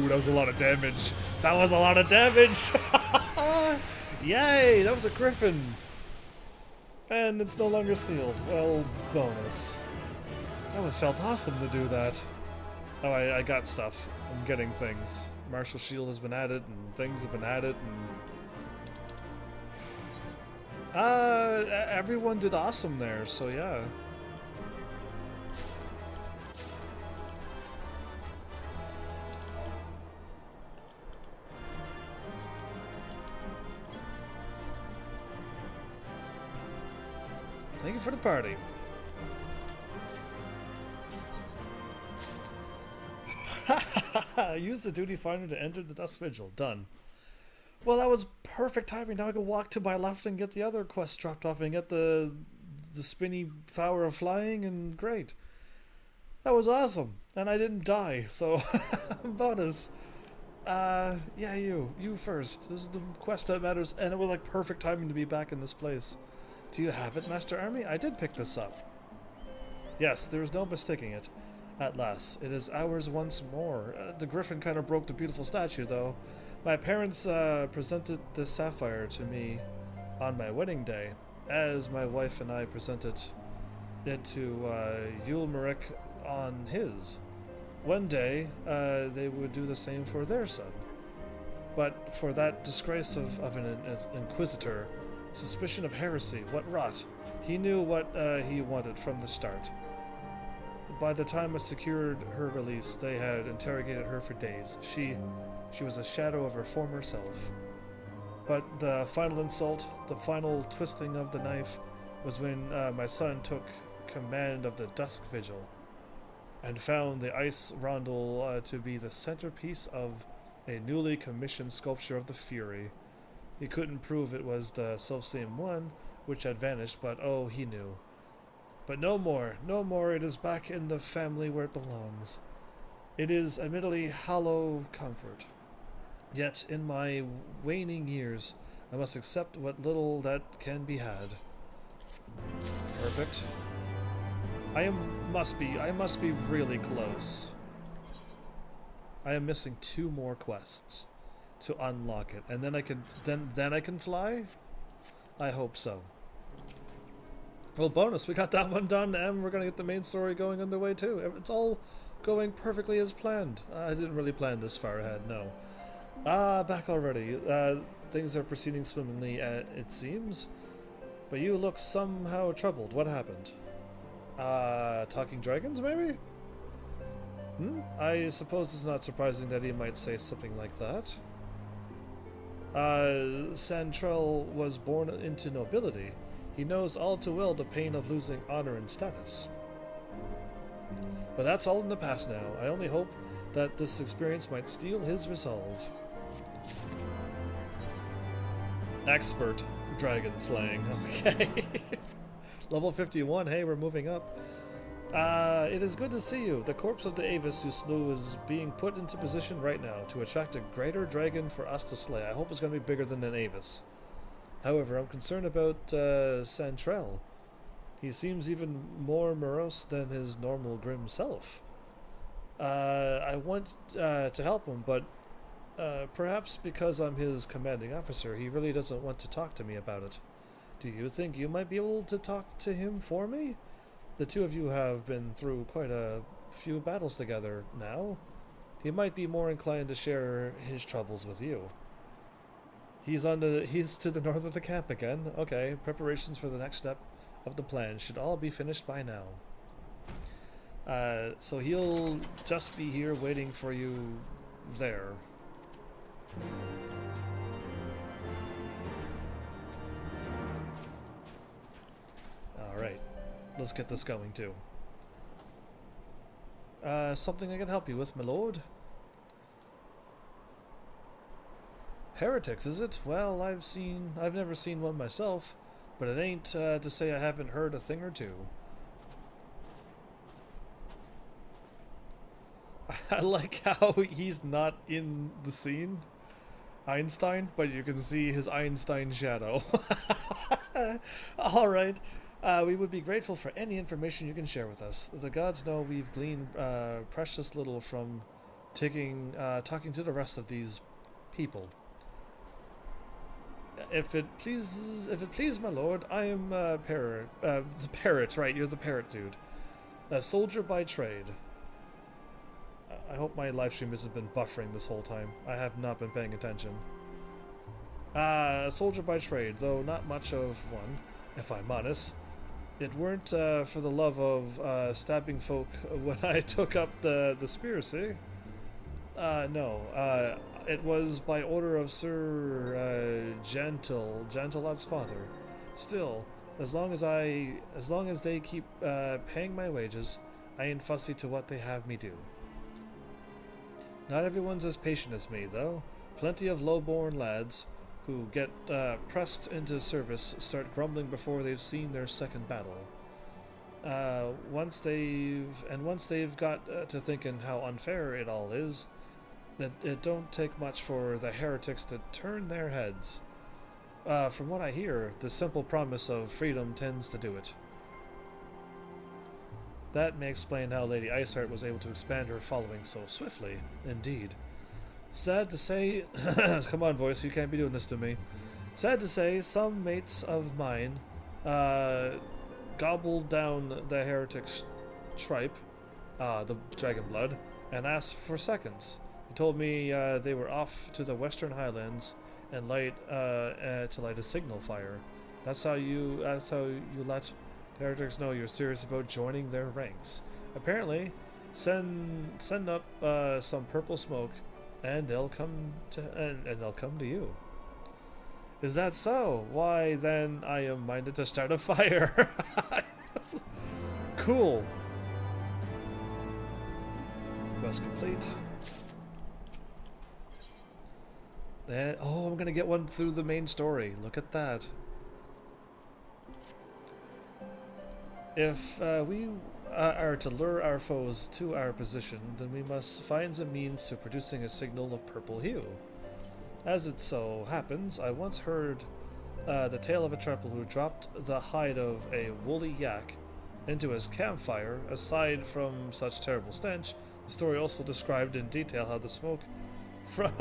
A: That was a lot of damage. That was a lot of damage! Yay! That was a griffin! And it's no longer sealed. Well, bonus. That would have felt awesome to do that. Oh, I got stuff. I'm getting things. Martial Shield has been added, and things have been added, and... everyone did awesome there, so yeah. Thank you for the party. Use the duty finder to enter the Dusk Vigil. Done. Well, that was perfect timing. Now I can walk to my left and get the other quest dropped off and get the spinny power of flying, and great. That was awesome. And I didn't die, so bonus. Yeah, you first. This is the quest that matters, and it was like perfect timing to be back in this place. Do you have it, Master Army? I did pick this up. Yes, there is no mistaking it. At last, it is ours once more. The griffin kind of broke the beautiful statue, though. My parents presented this sapphire to me on my wedding day, as my wife and I presented it to Ulmerich on his. One day, they would do the same for their son. But for that disgrace of an inquisitor, suspicion of heresy, what rot. He knew what he wanted from the start. By the time I secured her release, they had interrogated her for days. She was a shadow of her former self. But the final insult, the final twisting of the knife, was when my son took command of the Dusk Vigil and found the ice rondel to be the centerpiece of a newly commissioned sculpture of the Fury. He couldn't prove it was the selfsame one, which had vanished, but oh, he knew. But no more, it is back in the family where it belongs. It is admittedly hollow comfort. Yet, in my waning years, I must accept what little that can be had. Perfect. I must be really close. I am missing 2 more quests to unlock it, and then I can fly? I hope so. Well, bonus, we got that one done, and we're gonna get the main story going underway too. It's all going perfectly as planned. I didn't really plan this far ahead, no. Back already. Things are proceeding swimmingly, it seems. But you look somehow troubled. What happened? Talking dragons, maybe? I suppose it's not surprising that he might say something like that. Santrell was born into nobility. He knows all too well the pain of losing honor and status. But that's all in the past now. I only hope that this experience might steel his resolve. Expert dragon slaying. Okay. Level 51. Hey, we're moving up. It is good to see you. The corpse of the Avis you slew is being put into position right now to attract a greater dragon for us to slay. I hope it's going to be bigger than an Avis. However, I'm concerned about Santrell. He seems even more morose than his normal grim self. I want to help him, but perhaps because I'm his commanding officer, he really doesn't want to talk to me about it. Do you think you might be able to talk to him for me? The two of you have been through quite a few battles together now. He might be more inclined to share his troubles with you. He's to the north of the camp again. Okay, preparations for the next step of the plan should all be finished by now. So he'll just be here waiting for you there. Alright, let's get this going too. Something I can help you with, my lord? Heretics, is it? Well, I've never seen one myself, but it ain't to say I haven't heard a thing or two. I like how he's not in the scene, Einstein, but you can see his Einstein shadow. Alright, we would be grateful for any information you can share with us. The gods know we've gleaned precious little from talking to the rest of these people. If it please my lord, I am Parrot. The Parrot, right? You're the Parrot dude. A soldier by trade. I hope my live stream hasn't been buffering this whole time. I have not been paying attention. A soldier by trade, though not much of one, if I'm honest. It weren't for the love of stabbing folk when I took up the spear, see? No. It was by order of Sir Gentilot's father. Still, as long as they keep paying my wages, I ain't fussy to what they have me do. Not everyone's as patient as me, though. Plenty of low-born lads who get pressed into service start grumbling before they've seen their second battle. Once they've got to thinking how unfair it all is, that it don't take much for the heretics to turn their heads. From what I hear, the simple promise of freedom tends to do it. That may explain how Lady Iceheart was able to expand her following so swiftly, indeed. Sad to say... Come on, voice, you can't be doing this to me. Sad to say, some mates of mine gobbled down the heretic's tripe, the dragon blood, and asked for seconds. He told me they were off to the Western Highlands and light a signal fire. That's how you let heretics know you're serious about joining their ranks. Apparently, send up some purple smoke, and they'll come to you. Is that so? Why then I am minded to start a fire. Cool. Quest complete. And, I'm gonna get one through the main story. Look at that. If we are to lure our foes to our position, then we must find a means to producing a signal of purple hue. As it so happens, I once heard the tale of a trapper who dropped the hide of a woolly yak into his campfire. Aside from such terrible stench, the story also described in detail how the smoke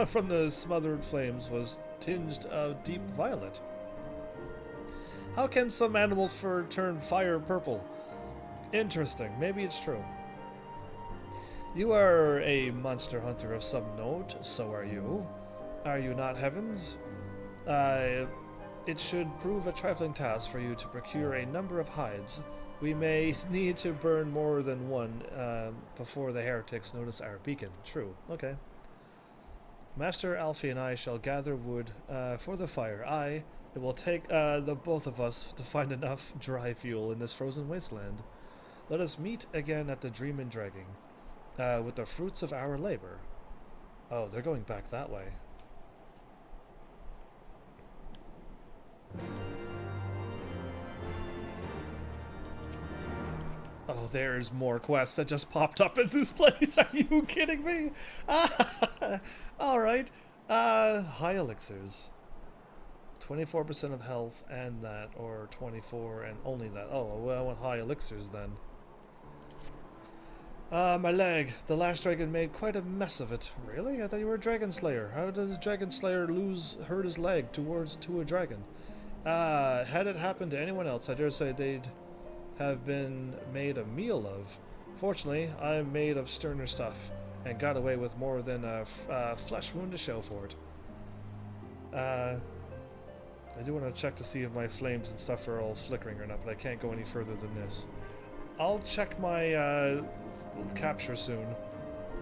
A: from the smothered flames was tinged a deep violet. How can some animals' fur turn fire purple? Interesting. Maybe it's true. You are a monster hunter of some note, so are you. Are you not, Heavens? It should prove a trifling task for you to procure a number of hides. We may need to burn more than one before the heretics notice our beacon. True. Okay. Master Alfie and I shall gather wood for the fire. It will take the both of us to find enough dry fuel in this frozen wasteland. Let us meet again at the Dream and Dragging, with the fruits of our labor. Oh, they're going back that way. Oh, there's more quests that just popped up in this place. Are you kidding me? Alright. High elixirs. 24% of health and that, or 24 and only that. Oh, well, I want high elixirs then. My leg. The last dragon made quite a mess of it. Really? I thought you were a dragon slayer. How did a dragon slayer hurt his leg to a dragon? Had it happened to anyone else, I dare say they'd have been made a meal of. Fortunately, I'm made of sterner stuff, and got away with more than a flesh wound to show for it. I do want to check to see if my flames and stuff are all flickering or not, but I can't go any further than this. I'll check my capture soon.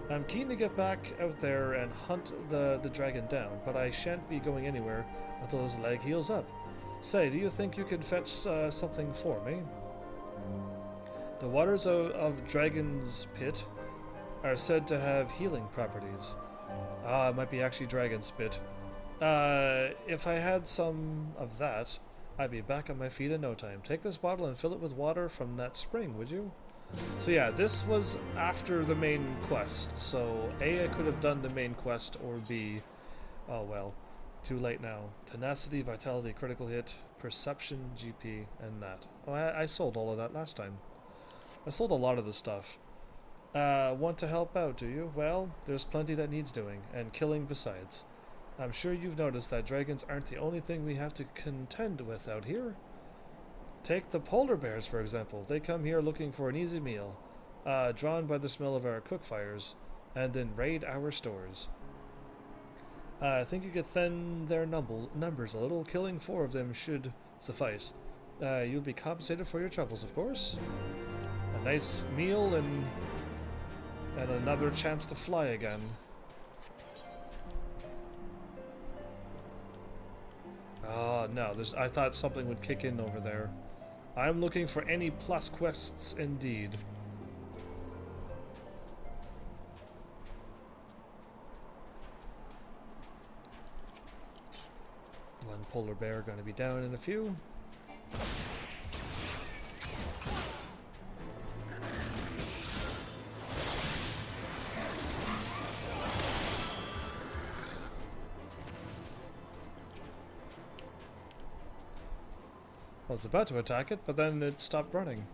A: I'm keen to get back out there and hunt the dragon down, but I shan't be going anywhere until his leg heals up. Say, do you think you can fetch something for me? The waters of Dragon's Pit are said to have healing properties. It might be actually dragon spit. If I had some of that, I'd be back on my feet in no time. Take this bottle and fill it with water from that spring, would you? So yeah, this was after the main quest, so A, I could have done the main quest, or B, oh well, too late now. Tenacity, Vitality, Critical Hit, Perception, GP, and that. Oh, I sold all of that last time. I sold a lot of the stuff. Want to help out, do you? Well, there's plenty that needs doing, and killing besides. I'm sure you've noticed that dragons aren't the only thing we have to contend with out here. Take the polar bears, for example. They come here looking for an easy meal, drawn by the smell of our cook fires, and then raid our stores. I think you could thin their numbers a little. Killing 4 of them should suffice. You'll be compensated for your troubles, of course. A nice meal and another chance to fly again. Oh no, I thought something would kick in over there. I'm looking for any plus quests indeed. One polar bear going to be down in a few. I was about to attack it, but then it stopped running.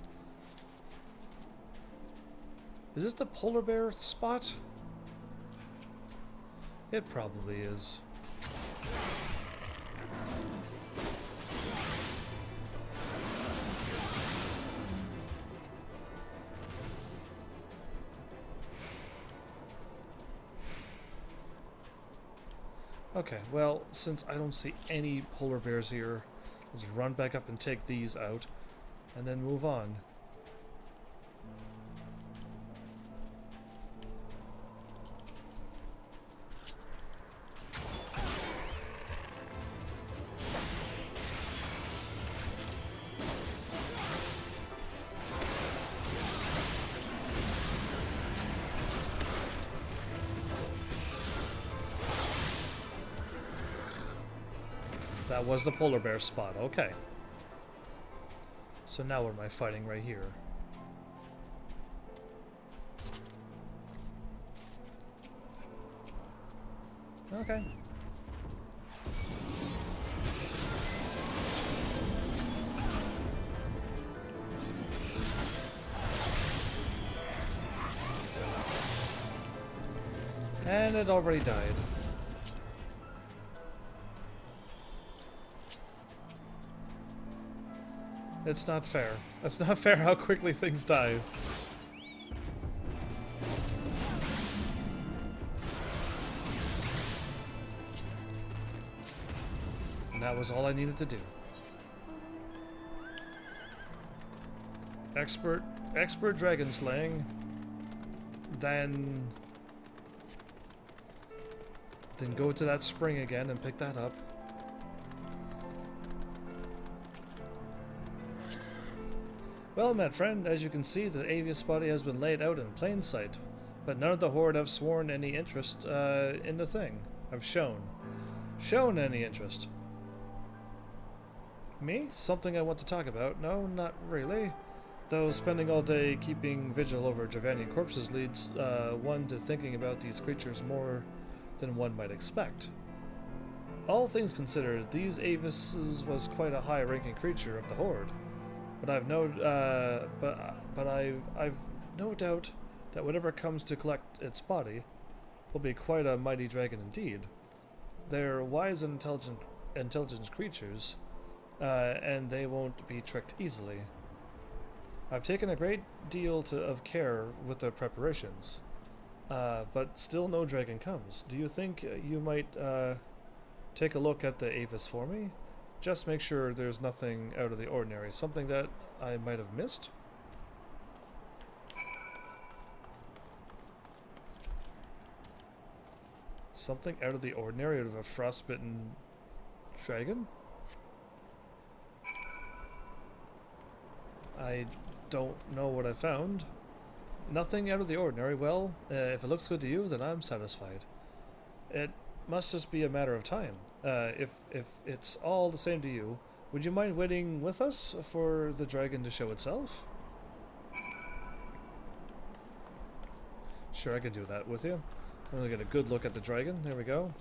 A: Is this the polar bear spot? It probably is. Okay, well, since I don't see any polar bears here, let's run back up and take these out, and then move on. That was the polar bear spot, okay. So now what am I fighting right here? Okay. And it already died. It's not fair. It's not fair how quickly things die. And that was all I needed to do. Expert dragon slaying. Then go to that spring again and pick that up. Well met, friend, as you can see, the Avius body has been laid out in plain sight, but none of the Horde have sworn any interest in the thing. Have shown any interest. Me? Something I want to talk about? No, not really. Though spending all day keeping vigil over Javanian corpses leads one to thinking about these creatures more than one might expect. All things considered, these Avises was quite a high-ranking creature of the Horde. But I've no doubt that whatever comes to collect its body will be quite a mighty dragon indeed. They're wise and intelligent creatures, and they won't be tricked easily. I've taken a great deal of care with the preparations, but still no dragon comes. Do you think you might take a look at the Avis for me? Just make sure there's nothing out of the ordinary. Something that I might have missed? Something out of the ordinary out of a frostbitten dragon? I don't know what I found. Nothing out of the ordinary. Well, if it looks good to you, then I'm satisfied. It must just be a matter of time. If it's all the same to you, would you mind waiting with us for the dragon to show itself? Sure, I can do that with you. I'm gonna get a good look at the dragon. There we go.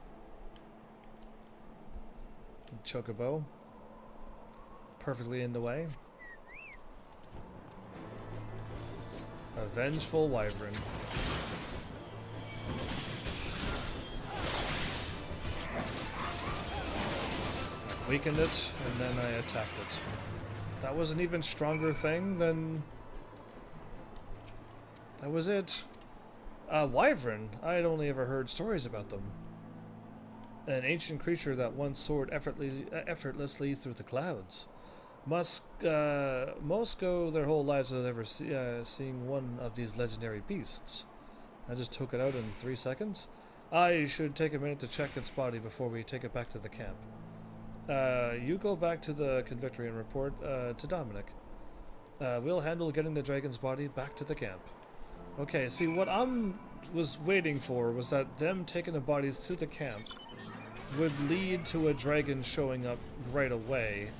A: Chocobo. Perfectly in the way. A vengeful wyvern. Weakened it, and then I attacked it. That was an even stronger thing than... That was it. Wyvern. I'd only ever heard stories about them. An ancient creature that once soared effortlessly through the clouds. Most go their whole lives without ever seeing one of these legendary beasts. I just took it out in 3 seconds. I should take a minute to check its body before we take it back to the camp. You go back to the convictory and report to Dominic. We'll handle getting the dragon's body back to the camp. Okay, see, what was waiting for was that them taking the bodies to the camp would lead to a dragon showing up right away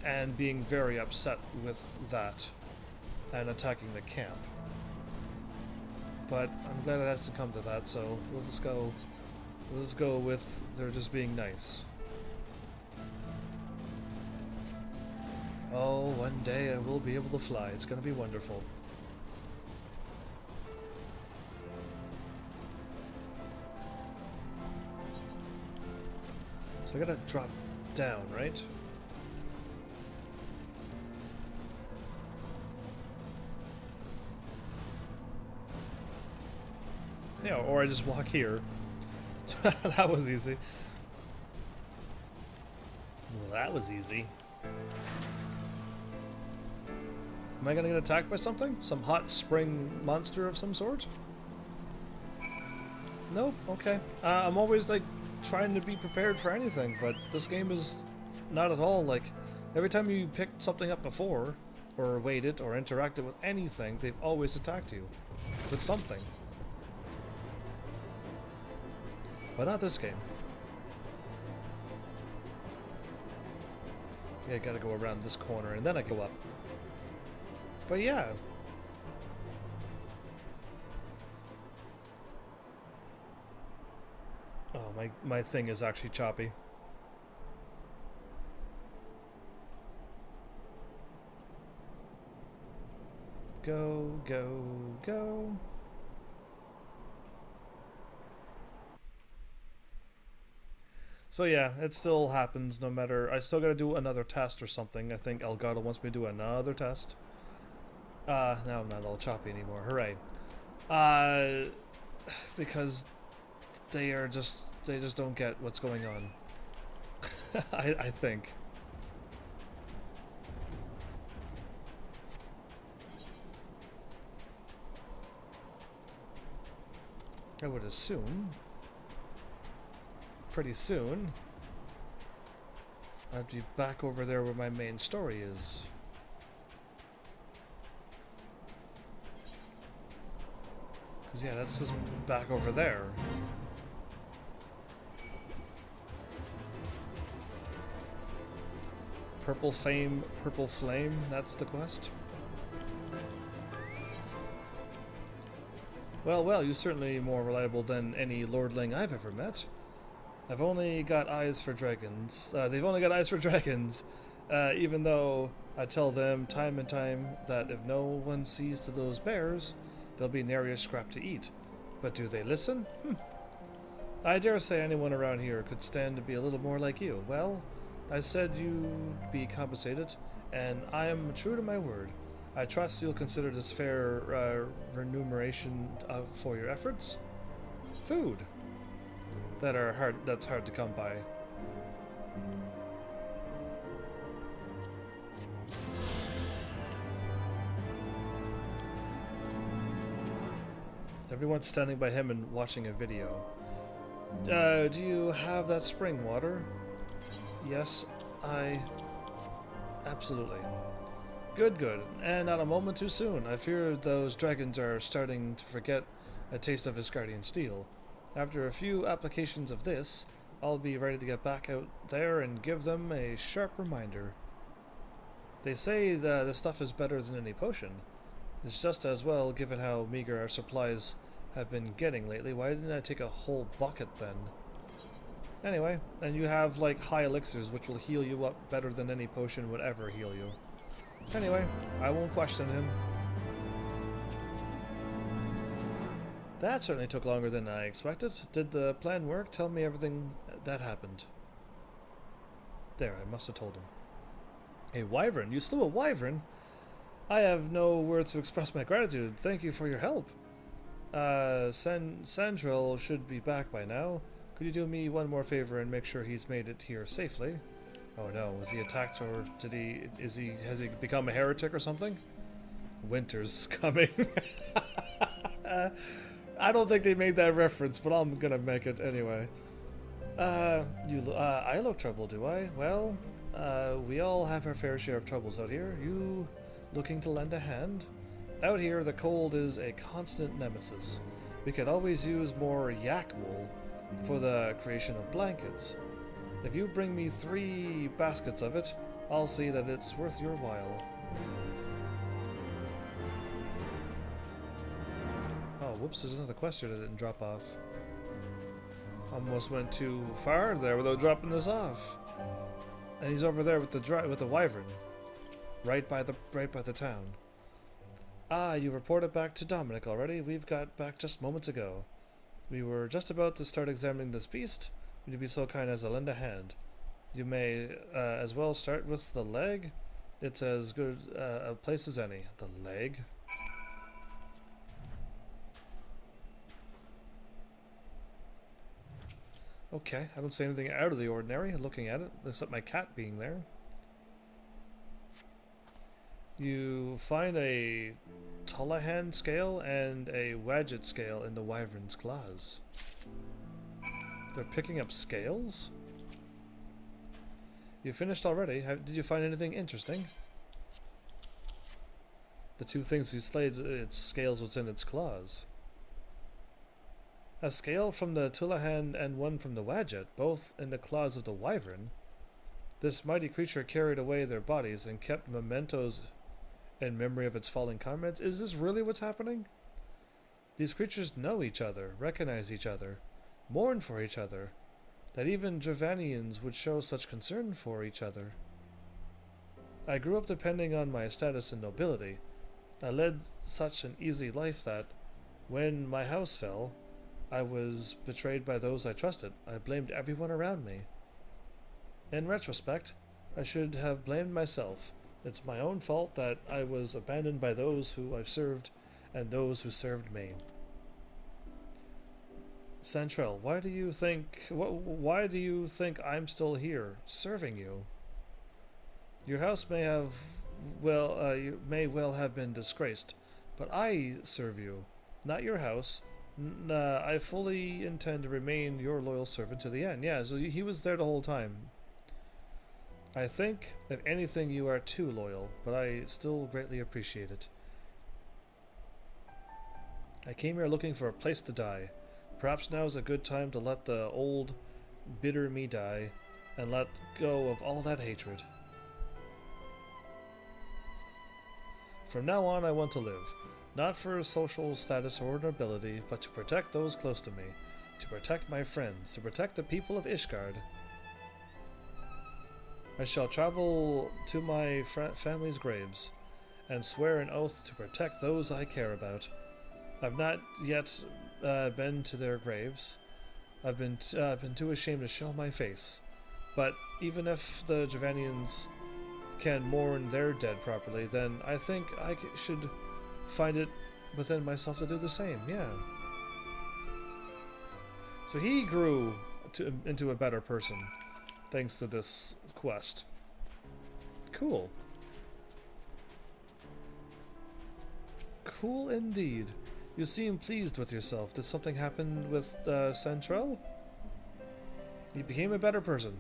A: and being very upset with that and attacking the camp. But I'm glad it hasn't come to that, so we'll just go with they're just being nice. Oh, one day I will be able to fly. It's gonna be wonderful. So I gotta drop down, right? Yeah, or I just walk here. That was easy. Well, that was easy. Am I gonna get attacked by something? Some hot spring monster of some sort? Nope, okay. I'm always like trying to be prepared for anything, but this game is not at all like... Every time you picked something up before, or waited, or interacted with anything, they've always attacked you with something. But not this game. Yeah, I gotta go around this corner and then I go up. But yeah. Oh, my thing is actually choppy. Go, go, go. So yeah, it still happens no matter... I still gotta do another test or something. I think Elgato wants me to do another test. Now I'm not all choppy anymore. Hooray. Because they just don't get what's going on. I think. I would assume pretty soon I'd be back over there where my main story is. Because yeah, that's just back over there. Purple Flame, that's the quest. Well, well, you're certainly more reliable than any lordling I've ever met. I've only got eyes for dragons. They've only got eyes for dragons, even though I tell them time and time that if no one sees to those bears, there'll be nary a scrap to eat. But do they listen? I dare say anyone around here could stand to be a little more like you. Well, I said you'd be compensated, and I am true to my word. I trust you'll consider this fair remuneration for your efforts. Food. That's hard to come by. Everyone's standing by him and watching a video. Do you have that spring water? Yes, absolutely. Good, good. And not a moment too soon. I fear those dragons are starting to forget a taste of Asgardian steel. After a few applications of this, I'll be ready to get back out there and give them a sharp reminder. They say that this stuff is better than any potion. It's just as well, given how meager our supplies have been getting lately. Why didn't I take a whole bucket then? Anyway, and you have like high elixirs which will heal you up better than any potion would ever heal you. Anyway, I won't question him. That certainly took longer than I expected. Did the plan work? Tell me everything that happened. There, I must have told him. A wyvern? You slew a wyvern? I have no words to express my gratitude. Thank you for your help. Sandril should be back by now. Could you do me one more favor and make sure he's made it here safely? Oh no, was he attacked or has he become a heretic or something? Winter's coming. I don't think they made that reference, but I'm gonna make it anyway. I look trouble, do I? Well, we all have our fair share of troubles out here. You looking to lend a hand? Out here, the cold is a constant nemesis. We could always use more yak wool for the creation of blankets. If you bring me 3 baskets of it, I'll see that it's worth your while. Oh, whoops, there's another quest here that didn't drop off. Almost went too far there without dropping this off. And he's over there with the wyvern. Right by the town. Ah, you reported back to Dominic already? We've got back just moments ago. We were just about to start examining this beast. Would you be so kind as to lend a hand? You may as well start with the leg. It's as good a place as any. The leg? Okay, I don't see anything out of the ordinary looking at it, except my cat being there. You find a Tullahan scale and a Wadget scale in the wyvern's claws. They're picking up scales? You finished already? Did you find anything interesting? The 2 things we slayed, its scales what's in its claws. A scale from the Tullahan and one from the Wadget, both in the claws of the wyvern. This mighty creature carried away their bodies and kept mementos in memory of its fallen comrades. Is this really what's happening? These creatures know each other, recognize each other, mourn for each other, that even Dravanians would show such concern for each other. I grew up depending on my status and nobility. I led such an easy life that, when my house fell, I was betrayed by those I trusted. I blamed everyone around me. In retrospect, I should have blamed myself. It's my own fault that I was abandoned by those who I've served and those who served me. Santrell, why do you think I'm still here, serving you? Your house may well have been disgraced, but I serve you, not your house. I fully intend to remain your loyal servant to the end. Yeah, so he was there the whole time. I think, if anything, you are too loyal, but I still greatly appreciate it. I came here looking for a place to die. Perhaps now is a good time to let the old, bitter me die, and let go of all that hatred. From now on, I want to live, not for social status or nobility, but to protect those close to me, to protect my friends, to protect the people of Ishgard. I shall travel to my family's graves, and swear an oath to protect those I care about. I've not yet been to their graves. I've been too ashamed to show my face. But even if the Javanians can mourn their dead properly, then I think I should find it within myself to do the same. Yeah. So he grew into a better person thanks to this quest. Cool. Cool indeed. You seem pleased with yourself. Did something happen with Santrell? You became a better person.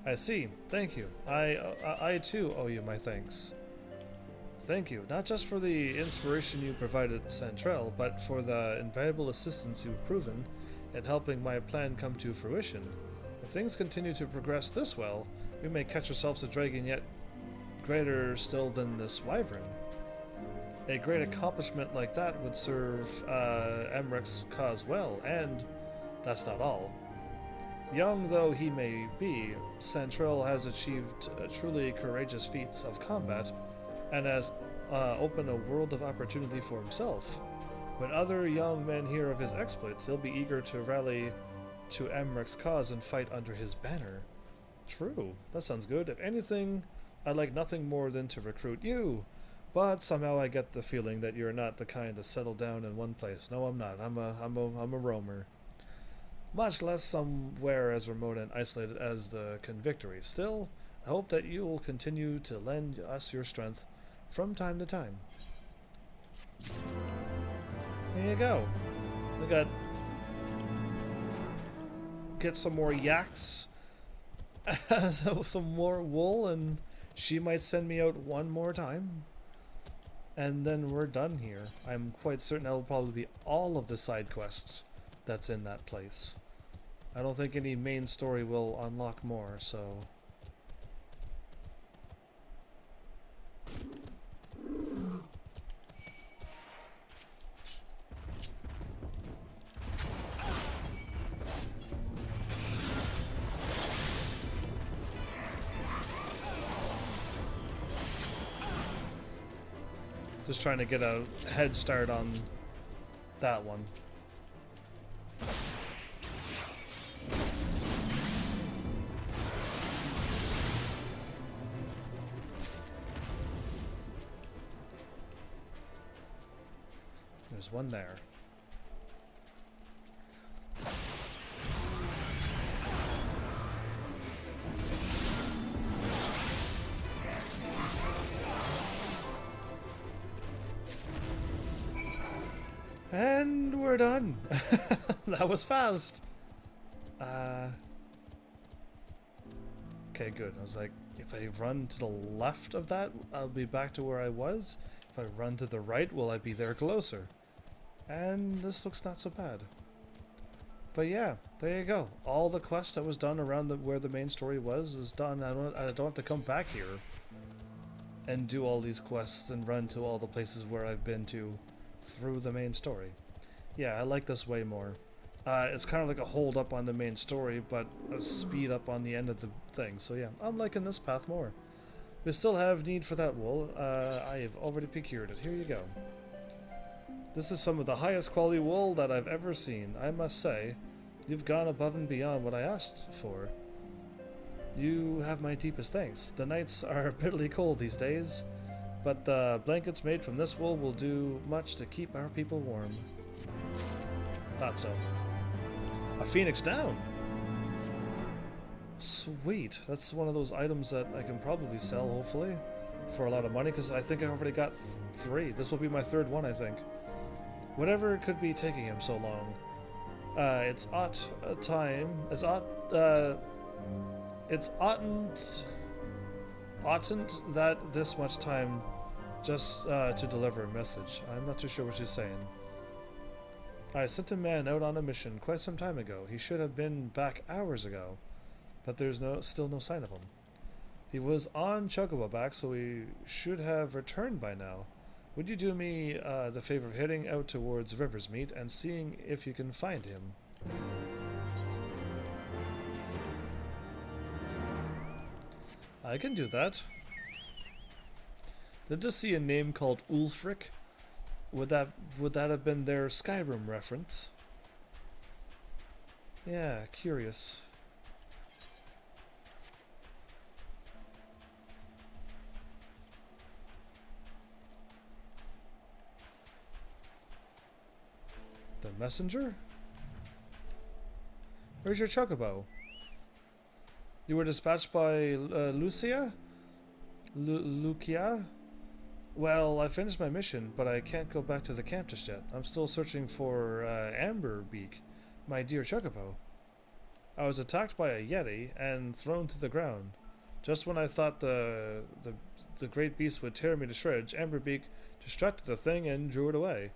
A: I see. Thank you. I too owe you my thanks. Thank you, not just for the inspiration you provided Santrell, but for the invaluable assistance you've proven in helping my plan come to fruition. If things continue to progress this well, we may catch ourselves a dragon yet greater still than this wyvern. A great accomplishment like that would serve Emmeric's cause well, and that's not all. Young though he may be, Santrell has achieved truly courageous feats of combat, and has opened a world of opportunity for himself. When other young men hear of his exploits, they'll be eager to rally to Emmeric's cause and fight under his banner. True, that sounds good. If anything, I'd like nothing more than to recruit you. But somehow I get the feeling that you're not the kind to settle down in one place. No, I'm not. I'm a roamer. Much less somewhere as remote and isolated as the Convictory. Still, I hope that you will continue to lend us your strength from time to time. There you go. We got... Get some more yaks. Some more wool, and she might send me out one more time. And then we're done here. I'm quite certain that will probably be all of the side quests that's in that place. I don't think any main story will unlock more, so... Just trying to get a head start on that one. There's one there. And we're done. That was fast. Okay, good. I was like, if I run to the left of that, I'll be back to where I was. If I run to the right, will I be there closer? And this looks not so bad. But yeah, there you go. All the quest that was done around where the main story was is done. I don't have to come back here and do all these quests and run to all the places where I've been to through the main story. Yeah, I like this way more. It's kind of like a hold up on the main story, but a speed up on the end of the thing. So yeah, I'm liking this path more. We still have need for that wool. I have already procured it. Here you go. This is some of the highest quality wool that I've ever seen. I must say, you've gone above and beyond what I asked for. You have my deepest thanks. The nights are bitterly cold these days, but the blankets made from this wool will do much to keep our people warm. Thought so. A phoenix down! Sweet. That's one of those items that I can probably sell, hopefully, for a lot of money, because I think I already got 3. This will be my 3rd one, I think. Whatever could be taking him so long. It's oughtn't that this much time just to deliver a message. I'm not too sure what she's saying. I sent a man out on a mission quite some time ago. He should have been back hours ago, but there's still no sign of him. He was on Chocobo back, so he should have returned by now. Would you do me the favor of heading out towards Riversmeet and seeing if you can find him? I can do that. Did just see a name called Ulfric? Would that have been their Skyrim reference? Yeah, curious. The messenger? Where's your chocobo? You were dispatched by Lucia? Lucia? Well, I finished my mission, but I can't go back to the camp just yet. I'm still searching for Amberbeak, my dear chocobo. I was attacked by a yeti and thrown to the ground. Just when I thought the great beast would tear me to shreds, Amberbeak distracted the thing and drew it away.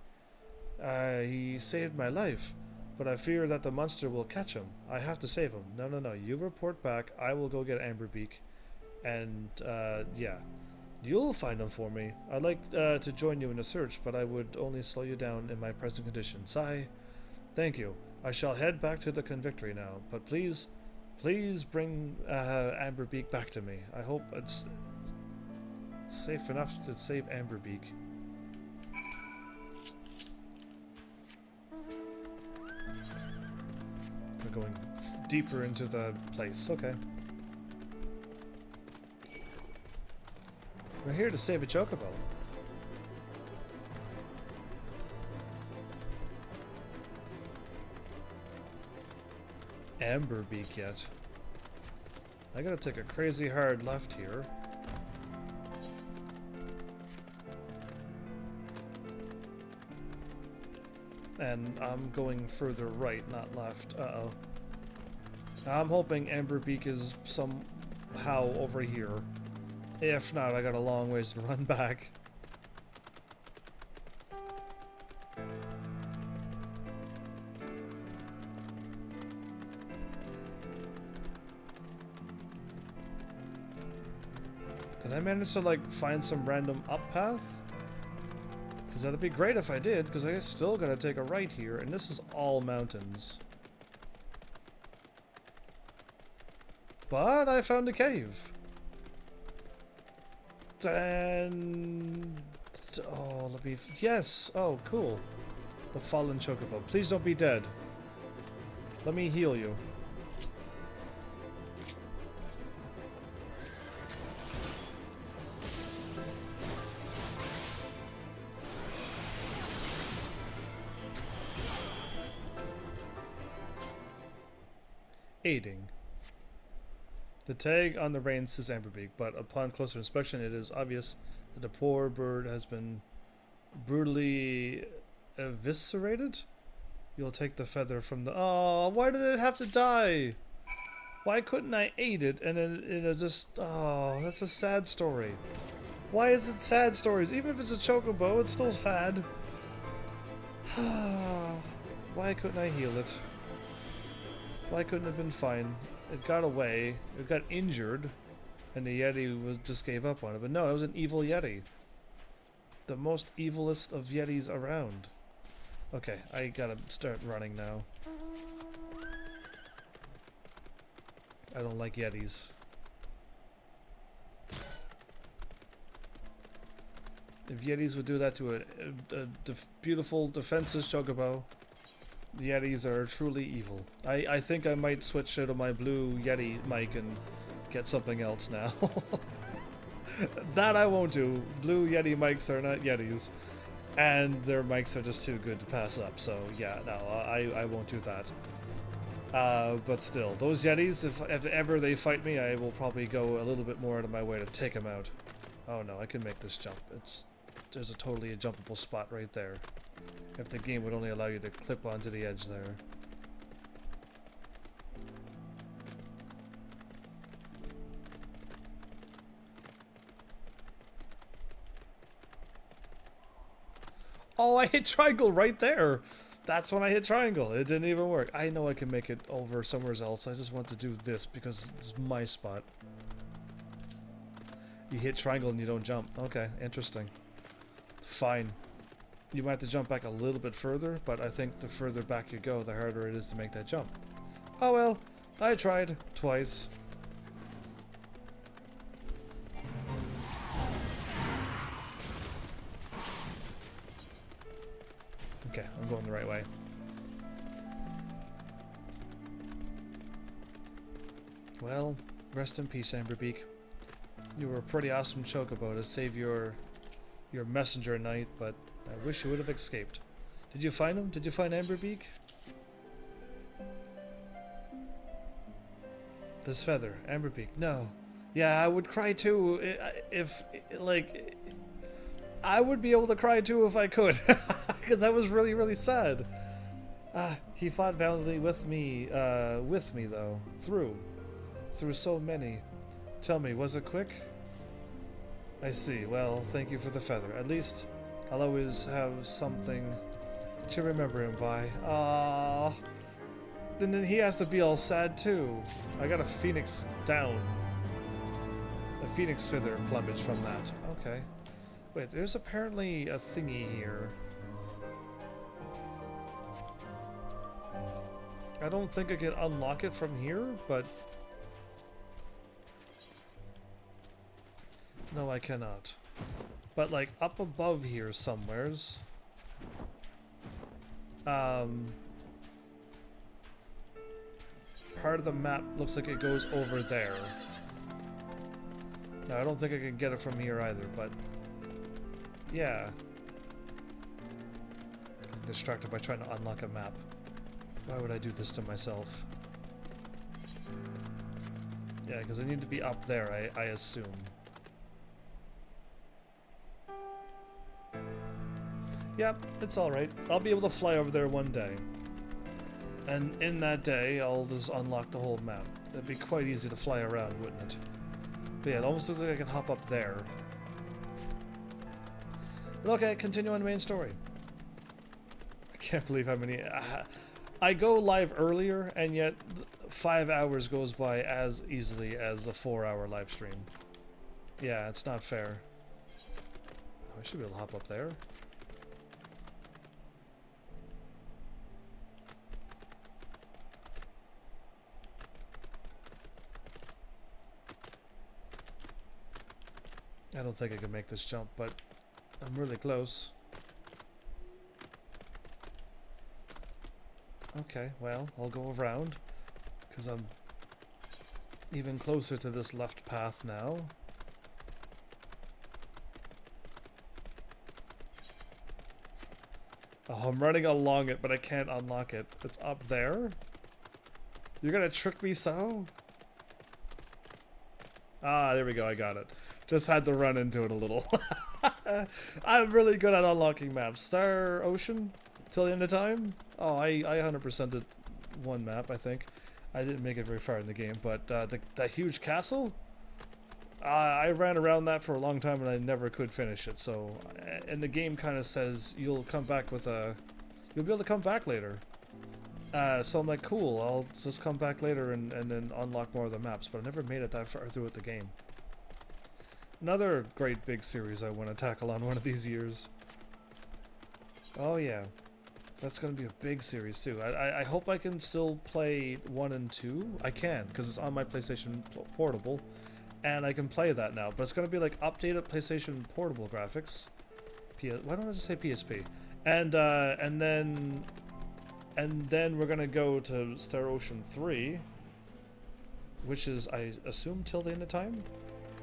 A: He saved my life, but I fear that the monster will catch him. I have to save him. No, you report back. I will go get Amberbeak. And, yeah. You'll find him for me. I'd like to join you in a search, but I would only slow you down in my present condition. Sigh. Thank you. I shall head back to the Convictory now, but please bring Amberbeak back to me. I hope it's safe enough to save Amberbeak. We're going deeper into the place. Okay. We're here to save a chocobo. Amberbeak yet. I gotta take a crazy hard left here. And I'm going further right, not left. Uh-oh. I'm hoping Amberbeak is somehow over here. If not, I got a long ways to run back. Did I manage to, like, find some random up path? Because that'd be great if I did, because I still gotta take a right here, and this is all mountains. But I found a cave. And oh, let me. Yes. Oh, cool. The fallen chocobo. Please don't be dead. Let me heal you. Aiding. The tag on the rein says Amberbeak, but upon closer inspection it is obvious that the poor bird has been brutally eviscerated. You'll take the feather from the... Oh, why did it have to die? Why couldn't I aid it and it just... Oh, that's a sad story. Why is it sad stories? Even if it's a chocobo, it's still sad. Why couldn't I heal it? Why couldn't it have been fine? It got away, it got injured, and the Yeti just gave up on it. But no, it was an evil Yeti. The most evilest of Yetis around. Okay, I gotta start running now. I don't like Yetis. If Yetis would do that to a beautiful defenseless chocobo, Yetis are truly evil. I think I might switch out of my blue Yeti mic and get something else now. That I won't do. Blue Yeti mics are not Yetis. And their mics are just too good to pass up. So yeah, no, I won't do that. But still, those Yetis, if ever they fight me, I will probably go a little bit more out of my way to take them out. Oh no, I can make this jump. There's totally a jumpable spot right there. If the game would only allow you to clip onto the edge there. Oh, I hit triangle right there. That's when I hit triangle. It didn't even work. I know I can make it over somewhere else. I just want to do this because it's my spot. You hit triangle and you don't jump. Okay, interesting. Fine. You might have to jump back a little bit further, but I think the further back you go, the harder it is to make that jump. Oh well, I tried twice. Okay, I'm going the right way. Well, rest in peace, Amberbeak. You were a pretty awesome chocobo to save your messenger knight, but I wish you would have escaped. Did you find him? Did you find Amberbeak? This feather, Amberbeak. No. Yeah, I would cry too if like, I would be able to cry too if I could, because that was really, really sad. He fought valiantly with me though, through so many. Tell me, was it quick? I see. Well, thank you for the feather. At least I'll always have something to remember him by. Ah. Then he has to be all sad too. I got a phoenix down. A phoenix feather plumage from that. Okay. Wait, there's apparently a thingy here. I don't think I can unlock it from here, but... No, I cannot. But, like, up above here somewheres... part of the map looks like it goes over there. Now, I don't think I can get it from here either, but... Yeah. I'm distracted by trying to unlock a map. Why would I do this to myself? Yeah, because I need to be up there, I assume. Yep, it's alright. I'll be able to fly over there one day. And in that day, I'll just unlock the whole map. It'd be quite easy to fly around, wouldn't it? But yeah, it almost looks like I can hop up there. But okay, continue on the main story. I can't believe how many... I go live earlier, and yet 5 hours goes by as easily as a 4-hour live stream. Yeah, it's not fair. Oh, I should be able to hop up there. I don't think I can make this jump, but I'm really close. Okay, well, I'll go around, because I'm even closer to this left path now. Oh, I'm running along it, but I can't unlock it. It's up there? You're gonna trick me so? Ah, there we go, I got it. Just had to run into it a little. I'm really good at unlocking maps. Star Ocean? Till the end of time? Oh, I 100%ed one map, I think. I didn't make it very far in the game, but the huge castle? I ran around that for a long time and I never could finish it, so... And the game kind of says you'll come back with a... You'll be able to come back later. So I'm like, cool, I'll just come back later and then unlock more of the maps, but I never made it that far through with the game. Another great big series I want to tackle on one of these years. Oh yeah. That's going to be a big series too. I hope I can still play 1 and 2. I can, because it's on my PlayStation Portable. And I can play that now. But it's going to be like updated PlayStation Portable graphics. Why don't I just say PSP? And then we're going to go to Star Ocean 3. which is, I assume, till the end of time.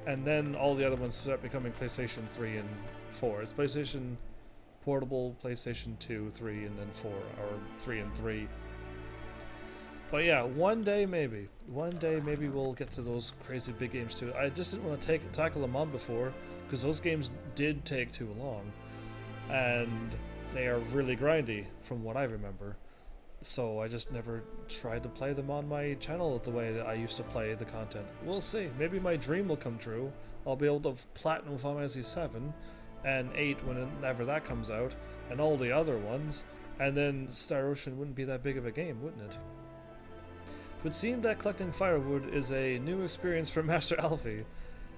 A: And then all the other ones start becoming PlayStation 3 and 4. It's PlayStation Portable, PlayStation 2, 3, and then 4, or 3 and 3. But yeah, one day maybe we'll get to those crazy big games too. I just didn't want to tackle them on before, because those games did take too long. And they are really grindy, from what I remember. So I just never tried to play them on my channel the way that I used to play the content. We'll see. Maybe my dream will come true. I'll be able to platinum Final Fantasy 7 and 8 whenever that comes out, and all the other ones, and then Star Ocean wouldn't be that big of a game, wouldn't it? It would seem that collecting firewood is a new experience for Master Alfie.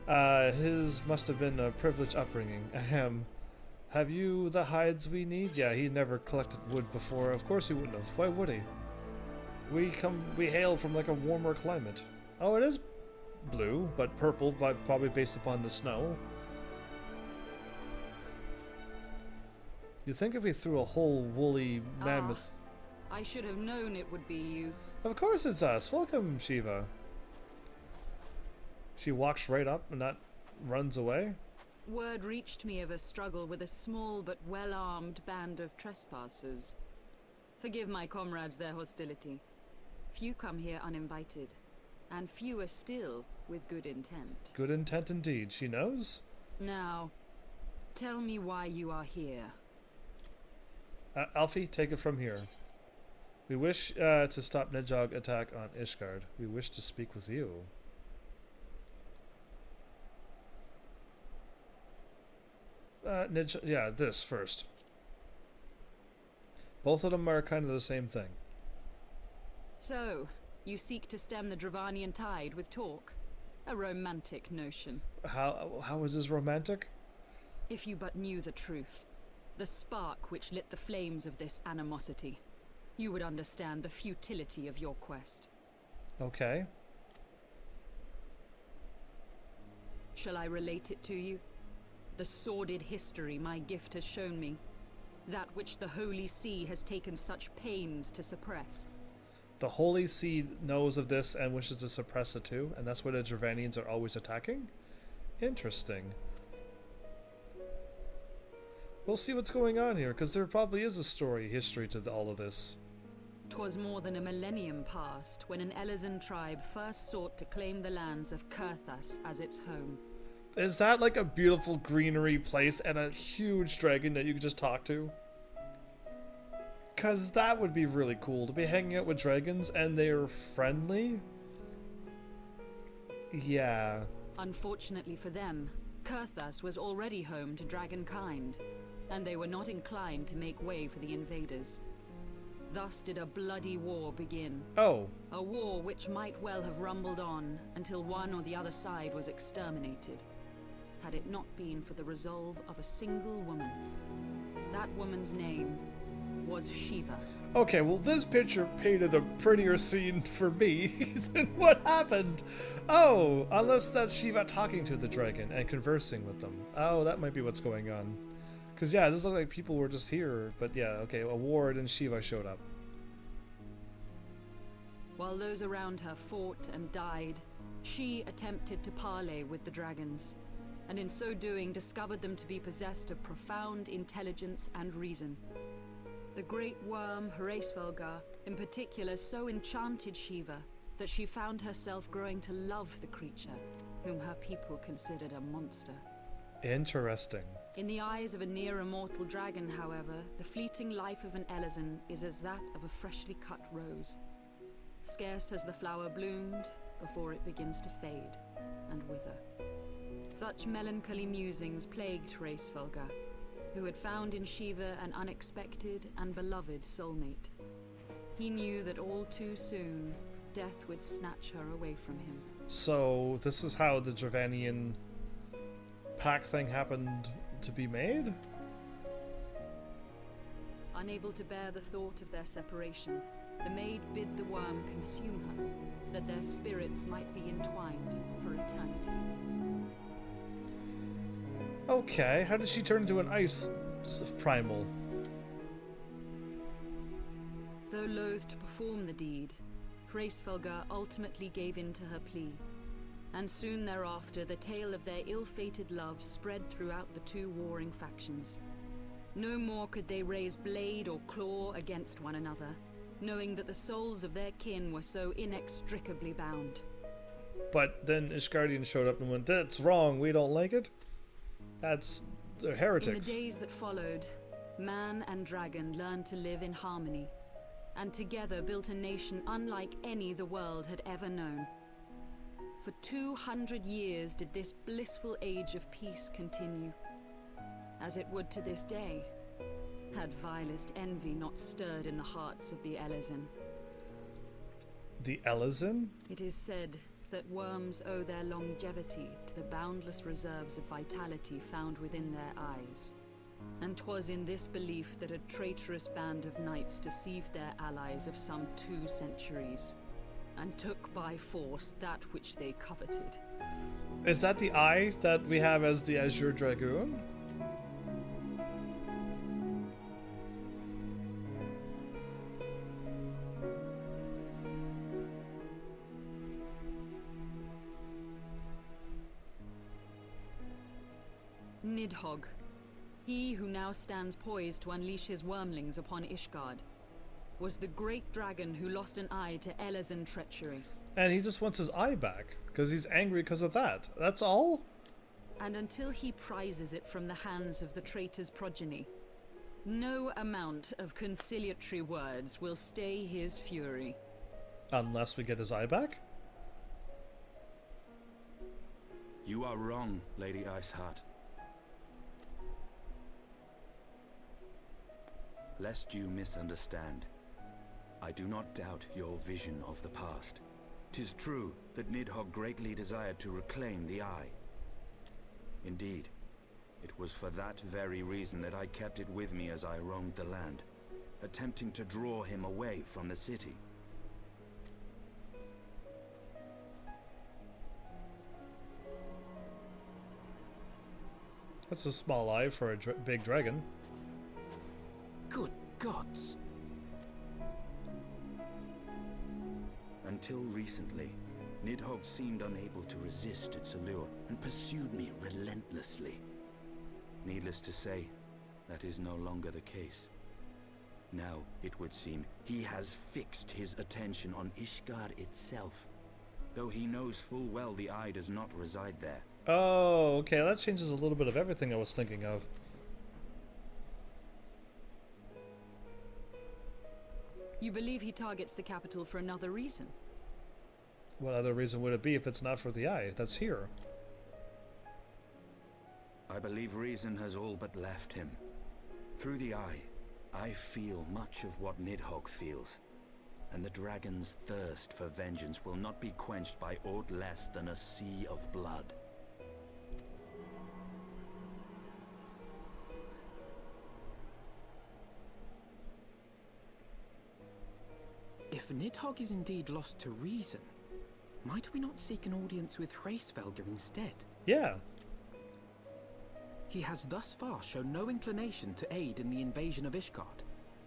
A: His must have been a privileged upbringing. Ahem. Have you the hides we need? Yeah, he never collected wood before. Of course he wouldn't have. Why would he? We hail from like a warmer climate. Oh, it is blue, but purple, probably based upon the snow. You'd think if we threw a whole woolly mammoth...
N: I should have known it would be you.
A: Of course it's us. Welcome, Shiva. She walks right up and that runs away.
N: Word reached me of a struggle with a small but well-armed band of trespassers. Forgive my comrades their hostility. Few come here uninvited, and fewer still with good intent.
A: Good intent indeed. She knows?
N: Now, tell me why you are here.
A: Alfie, take it from here. We wish to stop Nedjog attack on Ishgard. We wish to speak with you. Yeah, this first. Both of them are kind of the same thing.
N: So, you seek to stem the Dravanian tide with talk? A romantic notion.
A: How is this romantic?
N: If you but knew the truth, the spark which lit the flames of this animosity, you would understand the futility of your quest.
A: Okay.
N: Shall I relate it to you? The sordid history my gift has shown me. That which the Holy See has taken such pains to suppress.
A: The Holy See knows of this and wishes to suppress it too, and that's why the Dravanians are always attacking? Interesting. We'll see what's going on here, because there probably is a history to all of this.
N: 'Twas more than a millennium past when an Elizan tribe first sought to claim the lands of Kurthas as its home.
A: Is that like a beautiful greenery place and a huge dragon that you could just talk to? Because that would be really cool, to be hanging out with dragons and they're friendly? Yeah.
N: Unfortunately for them, Kurthas was already home to dragonkind, and they were not inclined to make way for the invaders. Thus did a bloody war begin.
A: Oh.
N: A war which might well have rumbled on until one or the other side was exterminated, had it not been for the resolve of a single woman. That woman's name was Shiva.
A: Okay, well this picture painted a prettier scene for me than what happened. Oh, unless that's Shiva talking to the dragon and conversing with them. Oh, that might be what's going on. Because yeah, this looked like people were just here, but yeah, okay, a war and Shiva showed up.
N: While those around her fought and died, she attempted to parley with the dragons, and in so doing discovered them to be possessed of profound intelligence and reason. The great worm Hraesvelgar in particular so enchanted Shiva that she found herself growing to love the creature, whom her people considered a monster.
A: Interesting.
N: In the eyes of a near-immortal dragon, however, the fleeting life of an Elizan is as that of a freshly cut rose. Scarce has the flower bloomed before it begins to fade and wither. Such melancholy musings plagued Hraesvelgar, who had found in Shiva an unexpected and beloved soulmate. He knew that all too soon, death would snatch her away from him.
A: So, this is how the Dravanian pact thing happened to be made?
N: Unable to bear the thought of their separation, the maid bid the worm consume her, that their spirits might be entwined for eternity.
A: Okay, how did she turn into an ice primal?
N: Though loath to perform the deed, Hraesvelgr ultimately gave in to her plea, and soon thereafter the tale of their ill-fated love spread throughout the two warring factions. No more could they raise blade or claw against one another, knowing that the souls of their kin were so inextricably bound.
A: But then Ishgardian showed up and went, "That's wrong, we don't like it. They're heretics."
N: In the days that followed, man and dragon learned to live in harmony, and together built a nation unlike any the world had ever known. For 200 years did this blissful age of peace continue, as it would to this day, had vilest envy not stirred in the hearts of the Elezen.
A: The Elezen?
N: It is said that worms owe their longevity to the boundless reserves of vitality found within their eyes. And 'twas in this belief that a traitorous band of knights deceived their allies of some 2 centuries, and took by force that which they coveted.
A: Is that the eye that we have as the Azure Dragoon?
N: Nidhogg, he who now stands poised to unleash his wormlings upon Ishgard, was the great dragon who lost an eye to Elezen treachery.
A: And he just wants his eye back, because he's angry because of that. That's all?
N: And until he prizes it from the hands of the traitor's progeny, no amount of conciliatory words will stay his fury.
A: Unless we get his eye back?
L: You are wrong, Lady Iceheart. Lest you misunderstand, I do not doubt your vision of the past. 'Tis true that Nidhogg greatly desired to reclaim the eye. Indeed, it was for that very reason that I kept it with me as I roamed the land, attempting to draw him away from the city.
A: That's a small eye for a big dragon.
C: Good gods!
L: Until recently, Nidhogg seemed unable to resist its allure and pursued me relentlessly. Needless to say, that is no longer the case. Now, it would seem, he has fixed his attention on Ishgard itself, though he knows full well the eye does not reside there.
A: Oh, okay, that changes a little bit of everything I was thinking of.
N: You believe he targets the capital for another reason?
A: What other reason would it be if it's not for the eye that's here?
L: I believe reason has all but left him. Through the eye, I feel much of what Nidhogg feels, and the dragon's thirst for vengeance will not be quenched by aught less than a sea of blood.
C: If Nidhogg is indeed lost to reason, might we not seek an audience with Hraesvelgr instead?
A: Yeah.
C: He has thus far shown no inclination to aid in the invasion of Ishgard,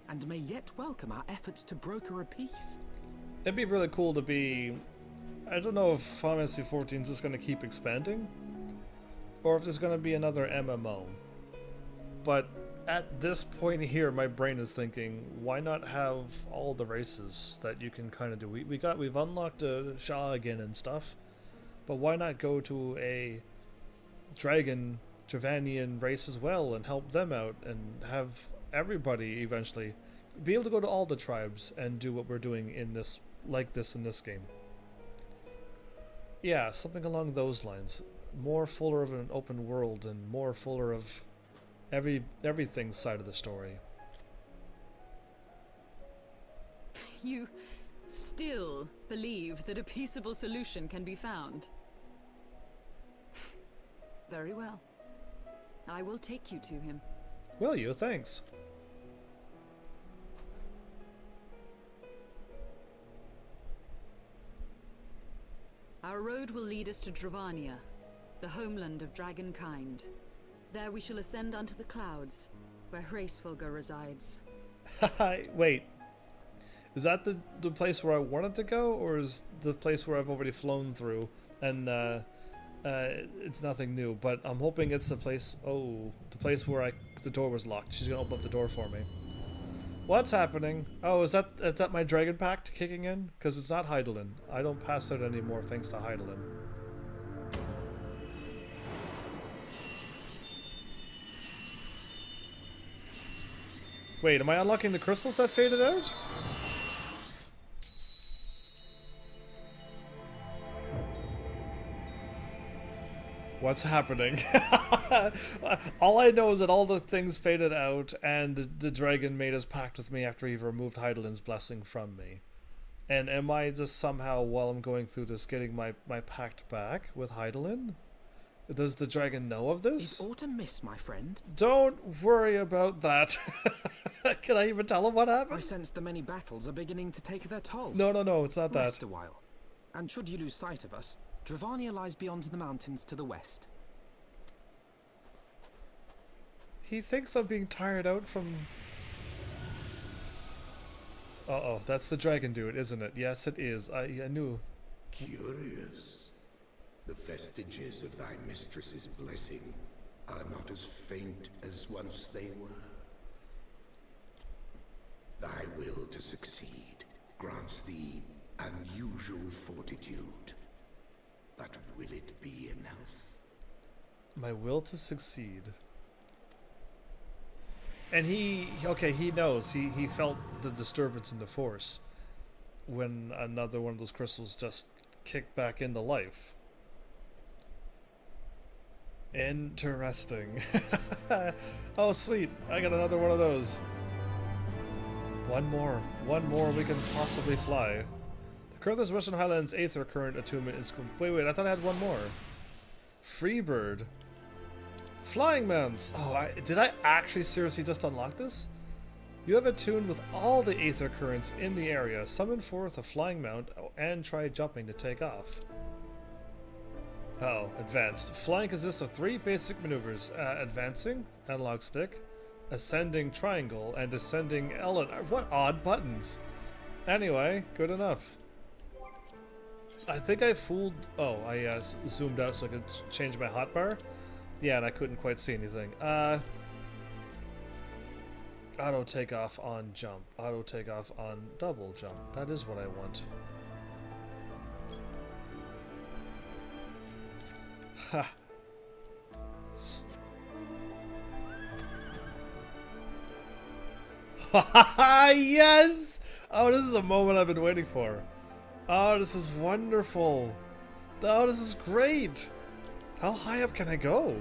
C: and may yet welcome our efforts to broker a peace.
A: It'd be really cool to be... I don't know if Final Fantasy XIV is just going to keep expanding, or if there's going to be another MMO. But at this point here, my brain is thinking, why not have all the races that you can kind of do? We've unlocked Shah again and stuff, but why not go to a Dravanian race as well and help them out and have everybody eventually be able to go to all the tribes and do what we're doing in this, like this in this game. Yeah, something along those lines. More fuller of an open world and more fuller of everything side of the story.
N: You still believe that a peaceable solution can be found? Very well. I will take you to him.
A: Will you? Thanks.
N: Our road will lead us to Dravania, the homeland of dragonkind. There we shall ascend unto the clouds, where Hraesvelgr resides.
A: Wait. Is that the place where I wanted to go, or is the place where I've already flown through and it's nothing new? But I'm hoping it's the place. Oh, the place where the door was locked. She's gonna open up the door for me. What's happening? Oh, is that my Dragon Pact kicking in? Because it's not Heidelin. I don't pass out anymore thanks to Heidelin. Wait, am I unlocking the crystals that faded out? What's happening? All I know is that all the things faded out and the dragon made his pact with me after he removed Heidelin's blessing from me. And am I just somehow, while I'm going through this, getting my pact back with Heidelin? Does the dragon know of this?
C: Is autumn mist, my friend?
A: Don't worry about that. Can I even tell him what happened?
C: I sense the many battles are beginning to take their toll.
A: No, it's not that.
C: Rest a while. And should you lose sight of us, Dravania lies beyond the mountains to the west.
A: He thinks I'm being tired out from... Uh-oh, that's the dragon dude, isn't it? Yes, it is. I knew.
D: Curious. The vestiges of thy mistress's blessing are not as faint as once they were. Thy will to succeed grants thee unusual fortitude. But will it be enough?
A: My will to succeed. And he knows. He felt the disturbance in the force when another one of those crystals just kicked back into life. Interesting. Oh, sweet. I got another one of those. One more we can possibly fly. The Curtis Western Highlands Aether Current attunement is... Wait, I thought I had one more. Freebird. Flying Mounts. Oh, did I actually seriously just unlock this? You have attuned with all the Aether Currents in the area. Summon forth a Flying Mount and try jumping to take off. Oh, advanced. Flying consists of 3 basic maneuvers. Advancing, analog stick, ascending triangle, and descending L. What odd buttons. Anyway, good enough. I think I fooled... Oh, I zoomed out so I could change my hotbar. Yeah, and I couldn't quite see anything. Auto takeoff on jump. Auto takeoff on double jump. That is what I want. Ha. Yes! Oh, this is the moment I've been waiting for. Oh, this is wonderful. Oh, this is great. How high up can I go?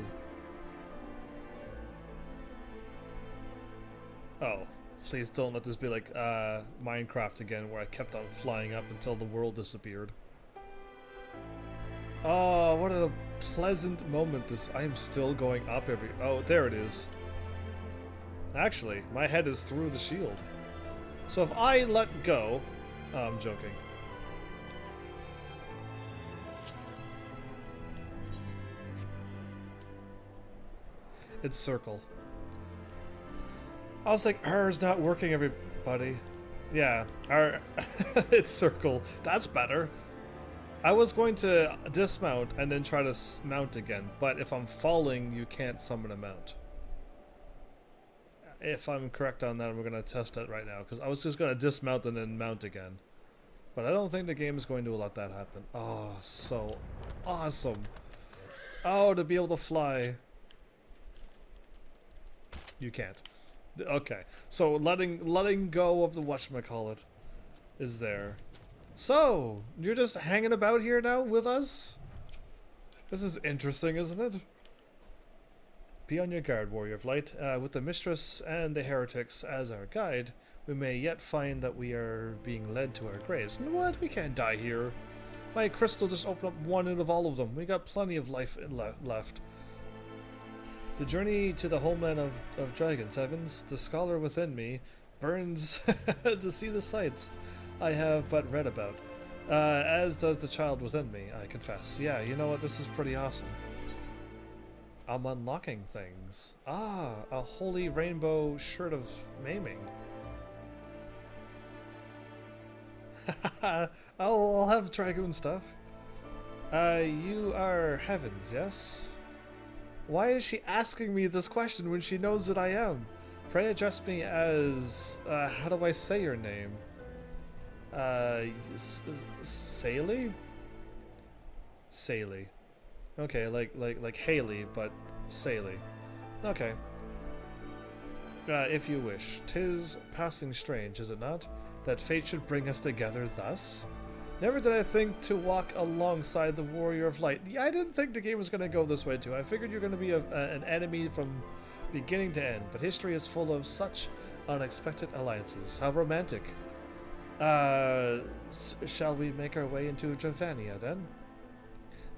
A: Oh, please don't let this be like Minecraft again, where I kept on flying up until the world disappeared. Oh, what a pleasant moment this. I am still going up every... Oh, there it is. Actually, my head is through the shield. So if I let go... Oh, I'm joking. It's circle. I was like, is not working, everybody. Yeah, it's circle. That's better. I was going to dismount and then try to mount again, but if I'm falling, you can't summon a mount. If I'm correct on that, we're going to test it right now, because I was just going to dismount and then mount again. But I don't think the game is going to let that happen. Oh, so awesome. Oh, to be able to fly. You can't. Okay, so letting go of the whatchamacallit is there. So, you're just hanging about here now with us? This is interesting, isn't it? Be on your guard, warrior of light. With the mistress and the heretics as our guide, we may yet find that we are being led to our graves. And what? We can't die here. My crystal just opened up one out of all of them. We got plenty of life left. The journey to the homeland of dragons, Evans, the scholar within me, burns to see the sights I have but read about. As does the child within me, I confess. Yeah, you know what? This is pretty awesome. I'm unlocking things. Ah, a holy rainbow shirt of maiming. I'll have Dragoon stuff. You are Heavens, yes? Why is she asking me this question when she knows that I am? Pray address me as, how do I say your name? Saley? Saley. Okay, like Haley, but Saley. Okay. If you wish. 'Tis passing strange, is it not? That fate should bring us together thus? Never did I think to walk alongside the Warrior of Light. Yeah, I didn't think the game was going to go this way too. I figured you're going to be an enemy from beginning to end, but history is full of such unexpected alliances. How romantic. Shall we make our way into Javania then?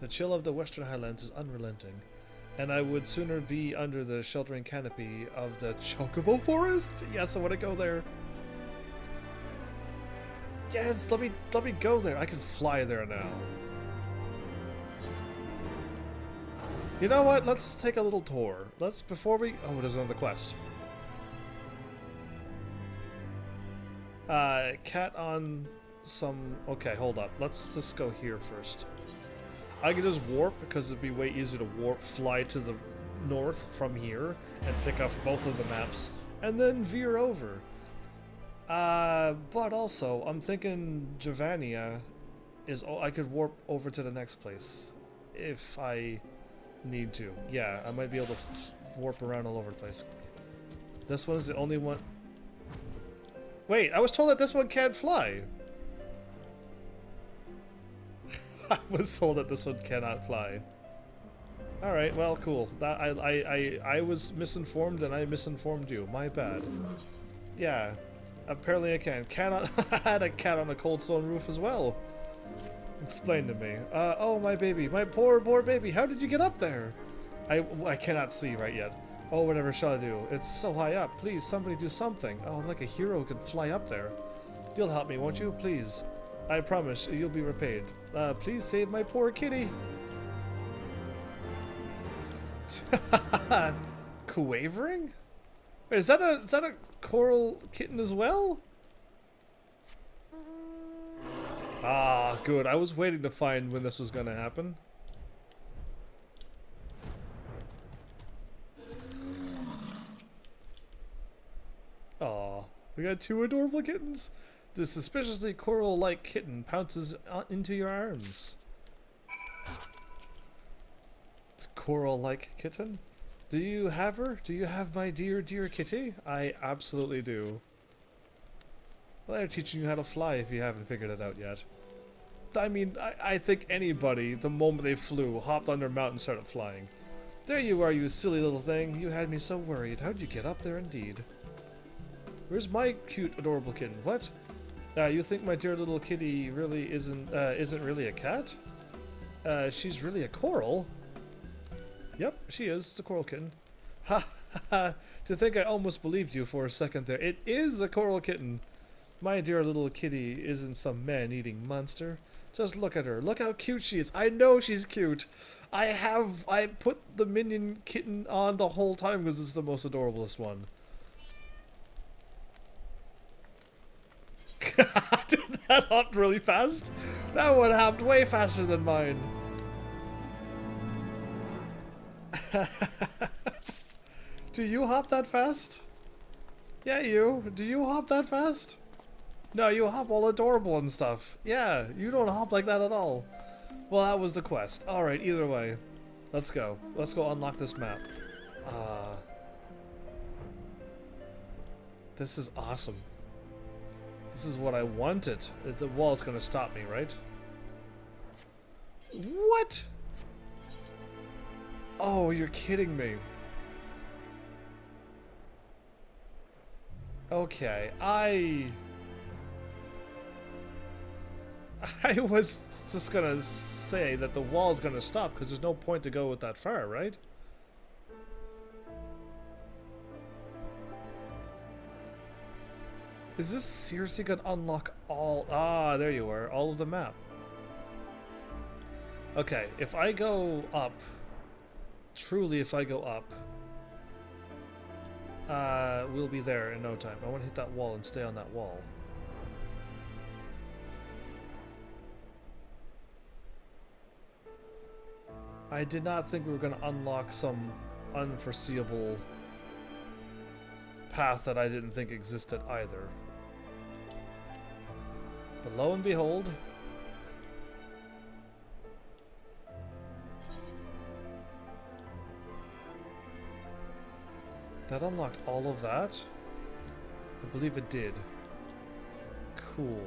A: The chill of the Western Highlands is unrelenting, and I would sooner be under the sheltering canopy of the Chocobo Forest. Yes, I want to go there. Yes, let me go there. I can fly there now. You know what? Let's take a little tour. Before we... Oh, there's another quest. Cat on some... Okay, hold up. Let's just go here first. I can just warp because it'd be way easier to fly to the north from here and pick up both of the maps and then veer over. But also, I'm thinking Javania is... I could warp over to the next place if I need to. Yeah, I might be able to warp around all over the place. This one is the only one... Wait, I was told that this one can't fly. I was told that this one cannot fly. Alright, well, cool. That I was misinformed and I misinformed you. My bad. Yeah. Apparently I can. I had a cat on a cold stone roof as well. Explain to me. Oh, my baby. My poor baby. How did you get up there? I cannot see right yet. Oh, whatever shall I do? It's so high up. Please, somebody do something. Oh, I'm like a hero who can fly up there. You'll help me, won't you? Please. I promise you'll be repaid. Please save my poor kitty. Quavering? Wait, is that a coral kitten as well? Ah, good. I was waiting to find when this was gonna happen. Aw, we got two adorable kittens. The suspiciously coral-like kitten pounces into your arms. The coral-like kitten? Do you have her? Do you have my dear kitty? I absolutely do. Well, they're teaching you how to fly if you haven't figured it out yet. I mean, I think anybody, the moment they flew, hopped on their mount and started flying. There you are, you silly little thing. You had me so worried. How'd you get up there indeed? Where's my cute, adorable kitten? What? You think my dear little kitty really isn't really a cat? She's really a coral? Yep, she is. It's a coral kitten. Ha ha! To think I almost believed you for a second there. It is a coral kitten. My dear little kitty isn't some man-eating monster. Just look at her. Look how cute she is. I know she's cute. I put the minion kitten on the whole time because it's the most adorablest one. Did that hop really fast? That one hopped way faster than mine. Do you hop that fast? Yeah, you. Do you hop that fast? No, you hop all adorable and stuff. Yeah, you don't hop like that at all. Well, that was the quest. Alright, either way. Let's go. Let's go unlock this map. This is awesome. This is what I wanted. The wall's gonna stop me, right? What? Oh, you're kidding me. Okay, I was just gonna say that the wall's gonna stop because there's no point to go with that far, right? Is this seriously gonna unlock all... Ah, there you are. All of the map. Okay, if I go up... Truly, if I go up... we'll be there in no time. I want to hit that wall and stay on that wall. I did not think we were going to unlock some unforeseeable path that I didn't think existed either. But lo and behold... that unlocked all of that? I believe it did. Cool.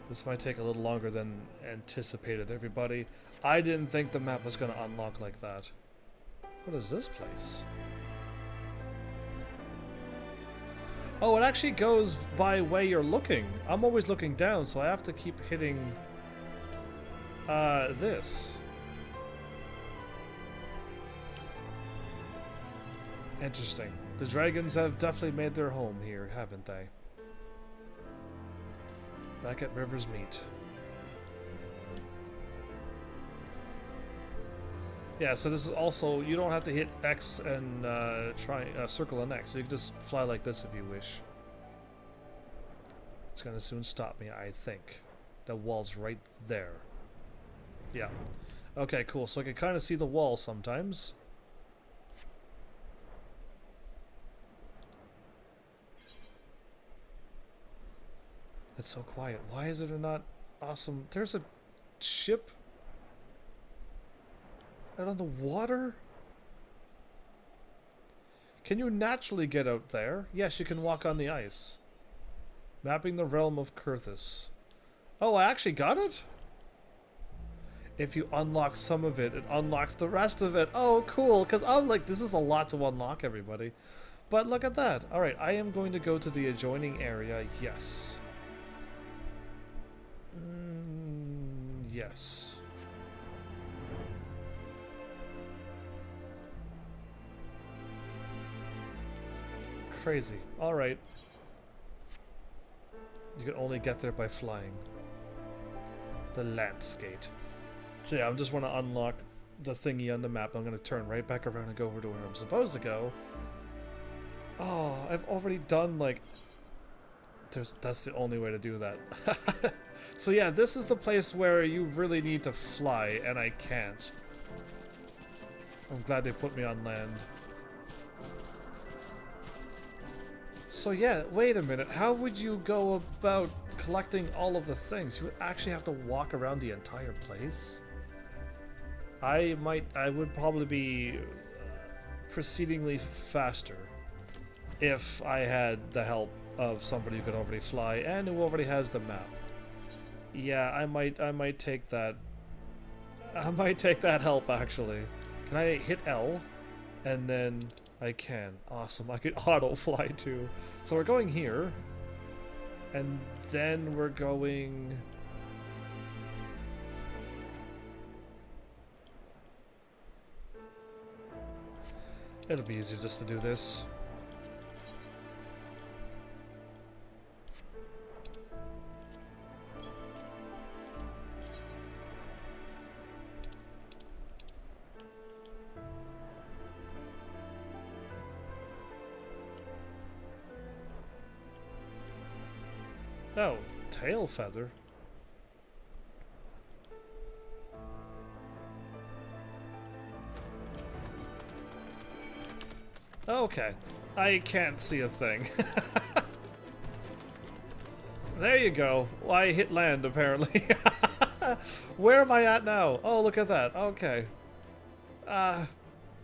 A: This might take a little longer than anticipated, everybody. I didn't think the map was going to unlock like that. What is this place? Oh, it actually goes by way you're looking. I'm always looking down, so I have to keep hitting this. Interesting. The dragons have definitely made their home here, haven't they? Back at River's Meet. Yeah, so this is also, you don't have to hit X and circle and X. You can just fly like this if you wish. It's gonna soon stop me, I think. The wall's right there. Yeah. Okay, cool. So I can kind of see the wall sometimes. It's so quiet. Why is it not awesome? There's a ship out on the water? Can you naturally get out there? Yes, you can walk on the ice. Mapping the realm of Kurthus. Oh, I actually got it? If you unlock some of it, it unlocks the rest of it. Oh, cool, because I'm like, this is a lot to unlock, everybody. But look at that. Alright, I am going to go to the adjoining area, yes. Yes. Crazy. Alright. You can only get there by flying. The landscape. So yeah, I just want to unlock the thingy on the map. I'm going to turn right back around and go over to where I'm supposed to go. Oh, I've already done like... That's the only way to do that. So yeah, this is the place where you really need to fly, and I can't. I'm glad they put me on land. So yeah, wait a minute. How would you go about collecting all of the things? You would actually have to walk around the entire place? I would probably be proceedingly faster if I had the help of somebody who could already fly and who already has the map. Yeah, I might take that. I might take that help actually. Can I hit L? And then I can. Awesome. I could auto fly too. So we're going here. And then we're going... It'll be easier just to do this. Oh, tail feather. Okay, I can't see a thing. There you go. Well, I hit land, apparently. Where am I at now? Oh, look at that. Okay. That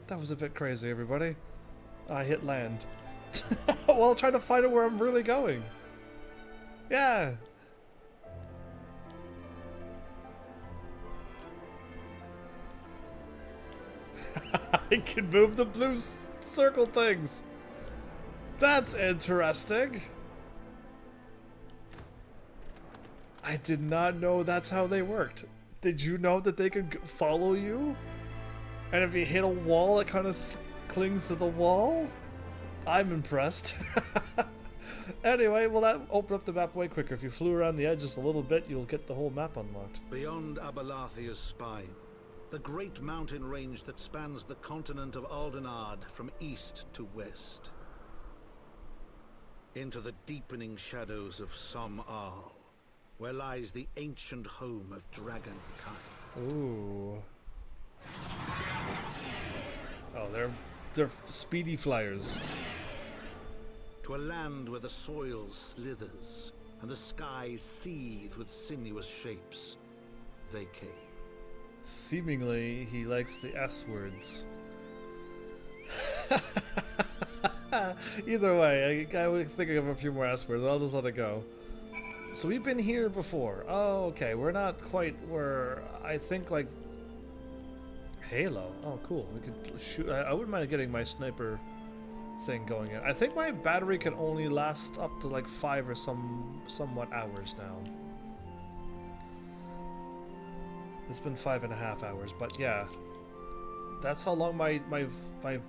A: was a bit crazy, everybody. I hit land. Well, trying to find out where I'm really going. Yeah. I can move the blue circle things. That's interesting. I did not know that's how they worked. Did you know that they could follow you? And if you hit a wall, it kind of clings to the wall? I'm impressed. Anyway, well, that opened up the map way quicker. If you flew around the edge just a little bit, you'll get the whole map unlocked.
O: Beyond Abalathia's spine, the great mountain range that spans the continent of Aldenard from east to west. Into the deepening shadows of Som-Al, where lies the ancient home of dragonkind.
A: Ooh. They're speedy flyers.
O: To a land where the soil slithers and the skies seethe with sinuous shapes, they came.
A: Seemingly, he likes the S words. Either way, I was thinking of a few more S words. I'll just let it go. So we've been here before. Oh, okay. We're not quite where I think like Halo. Oh, cool. We could shoot. I wouldn't mind getting my sniper thing going in. I think my battery can only last up to like 5 or somewhat hours now. It's been 5.5 hours, but yeah. That's how long my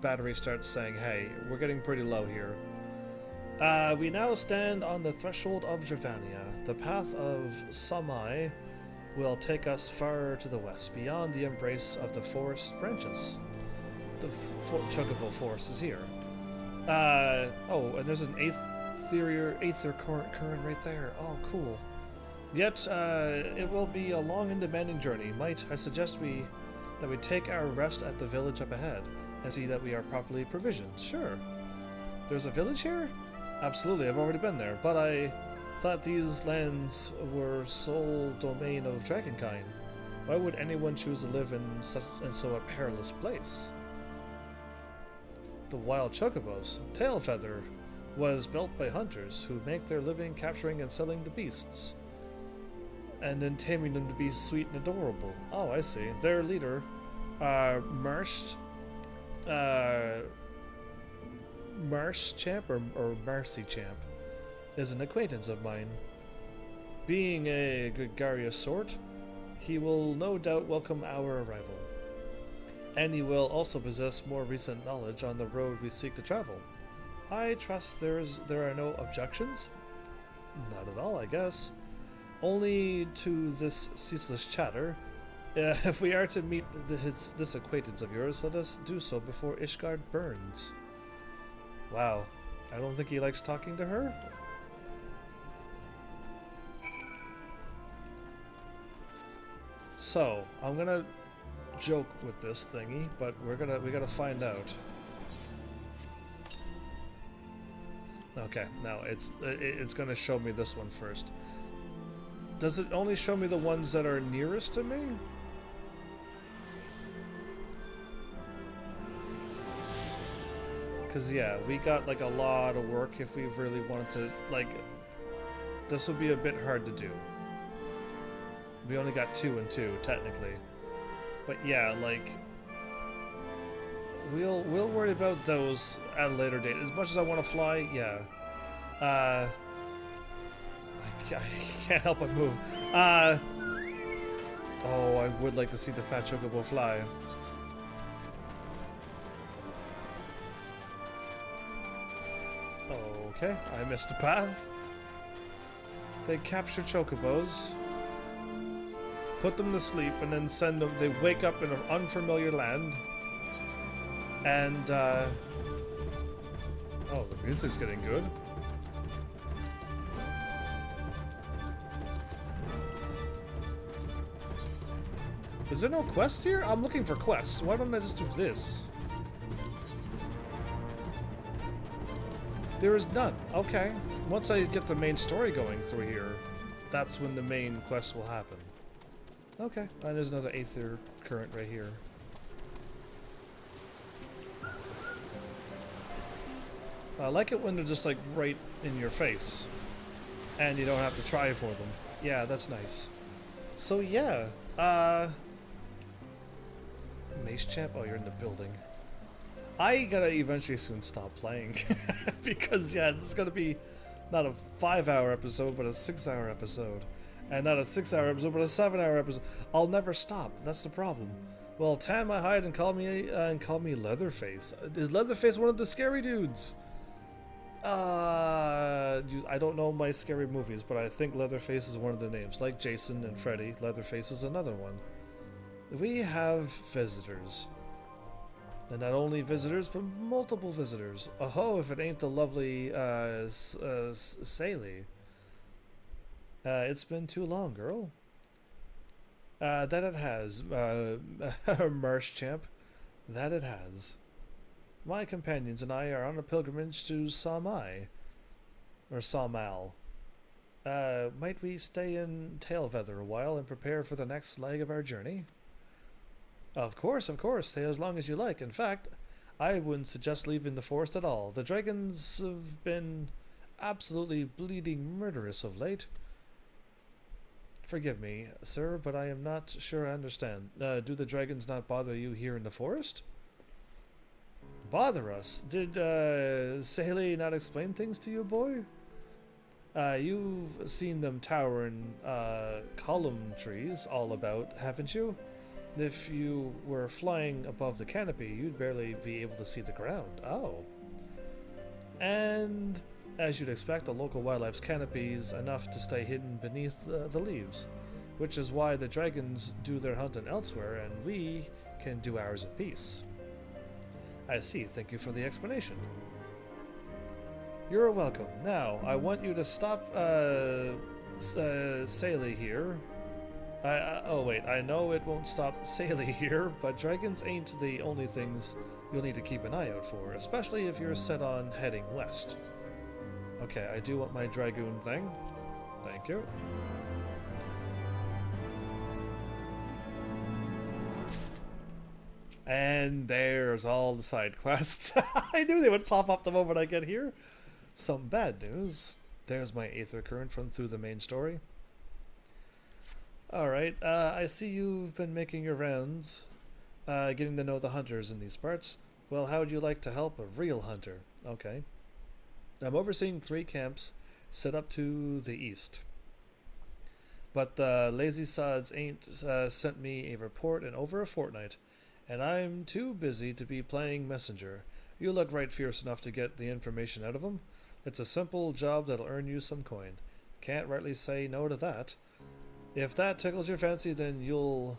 A: battery starts saying, hey, we're getting pretty low here. We now stand on the threshold of Gervania. The path of Samai will take us far to the west, beyond the embrace of the forest branches. The Chocobo forest is here. Oh, and there's an aether current right there. Oh, cool. Yet, it will be a long and demanding journey. Might I suggest that we take our rest at the village up ahead and see that we are properly provisioned? Sure. There's a village here? Absolutely, I've already been there, but I thought these lands were sole domain of Dragonkind. Why would anyone choose to live in so a perilous place? The wild chocobos. Tailfeather was built by hunters who make their living capturing and selling the beasts, and then taming them to be sweet and adorable. Oh, I see. Their leader, Marsh Champ or Marcy Champ, is an acquaintance of mine. Being a gregarious sort, he will no doubt welcome our arrival. And he will also possess more recent knowledge on the road we seek to travel. I trust there are no objections? Not at all, I guess. Only to this ceaseless chatter. If we are to meet this acquaintance of yours, let us do so before Ishgard burns. Wow, I don't think he likes talking to her. So, I'm gonna joke with this thingy, but we gotta find out. Okay, now it's gonna show me this one first. Does it only show me the ones that are nearest to me? Because yeah, we got like a lot of work if we really wanted to, like, this would be a bit hard to do. We only got 2 and 2 technically. But yeah, like, we'll worry about those at a later date. As much as I want to fly, yeah. I can't help but move. Oh, I would like to see the fat chocobo fly. Okay, I missed a path. They capture chocobos, put them to sleep, and then send them. They wake up in an unfamiliar land, and oh, the music's getting good. Is there no quest here? I'm looking for quests. Why don't I just do this? There is none. Okay. Once I get the main story going through here, that's when the main quest will happen. Okay. And there's another aether current right here. I like it when they're just like right in your face and you don't have to try for them. Yeah, that's nice. So yeah, Mace Champ, oh, you're in the building. I gotta eventually soon stop playing because yeah, this is gonna be not a 5-hour episode, but a 6-hour episode, and not a 6-hour episode, but a 7-hour episode. I'll never stop. That's the problem. Well, tan my hide and call me Leatherface. Is Leatherface one of the scary dudes? I don't know my scary movies, but I think Leatherface is one of the names. Like Jason and Freddy, Leatherface is another one. We have visitors. And not only visitors, but multiple visitors. Oh, if it ain't the lovely Saley. It's been too long, girl. That it has. Marsh Champ. That it has. My companions and I are on a pilgrimage to Samai. Or Samal. Might we stay in Tailfeather a while and prepare for the next leg of our journey? Of course, stay as long as you like. In fact, I wouldn't suggest leaving the forest at all. The dragons have been absolutely bleeding murderous of late. Forgive me, sir, but I am not sure I understand. Do the dragons not bother you here in the forest? Bother us? Did Saley not explain things to you, boy? You've seen them towering column trees all about, haven't you? If you were flying above the canopy, you'd barely be able to see the ground. Oh. And as you'd expect, the local wildlife's canopy's enough to stay hidden beneath the leaves, which is why the dragons do their hunting elsewhere and we can do ours in peace. I see. Thank you for the explanation. You're welcome. Now, I want you to stop Saley here. Oh wait, I know it won't stop Saley here, but dragons ain't the only things you'll need to keep an eye out for, especially if you're set on heading west. Okay, I do want my dragoon thing. Thank you. And there's all the side quests. I knew they would pop up the moment I get here. Some bad news. There's my Aether Current from through the main story. Alright, I see you've been making your rounds, getting to know the hunters in these parts. Well, how would you like to help a real hunter? Okay. I'm overseeing 3 camps set up to the east. But the lazy sods ain't sent me a report in over a fortnight, and I'm too busy to be playing messenger. You look right fierce enough to get the information out of them. It's a simple job that'll earn you some coin. Can't rightly say no to that. If that tickles your fancy, then you'll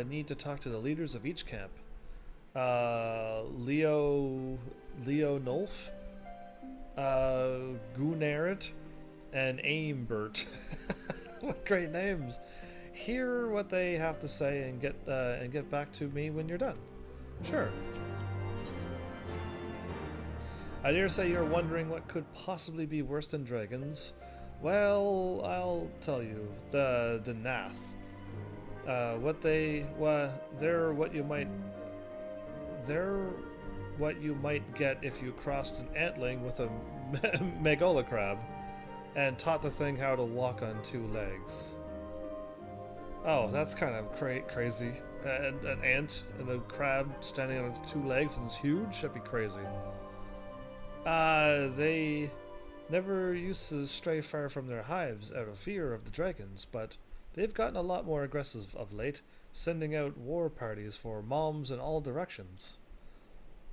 A: need to talk to the leaders of each camp. Leo Nolf, Gunarit, and Aimbert. What great names! Hear what they have to say and get back to me when you're done. Sure. I dare say you're wondering what could possibly be worse than dragons. Well, I'll tell you. The Nath. They're what you might get if you crossed an antling with a Megola crab and taught the thing how to walk on 2 legs. Oh, that's kind of crazy. An ant and a crab standing on 2 legs and it's huge? That'd be crazy. They never used to stray far from their hives out of fear of the dragons, but they've gotten a lot more aggressive of late, sending out war parties for moms in all directions.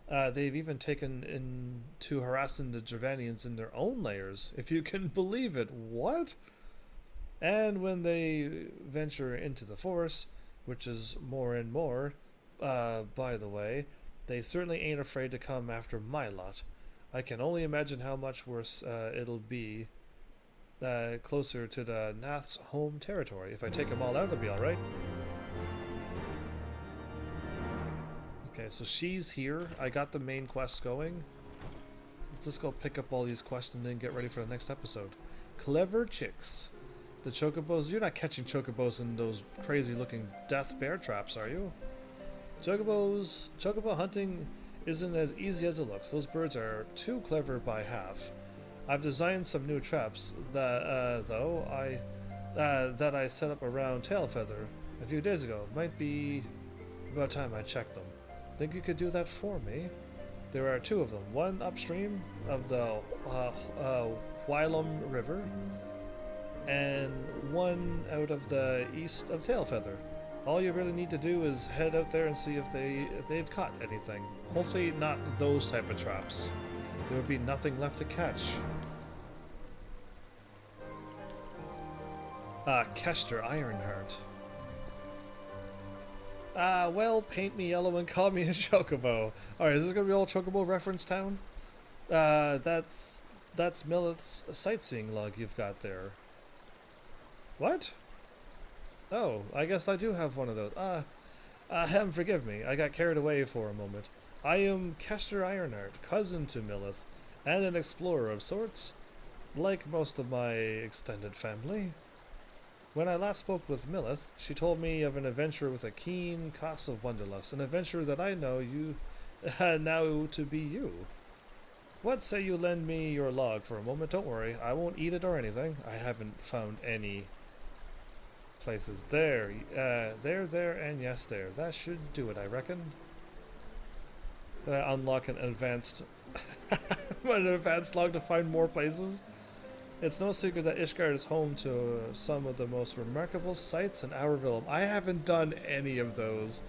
A: They've even taken in to harassing the Dravanians in their own lairs, if you can believe it. What? And when they venture into the forest, which is more and more, by the way, they certainly ain't afraid to come after my lot. I can only imagine how much worse it'll be closer to the Nath's home territory. If I take them all out, it'll be alright. Okay, so she's here. I got the main quest going. Let's just go pick up all these quests and then get ready for the next episode. Clever chicks. The chocobos. You're not catching chocobos in those crazy looking death bear traps, are you? Chocobo hunting isn't as easy as it looks. Those birds are too clever by half. I've designed some new traps that I set up around Tailfeather a few days ago. Might be about time I checked them. Think you could do that for me? There are 2 of them. One upstream of the Whilom River, and one out of the east of Tailfeather. All you really need to do is head out there and see if they've caught anything. Hopefully not those type of traps. There would be nothing left to catch. Kester Ironheart. Well, paint me yellow and call me a chocobo. Alright, is this gonna be all chocobo reference town? That's Millith's sightseeing log you've got there. What? Oh, I guess I do have one of those. Forgive me. I got carried away for a moment. I am Kester Ironheart, cousin to Millith, and an explorer of sorts, like most of my extended family. When I last spoke with Millith, she told me of an adventure with a keen cause of wanderlust, an adventure that I know you now to be you. What say you lend me your log for a moment? Don't worry, I won't eat it or anything. I haven't found any places. There, and yes, there. That should do it, I reckon. Did I unlock an advanced log to find more places? It's no secret that Ishgard is home to some of the most remarkable sights in Auroville. I haven't done any of those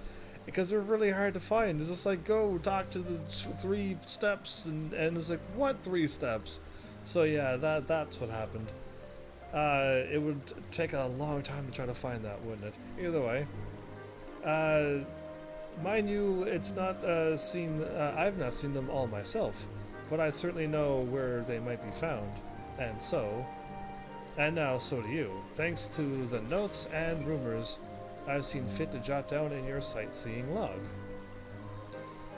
A: because they're really hard to find. It's just like, go talk to the 3 steps, and it's like, what 3 steps? So yeah, that's what happened. It would take a long time to try to find that, wouldn't it? Either way, mind you, it's not I've not seen them all myself, but I certainly know where they might be found. And now so do you. Thanks to the notes and rumors I've seen fit to jot down in your sightseeing log.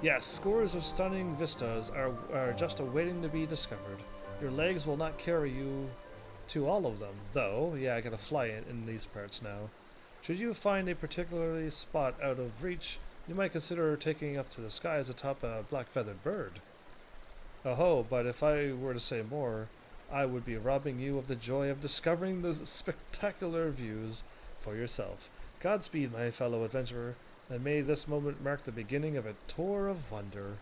A: Yes, scores of stunning vistas are just awaiting to be discovered. Your legs will not carry you to all of them, though. Yeah, I gotta fly in these parts now. Should you find a particularly spot out of reach, you might consider taking up to the skies atop a black-feathered bird. Oh, but if I were to say more, I would be robbing you of the joy of discovering the spectacular views for yourself. Godspeed, my fellow adventurer, and may this moment mark the beginning of a tour of wonder.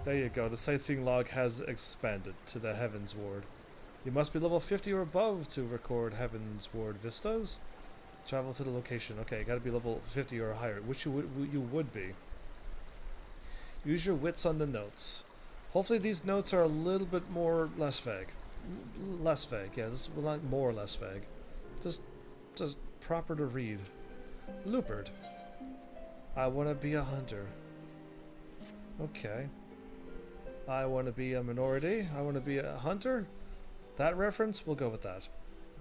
A: There you go, the sightseeing log has expanded to the Heavens Ward. You must be level 50 or above to record Heavens Ward vistas. Travel to the location. Okay, gotta be level 50 or higher, which you would be. Use your wits on the notes. Hopefully these notes are a little bit less vague. Less vague, yeah, this is not more or less vague. Just proper to read. Lupert. I want to be a hunter. Okay. I want to be a minority. I want to be a hunter. That reference, we'll go with that.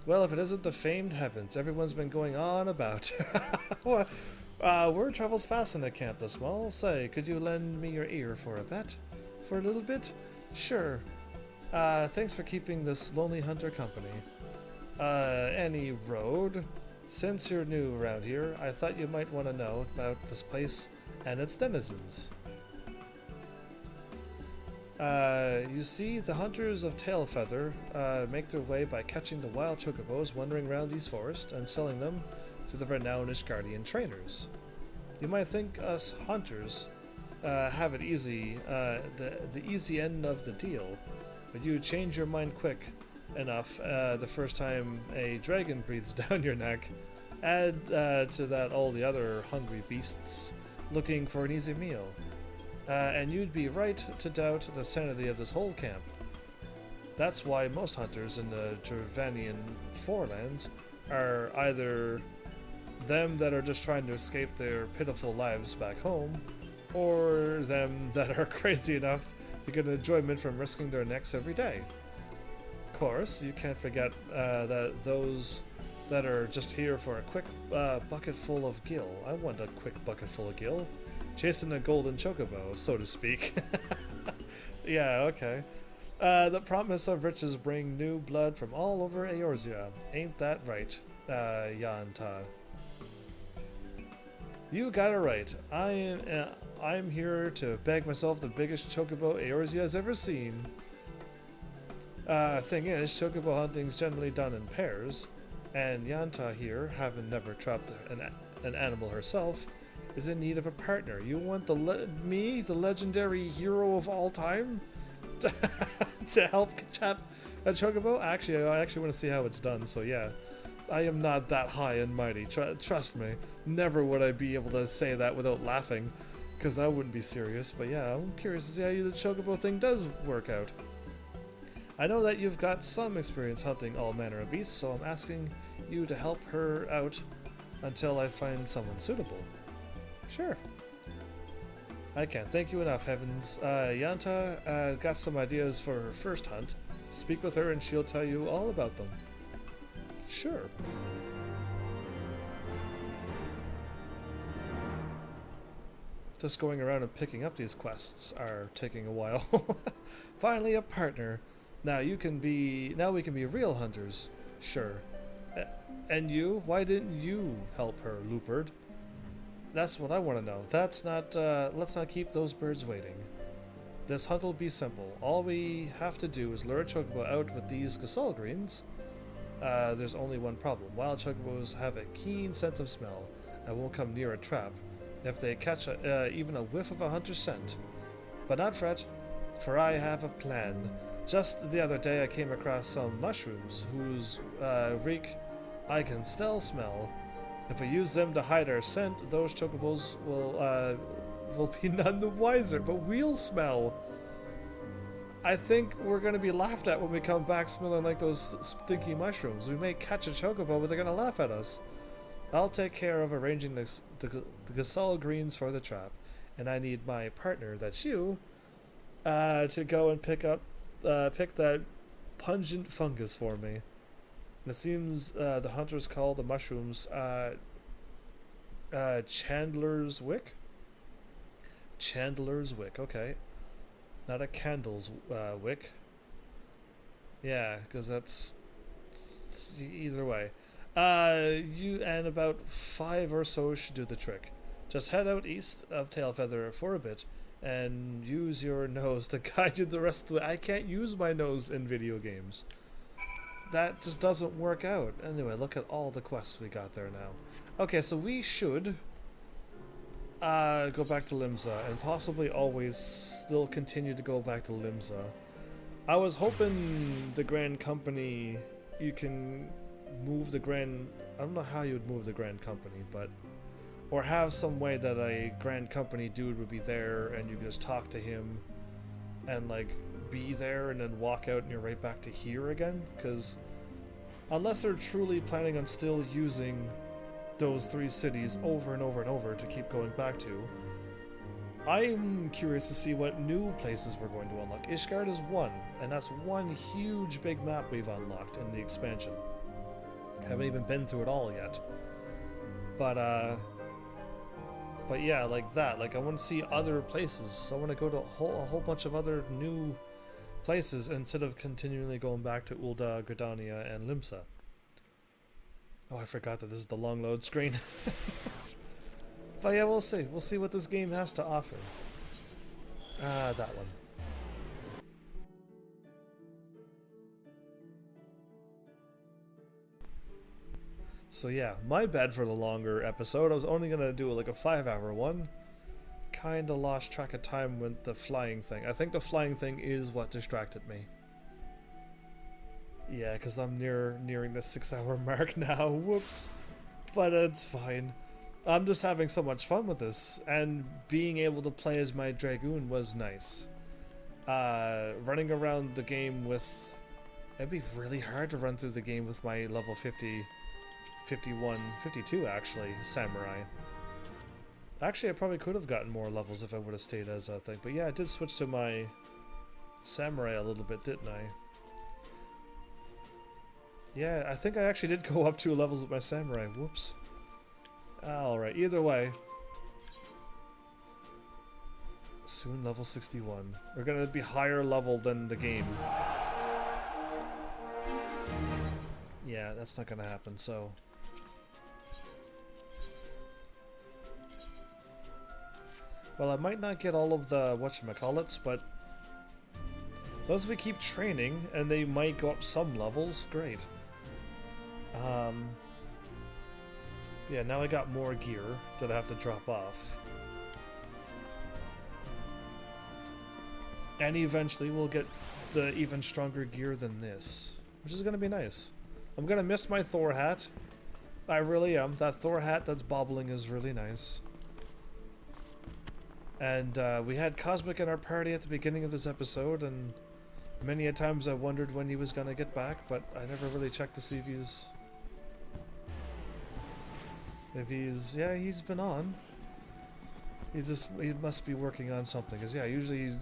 A: Well, if it isn't the famed heavens everyone's been going on about. Word travels fast in the campus. Well, say, could you lend me your ear for a bet? For a little bit? Sure. Thanks for keeping this lonely hunter company. Any road? Since you're new around here, I thought you might want to know about this place and its denizens. You see, the hunters of Tailfeather make their way by catching the wild chocobos wandering around these forests and selling them to the renowned Ishgardian trainers. You might think us hunters have it easy, the easy end of the deal, but you change your mind quick enough the first time a dragon breathes down your neck. Add to that all the other hungry beasts looking for an easy meal. And you'd be right to doubt the sanity of this whole camp. That's why most hunters in the Gervanian Forelands are either them that are just trying to escape their pitiful lives back home, or them that are crazy enough to get enjoyment from risking their necks every day. Of course, you can't forget that those that are just here for a quick bucket full of gil. I want a quick bucket full of gil. Chasing a golden chocobo, so to speak. Yeah, okay. The promise of riches bring new blood from all over Eorzea. Ain't that right, Yanta? You got it right. I'm here to bag myself the biggest chocobo Eorzea has ever seen. Thing is, chocobo hunting's generally done in pairs, and Yanta here, having never trapped an animal herself, is in need of a partner. You want me, the legendary hero of all time, to help chap a chocobo? Actually, I actually want to see how it's done. So yeah, I am not that high and mighty. Trust me. Never would I be able to say that without laughing, because I wouldn't be serious. But yeah, I'm curious to see how the chocobo thing does work out. I know that you've got some experience hunting all manner of beasts, so I'm asking you to help her out until I find someone suitable. Sure. I can't thank you enough, Heavens. Yanta got some ideas for her first hunt. Speak with her and she'll tell you all about them. Sure. Just going around and picking up these quests are taking a while. Finally a partner. Now we can be real hunters. Sure. And you? Why didn't you help her, Loopard? That's what I want to know. That's not, let's not keep those birds waiting. This hunt will be simple. All we have to do is lure a chocobo out with these Gasol greens. There's only one problem. Wild chocobos have a keen sense of smell and won't come near a trap if they catch even a whiff of a hunter's scent. But not fret, for I have a plan. Just the other day I came across some mushrooms whose reek I can still smell. If we use them to hide our scent, those chocobos will be none the wiser, but we'll smell. I think we're going to be laughed at when we come back smelling like those stinky mushrooms. We may catch a chocobo, but they're going to laugh at us. I'll take care of arranging the Gasol greens for the trap, and I need my partner, that's you, to go and pick that pungent fungus for me. It seems the hunters call the mushrooms Chandler's Wick? Chandler's Wick, okay. Not a candle's wick. Yeah, because that's... Either way. You and about 5 or so should do the trick. Just head out east of Tailfeather for a bit and use your nose to guide you the rest of the way. I can't use my nose in video games. That just doesn't work out. Anyway, look at all the quests we got there now. Okay, so we should go back to Limsa and possibly always still continue to go back to Limsa. I was hoping the Grand Company, you can move the Grand... I don't know how you would move the Grand Company, but... Or have some way that a Grand Company dude would be there and you could just talk to him and, like, be there and then walk out and you're right back to here again, because unless they're truly planning on still using those 3 cities over and over and over to keep going back to, I'm curious to see what new places we're going to unlock. Ishgard is one, and that's one huge big map we've unlocked in the expansion. Haven't even been through it all yet, but yeah, like that. Like, I want to see other places. I want to go to a whole bunch of other new places instead of continually going back to Ul'dah, Gridania, and Limsa. Oh, I forgot that this is the long load screen. But yeah, we'll see. We'll see what this game has to offer. That one. So yeah, my bad for the longer episode. I was only gonna do like a 5-hour one. Kinda lost track of time with the flying thing. I think the flying thing is what distracted me. Yeah, because I'm nearing the 6-hour mark now. Whoops. But it's fine. I'm just having so much fun with this, and being able to play as my Dragoon was nice. Running around the game with... It'd be really hard to run through the game with my level 50, 51, 52 actually, Samurai. Actually, I probably could have gotten more levels if I would have stayed as a thing. But yeah, I did switch to my Samurai a little bit, didn't I? Yeah, I think I actually did go up 2 levels with my Samurai. Whoops. Alright, either way. Soon level 61. We're gonna be higher level than the game. Yeah, that's not gonna happen, so... Well, I might not get all of the whatchamacallits, but... As long as we keep training, and they might go up some levels, great. Yeah, now I got more gear that I have to drop off. And eventually we'll get the even stronger gear than this, which is going to be nice. I'm going to miss my Thor hat. I really am. That Thor hat that's bobbling is really nice. And we had Cosmic in our party at the beginning of this episode, and many a times I wondered when he was going to get back, but I never really checked to see if he's... yeah, he's been on. He must be working on something, because yeah, usually he's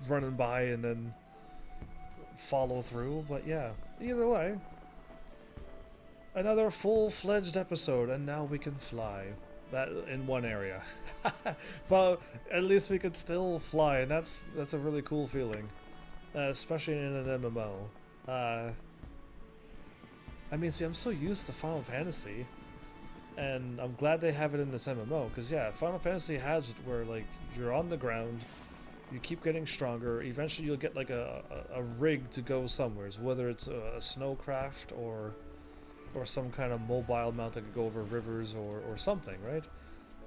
A: running by and then follow through, but yeah, either way. Another full-fledged episode, and now we can fly. that in one area. But at least we could still fly, and that's a really cool feeling, especially in an MMO. I mean, see, I'm so used to Final Fantasy, and I'm glad they have it in this MMO, because yeah, Final Fantasy has it where like you're on the ground, you keep getting stronger, eventually you'll get like a rig to go somewhere, whether it's a snowcraft or some kind of mobile mount that could go over rivers or something, right?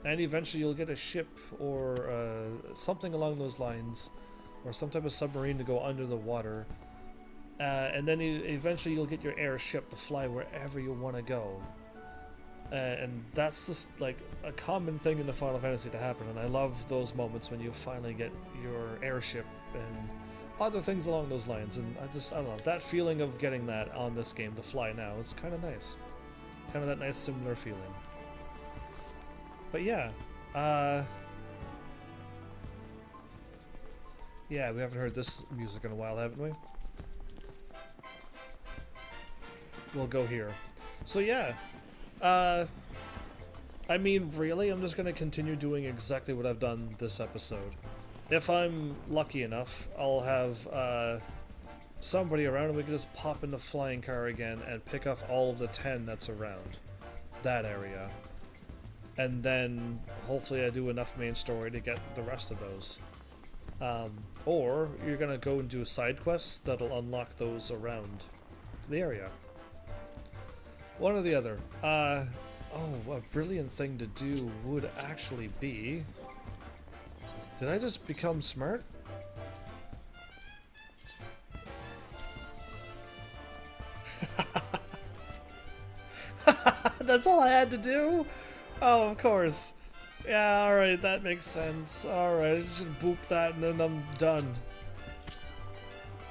A: And eventually you'll get a ship or something along those lines, or some type of submarine to go under the water. And then eventually you'll get your airship to fly wherever you want to go. And that's just like a common thing in the Final Fantasy to happen, and I love those moments when you finally get your airship and other things along those lines. And I don't know, that feeling of getting that on this game to fly now is kind of nice. Kind of that nice similar feeling. But yeah, yeah, we haven't heard this music in a while, haven't we? We'll go here. So yeah, I mean, really, I'm just going to continue doing exactly what I've done this episode. If I'm lucky enough, I'll have somebody around and we can just pop in the flying car again and pick off all of the 10 that's around that area. And then hopefully I do enough main story to get the rest of those. Or you're going to go and do side quests that'll unlock those around the area. One or the other. Oh, a brilliant thing to do would actually be... Did I just become smart? That's all I had to do? Oh, of course. Yeah, alright, that makes sense. Alright, I just boop that and then I'm done.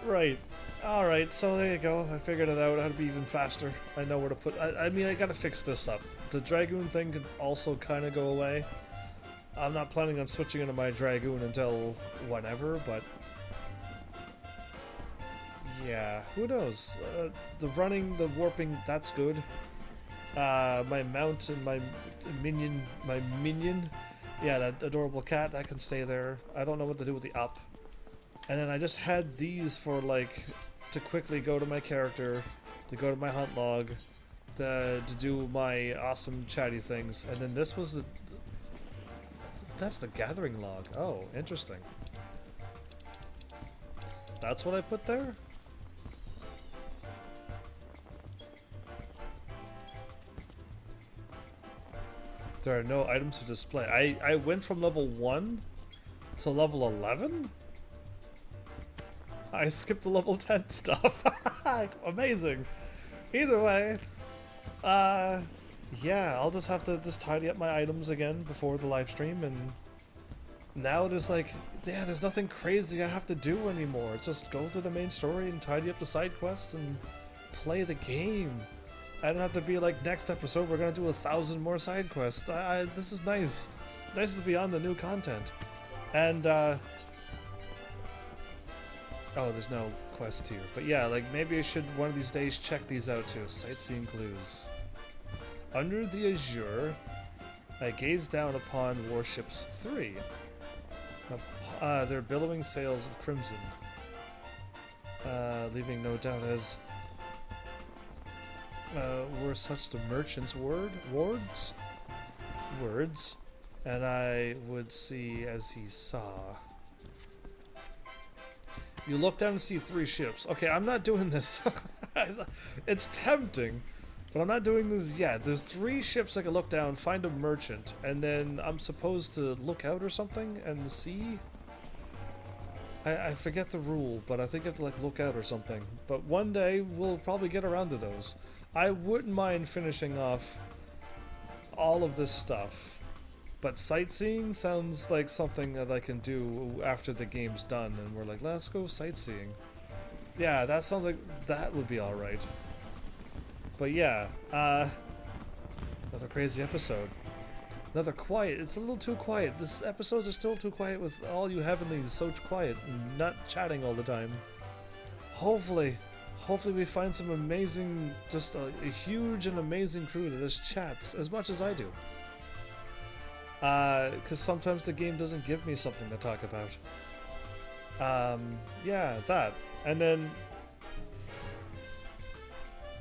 A: Right. Alright, so there you go. I figured it out how to be even faster. I know where to put... I mean, I gotta fix this up. The Dragoon thing could also kind of go away. I'm not planning on switching into my Dragoon until whenever, but... yeah, who knows? The running, the warping, that's good. My mount and my minion, yeah, that adorable cat, that can stay there. I don't know what to do with the up. And then I just had these for, like, to quickly go to my character, to go to my hunt log, to do my awesome chatty things. And then this was the... That's the gathering log. Oh, interesting. That's what I put there? There are no items to display. I went from level 1 to level 11? I skipped the level 10 stuff. Amazing. Either way, yeah, I'll just have to tidy up my items again before the live stream, and now there's like, yeah, there's nothing crazy I have to do anymore. It's just go through the main story and tidy up the side quests and play the game. I don't have to be like, next episode we're gonna do 1,000 more side quests. This is nice. Nice to be on the new content. And oh, there's no quest here. But yeah, like maybe I should one of these days check these out too. Sightseeing clues. Under the azure, I gaze down upon warships 3. Their billowing sails of crimson, leaving no doubt as were such the merchants' words, and I would see as he saw. You look down and see 3 ships. Okay, I'm not doing this. It's tempting, but I'm not doing this yet. There's 3 ships I can look down, find a merchant, and then I'm supposed to look out or something and see? I forget the rule, but I think you have to like look out or something. But one day we'll probably get around to those. I wouldn't mind finishing off all of this stuff, but sightseeing sounds like something that I can do after the game's done and we're like, let's go sightseeing. Yeah, that sounds like that would be alright. But yeah, another crazy episode. Another quiet. It's a little too quiet. This episodes are still too quiet with all you heavenlies so quiet and not chatting all the time. Hopefully we find some amazing, just a huge and amazing crew that just chats as much as I do. Because sometimes the game doesn't give me something to talk about. Yeah, that. And then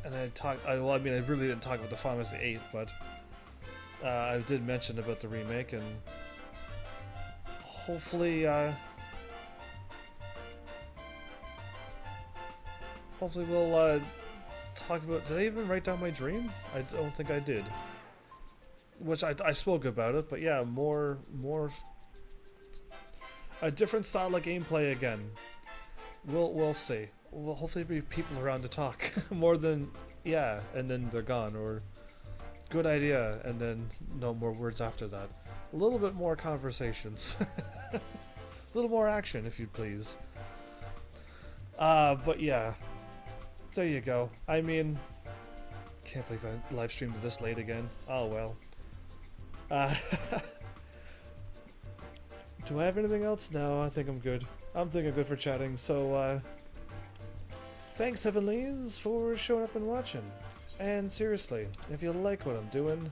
A: well, I mean, I really didn't talk about the Final Fantasy VIII, but I did mention about the remake, and hopefully we'll talk about... Did I even write down my dream? I don't think I did. Which I spoke about it, but yeah, more a different style of gameplay again. We'll see. We'll hopefully be people around to talk more than yeah, and then they're gone, or good idea, and then no more words after that. A little bit more conversations, a little more action, if you'd please. But yeah, there you go. I mean, can't believe I live streamed this late again. Oh well. Do I have anything else? No, I think I'm good. I'm good for chatting, so thanks Heavenlies for showing up and watching. And seriously, if you like what I'm doing,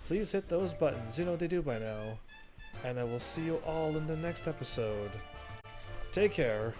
A: please hit those buttons, you know what they do by now. And I will see you all in the next episode. Take care.